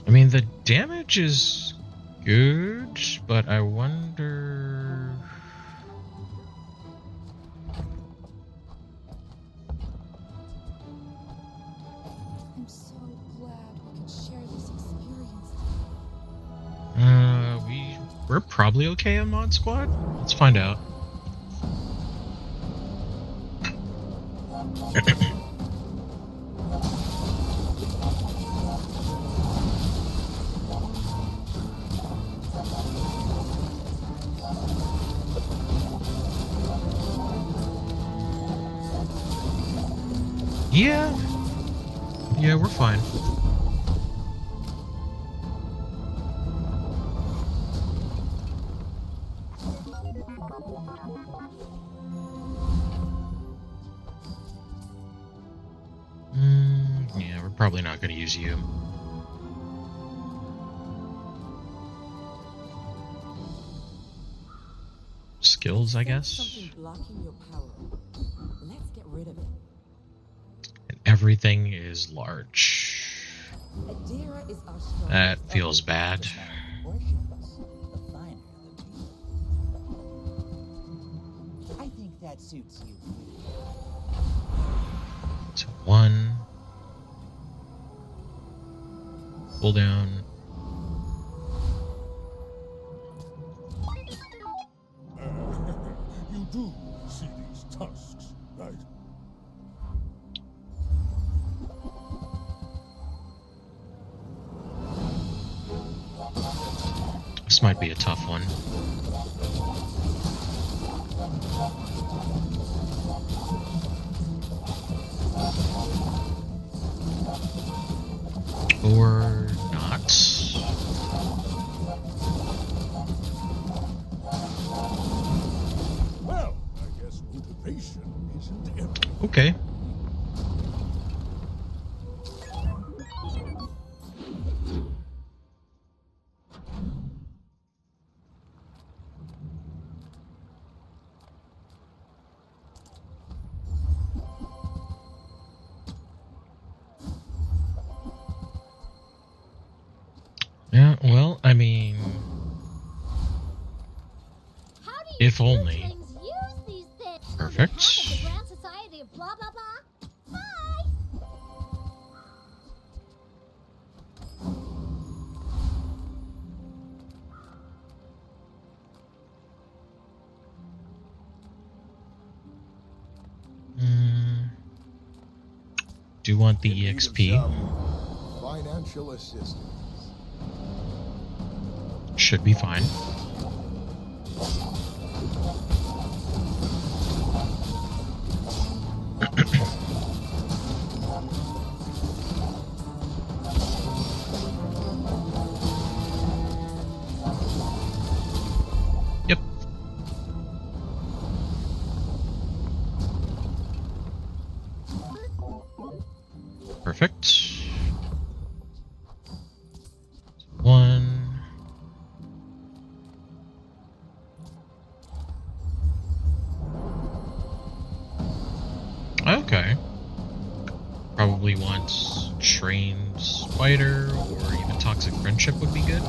A: I mean, the damage is good, but I wonder...
J: I'm so glad we could share this experience.
A: We're probably okay on Mod Squad? Let's find out. Yeah, we're fine. Yeah, we're probably not going to use you. Skills, I guess.
O: Something blocking your power. Let's get rid of it.
A: And everything is large.
O: Adira is our strongest.
A: That feels bad.
L: The smaller the portions, the finer the meal. I think that suits you.
A: It's 1. Pull down.
C: You do see these tusks, right?
A: This might be a tough one. Or not.
C: Well, I guess motivation isn't everything.
A: Okay. Yeah, well, I mean, if only.
G: Use these things.
A: Perfect.
G: On behalf of the Grand Society of blah blah blah. Bye.
A: Do you want the
D: In need of
A: EXP?
D: some financial assistance.
A: Should be fine. Yep. Perfect. 1. Okay. Probably want trained spider or even toxic friendship would be good.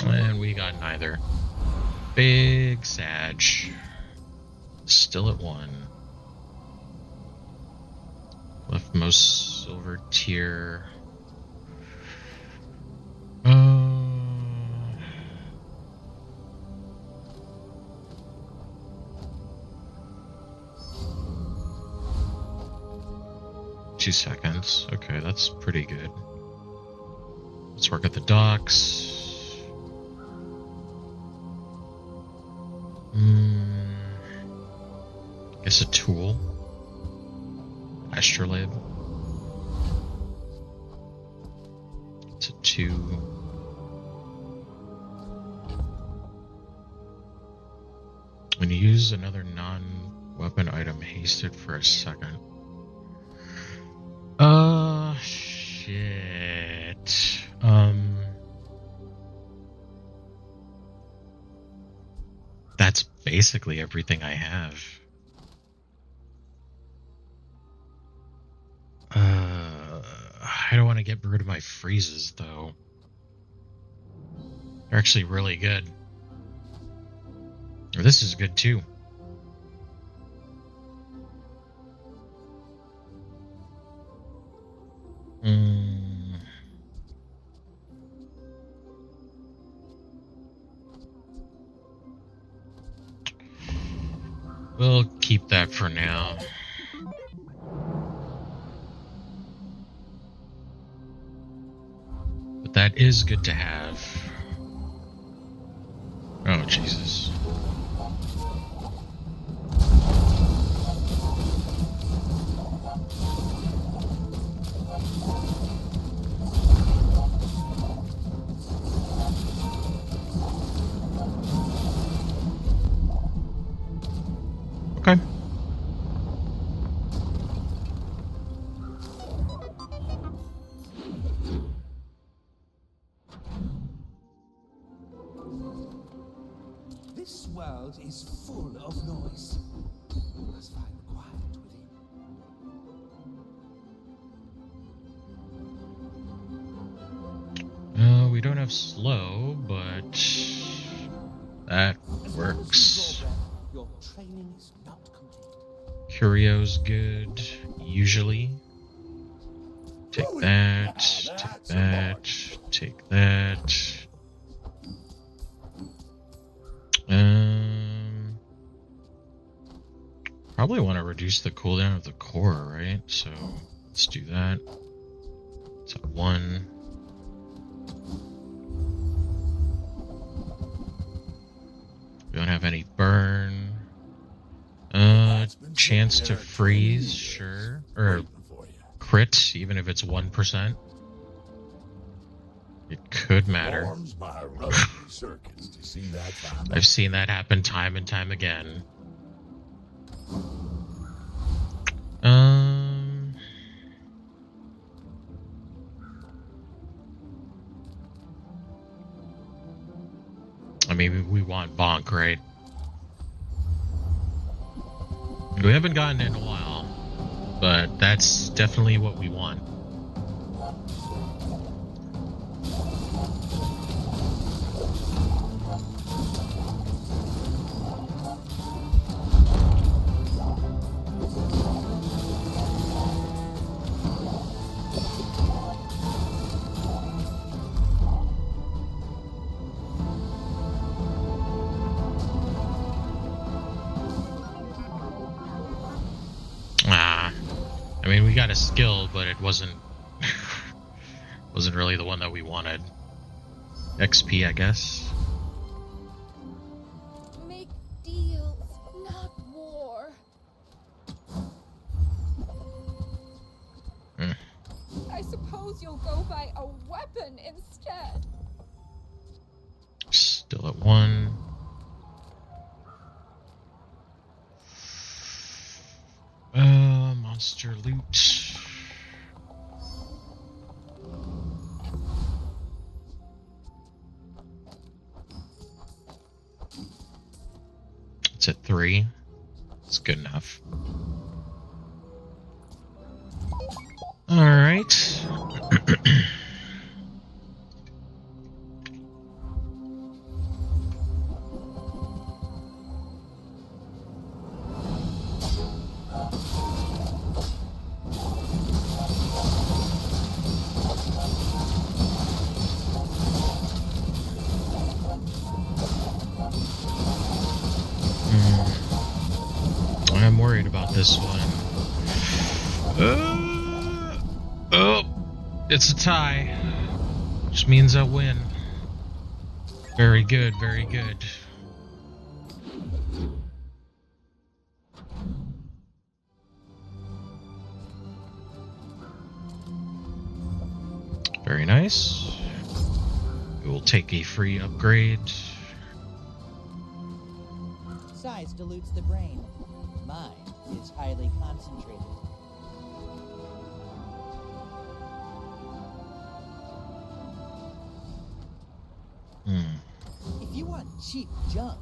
A: And we got neither. Big Sag. Still at 1. Leftmost silver tier. Two seconds. Okay, that's pretty good. Let's work at the docks. Guess a tool. Astrolabe. It's a 2. When you use another non-weapon item hasted for a second. Shit. That's basically everything I have. I don't want to get rid of my freezes, though. They're actually really good. Or this is good, too. We'll keep that for now. But that is good to have. Oh, Jesus. Okay.
M: This world is full of noise. We must find quiet within.
A: We don't have slow, but that works.
M: Your training is not complete.
A: Curio's good, usually. Take that, take that, take that. Probably want to reduce the cooldown of the core, right? So let's do that. It's at 1. We don't have any burn. Chance to freeze, sure. Or crit, even if it's 1%. It could matter. I've seen that happen time and time again. I mean, we want bonk, right? We haven't gotten it in a while, but that's definitely what we want. I mean, we got a skill, but it wasn't really the one that we wanted. XP, I guess.
B: Make deals, not war. I suppose you'll go buy a weapon instead.
A: Still at 1. Monster loot. It's at 3. It's good enough. All right. I'm worried about this one. Oh, it's a tie, which means I win. Very good, very good. Very nice. We will take a free upgrade.
L: Size dilutes the brain. Mine is highly concentrated. If you want cheap junk,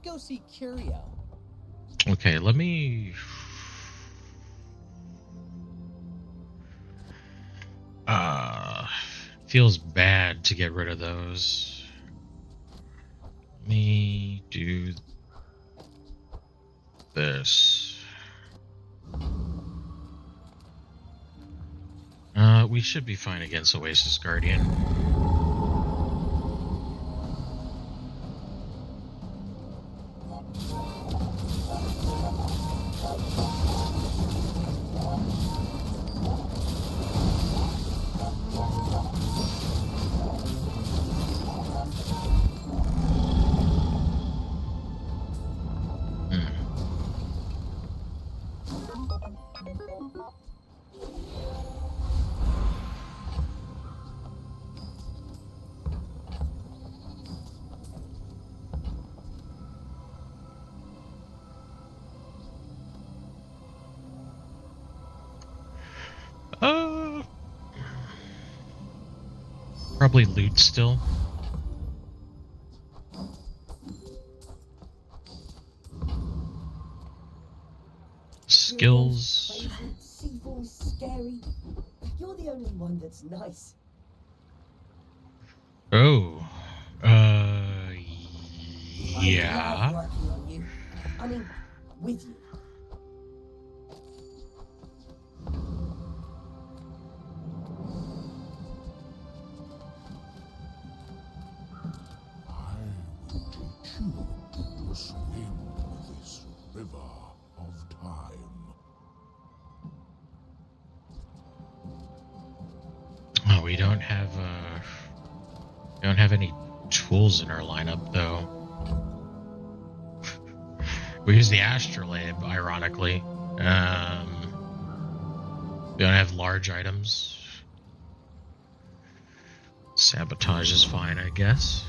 L: go see Curio.
A: Okay, let me... feels bad to get rid of those. Let me do this. We should be fine against Oasis Guardian. Probably loot still. skills.
N: Crazy, C4 is scary. You're the only one that's nice.
A: Oh.
N: I
A: Yeah.
N: love working on you. I mean, with you.
C: Teach you to swim this river of time.
A: Oh, we don't have any tools in our lineup though. We use the astrolabe, ironically. We don't have large items. Sabotage is fine, I guess.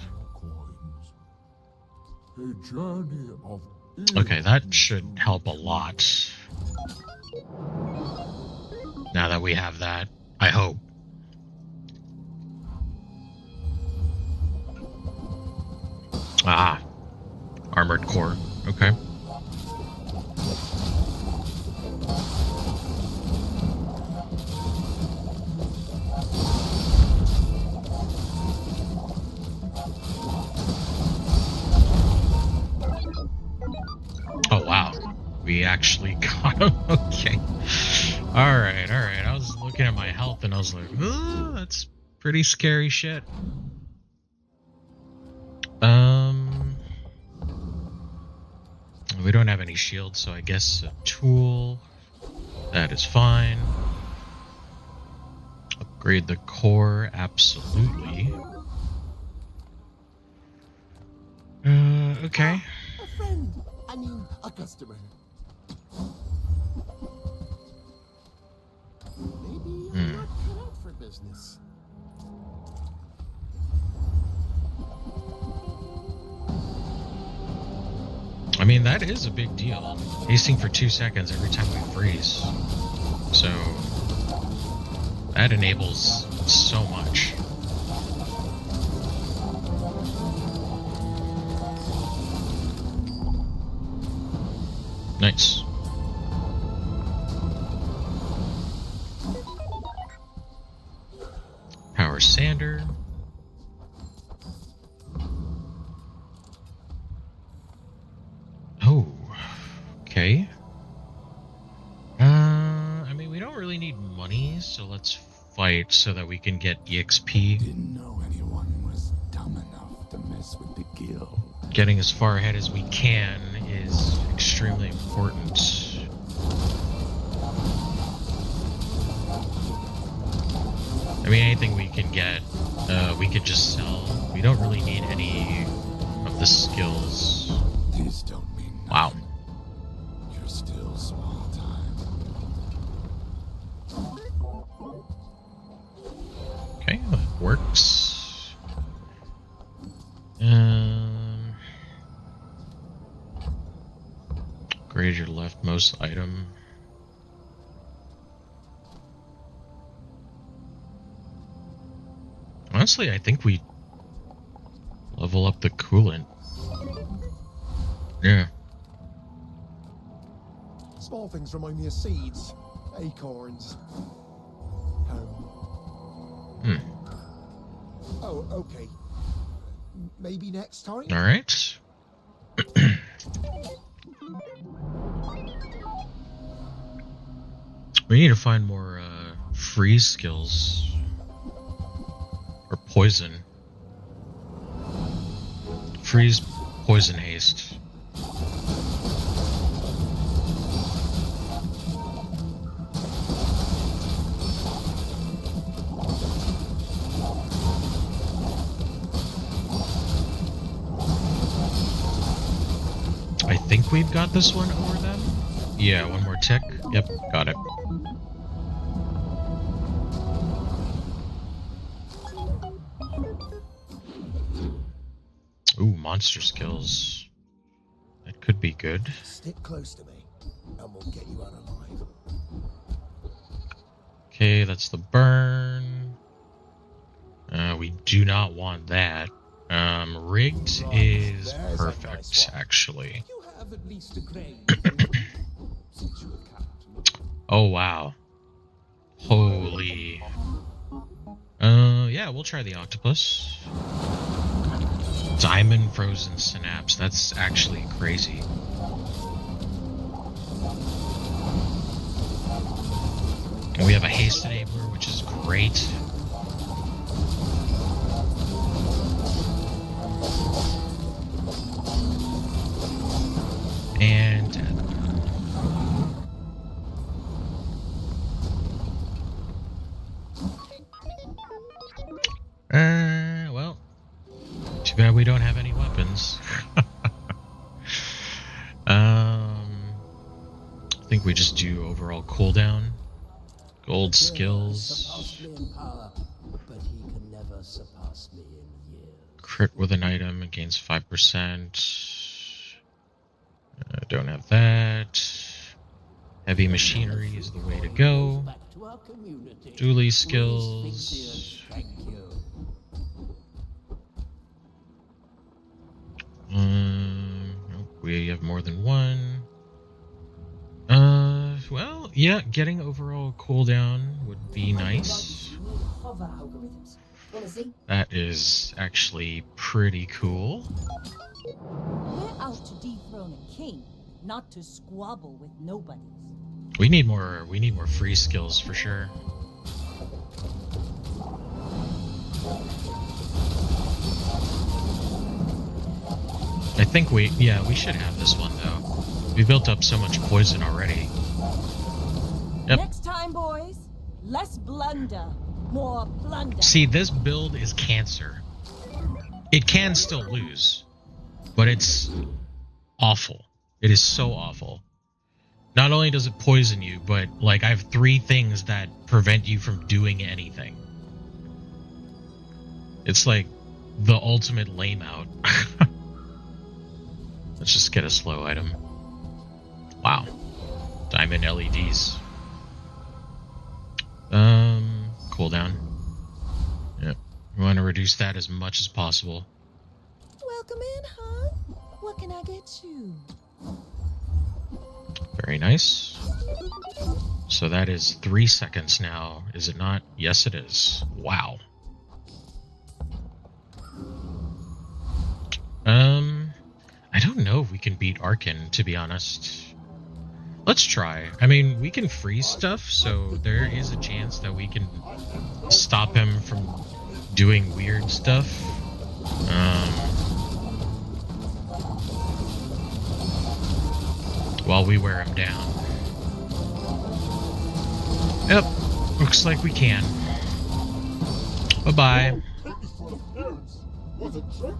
C: A journey of
A: Okay, that should help a lot. Now that we have that, I hope. Ah, armored core. Okay. Oh wow, we actually got him. Okay. All right. I was looking at my health and I was like, "Ooh, that's pretty scary shit." We don't have any shields, so I guess a tool. That is fine. Upgrade the core, absolutely. Okay.
I: A friend. I mean, a customer. Maybe I'm not cut out for business.
A: I mean, that is a big deal. Hasting for 2 seconds every time we freeze. So, that enables so much. Nice. Power sander. Oh, okay. I mean, we don't really need money, so let's fight so that we can get EXP.
F: Didn't know anyone was dumb enough to mess with the guild.
A: Getting as far ahead as we can is extremely important. I mean, anything we can get, we could just sell. We don't really need any of the skills.
F: These don't mean nothing.
A: Wow.
F: You're still small time.
A: Okay, that works. Upgrade your leftmost item. Honestly, I think we level up the coolant. Yeah.
D: Small things remind me of seeds, acorns, home. Oh, okay. Maybe next time?
A: All right. We need to find more freeze skills. Or poison. Freeze, poison, haste. I think we've got this one over them. Yeah, one more tick. Yep, got it. Ooh, monster skills. That could be good.
D: Stick close to me, and we'll get you out alive.
A: Okay, that's the burn. We do not want that. Rigged is perfect, actually.
M: You have at least a grain of wisdom, since you have come.
A: Oh, wow. Holy. Yeah, we'll try the octopus. Diamond frozen synapse. That's actually crazy. And we have a haste enabler, which is great. And well, too bad we don't have any weapons. I think we just do overall cooldown. Gold skills.
N: Surpass me in power, but he can never surpass me in years.
A: Crit with an item gains 5%. Don't have that. Heavy machinery is the way to go. Dually skills.
N: Thank you.
A: Nope, we have more than one. Well, yeah, getting overall cooldown would be nice. That is actually pretty cool.
E: We're out to dethrone a king, not to squabble with nobodies.
A: We need more free skills for sure. I think we should have this one though. We built up so much poison already. Yep.
E: Next time, boys, less blunder, more plunder.
A: See, this build is cancer. It can still lose, but it's awful. It is so awful. Not only does it poison you, but like I have 3 things that prevent you from doing anything. It's like the ultimate lame out. Let's just get a slow item. Wow. Diamond LEDs. Cooldown. Yep. We want to reduce that as much as possible.
J: Welcome in, huh? What can I get you?
A: Very nice. So that is 3 seconds now, is it not? Yes, it is. Wow. I don't know if we can beat Arkin, to be honest. Let's try. I mean, we can freeze stuff, so there is a chance that we can stop him from doing weird stuff. While we wear him down. Yep, looks like we can. Bye-bye.
C: What a trick!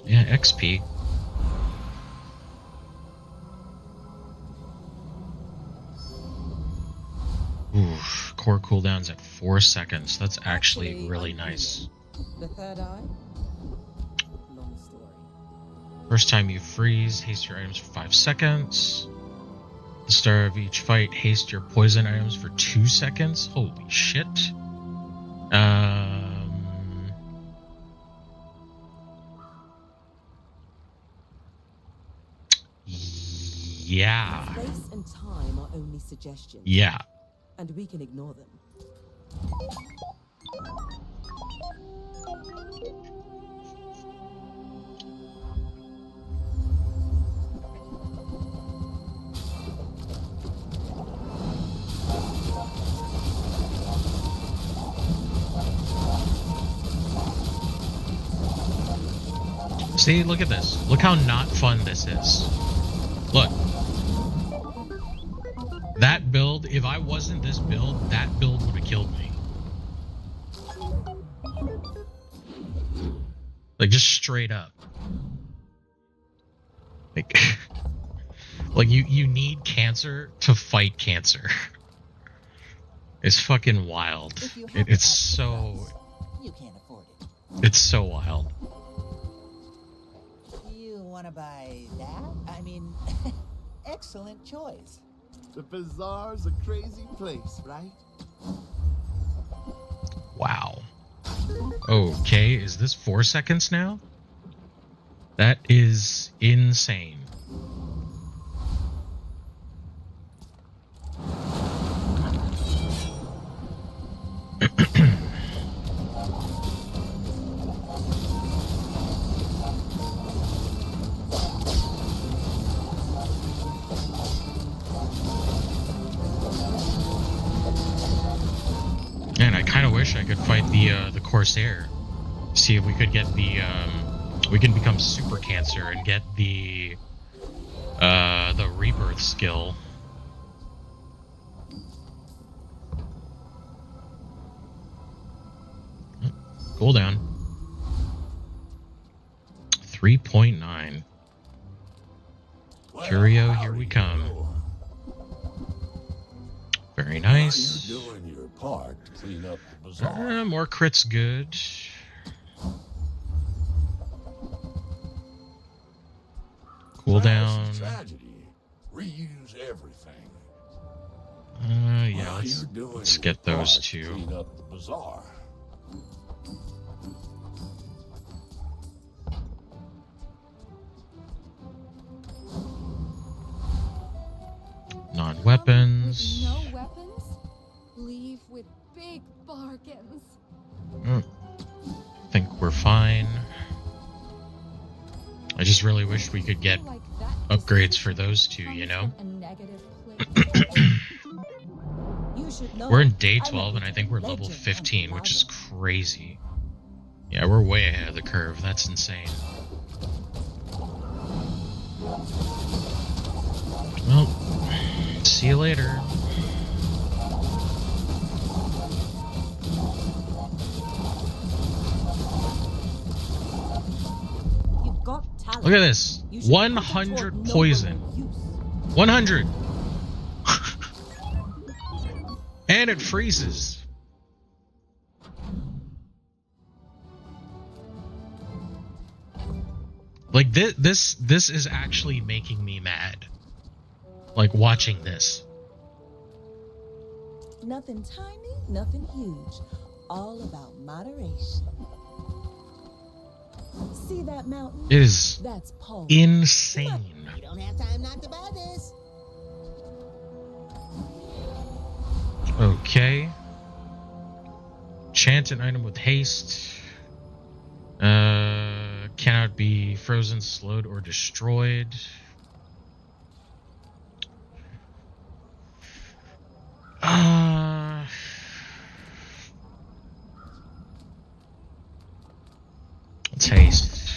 A: Yeah, XP. Oof, core cooldown's at 4 seconds. That's actually really nice.
O: The third eye? Long story.
A: First time you freeze, haste your items for 5 seconds. At the start of each fight, haste your poison items for 2 seconds. Holy shit. Yeah.
O: Place and time are only suggestions.
A: Yeah.
O: And we can ignore them.
A: See, look at this. Look how not fun this is. Look. That build, if I wasn't this build, that build would have killed me. Like, just straight up. Like, like you need cancer to fight cancer. It's fucking wild. It's so...
L: You can't afford it.
A: It's so wild.
L: You want to buy that? I mean, excellent choice.
I: The Bazaar's a crazy place, right?
A: Wow. Okay, is this 4 seconds now? That is insane. Man, I kind of wish I could fight the Corsair. See if we could get the we can become Super Cancer and get the Rebirth skill. Cooldown 3.9. Curio, here we come. Very nice.
C: You're doing your part to clean up the Bazaar.
A: More crits, good. Cooldown.
C: Tragedy. Reuse everything.
A: Yeah, let's get those two.
C: Clean up the Bazaar.
A: Non-weapons.
B: No weapons? Leave with big bargains.
A: I think we're fine. I just really wish we could get upgrades for those two, you know? We're in day 12 and I think we're level 15, which is crazy. Yeah, we're way ahead of the curve. That's insane. Well, see you later. Look at this. 100 poison. 100. And it freezes. Like this is actually making me mad. Like watching this.
E: Nothing tiny, nothing huge. All about moderation. See that mountain?
A: It is
E: That's
A: insane.
I: You don't have time not to buy this.
A: Okay. Chant an item with haste. Cannot be frozen, slowed, or destroyed. Let's haste.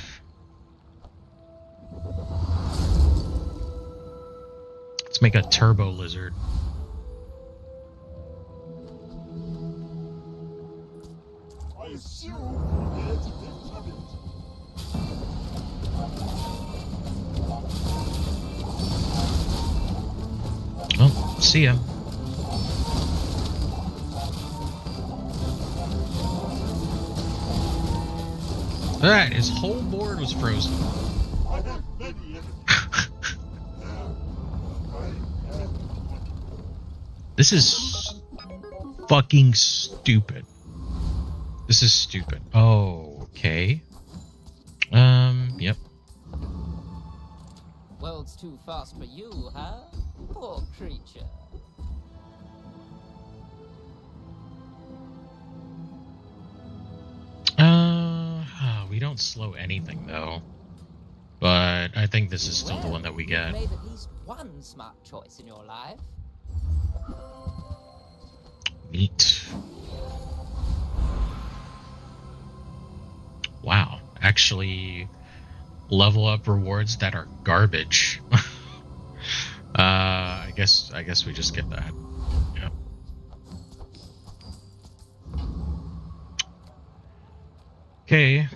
A: Let's make a turbo lizard.
C: I assume it's
A: Well, see ya. Alright, his whole board was frozen. This is fucking stupid. This is stupid. Oh, okay. Yep.
L: World's too fast for you, huh? Poor creature.
A: We don't slow anything though. But I think this is still the one that we get.
L: You made at least one smart choice in your life.
A: Neat. Wow. Actually level up rewards that are garbage. I guess we just get that. Yeah. Okay.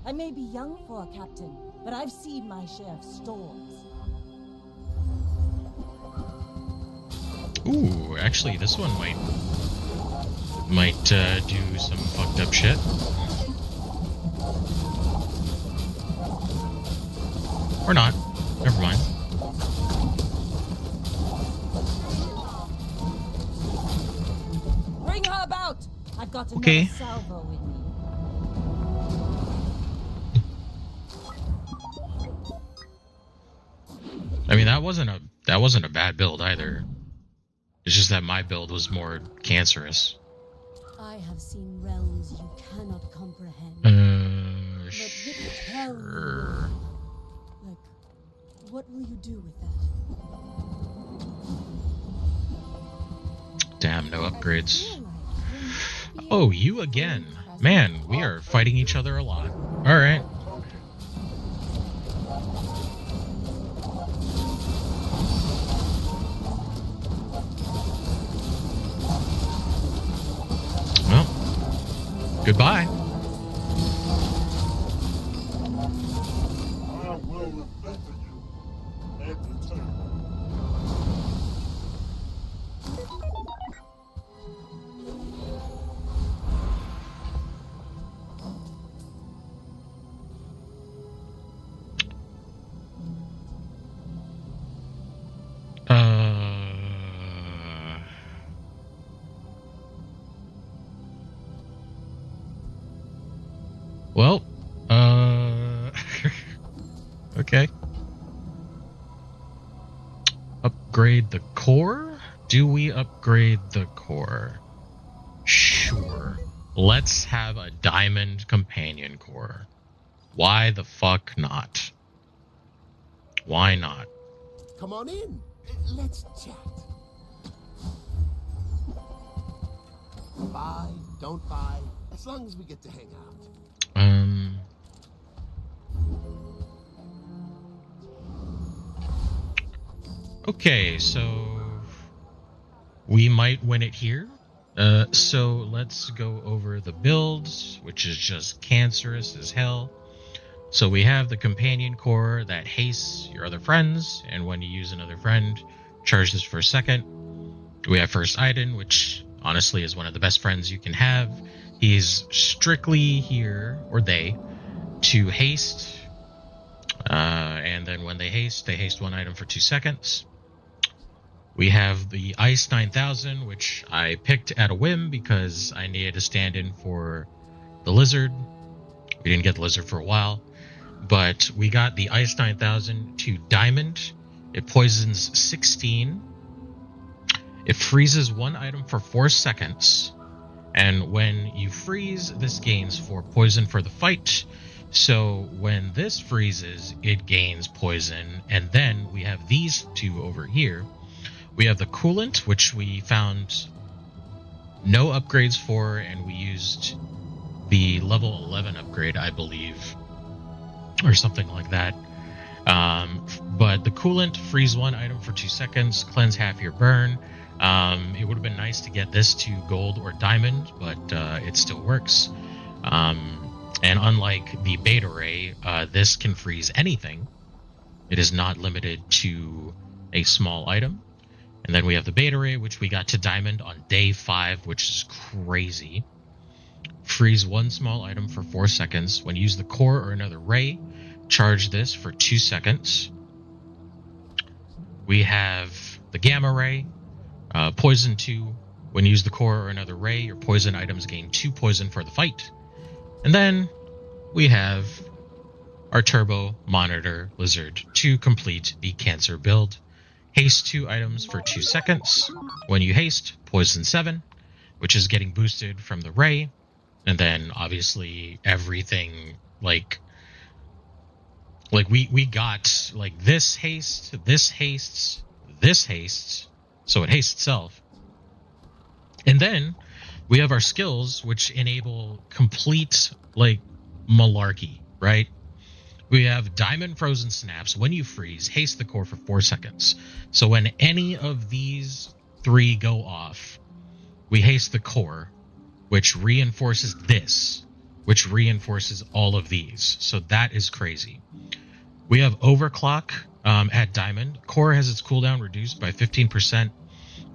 E: I may be young for a captain, but I've seen my share of storms.
A: Ooh, actually, this one might do some fucked up shit. Or not.
E: got
A: Okay.
E: another salvo with me.
A: I mean, that wasn't a bad build either. It's just that my build was more cancerous.
J: I have seen realms you cannot comprehend.
A: Sure.
J: Like, what will you do with that?
A: Damn, no upgrades. Oh, you again. Man, we are fighting each other a lot. Alright. Well, goodbye.
C: I will remember you every time.
A: Well, okay. Upgrade the core? Do we upgrade the core? Sure. Let's have a diamond companion core. Why the fuck not? Why not?
I: Come on in. Let's chat. Buy, don't buy, as long as we get to hang out.
A: Okay, so we might win it here. So let's go over the builds, which is just cancerous as hell. So we have the companion core that hastes your other friends, and when you use another friend, charge this for a second. We have First Aiden, which honestly is one of the best friends you can have. He's strictly here, or they, to haste. And then when they haste one item for 2 seconds. We have the Ice 9000, which I picked at a whim because I needed a stand-in for the Lizard. We didn't get the Lizard for a while, but we got the Ice 9000 to Diamond. It poisons 16. It freezes one item for 4 seconds. And when you freeze, this gains 4 poison for the fight. So when this freezes, it gains poison. And then we have these two over here. We have the coolant, which we found no upgrades for, and we used the level 11 upgrade, I believe, or something like that. But the coolant, freeze one item for 2 seconds, cleanse half your burn. It would have been nice to get this to gold or diamond, but it still works. And unlike the beta ray, this can freeze anything. It is not limited to a small item. And then we have the beta ray, which we got to diamond on day 5, which is crazy. Freeze one small item for 4 seconds. When you use the core or another ray, charge this for 2 seconds. We have the gamma ray, poison 2. When you use the core or another ray, your poison items gain 2 poison for the fight. And then we have our turbo monitor lizard to complete the cancer build. Haste 2 items for 2 seconds. When you haste, poison 7, which is getting boosted from the ray. And then obviously everything like we got like this hastes, this hastes, this hastes, so it hastes itself. And then we have our skills, which enable complete like malarkey, right? We have Diamond Frozen Snaps. When you freeze, haste the core for 4 seconds. So when any of these 3 go off, we haste the core, which reinforces this, which reinforces all of these. So that is crazy. We have Overclock at Diamond. Core has its cooldown reduced by 15%.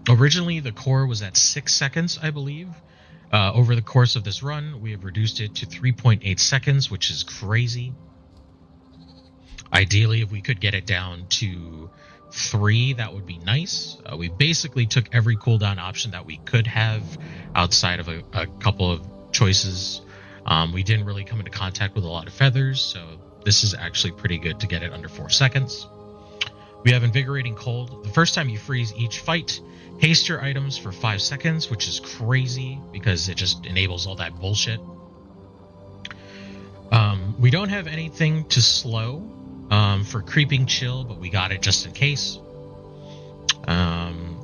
A: Originally, the core was at 6 seconds, I believe. Over the course of this run, we have reduced it to 3.8 seconds, which is crazy. Ideally, if we could get it down to 3, that would be nice. We basically took every cooldown option that we could have outside of a couple of choices. We didn't really come into contact with a lot of feathers, so this is actually pretty good to get it under 4 seconds. We have Invigorating Cold. The first time you freeze each fight, haste your items for 5 seconds, which is crazy because it just enables all that bullshit. We don't have anything to slow for Creeping Chill, but we got it just in case.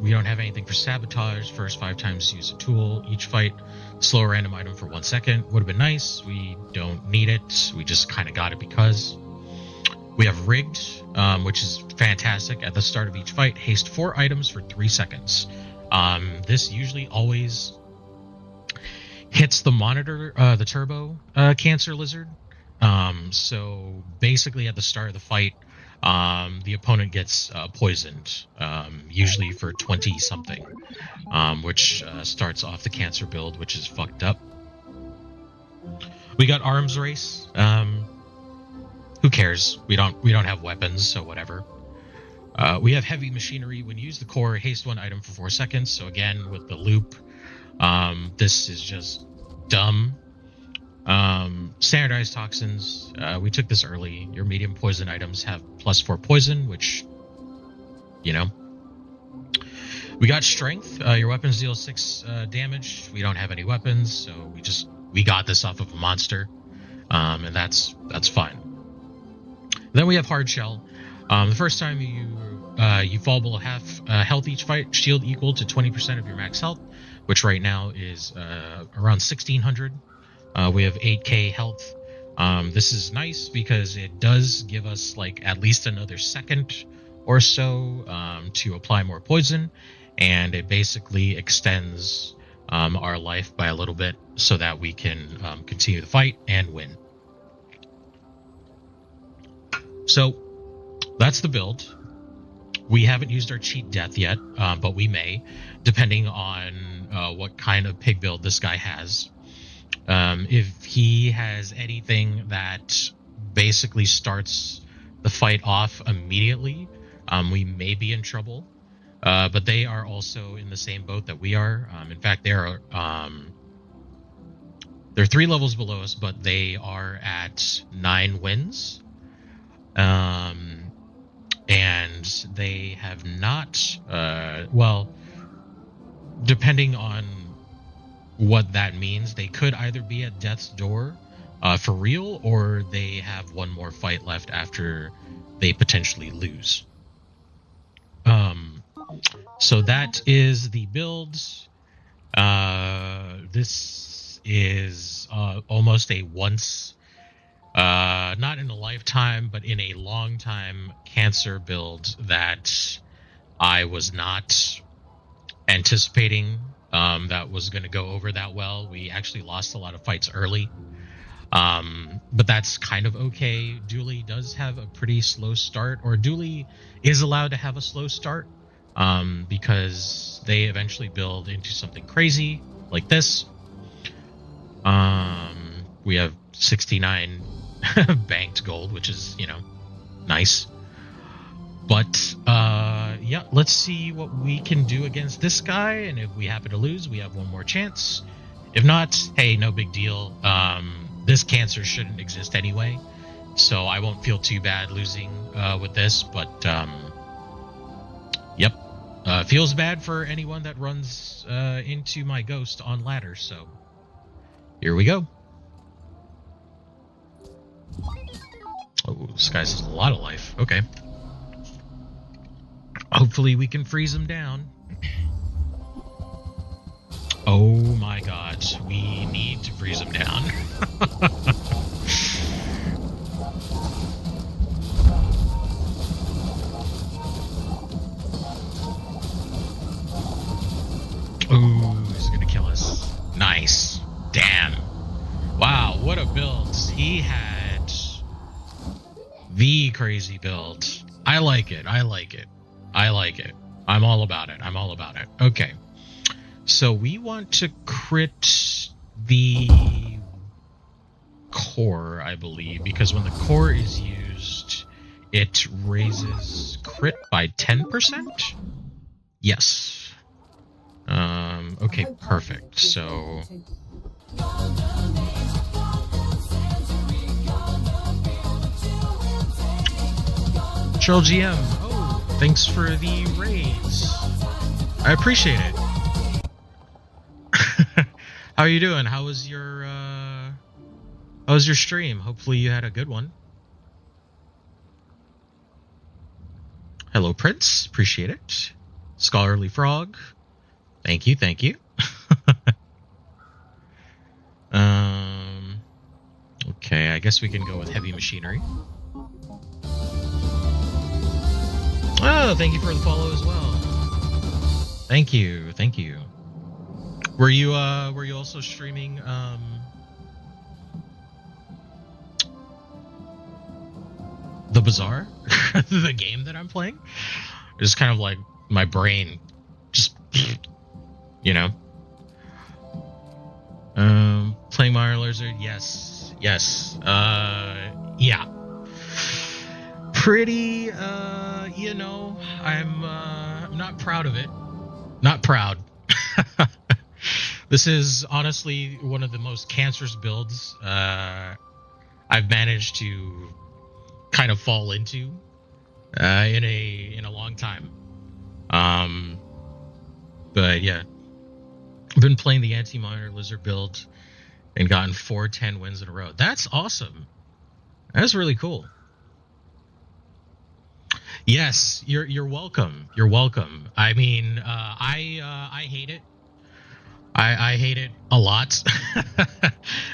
A: We don't have anything for Sabotage. First 5 times use a tool. Each fight, slow a random item for 1 second. Would have been nice. We don't need it. We just kind of got it because. We have Rigged, which is fantastic. At the start of each fight, haste 4 items for 3 seconds. This usually always hits the monitor, the turbo cancer lizard. So basically at the start of the fight, the opponent gets poisoned, usually for 20 something, which starts off the cancer build, which is fucked up. We got Arms Race. Who cares? We don't have weapons, so whatever. We have Heavy Machinery. When you use the core, haste 1 item for 4 seconds. So again, with the loop, this is just dumb. Standardized Toxins. We took this early. Your medium poison items have +4 poison, which, you know. We got Strength. Your weapons deal 6 damage. We don't have any weapons, so we got this off of a monster, and that's fine. Then we have Hard Shell. The first time you fall below half health each fight, shield equal to 20% of your max health, which right now is around 1600. We have 8k health. This is nice because it does give us like at least another second or so to apply more poison, and it basically extends our life by a little bit so that we can continue the fight and win. So that's the build. We haven't used our cheat death yet, but we may, depending on what kind of pig build this guy has. If he has anything that basically starts the fight off immediately, we may be in trouble. But they are also in the same boat that we are. In fact, they're 3 levels below us, but they are at 9 wins. And they have not, well, depending on what that means, they could either be at death's door for real, or they have 1 more fight left after they potentially lose. So that is the build. This is almost a once, not in a lifetime, but in a long time cancer build that I was not anticipating that was going to go over that well. We actually lost a lot of fights early, but that's kind of okay. Dooley does have a pretty slow start, or Dooley is allowed to have a slow start because they eventually build into something crazy like this. We have 69 banked gold, which is, you know, nice. But yeah, let's see what we can do against this guy, and if we happen to lose, we have 1 more chance. If not, hey, no big deal. This cancer shouldn't exist anyway, so I won't feel too bad losing with this, but yep. Feels bad for anyone that runs into my ghost on ladder, so here we go. Oh, this guy's has a lot of life. Okay. Hopefully we can freeze him down. Oh my god, we need to freeze him down. Ooh, he's gonna kill us. Nice. Damn. Wow, what a build. He had the crazy build. I like it. I like it. I like it. I'm all about it. I'm all about it. Okay. So we want to crit the core, I believe, because when the core is used, it raises crit by 10%? Yes. Okay, perfect. So Chill GM, oh, thanks for the raids. I appreciate it. How are you doing? How was your stream? Hopefully you had a good one. Hello, Prince. Appreciate it. Scholarly Frog. Thank you, thank you. Okay, I guess we can go with heavy machinery. Oh, thank you for the follow as well. Thank you, thank you. Were you also streaming the Bazaar? The game that I'm playing? It's kind of like my brain just you know. Playing Mario Lizard, yes. Yeah. Pretty you know, I'm not proud of it. Not proud. This is honestly one of the most cancerous builds I've managed to kind of fall into in a long time. But yeah, I've been playing the anti-Mario Lizard build and gotten 4-10 wins in a row. That's awesome. That's really cool. Yes, you're welcome. You're welcome. I mean, I hate it. I hate it a lot.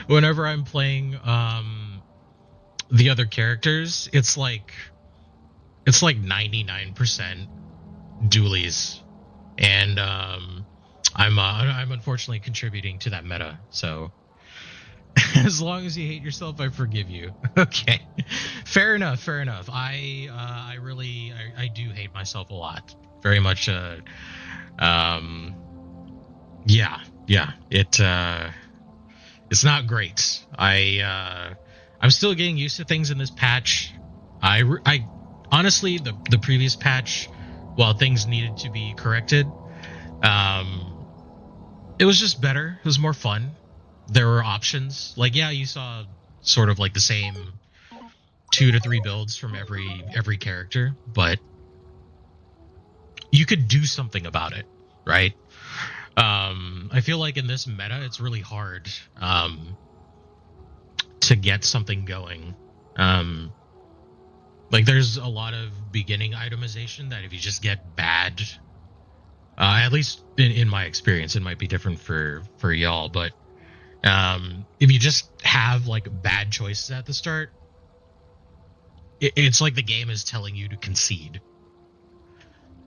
A: Whenever I'm playing the other characters, it's like 99% dualies, and I'm unfortunately contributing to that meta. So as long as you hate yourself, I forgive you. Okay, fair enough. I really do hate myself a lot. Very much. Yeah. It's not great. I'm still getting used to things in this patch. I honestly, the previous patch, while things needed to be corrected, it was just better. It was more fun. There were options. Like, yeah, you saw sort of like the same 2 to 3 builds from every character, but you could do something about it, right? I feel like in this meta, it's really hard to get something going. Like, there's a lot of beginning itemization that if you just get bad, at least in my experience, it might be different for y'all, but if you just have like bad choices at the start, it's like the game is telling you to concede.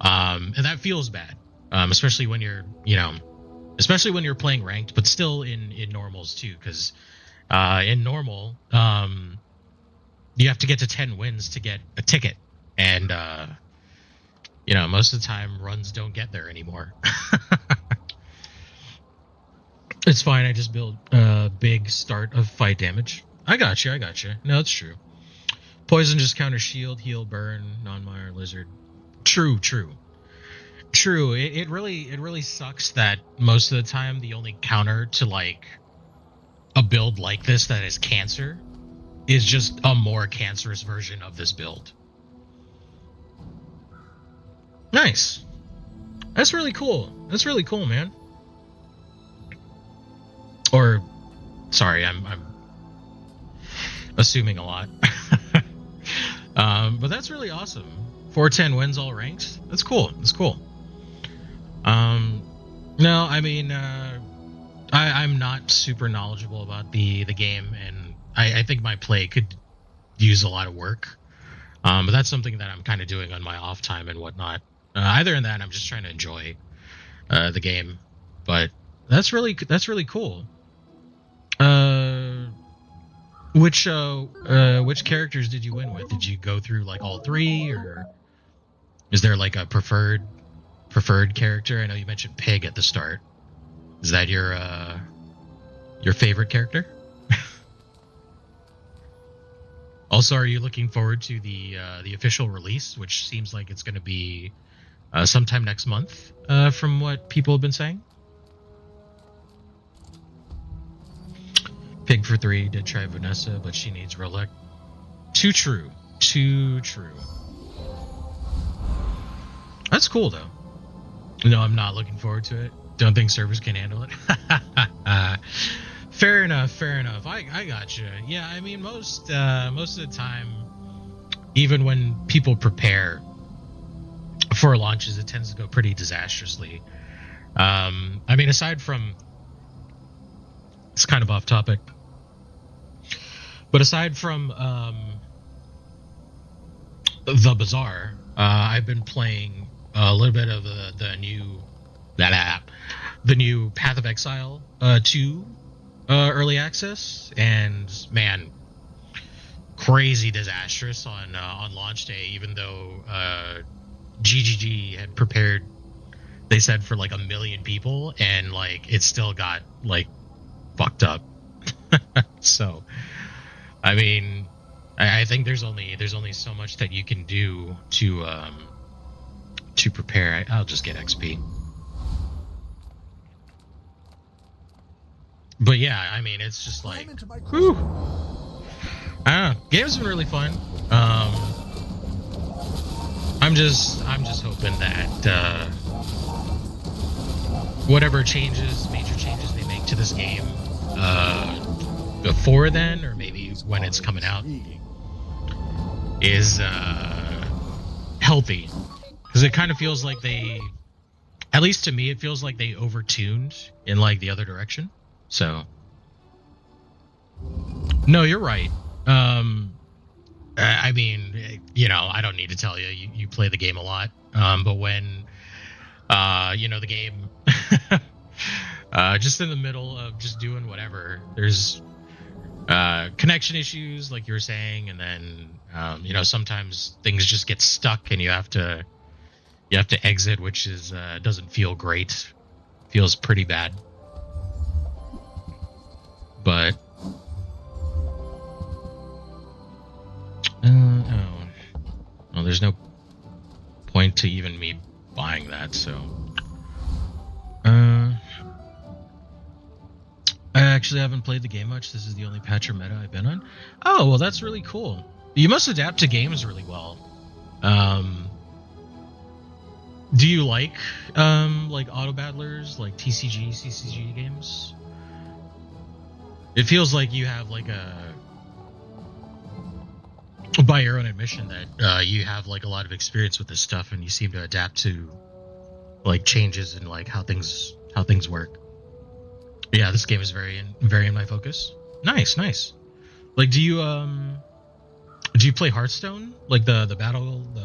A: And that feels bad, especially when you're, especially when you're playing ranked, but still in normals too, because in normal, you have to get to 10 wins to get a ticket, and most of the time runs don't get there anymore. It's fine. I just build big start of fight damage. I got you. No, it's true. Poison just counter shield, heal, burn, non-Mire Lizard. True. It really sucks that most of the time the only counter to like a build like this that is cancer is just a more cancerous version of this build. Nice. That's really cool. Man. Or, sorry, I'm assuming a lot. But that's really awesome. 4-10 wins all ranks. That's cool. No, I mean, I'm not super knowledgeable about the game, and I think my play could use a lot of work. But that's something that I'm kind of doing on my off time and whatnot. Either in that, I'm just trying to enjoy the game. But that's really cool. Which characters did you win with? Did you go through like all 3, or is there like a preferred character? I know you mentioned Pig at the start. Is that your favorite character? Also, are you looking forward to the official release, which seems like it's going to be sometime next month, from what people have been saying? Pig for 3 did try Vanessa, but she needs Rolex. Too true. Too true. That's cool, though. No, I'm not looking forward to it. Don't think servers can handle it. Fair enough. Fair enough. I gotcha. Yeah, I mean, most of the time, even when people prepare for launches, it tends to go pretty disastrously. I mean, aside from, it's kind of off topic, but aside from the Bazaar, I've been playing a little bit of the new Path of Exile 2 early access, and man, crazy disastrous on launch day. Even though GGG had prepared, they said, for like 1 million people, and like it still got like fucked up. So, I mean, I think there's only so much that you can do to prepare. I'll just get XP. But yeah, I mean, it's just like, whew. I don't know. Game's been really fun. I'm just hoping that whatever major changes they make to this game, before then, or maybe when it's coming out, is healthy. Because it kind of feels like they, at least to me, it feels like they overtuned in like the other direction. So, no, you're right. I mean, you know, I don't need to tell you. You play the game a lot. But when, you know, the game, just in the middle of just doing whatever, there's connection issues, like you were saying, and then, you know, sometimes things just get stuck, and you have to exit, which is doesn't feel great. Feels pretty bad. But well, there's no point to even me buying that, so I actually haven't played the game much. This is the only patch or meta I've been on. Oh, well, that's really cool. You must adapt to games really well. Do you like auto battlers, like TCG, CCG games? It feels like you have like by your own admission, that you have like a lot of experience with this stuff, and you seem to adapt to like changes in like how things work. Yeah, this game is very in my focus. Nice. Like, do you play Hearthstone? Like the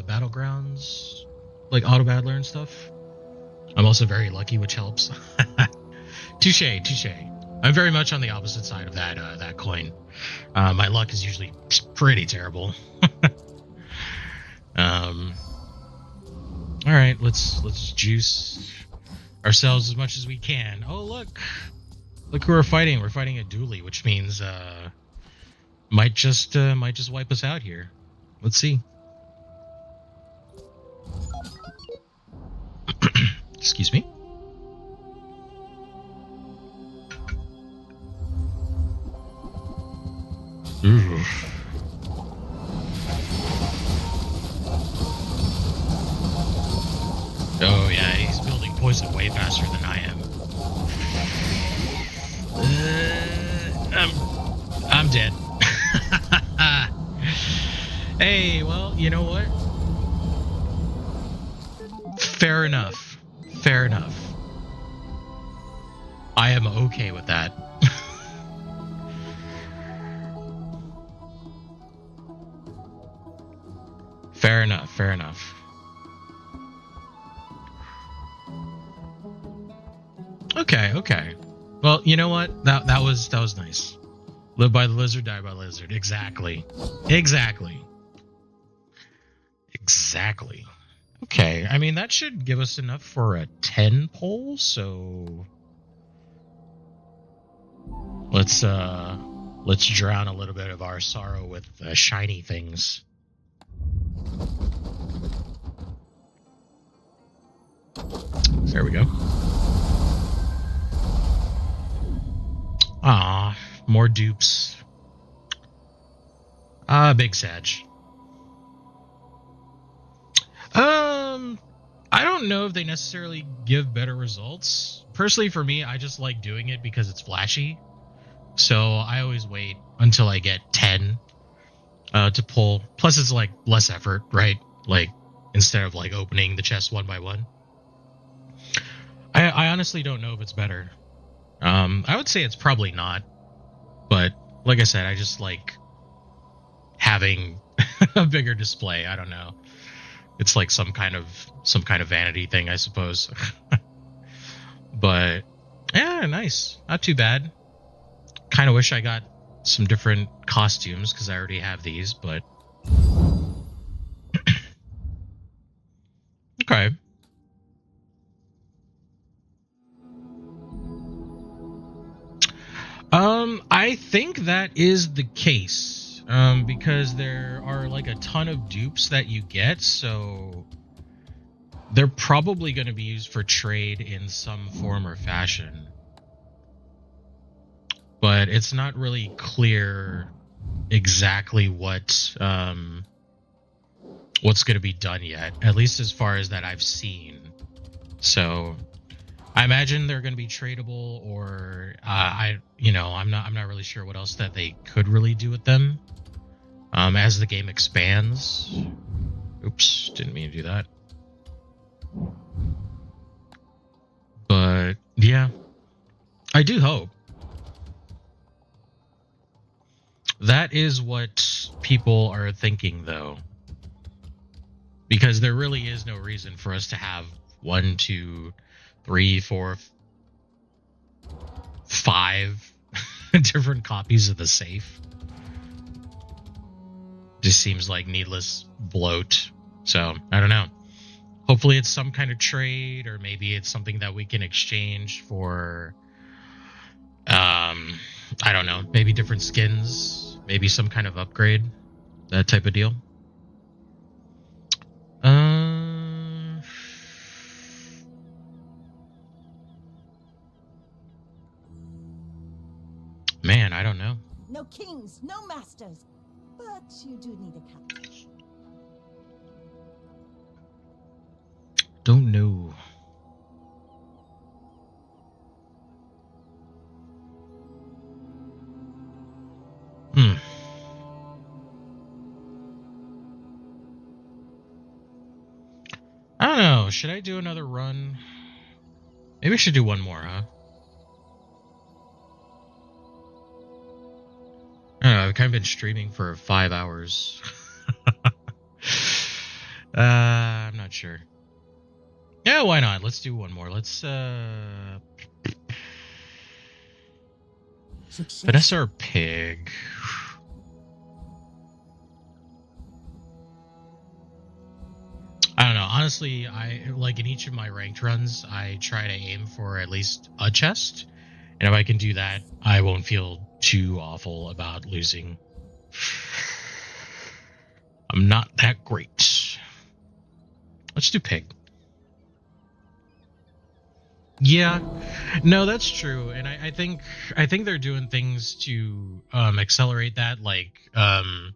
A: battlegrounds, like auto battler and stuff? I'm also very lucky, which helps. Touche. I'm very much on the opposite side of that coin. My luck is usually pretty terrible. All right, let's juice ourselves as much as we can. Oh, look who we're fighting. We're fighting a dually, which means might just wipe us out here. Let's see. Excuse me. Ooh. Oh yeah, he's building poison way faster than I am. I'm dead. Hey, well, you know what? Fair enough. I am okay with that. Fair enough. Okay. Well, you know what? That was nice. Live by the lizard, die by the lizard. Exactly. Okay, I mean, that should give us enough for a 10 poll, so let's let's drown a little bit of our sorrow with shiny things. There we go. Ah, more dupes. Big Sag. I don't know if they necessarily give better results. Personally, for me, I just like doing it because it's flashy. So I always wait until I get 10 to pull. Plus, it's like less effort, right? Like instead of like opening the chest one by one. I honestly don't know if it's better. I would say it's probably not. But like I said, I just like having a bigger display. I don't know. It's like some kind of vanity thing, I suppose. But yeah, nice. Not too bad. Kind of wish I got some different costumes because I already have these, but okay. I think that is the case. Because there are like a ton of dupes that you get, so they're probably going to be used for trade in some form or fashion. But it's not really clear exactly what's going to be done yet, at least as far as that I've seen. So I imagine they're going to be tradable, or I'm not really sure what else that they could really do with them as the game expands. Oops, didn't mean to do that. But yeah, I do hope. That is what people are thinking, though. Because there really is no reason for us to have 1, 2, 3, 4, 5 different copies of the safe. Just seems like needless bloat. So, I don't know. Hopefully it's some kind of trade, or maybe it's something that we can exchange for, I don't know, maybe different skins, maybe some kind of upgrade, that type of deal. Man, I don't know.
E: No kings, no masters, but you do need a captain.
A: Don't know. I don't know. Should I do another run? Maybe I should do one more, huh? I don't know. I've kind of been streaming for 5 hours. I'm not sure. Yeah, why not? Let's do one more. Let's Vanessa or Pig? I don't know. Honestly, I like in each of my ranked runs, I try to aim for at least a chest. And if I can do that, I won't feel too awful about losing. I'm not that great. Let's do Pig. Yeah, no, that's true, and I think they're doing things to accelerate that, like the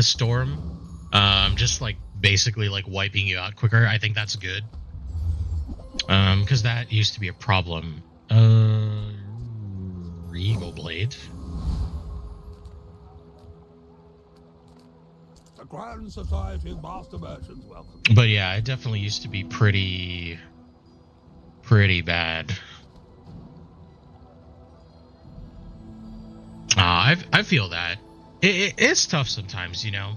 A: storm, just like basically like wiping you out quicker. I think that's good, because that used to be a problem. Eagle Blade.
C: The Grand Society of Master Merchants welcome.
A: But yeah, it definitely used to be pretty bad. I feel that it's tough sometimes, you know.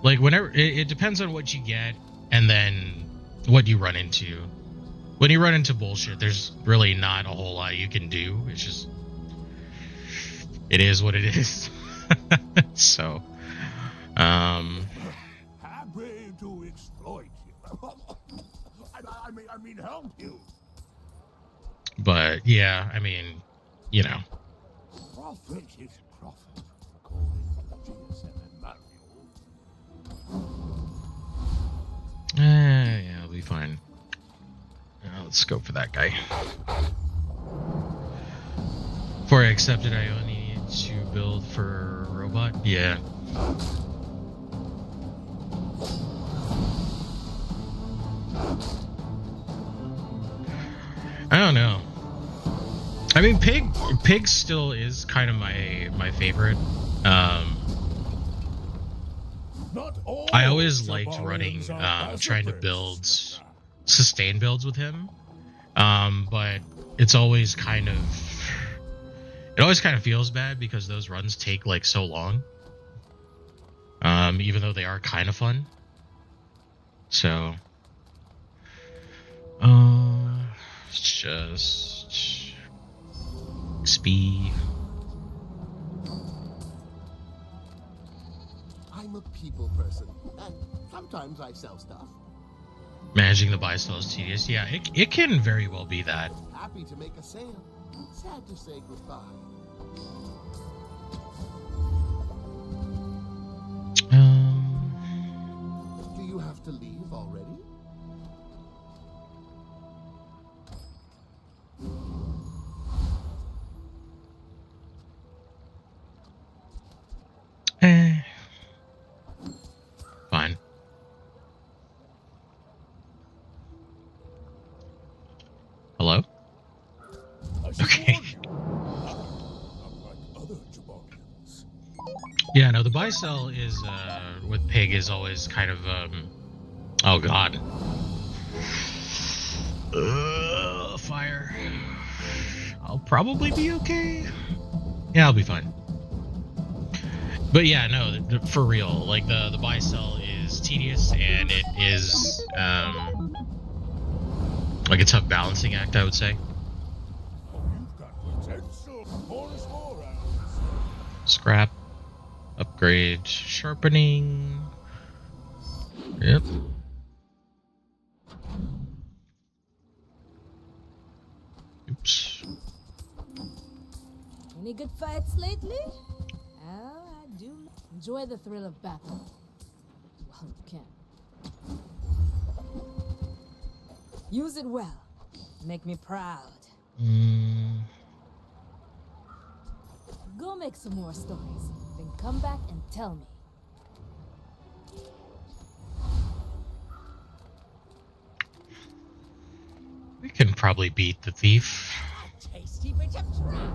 A: Like whenever it depends on what you get and then what you run into. When you run into bullshit, there's really not a whole lot you can do. It's just it is what it is. So,
C: happy to exploit you. I mean, help you.
A: But yeah, I mean, you know.
C: Profit is profit, according to the GSM manual.
A: Yeah, it'll be fine. Let's go for that guy. Before I accept it, I only need to build for robot. Yeah. I don't know. I mean, Pig still is kind of my favorite. I always liked running, trying to build sustain builds with him. But it's always kind of, it always kind of feels bad because those runs take like so long. Even though they are kind of fun. So, it's just XP.
I: I'm a people person, and sometimes I sell stuff.
A: Managing the buy-sell is tedious. Yeah, it can very well be that.
I: Happy to make a sale. Sad to say goodbye. Do you have to leave already?
A: Fine. Hello? Okay. Yeah, no, the buy-sell is, with Pig is always kind of, oh god. Fire. I'll probably be okay. Yeah, I'll be fine. But yeah, no, for real, like, the buy-sell is tedious, and it is, like a tough balancing act, I would say. Scrap. Upgrade. Sharpening. Yep. Oops.
J: Any good fights lately? Oh, I do enjoy the thrill of battle. Well, you can. Use it well. Make me proud. Go make some more stories. Then come back and tell me.
A: We can probably beat the thief.
K: Tasty bit of trap.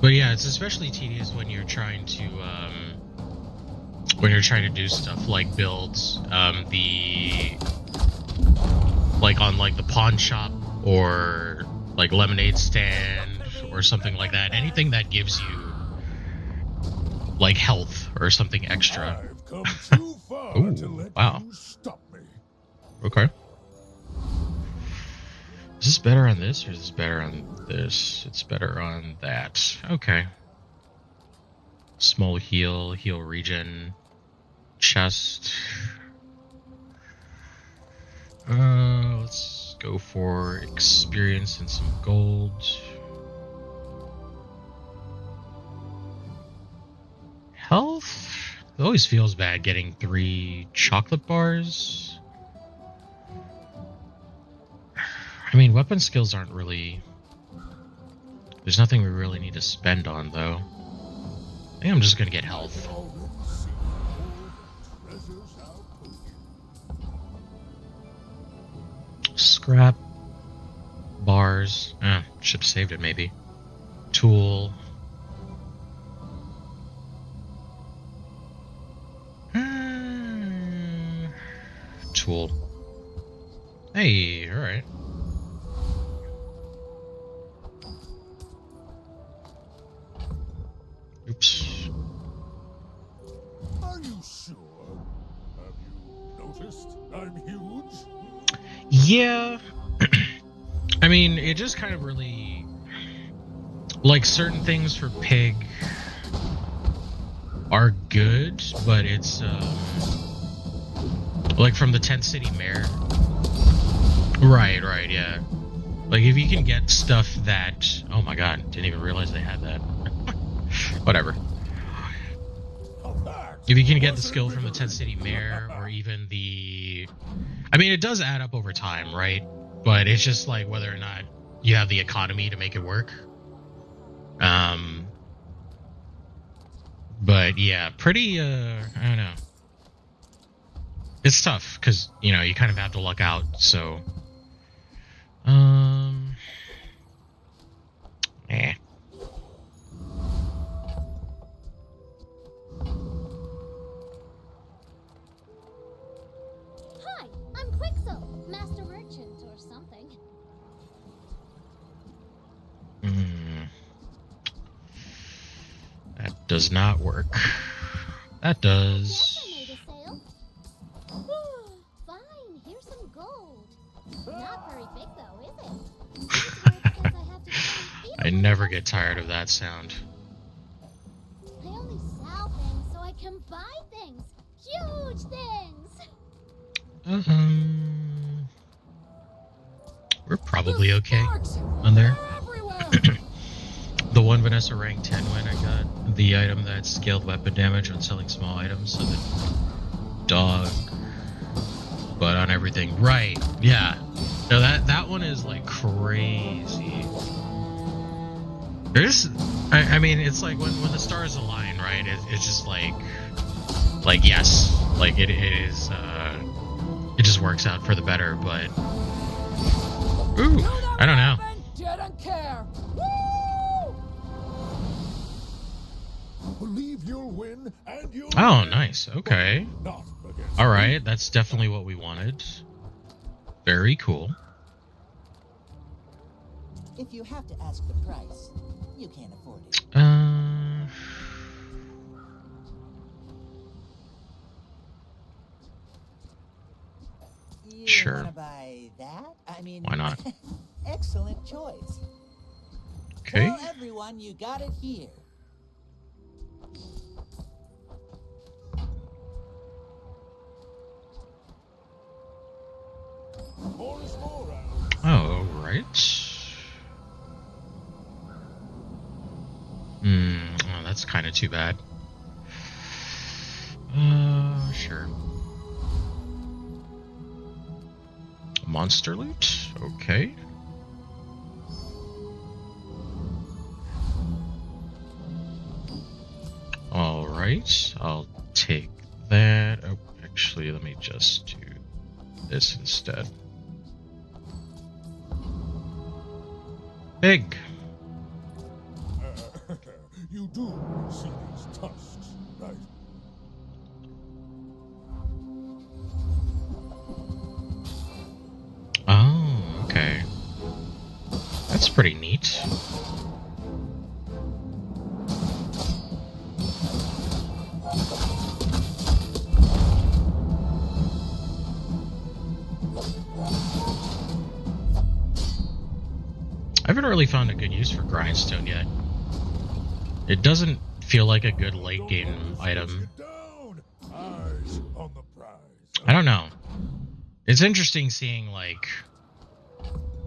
A: But yeah, it's especially tedious when you're trying to do stuff like builds, like on like the pawn shop or like lemonade stand or something like that. Anything that gives you like health or something extra.
C: I've come too far to let you stop me.
A: Okay. Is this better on this or is this better on this? It's better on that. Okay. Small heal regen, chest. Let's go for experience and some gold. Health? It always feels bad getting 3 chocolate bars. I mean, weapon skills aren't really... There's nothing we really need to spend on, though. I think I'm just gonna get health. Scrap. Bars. Should have saved it, maybe. Tool. Tool. Hey, alright. Oops.
C: Are you sure? Have you noticed I'm huge?
A: Yeah. I mean, it just kind of really... Like, certain things for Pig are good, but it's, like from the Tent City Mare. Right, yeah. Like, if you can get stuff that... Oh my god, didn't even realize they had that. Whatever. If you can get the skill from the 10 City Mare, or even the... I mean, it does add up over time, right? But it's just like whether or not you have the economy to make it work. But yeah, pretty, I don't know. It's tough, because, you know, you kind of have to luck out, so... Eh.
G: Hi, I'm Quixel, Master Merchant or something.
A: That does not work. That does.
G: I made a sale. Fine, here's some gold. Not very big though, is it? Says I have to trade
A: I never get tired of that sound.
G: I only sell things so I can buy things. Huge things.
A: We're probably okay on there. The one Vanessa rank 10 win, I got the item that scaled weapon damage when selling small items, so the dog, but on everything. Right, yeah. No, that one is like crazy. There's, I mean, it's like when the stars align, right? It's just like yes, like it is. It just works out for the better, but ooh, I don't know.
K: Didn't care.
C: Believe you'll win, and you'll
A: Oh, nice. Okay.
C: not against
A: All right, that's definitely what we wanted. Very cool.
L: If you have to ask the price, you can't afford it. You
A: Sure.
L: wanna buy that? I mean,
A: Why not?
L: Excellent choice.
A: Okay.
L: Tell everyone you got it here.
A: Oh, right. Oh, that's kind of too bad. Sure. Monster loot? Okay. Alright, I'll take that. Oh, actually, let me just do this instead. Big.
C: You do see these tusks, right?
A: Oh, okay. That's pretty neat. I haven't really found a good use for grindstone yet. It doesn't feel like a good late game item.
C: Eyes on the prize.
A: I don't know. It's interesting seeing like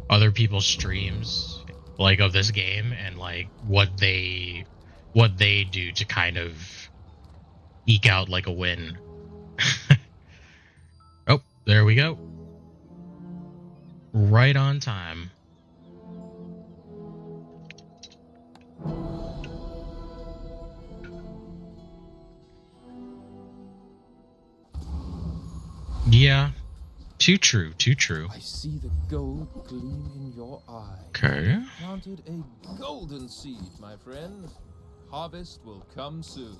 A: other people's streams like of this game and like what they do to kind of eke out like a win. Oh, there we go. Right on time. Yeah. Too true, too true.
H: I see the gold gleam in your eye.
A: Okay.
H: Planted a golden seed, my friend. Harvest will come soon.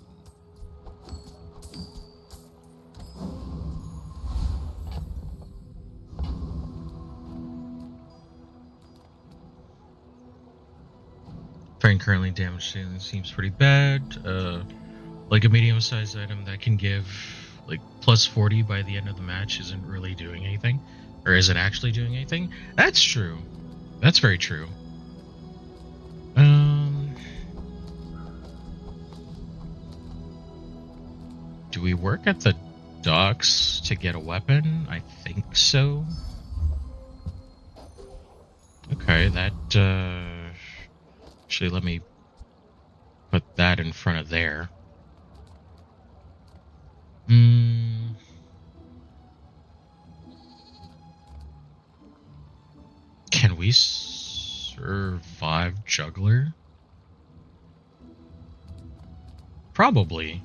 A: Friend currently damaged seems pretty bad. Like a medium-sized item that can give like plus 40 by the end of the match isn't really doing anything, or isn't actually doing anything. That's true. That's very true. Do we work at the docks to get a weapon? I think so. Okay, that, actually, let me put that in front of there. Can we survive Juggler? Probably.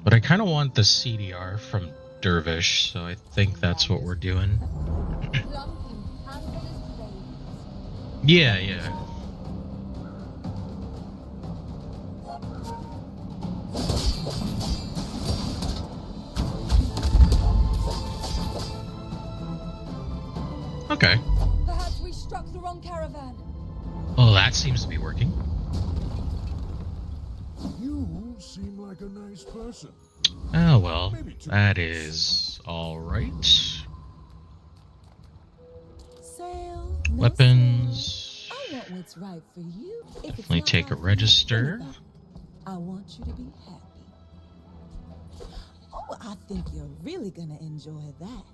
A: But I kind of want the CDR from Dervish, so I think that's what we're doing. Yeah. Okay.
J: Perhaps we struck the wrong caravan.
A: Oh, that seems to be working.
C: You seem like a nice person.
A: Oh, well, that is alright.
O: Sale,
A: Weapons.
O: I want what's right for you. If
A: Definitely take a register.
O: I want you to be happy. Oh, I think you're really gonna enjoy that.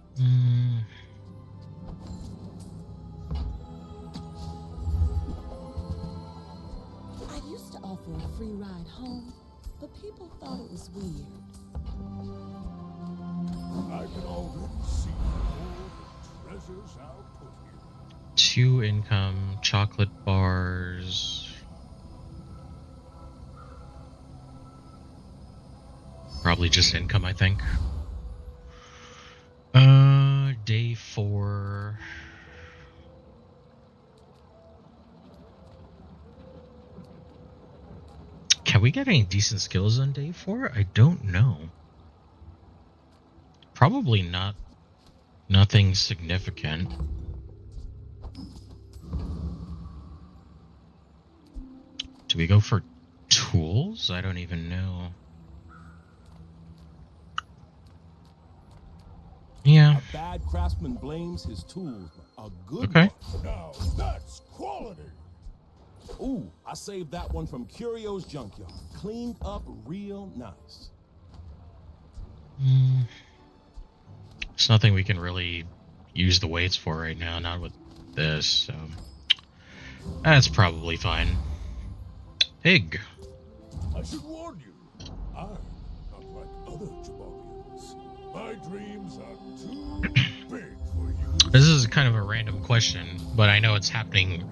O: I used to offer a free ride home, but people thought it was weird.
C: I can already see all the treasures I'll put here.
A: 2 income, chocolate bars. Probably just income, I think. Day 4. Can we get any decent skills on day 4? I don't know. Probably not. Nothing significant. Do we go for tools? I don't even know. Yeah.
R: A bad craftsman blames his tools. A good
A: Okay.
R: one.
C: Now that's quality.
R: Ooh, I saved that one from Curio's junkyard. Cleaned up real nice.
A: There's nothing we can really use the weights for right now, not with this, so that's probably fine. Pig.
C: I should warn you, I'm not like other Jababians. My dreams are too big for you.
A: This is kind of a random question, but I know it's happening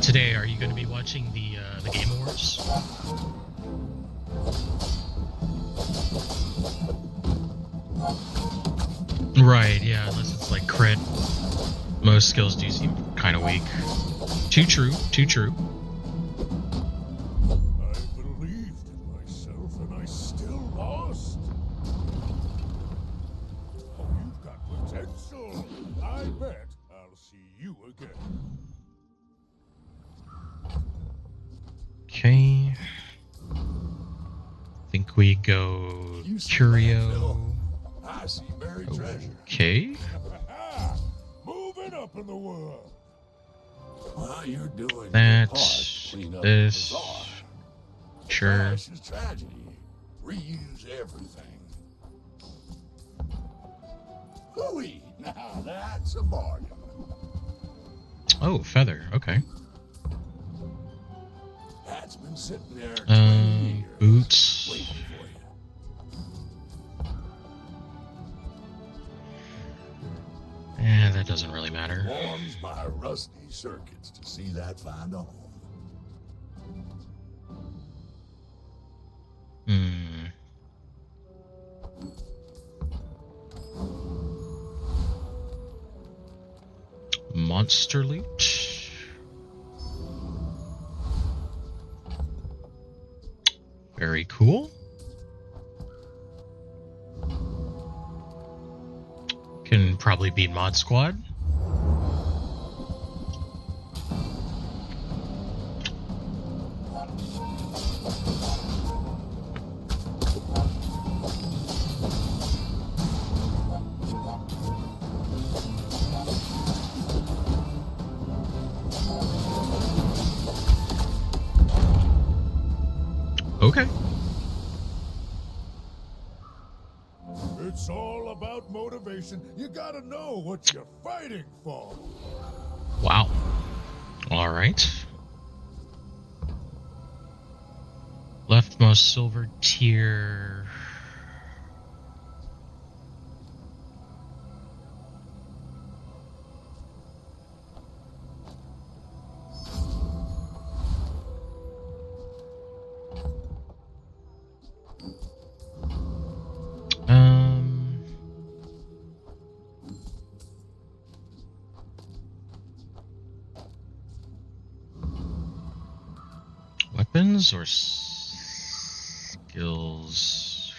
A: today. Are you going to be watching the Game Awards? Right, yeah, unless it's like crit. Most skills do seem kind of weak. Too true.
C: I believed in myself and I still lost. Oh, you've got potential. I bet I'll see you again.
A: Okay. Think we go Curio.
C: I see buried treasure.
A: Okay.
C: Moving up in the world. Well, you're doing
A: That,
C: your part to clean up
A: this,
C: the Bazaar.
A: sure.
C: Trash is tragedy. Reuse everything. Hooey! Now that's a bargain.
A: Oh, feather. Okay.
C: That's been sitting there 20 years.
A: Boots.
C: Waiting for you.
A: That doesn't really matter.
C: Warms my rusty circuits to see that find a home.
A: Monster loot. Very cool. Can probably beat Mod Squad. Okay.
C: It's all about motivation. You gotta know what you're fighting for.
A: Wow. All right. Leftmost silver tier. Weapons or skills?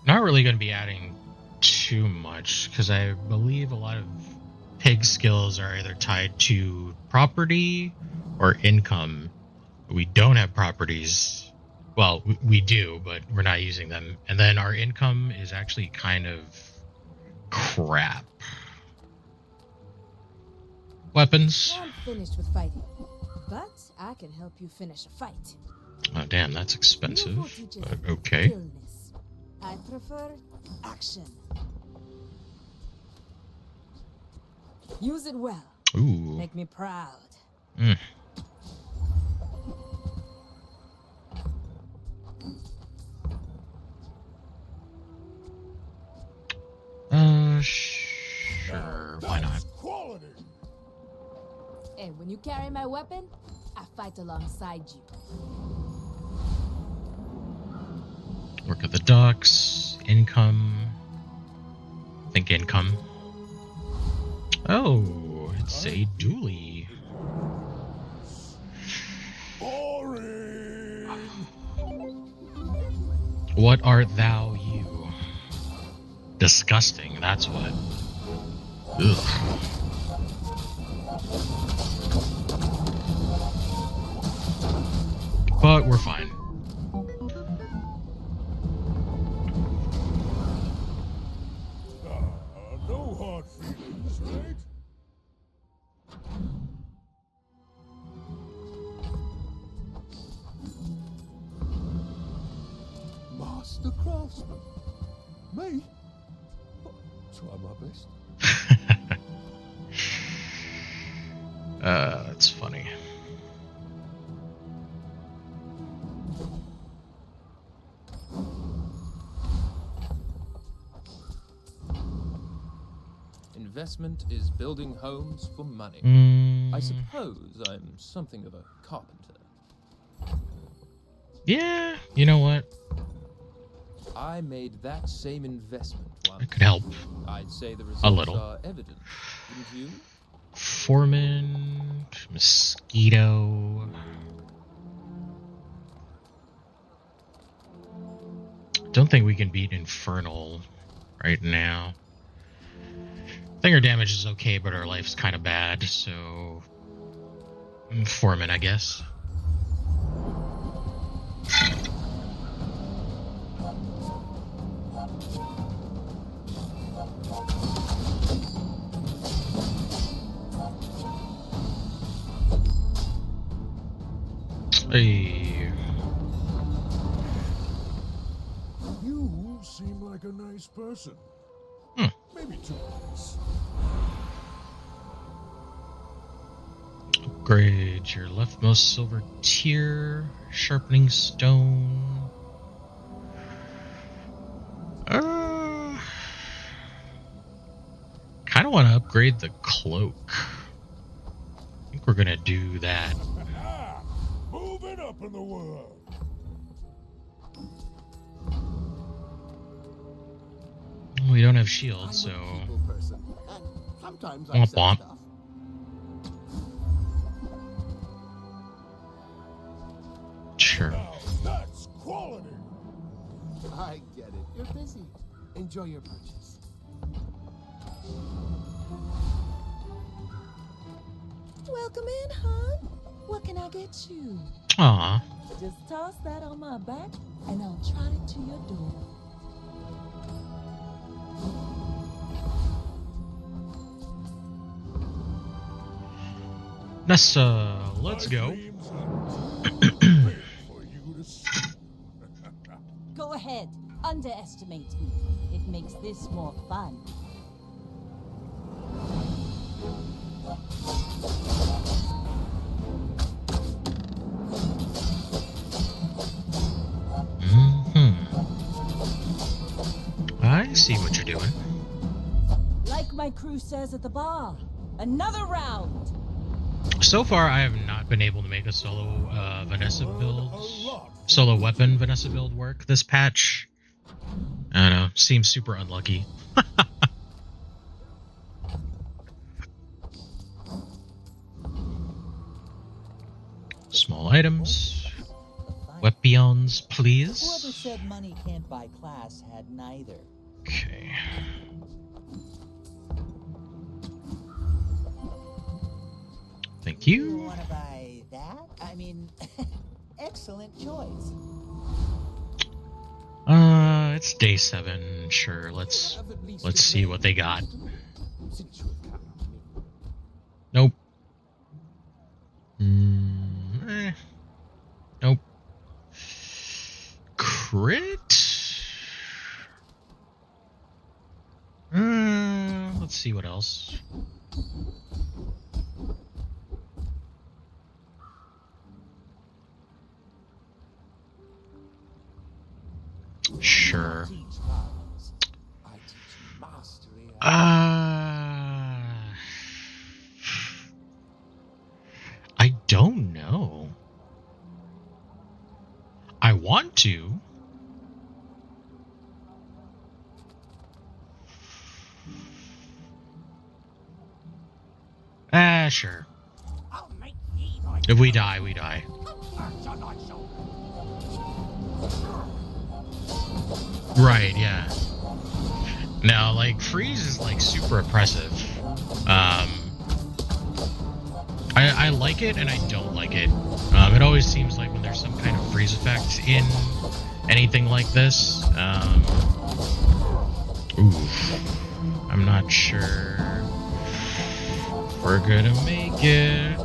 A: Not really going to be adding too much because I believe a lot of pig skills are either tied to property or income. We don't have properties. Well, we do, but we're not using them. And then our income is actually kind of crap. Weapons.
J: I'm finished with fighting, but I can help you finish a fight.
A: Oh, damn, that's expensive. But okay.
J: Stillness. I prefer action. Use it well.
A: Ooh.
J: Make me proud.
A: Sure. Why not?
C: Quality.
J: And when you carry my weapon, I fight alongside you.
A: Work at the docks. Income. I think income. Oh, it's a dually.
C: Boring.
A: What art thou, you? Disgusting, that's what. Ugh. But we're fine.
C: No hard feelings, right?
I: Master craftsman. Me? Try my best.
A: That's funny.
H: Investment is building homes for money. I suppose I'm something of a carpenter.
A: Yeah, you know what?
H: I made that same investment once.
A: It could help.
H: I'd say the results
A: A little.
H: are evident, wouldn't you?
A: Foreman, mosquito. Don't think we can beat Infernal right now. I think our damage is okay, but our life's kind of bad, so Foreman, I guess. Hey.
C: You seem like a nice person. Maybe too nice.
A: Upgrade your leftmost silver tier. Sharpening stone. Kind of want to upgrade the cloak. I think we're gonna do that.
C: Moving up in the world.
A: We don't have shields, so.
I: Sometimes
A: Womp womp.
I: stuff.
A: Sure.
C: Now that's quality.
I: I get it. You're busy. Enjoy your purchase.
O: Welcome in, hon. What can I get you?
A: Aw.
O: Just toss that on my back, and I'll trot it to your door.
A: Nessa, let's go.
E: Go ahead. underestimate me. It makes this more fun.
A: I see what you're doing.
E: Like my crew says at the bar, another round.
A: So far, I have not been able to make a solo solo weapon Vanessa build work this patch. I don't know, seems super unlucky. Small items. Weapons, please.
L: Whoever said money can't buy class had neither.
A: Okay. Thank you.
L: Want to buy that? I mean, excellent choice.
A: It's day 7. Sure, let's see what they got. Nope. Nope. Crit? Let's see what else. Sure. I don't know. I want to. Sure. If we die, we die. Right, yeah. Now, like, freeze is, like, super oppressive. I like it and I don't like it. It always seems like when there's some kind of freeze effect in anything like this, I'm not sure if we're gonna make it.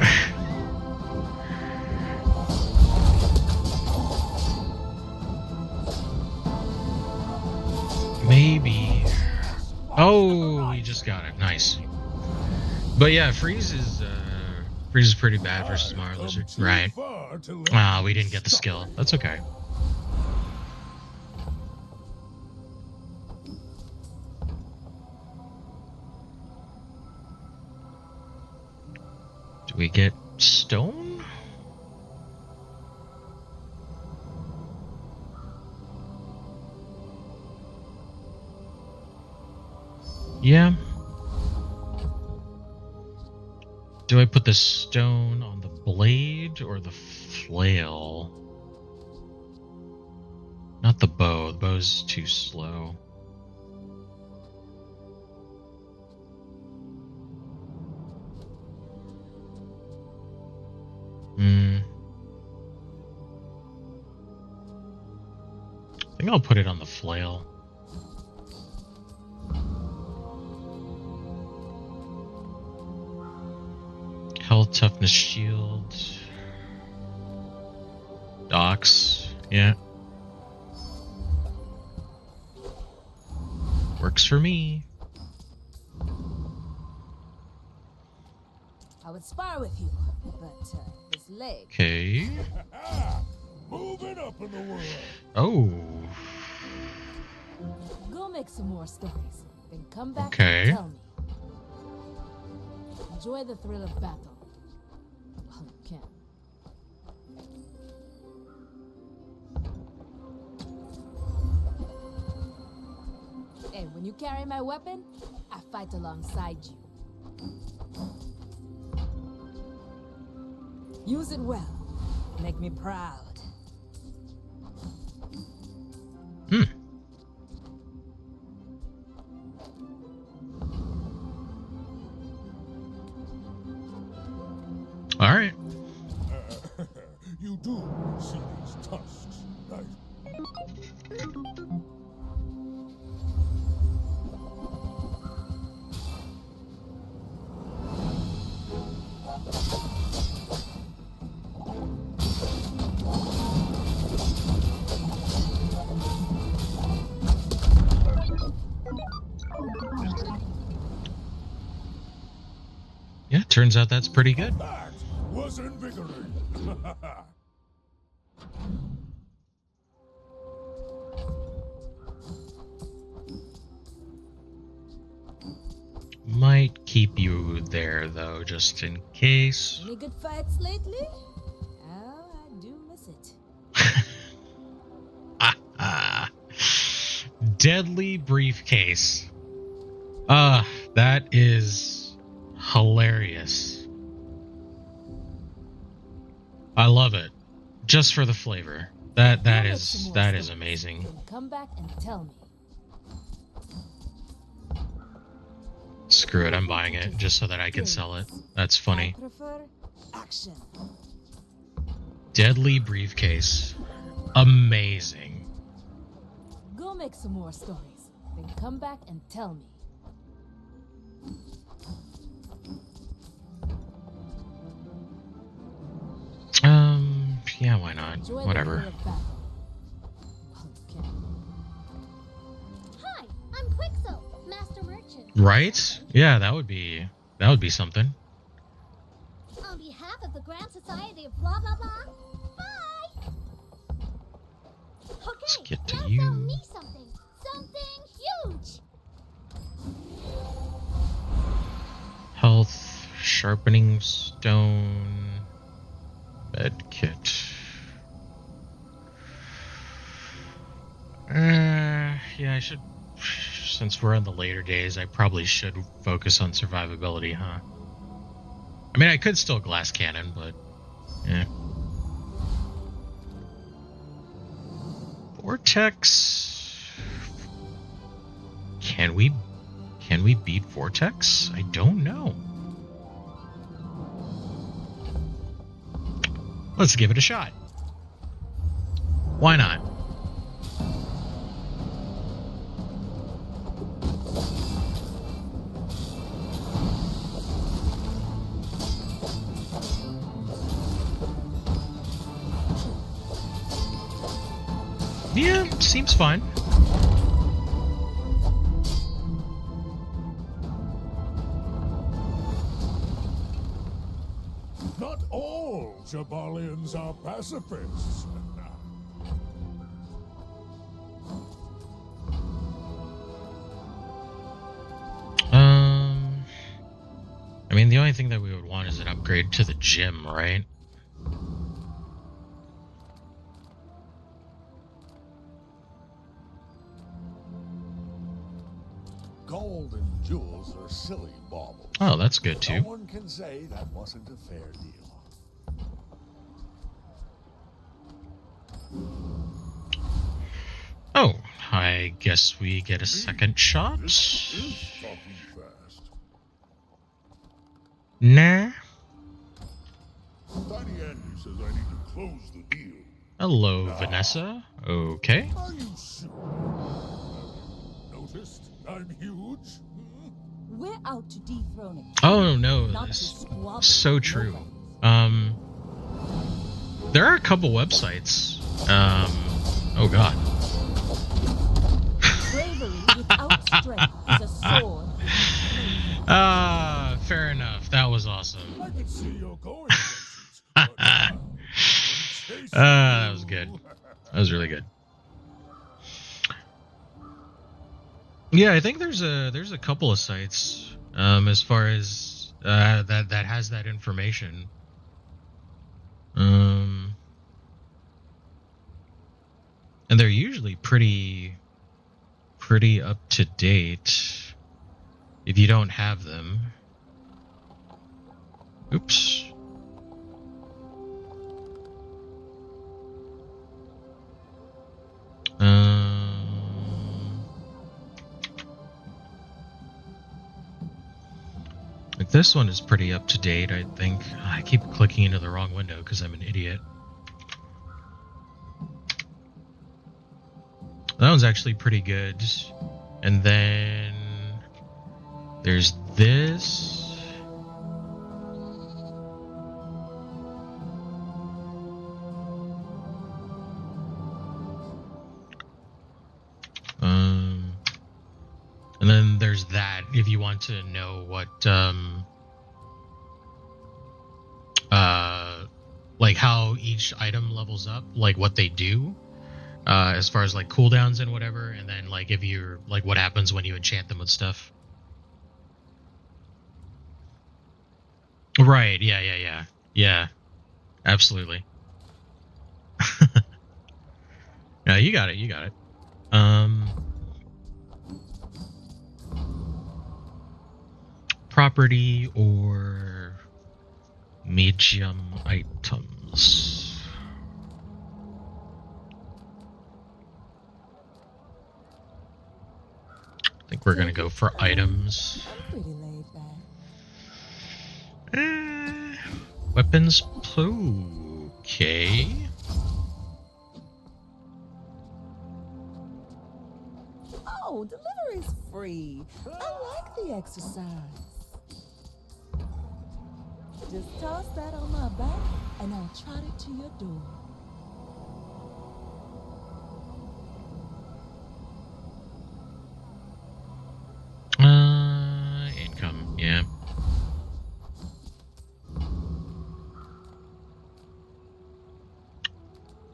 A: Maybe. Oh, we just got it. Nice. But yeah, freeze is pretty bad versus Mario Lizard. Right. We didn't get the skill. That's okay. Do we get stone? Yeah. Do I put the stone on the blade or the flail? Not the bow. The bow's too slow. I think I'll put it on the flail. Health, toughness, shield. Docks. Yeah. Works for me.
J: I would spar with you, but this leg.
A: Okay.
C: Moving up in the world.
A: Oh.
J: Go make some more stories, then come back
A: Okay.
J: and tell me. Enjoy the thrill of battle. Well, you can. And when you carry my weapon, I fight alongside you. Use it well. Make me proud.
A: All right.
C: You do see these tusks, right?
A: turns out that's pretty good.
C: That was invigorating.
A: Might keep you there though, just in case.
J: Any good fights lately? Oh, I do miss it.
A: Deadly briefcase. That is hilarious. I love it. Just for the flavor. That is amazing.
J: Come back and tell me.
A: Screw it, I'm buying it just so that I can sell it. That's funny.
J: I prefer action.
A: Deadly briefcase. Amazing.
J: Go make some more stories. Then come back and tell me.
A: Yeah, why not?
J: Enjoy
A: Whatever.
G: Hi, I'm Quixo, Master Merchant.
A: Right? Yeah, that would be something.
G: On behalf of the Grand Society of blah blah blah, bye!
A: Let's
G: Okay,
A: get to
G: now
A: you.
G: sell me something. Something huge!
A: Health, sharpening stone, med kit. Yeah, I should. Since we're in the later days, I probably should focus on survivability, huh? I mean, I could still glass cannon, but yeah. Vortex. Can we beat Vortex? I don't know. Let's give it a shot. Why not? Yeah, seems fine.
C: Not all Jabalians are pacifists.
A: I mean, the only thing that we would want is an upgrade to the gym, right?
C: Gold and jewels are silly baubles.
A: Oh, that's good too.
C: No one can say that wasn't a fair deal.
A: Oh, I guess we get a second shot.
C: This is talking fast.
A: Nah.
C: Tiny Andy says I need to close the deal.
A: Hello, Vanessa. Okay.
C: Are you sure? Noticed I'm huge?
E: We're out to dethrone it.
A: Oh no,
E: Not to
A: this
E: squabble
A: so
E: with
A: true.
E: nobody.
A: There are a couple websites. Oh god.
E: Bravery without strength is a sword.
A: Fair enough. That was awesome.
C: I can see you're going
A: that was good. That was really good. Yeah, I think there's a couple of sites as far as that has that information. And they're usually pretty up to date if you don't have them. Oops. Like this one is pretty up to date, I think. I keep clicking into the wrong window because I'm an idiot. That one's actually pretty good. And then there's this. And then there's that if you want to know what how each item levels up, like what they do, as far as like cooldowns and whatever, and then like if you're like what happens when you enchant them with stuff. Right, yeah, absolutely. No, you got it. Property or medium items. I think we're gonna go for items.
O: I'm pretty laid back.
A: Weapons, okay.
O: Oh, delivery's free. I like the exercise. Just toss that on my back, and I'll trot it to your door.
A: Income, yeah.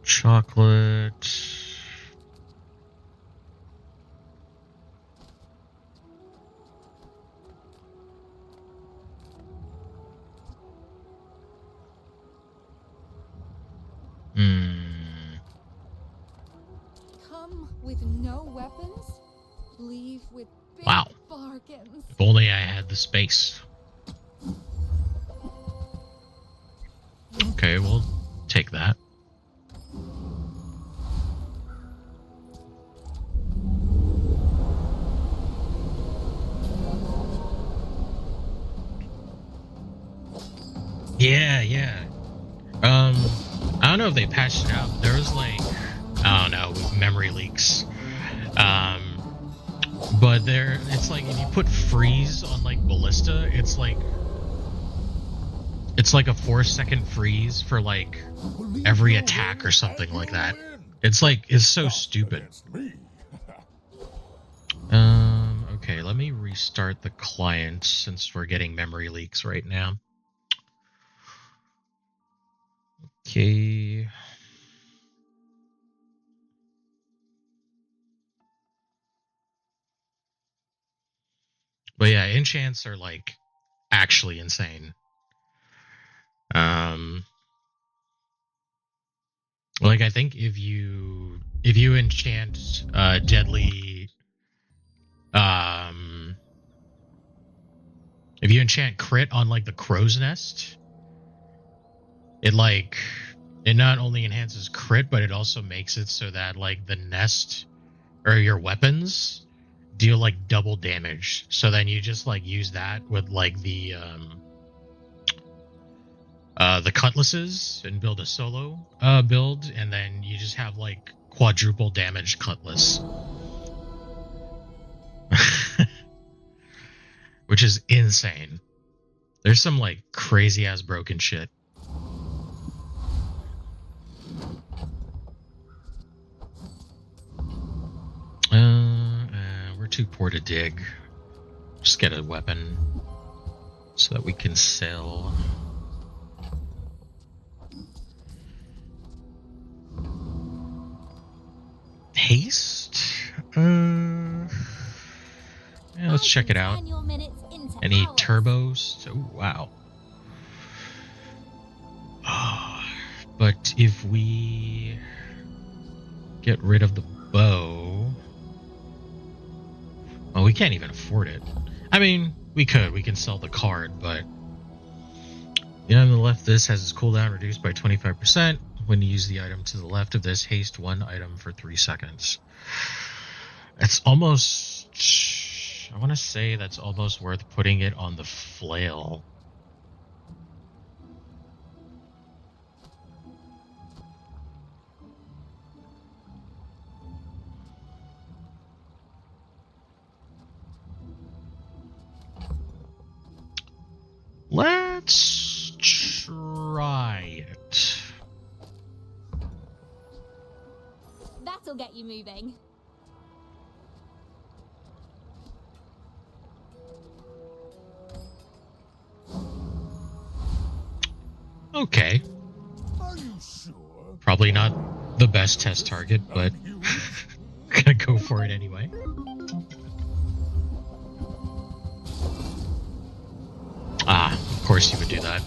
A: Chocolate.
B: Come with no weapons, leave with big
A: Wow.
B: bargains.
A: If only I had the space. Okay, we'll take that. Yeah. I don't know if they patched it out. There was like, I don't know, memory leaks. But it's like if you put freeze on like ballista, it's like a 4-second freeze for like every attack or something like that. It's so stupid. Okay, let me restart the client since we're getting memory leaks right now. Okay. But yeah, enchants are like actually insane. Like I think if you enchant deadly if you enchant crit on like the crow's nest, it not only enhances crit, but it also makes it so that like the nest or your weapons deal like double damage. So then you just like use that with like the cutlasses and build a solo build, and then you just have like quadruple damage cutlass. Which is insane. There's some like crazy ass broken shit. We're too poor to dig. Just get a weapon so that we can sell. Haste? Yeah, let's check it out. Any turbos? Oh, wow. But if we get rid of the bow... Well, we can't even afford it. I mean, we could. We can sell the card, but... On the left, this has its cooldown reduced by 25%. When you use the item to the left of this, haste one item for 3 seconds. It's almost... I want to say that's almost worth putting it on the flail. Let's try it.
G: That'll get you moving.
A: Okay. Probably not the best test target, but gonna go for it anyway. Ah, of course you would do that.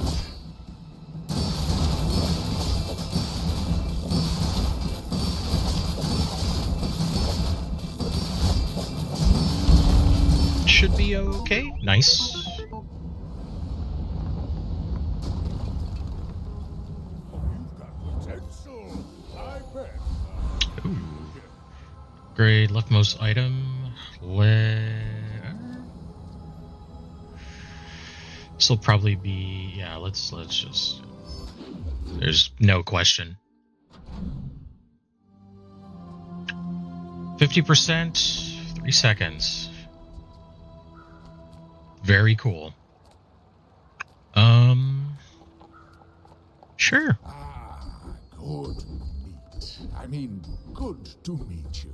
A: Should be okay. Nice. Ooh. Grade leftmost item. This will probably be, yeah, let's just, there's no question. 50%, 3 seconds. Very cool. Sure.
P: Good meet. I mean, good to meet you.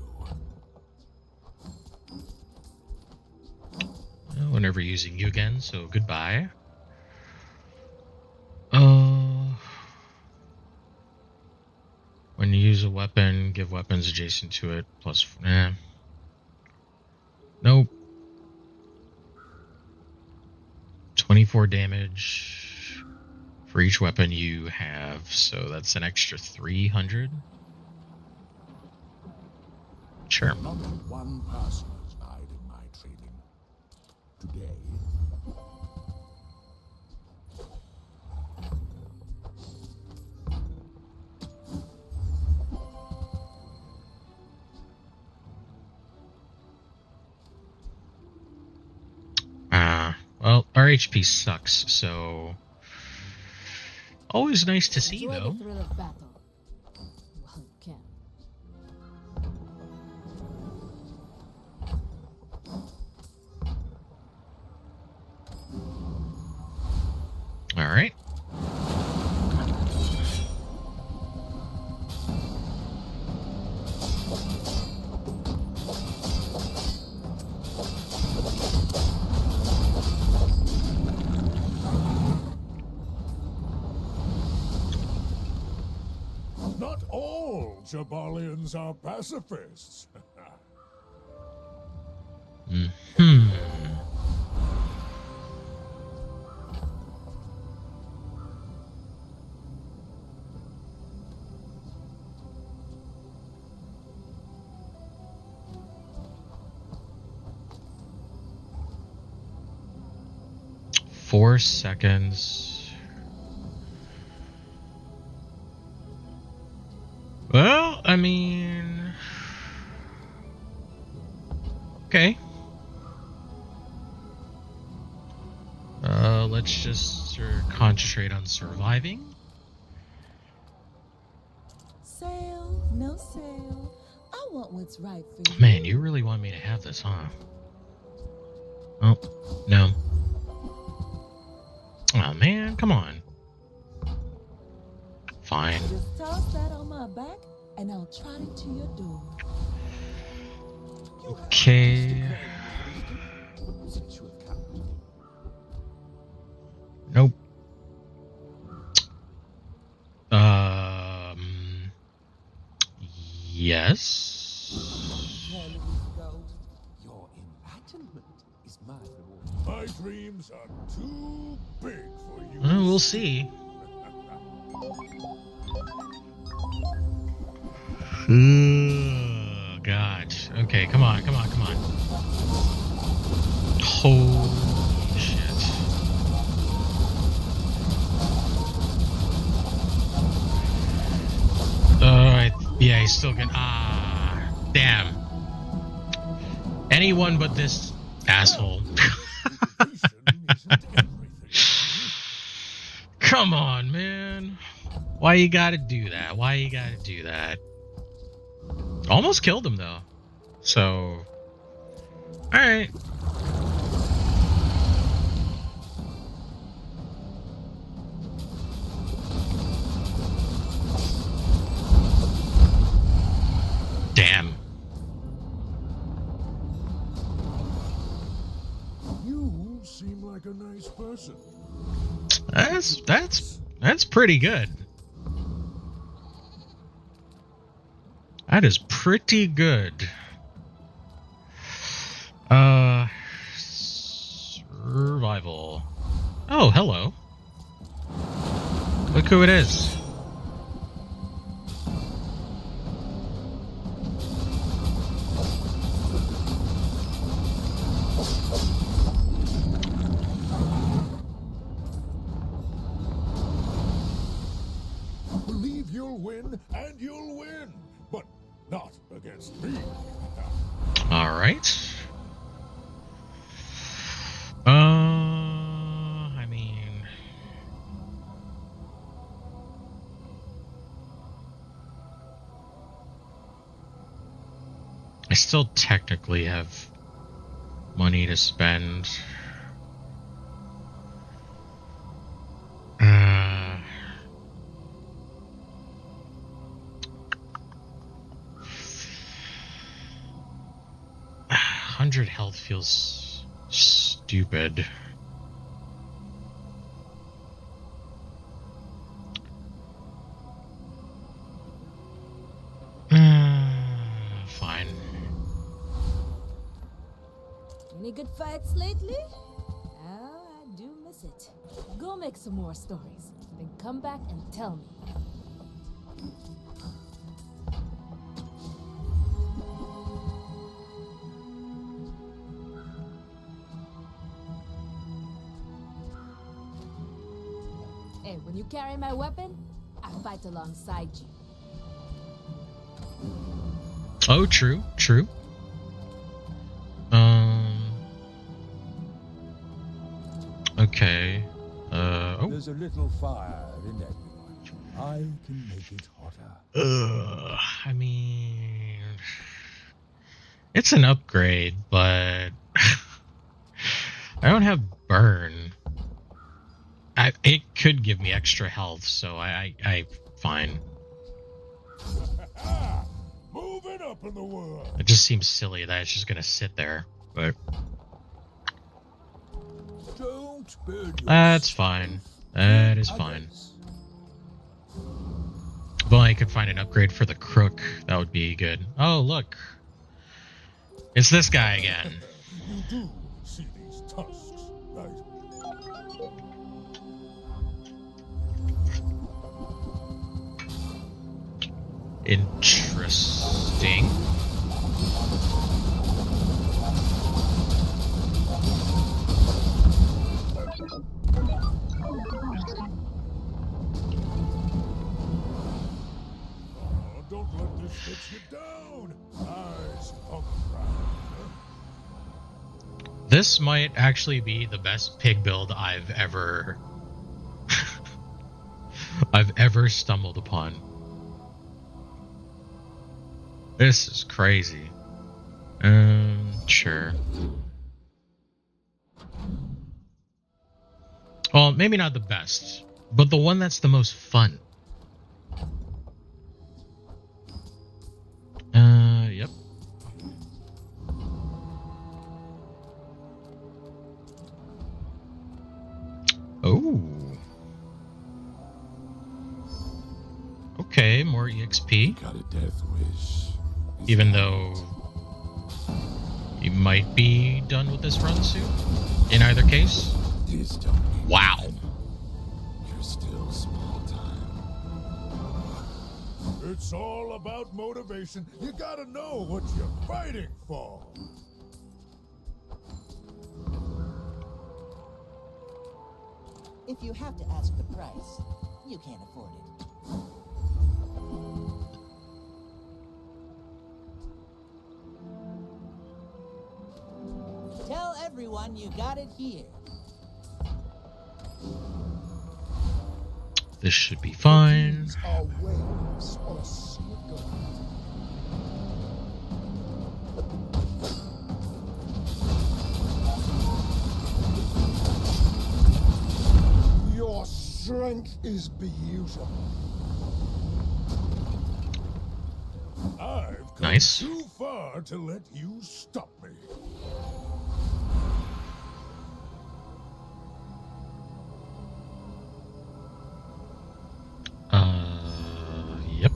A: Well, we're never using you again, so goodbye. When you use a weapon, give weapons adjacent to it plus. Nope. 24 damage for each weapon you have, so that's an extra 300. Sure.
P: Not one person has died in my training. Today.
A: Well, our HP sucks, so always nice to see, though.
J: The thrill of battle. Well, you can.
A: All right.
C: Not all Jabalians are pacifists.
A: Hmm. Four seconds. Well, I mean, okay. Let's just concentrate on surviving.
O: Sale, no sale. I want what's right for you.
A: Man, you really want me to have this, huh? Oh, no. Oh, man, come on. Fine.
O: Just toss that on my back, and I'll trot it to your door.
A: Okay. Nope. Yes.
M: Your enlightenment is my reward.
C: My dreams are too big for you.
A: We'll see. Oh, God. Okay, come on. Holy shit. Yeah, he's still gonna. Damn. Anyone but this asshole. Come on, man. Why you gotta do that? Almost killed him, though. So. Alright. Damn.
C: You seem like a nice person.
A: That's pretty good. That is pretty good. Survival. Oh, hello. Look who it is.
C: Believe you'll win, and you'll win, but not against me.
A: All right. I mean, I still technically have money to spend. Uh, 100 health feels stupid. Fine.
J: Any good fights lately? Oh, I do miss it. Go make some more stories, then come back and tell me. Hey, when you carry my weapon, I fight alongside you.
A: Oh, true, true. Okay. Oh.
C: There's a little fire in everyone. I can make it hotter.
A: I mean, it's an upgrade, but I don't have burn. It could give me extra health, so I fine.
C: Moving up in the world.
A: It just seems silly that it's just gonna sit there, but
C: Don't burn
A: that's fine. That is fine. If only I could find an upgrade for the crook, that would be good. Oh, look. It's this guy again.
C: You do see these tusks, right?
A: Interesting.
C: Don't let this get you down. Eyes on the ground.
A: This might actually be the best pig build I've ever stumbled upon. This is crazy. Sure. Well, maybe not the best, but the one that's the most fun. Yep. Oh. Okay, more EXP.
F: Got a death wish.
A: Even though you might be done with this run soon. In either case. Wow.
F: You're still small time.
C: It's all about motivation. You gotta know what you're fighting for.
L: If you have to ask the price, you can't afford it. Tell everyone you got it here.
A: This should be fine.
D: These are waves on a sea of gold. Your strength is beautiful.
C: I've come
A: Nice.
C: too far to let you stop me.
A: Yep.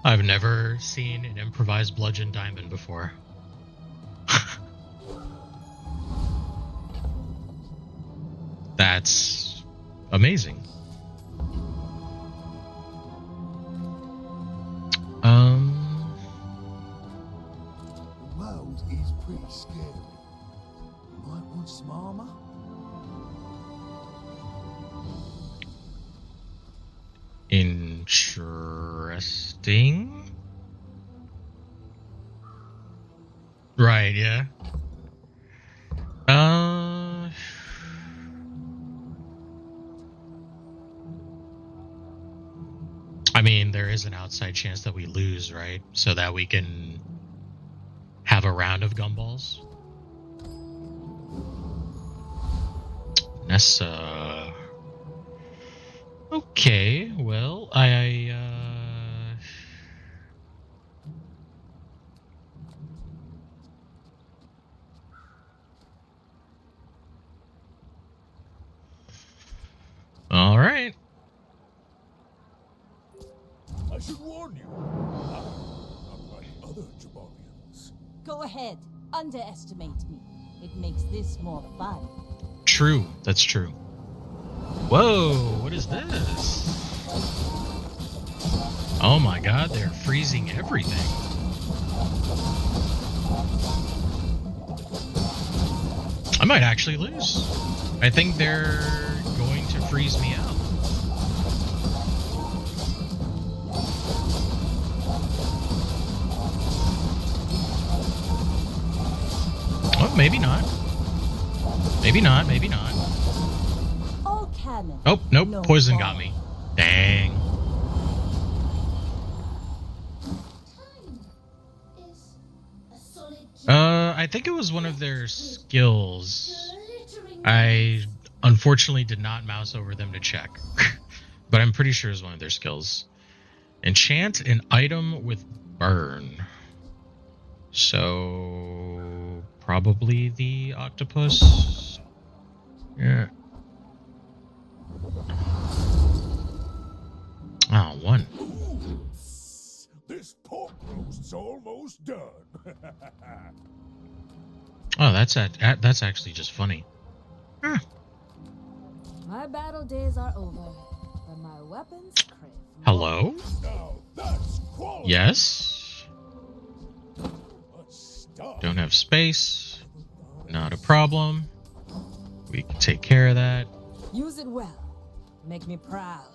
A: I've never seen an improvised bludgeon diamond before. That's amazing.
C: The world is pretty scary. Might want some armor?
A: Interesting. Right, yeah. I mean, there is an outside chance that we lose, right? So that we can have a round of gumballs. Nessa. Okay, well, all right.
C: I should warn you. Unlike other Jabarians.
E: Go ahead. Underestimate me. It makes this more fun.
A: True. That's true. Whoa, what is this? Oh my god, they're freezing everything. I might actually lose. I think they're going to freeze me out. Oh, maybe not. Maybe not, maybe not.
E: All cannon.
A: Oh, nope,
E: No
A: poison
E: ball.
A: got me. Dang. I think it was one of their skills. I unfortunately did not mouse over them to check. But I'm pretty sure it's one of their skills. Enchant an item with burn. So probably the octopus. Yeah. Oh, one.
C: This pork roast's almost done.
A: Oh, that's actually just funny. Huh.
J: My battle days are over, but my weapons crave.
A: Hello?
C: Now that's quality.
A: Yes. Don't have space. Not a problem. We can take care of that.
J: Use it well. Make me proud.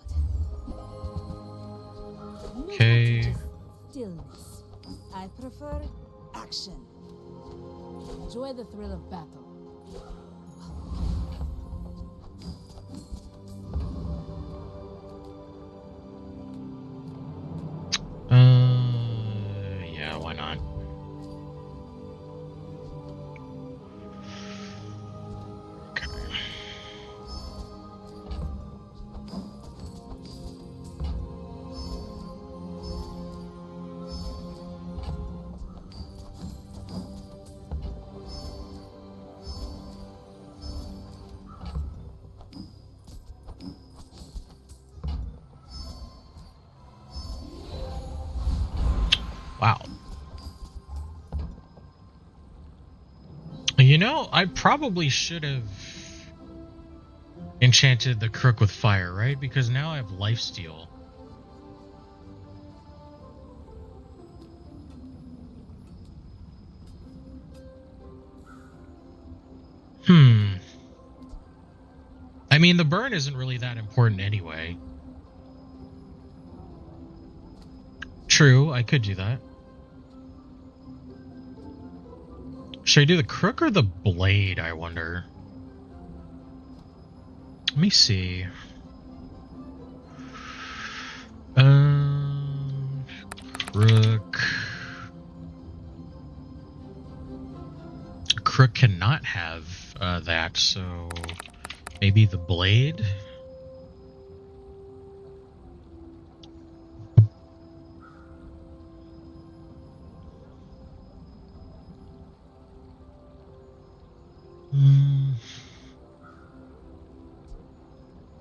A: Okay.
J: Stillness. I prefer action. Enjoy the thrill of battle.
A: Yeah, why not? Wow. You know, I probably should have enchanted the crook with fire, right? Because now I have lifesteal. I mean, the burn isn't really that important anyway. True, I could do that. Should I do the crook or the blade, I wonder? Let me see. Crook. Crook cannot have that, so maybe the blade?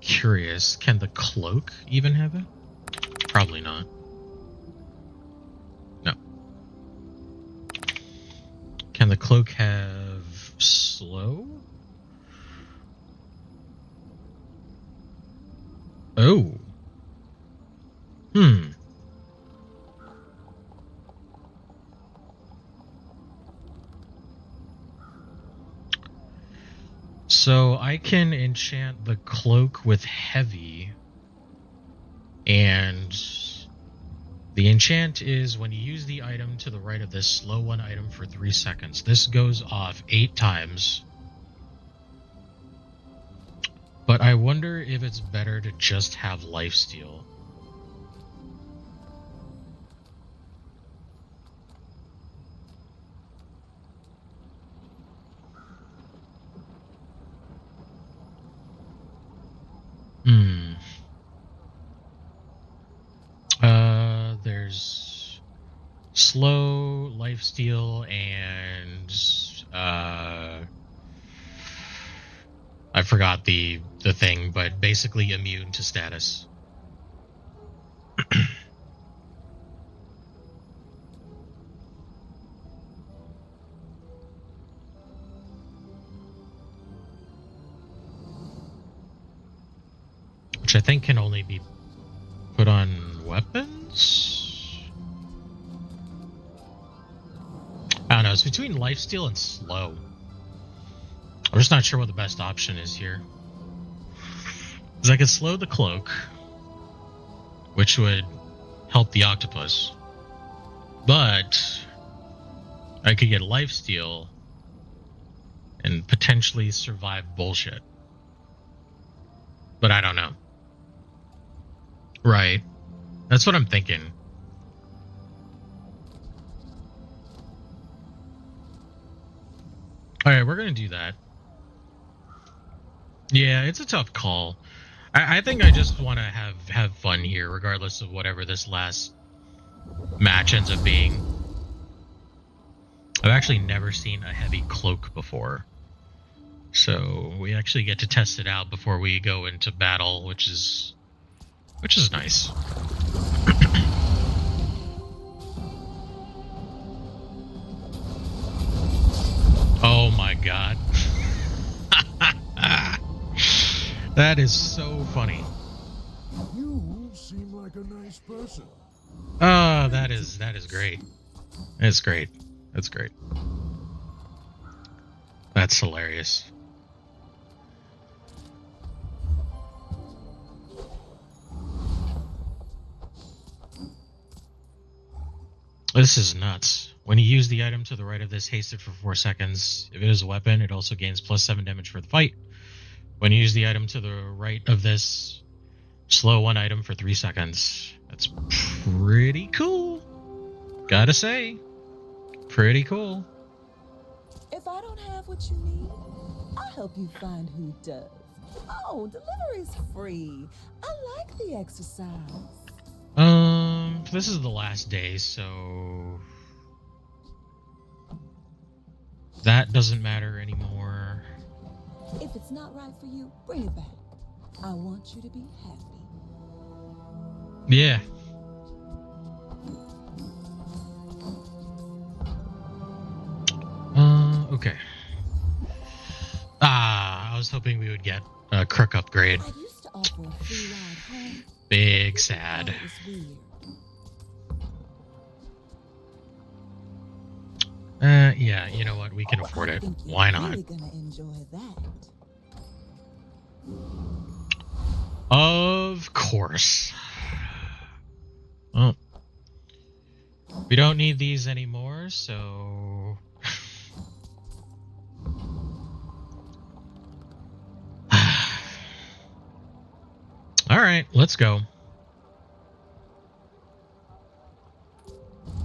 A: Curious, can the cloak even have it? Probably not. cloak have slow? Oh. So I can enchant the cloak with heavy, and the enchant is when you use the item to the right of this, slow one item for 3 seconds. This goes off 8 times. But I wonder if it's better to just have lifesteal. There's slow, lifesteal, and I forgot the thing, but basically immune to status. Which I think can only be put on weapons? I don't know, it's between lifesteal and slow. I'm just not sure what the best option is here. Because I could slow the cloak, which would help the octopus. But I could get lifesteal and potentially survive bullshit. But I don't know. Right. That's what I'm thinking. Alright, we're going to do that. Yeah, it's a tough call. I think I just want to have fun here, regardless of whatever this last match ends up being. I've actually never seen a heavy cloak before. So we actually get to test it out before we go into battle, which is nice. Oh my god. That is so funny.
C: You seem like a nice person.
A: That is great. It's great. That's great. That's hilarious. This is nuts. When you use the item to the right of this, haste it for 4 seconds. If it is a weapon, it also gains plus 7 damage for the fight. When you use the item to the right of this, slow one item for 3 seconds. That's pretty cool. Gotta say. Pretty cool.
O: If I don't have what you need, I'll help you find who does. Oh, delivery's free. I like the exercise.
A: This is the last day, so that doesn't matter anymore.
O: If it's not right for you, bring it back. I want you to be happy.
A: Yeah. Okay. I was hoping we would get a crook upgrade.
O: I used to offer a free ride home.
A: Big sad. Yeah, you know what? We can afford it. Why not?
O: Really gonna enjoy that.
A: Of course. Well, we don't need these anymore, so... Alright, let's go.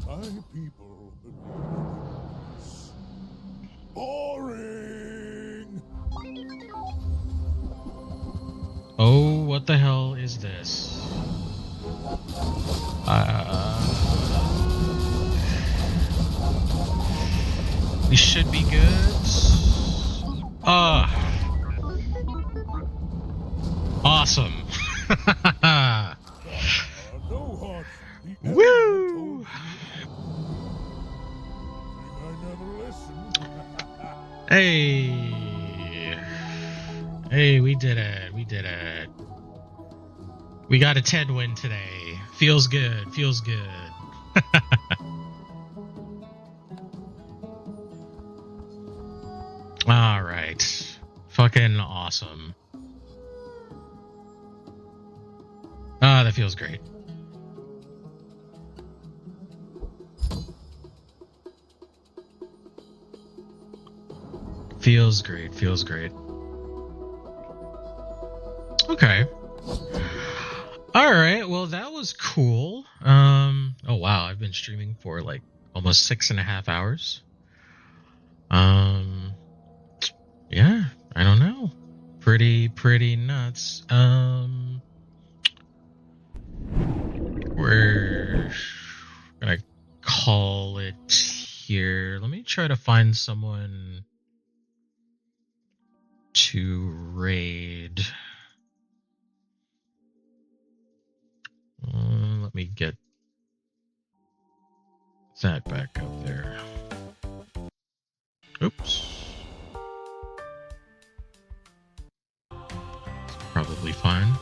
C: My people believe this. Boring!
A: Oh, what the hell is this? We should be good. Awesome. Woo! Hey. Hey, we did it. We did it. We got a 10 win today. Feels good. Feels good. All right. Fucking awesome. Ah, that feels great. Feels great. Feels great. Okay. All right. Well, that was cool. Oh wow, I've been streaming for like almost 6.5 hours. Yeah, I don't know. Pretty nuts. We're gonna call it here. Let me try to find someone to raid. Let me get that back up there. Oops. It's probably fine.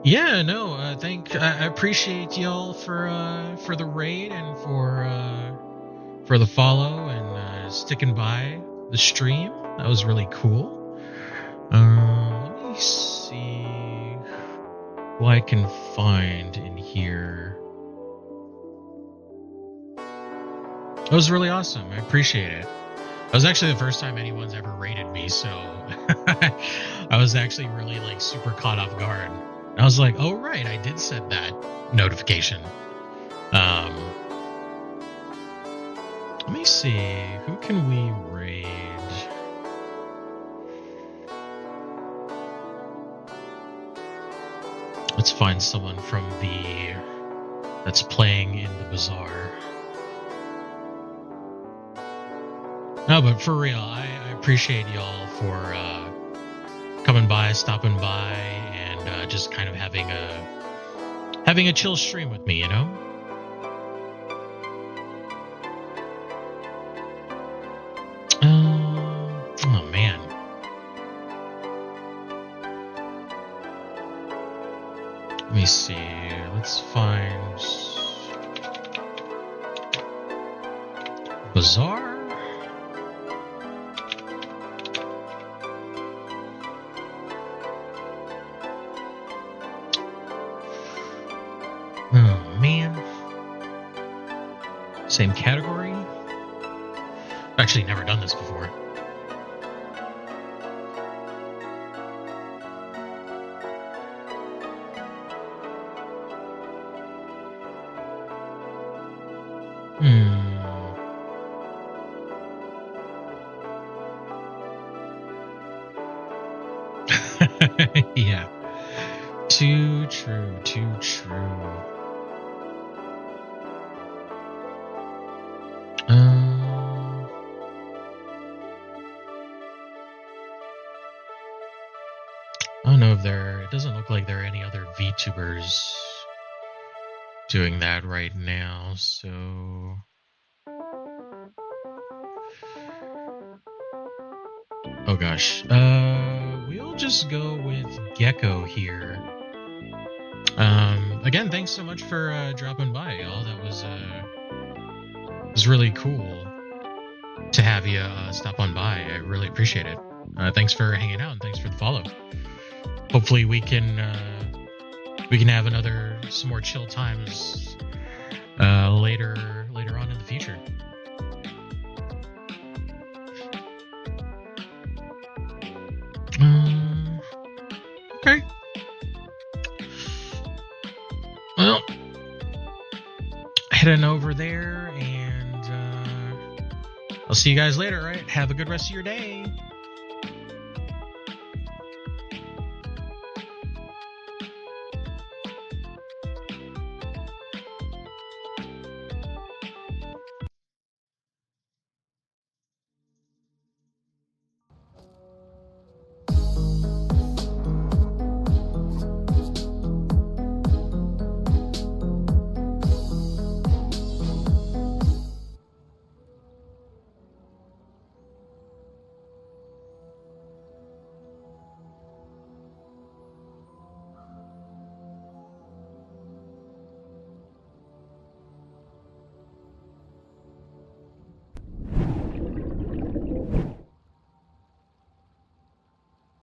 A: Yeah, no, I appreciate y'all for the raid and for the follow and sticking by the stream. That was really cool. Let me see who I can find in here. It was really awesome. I appreciate it. That was actually the first time anyone's ever raided me, so I was actually really like super caught off guard. I was like, oh right, I did set that notification. Let me see, who can we raid? Let's find someone from that's playing in the Bazaar. No, but for real, I appreciate y'all for coming by, stopping by, and just kind of having a chill stream with me, you know? Oh man. Let me see. Let's find Bazaar. Oh man. Same category? I've actually never done this before. Yeah. Too true, too true. I don't know if it doesn't look like there are any other VTubers doing that right now, so oh gosh. We'll just go with Gecko here. Again, thanks so much for dropping by, y'all. That was really cool to have you stop on by. I really appreciate it. Thanks for hanging out and thanks for the follow. Hopefully we can have some more chill times later on in the future. Okay. Well, heading over there, and I'll see you guys later, right? Have a good rest of your day.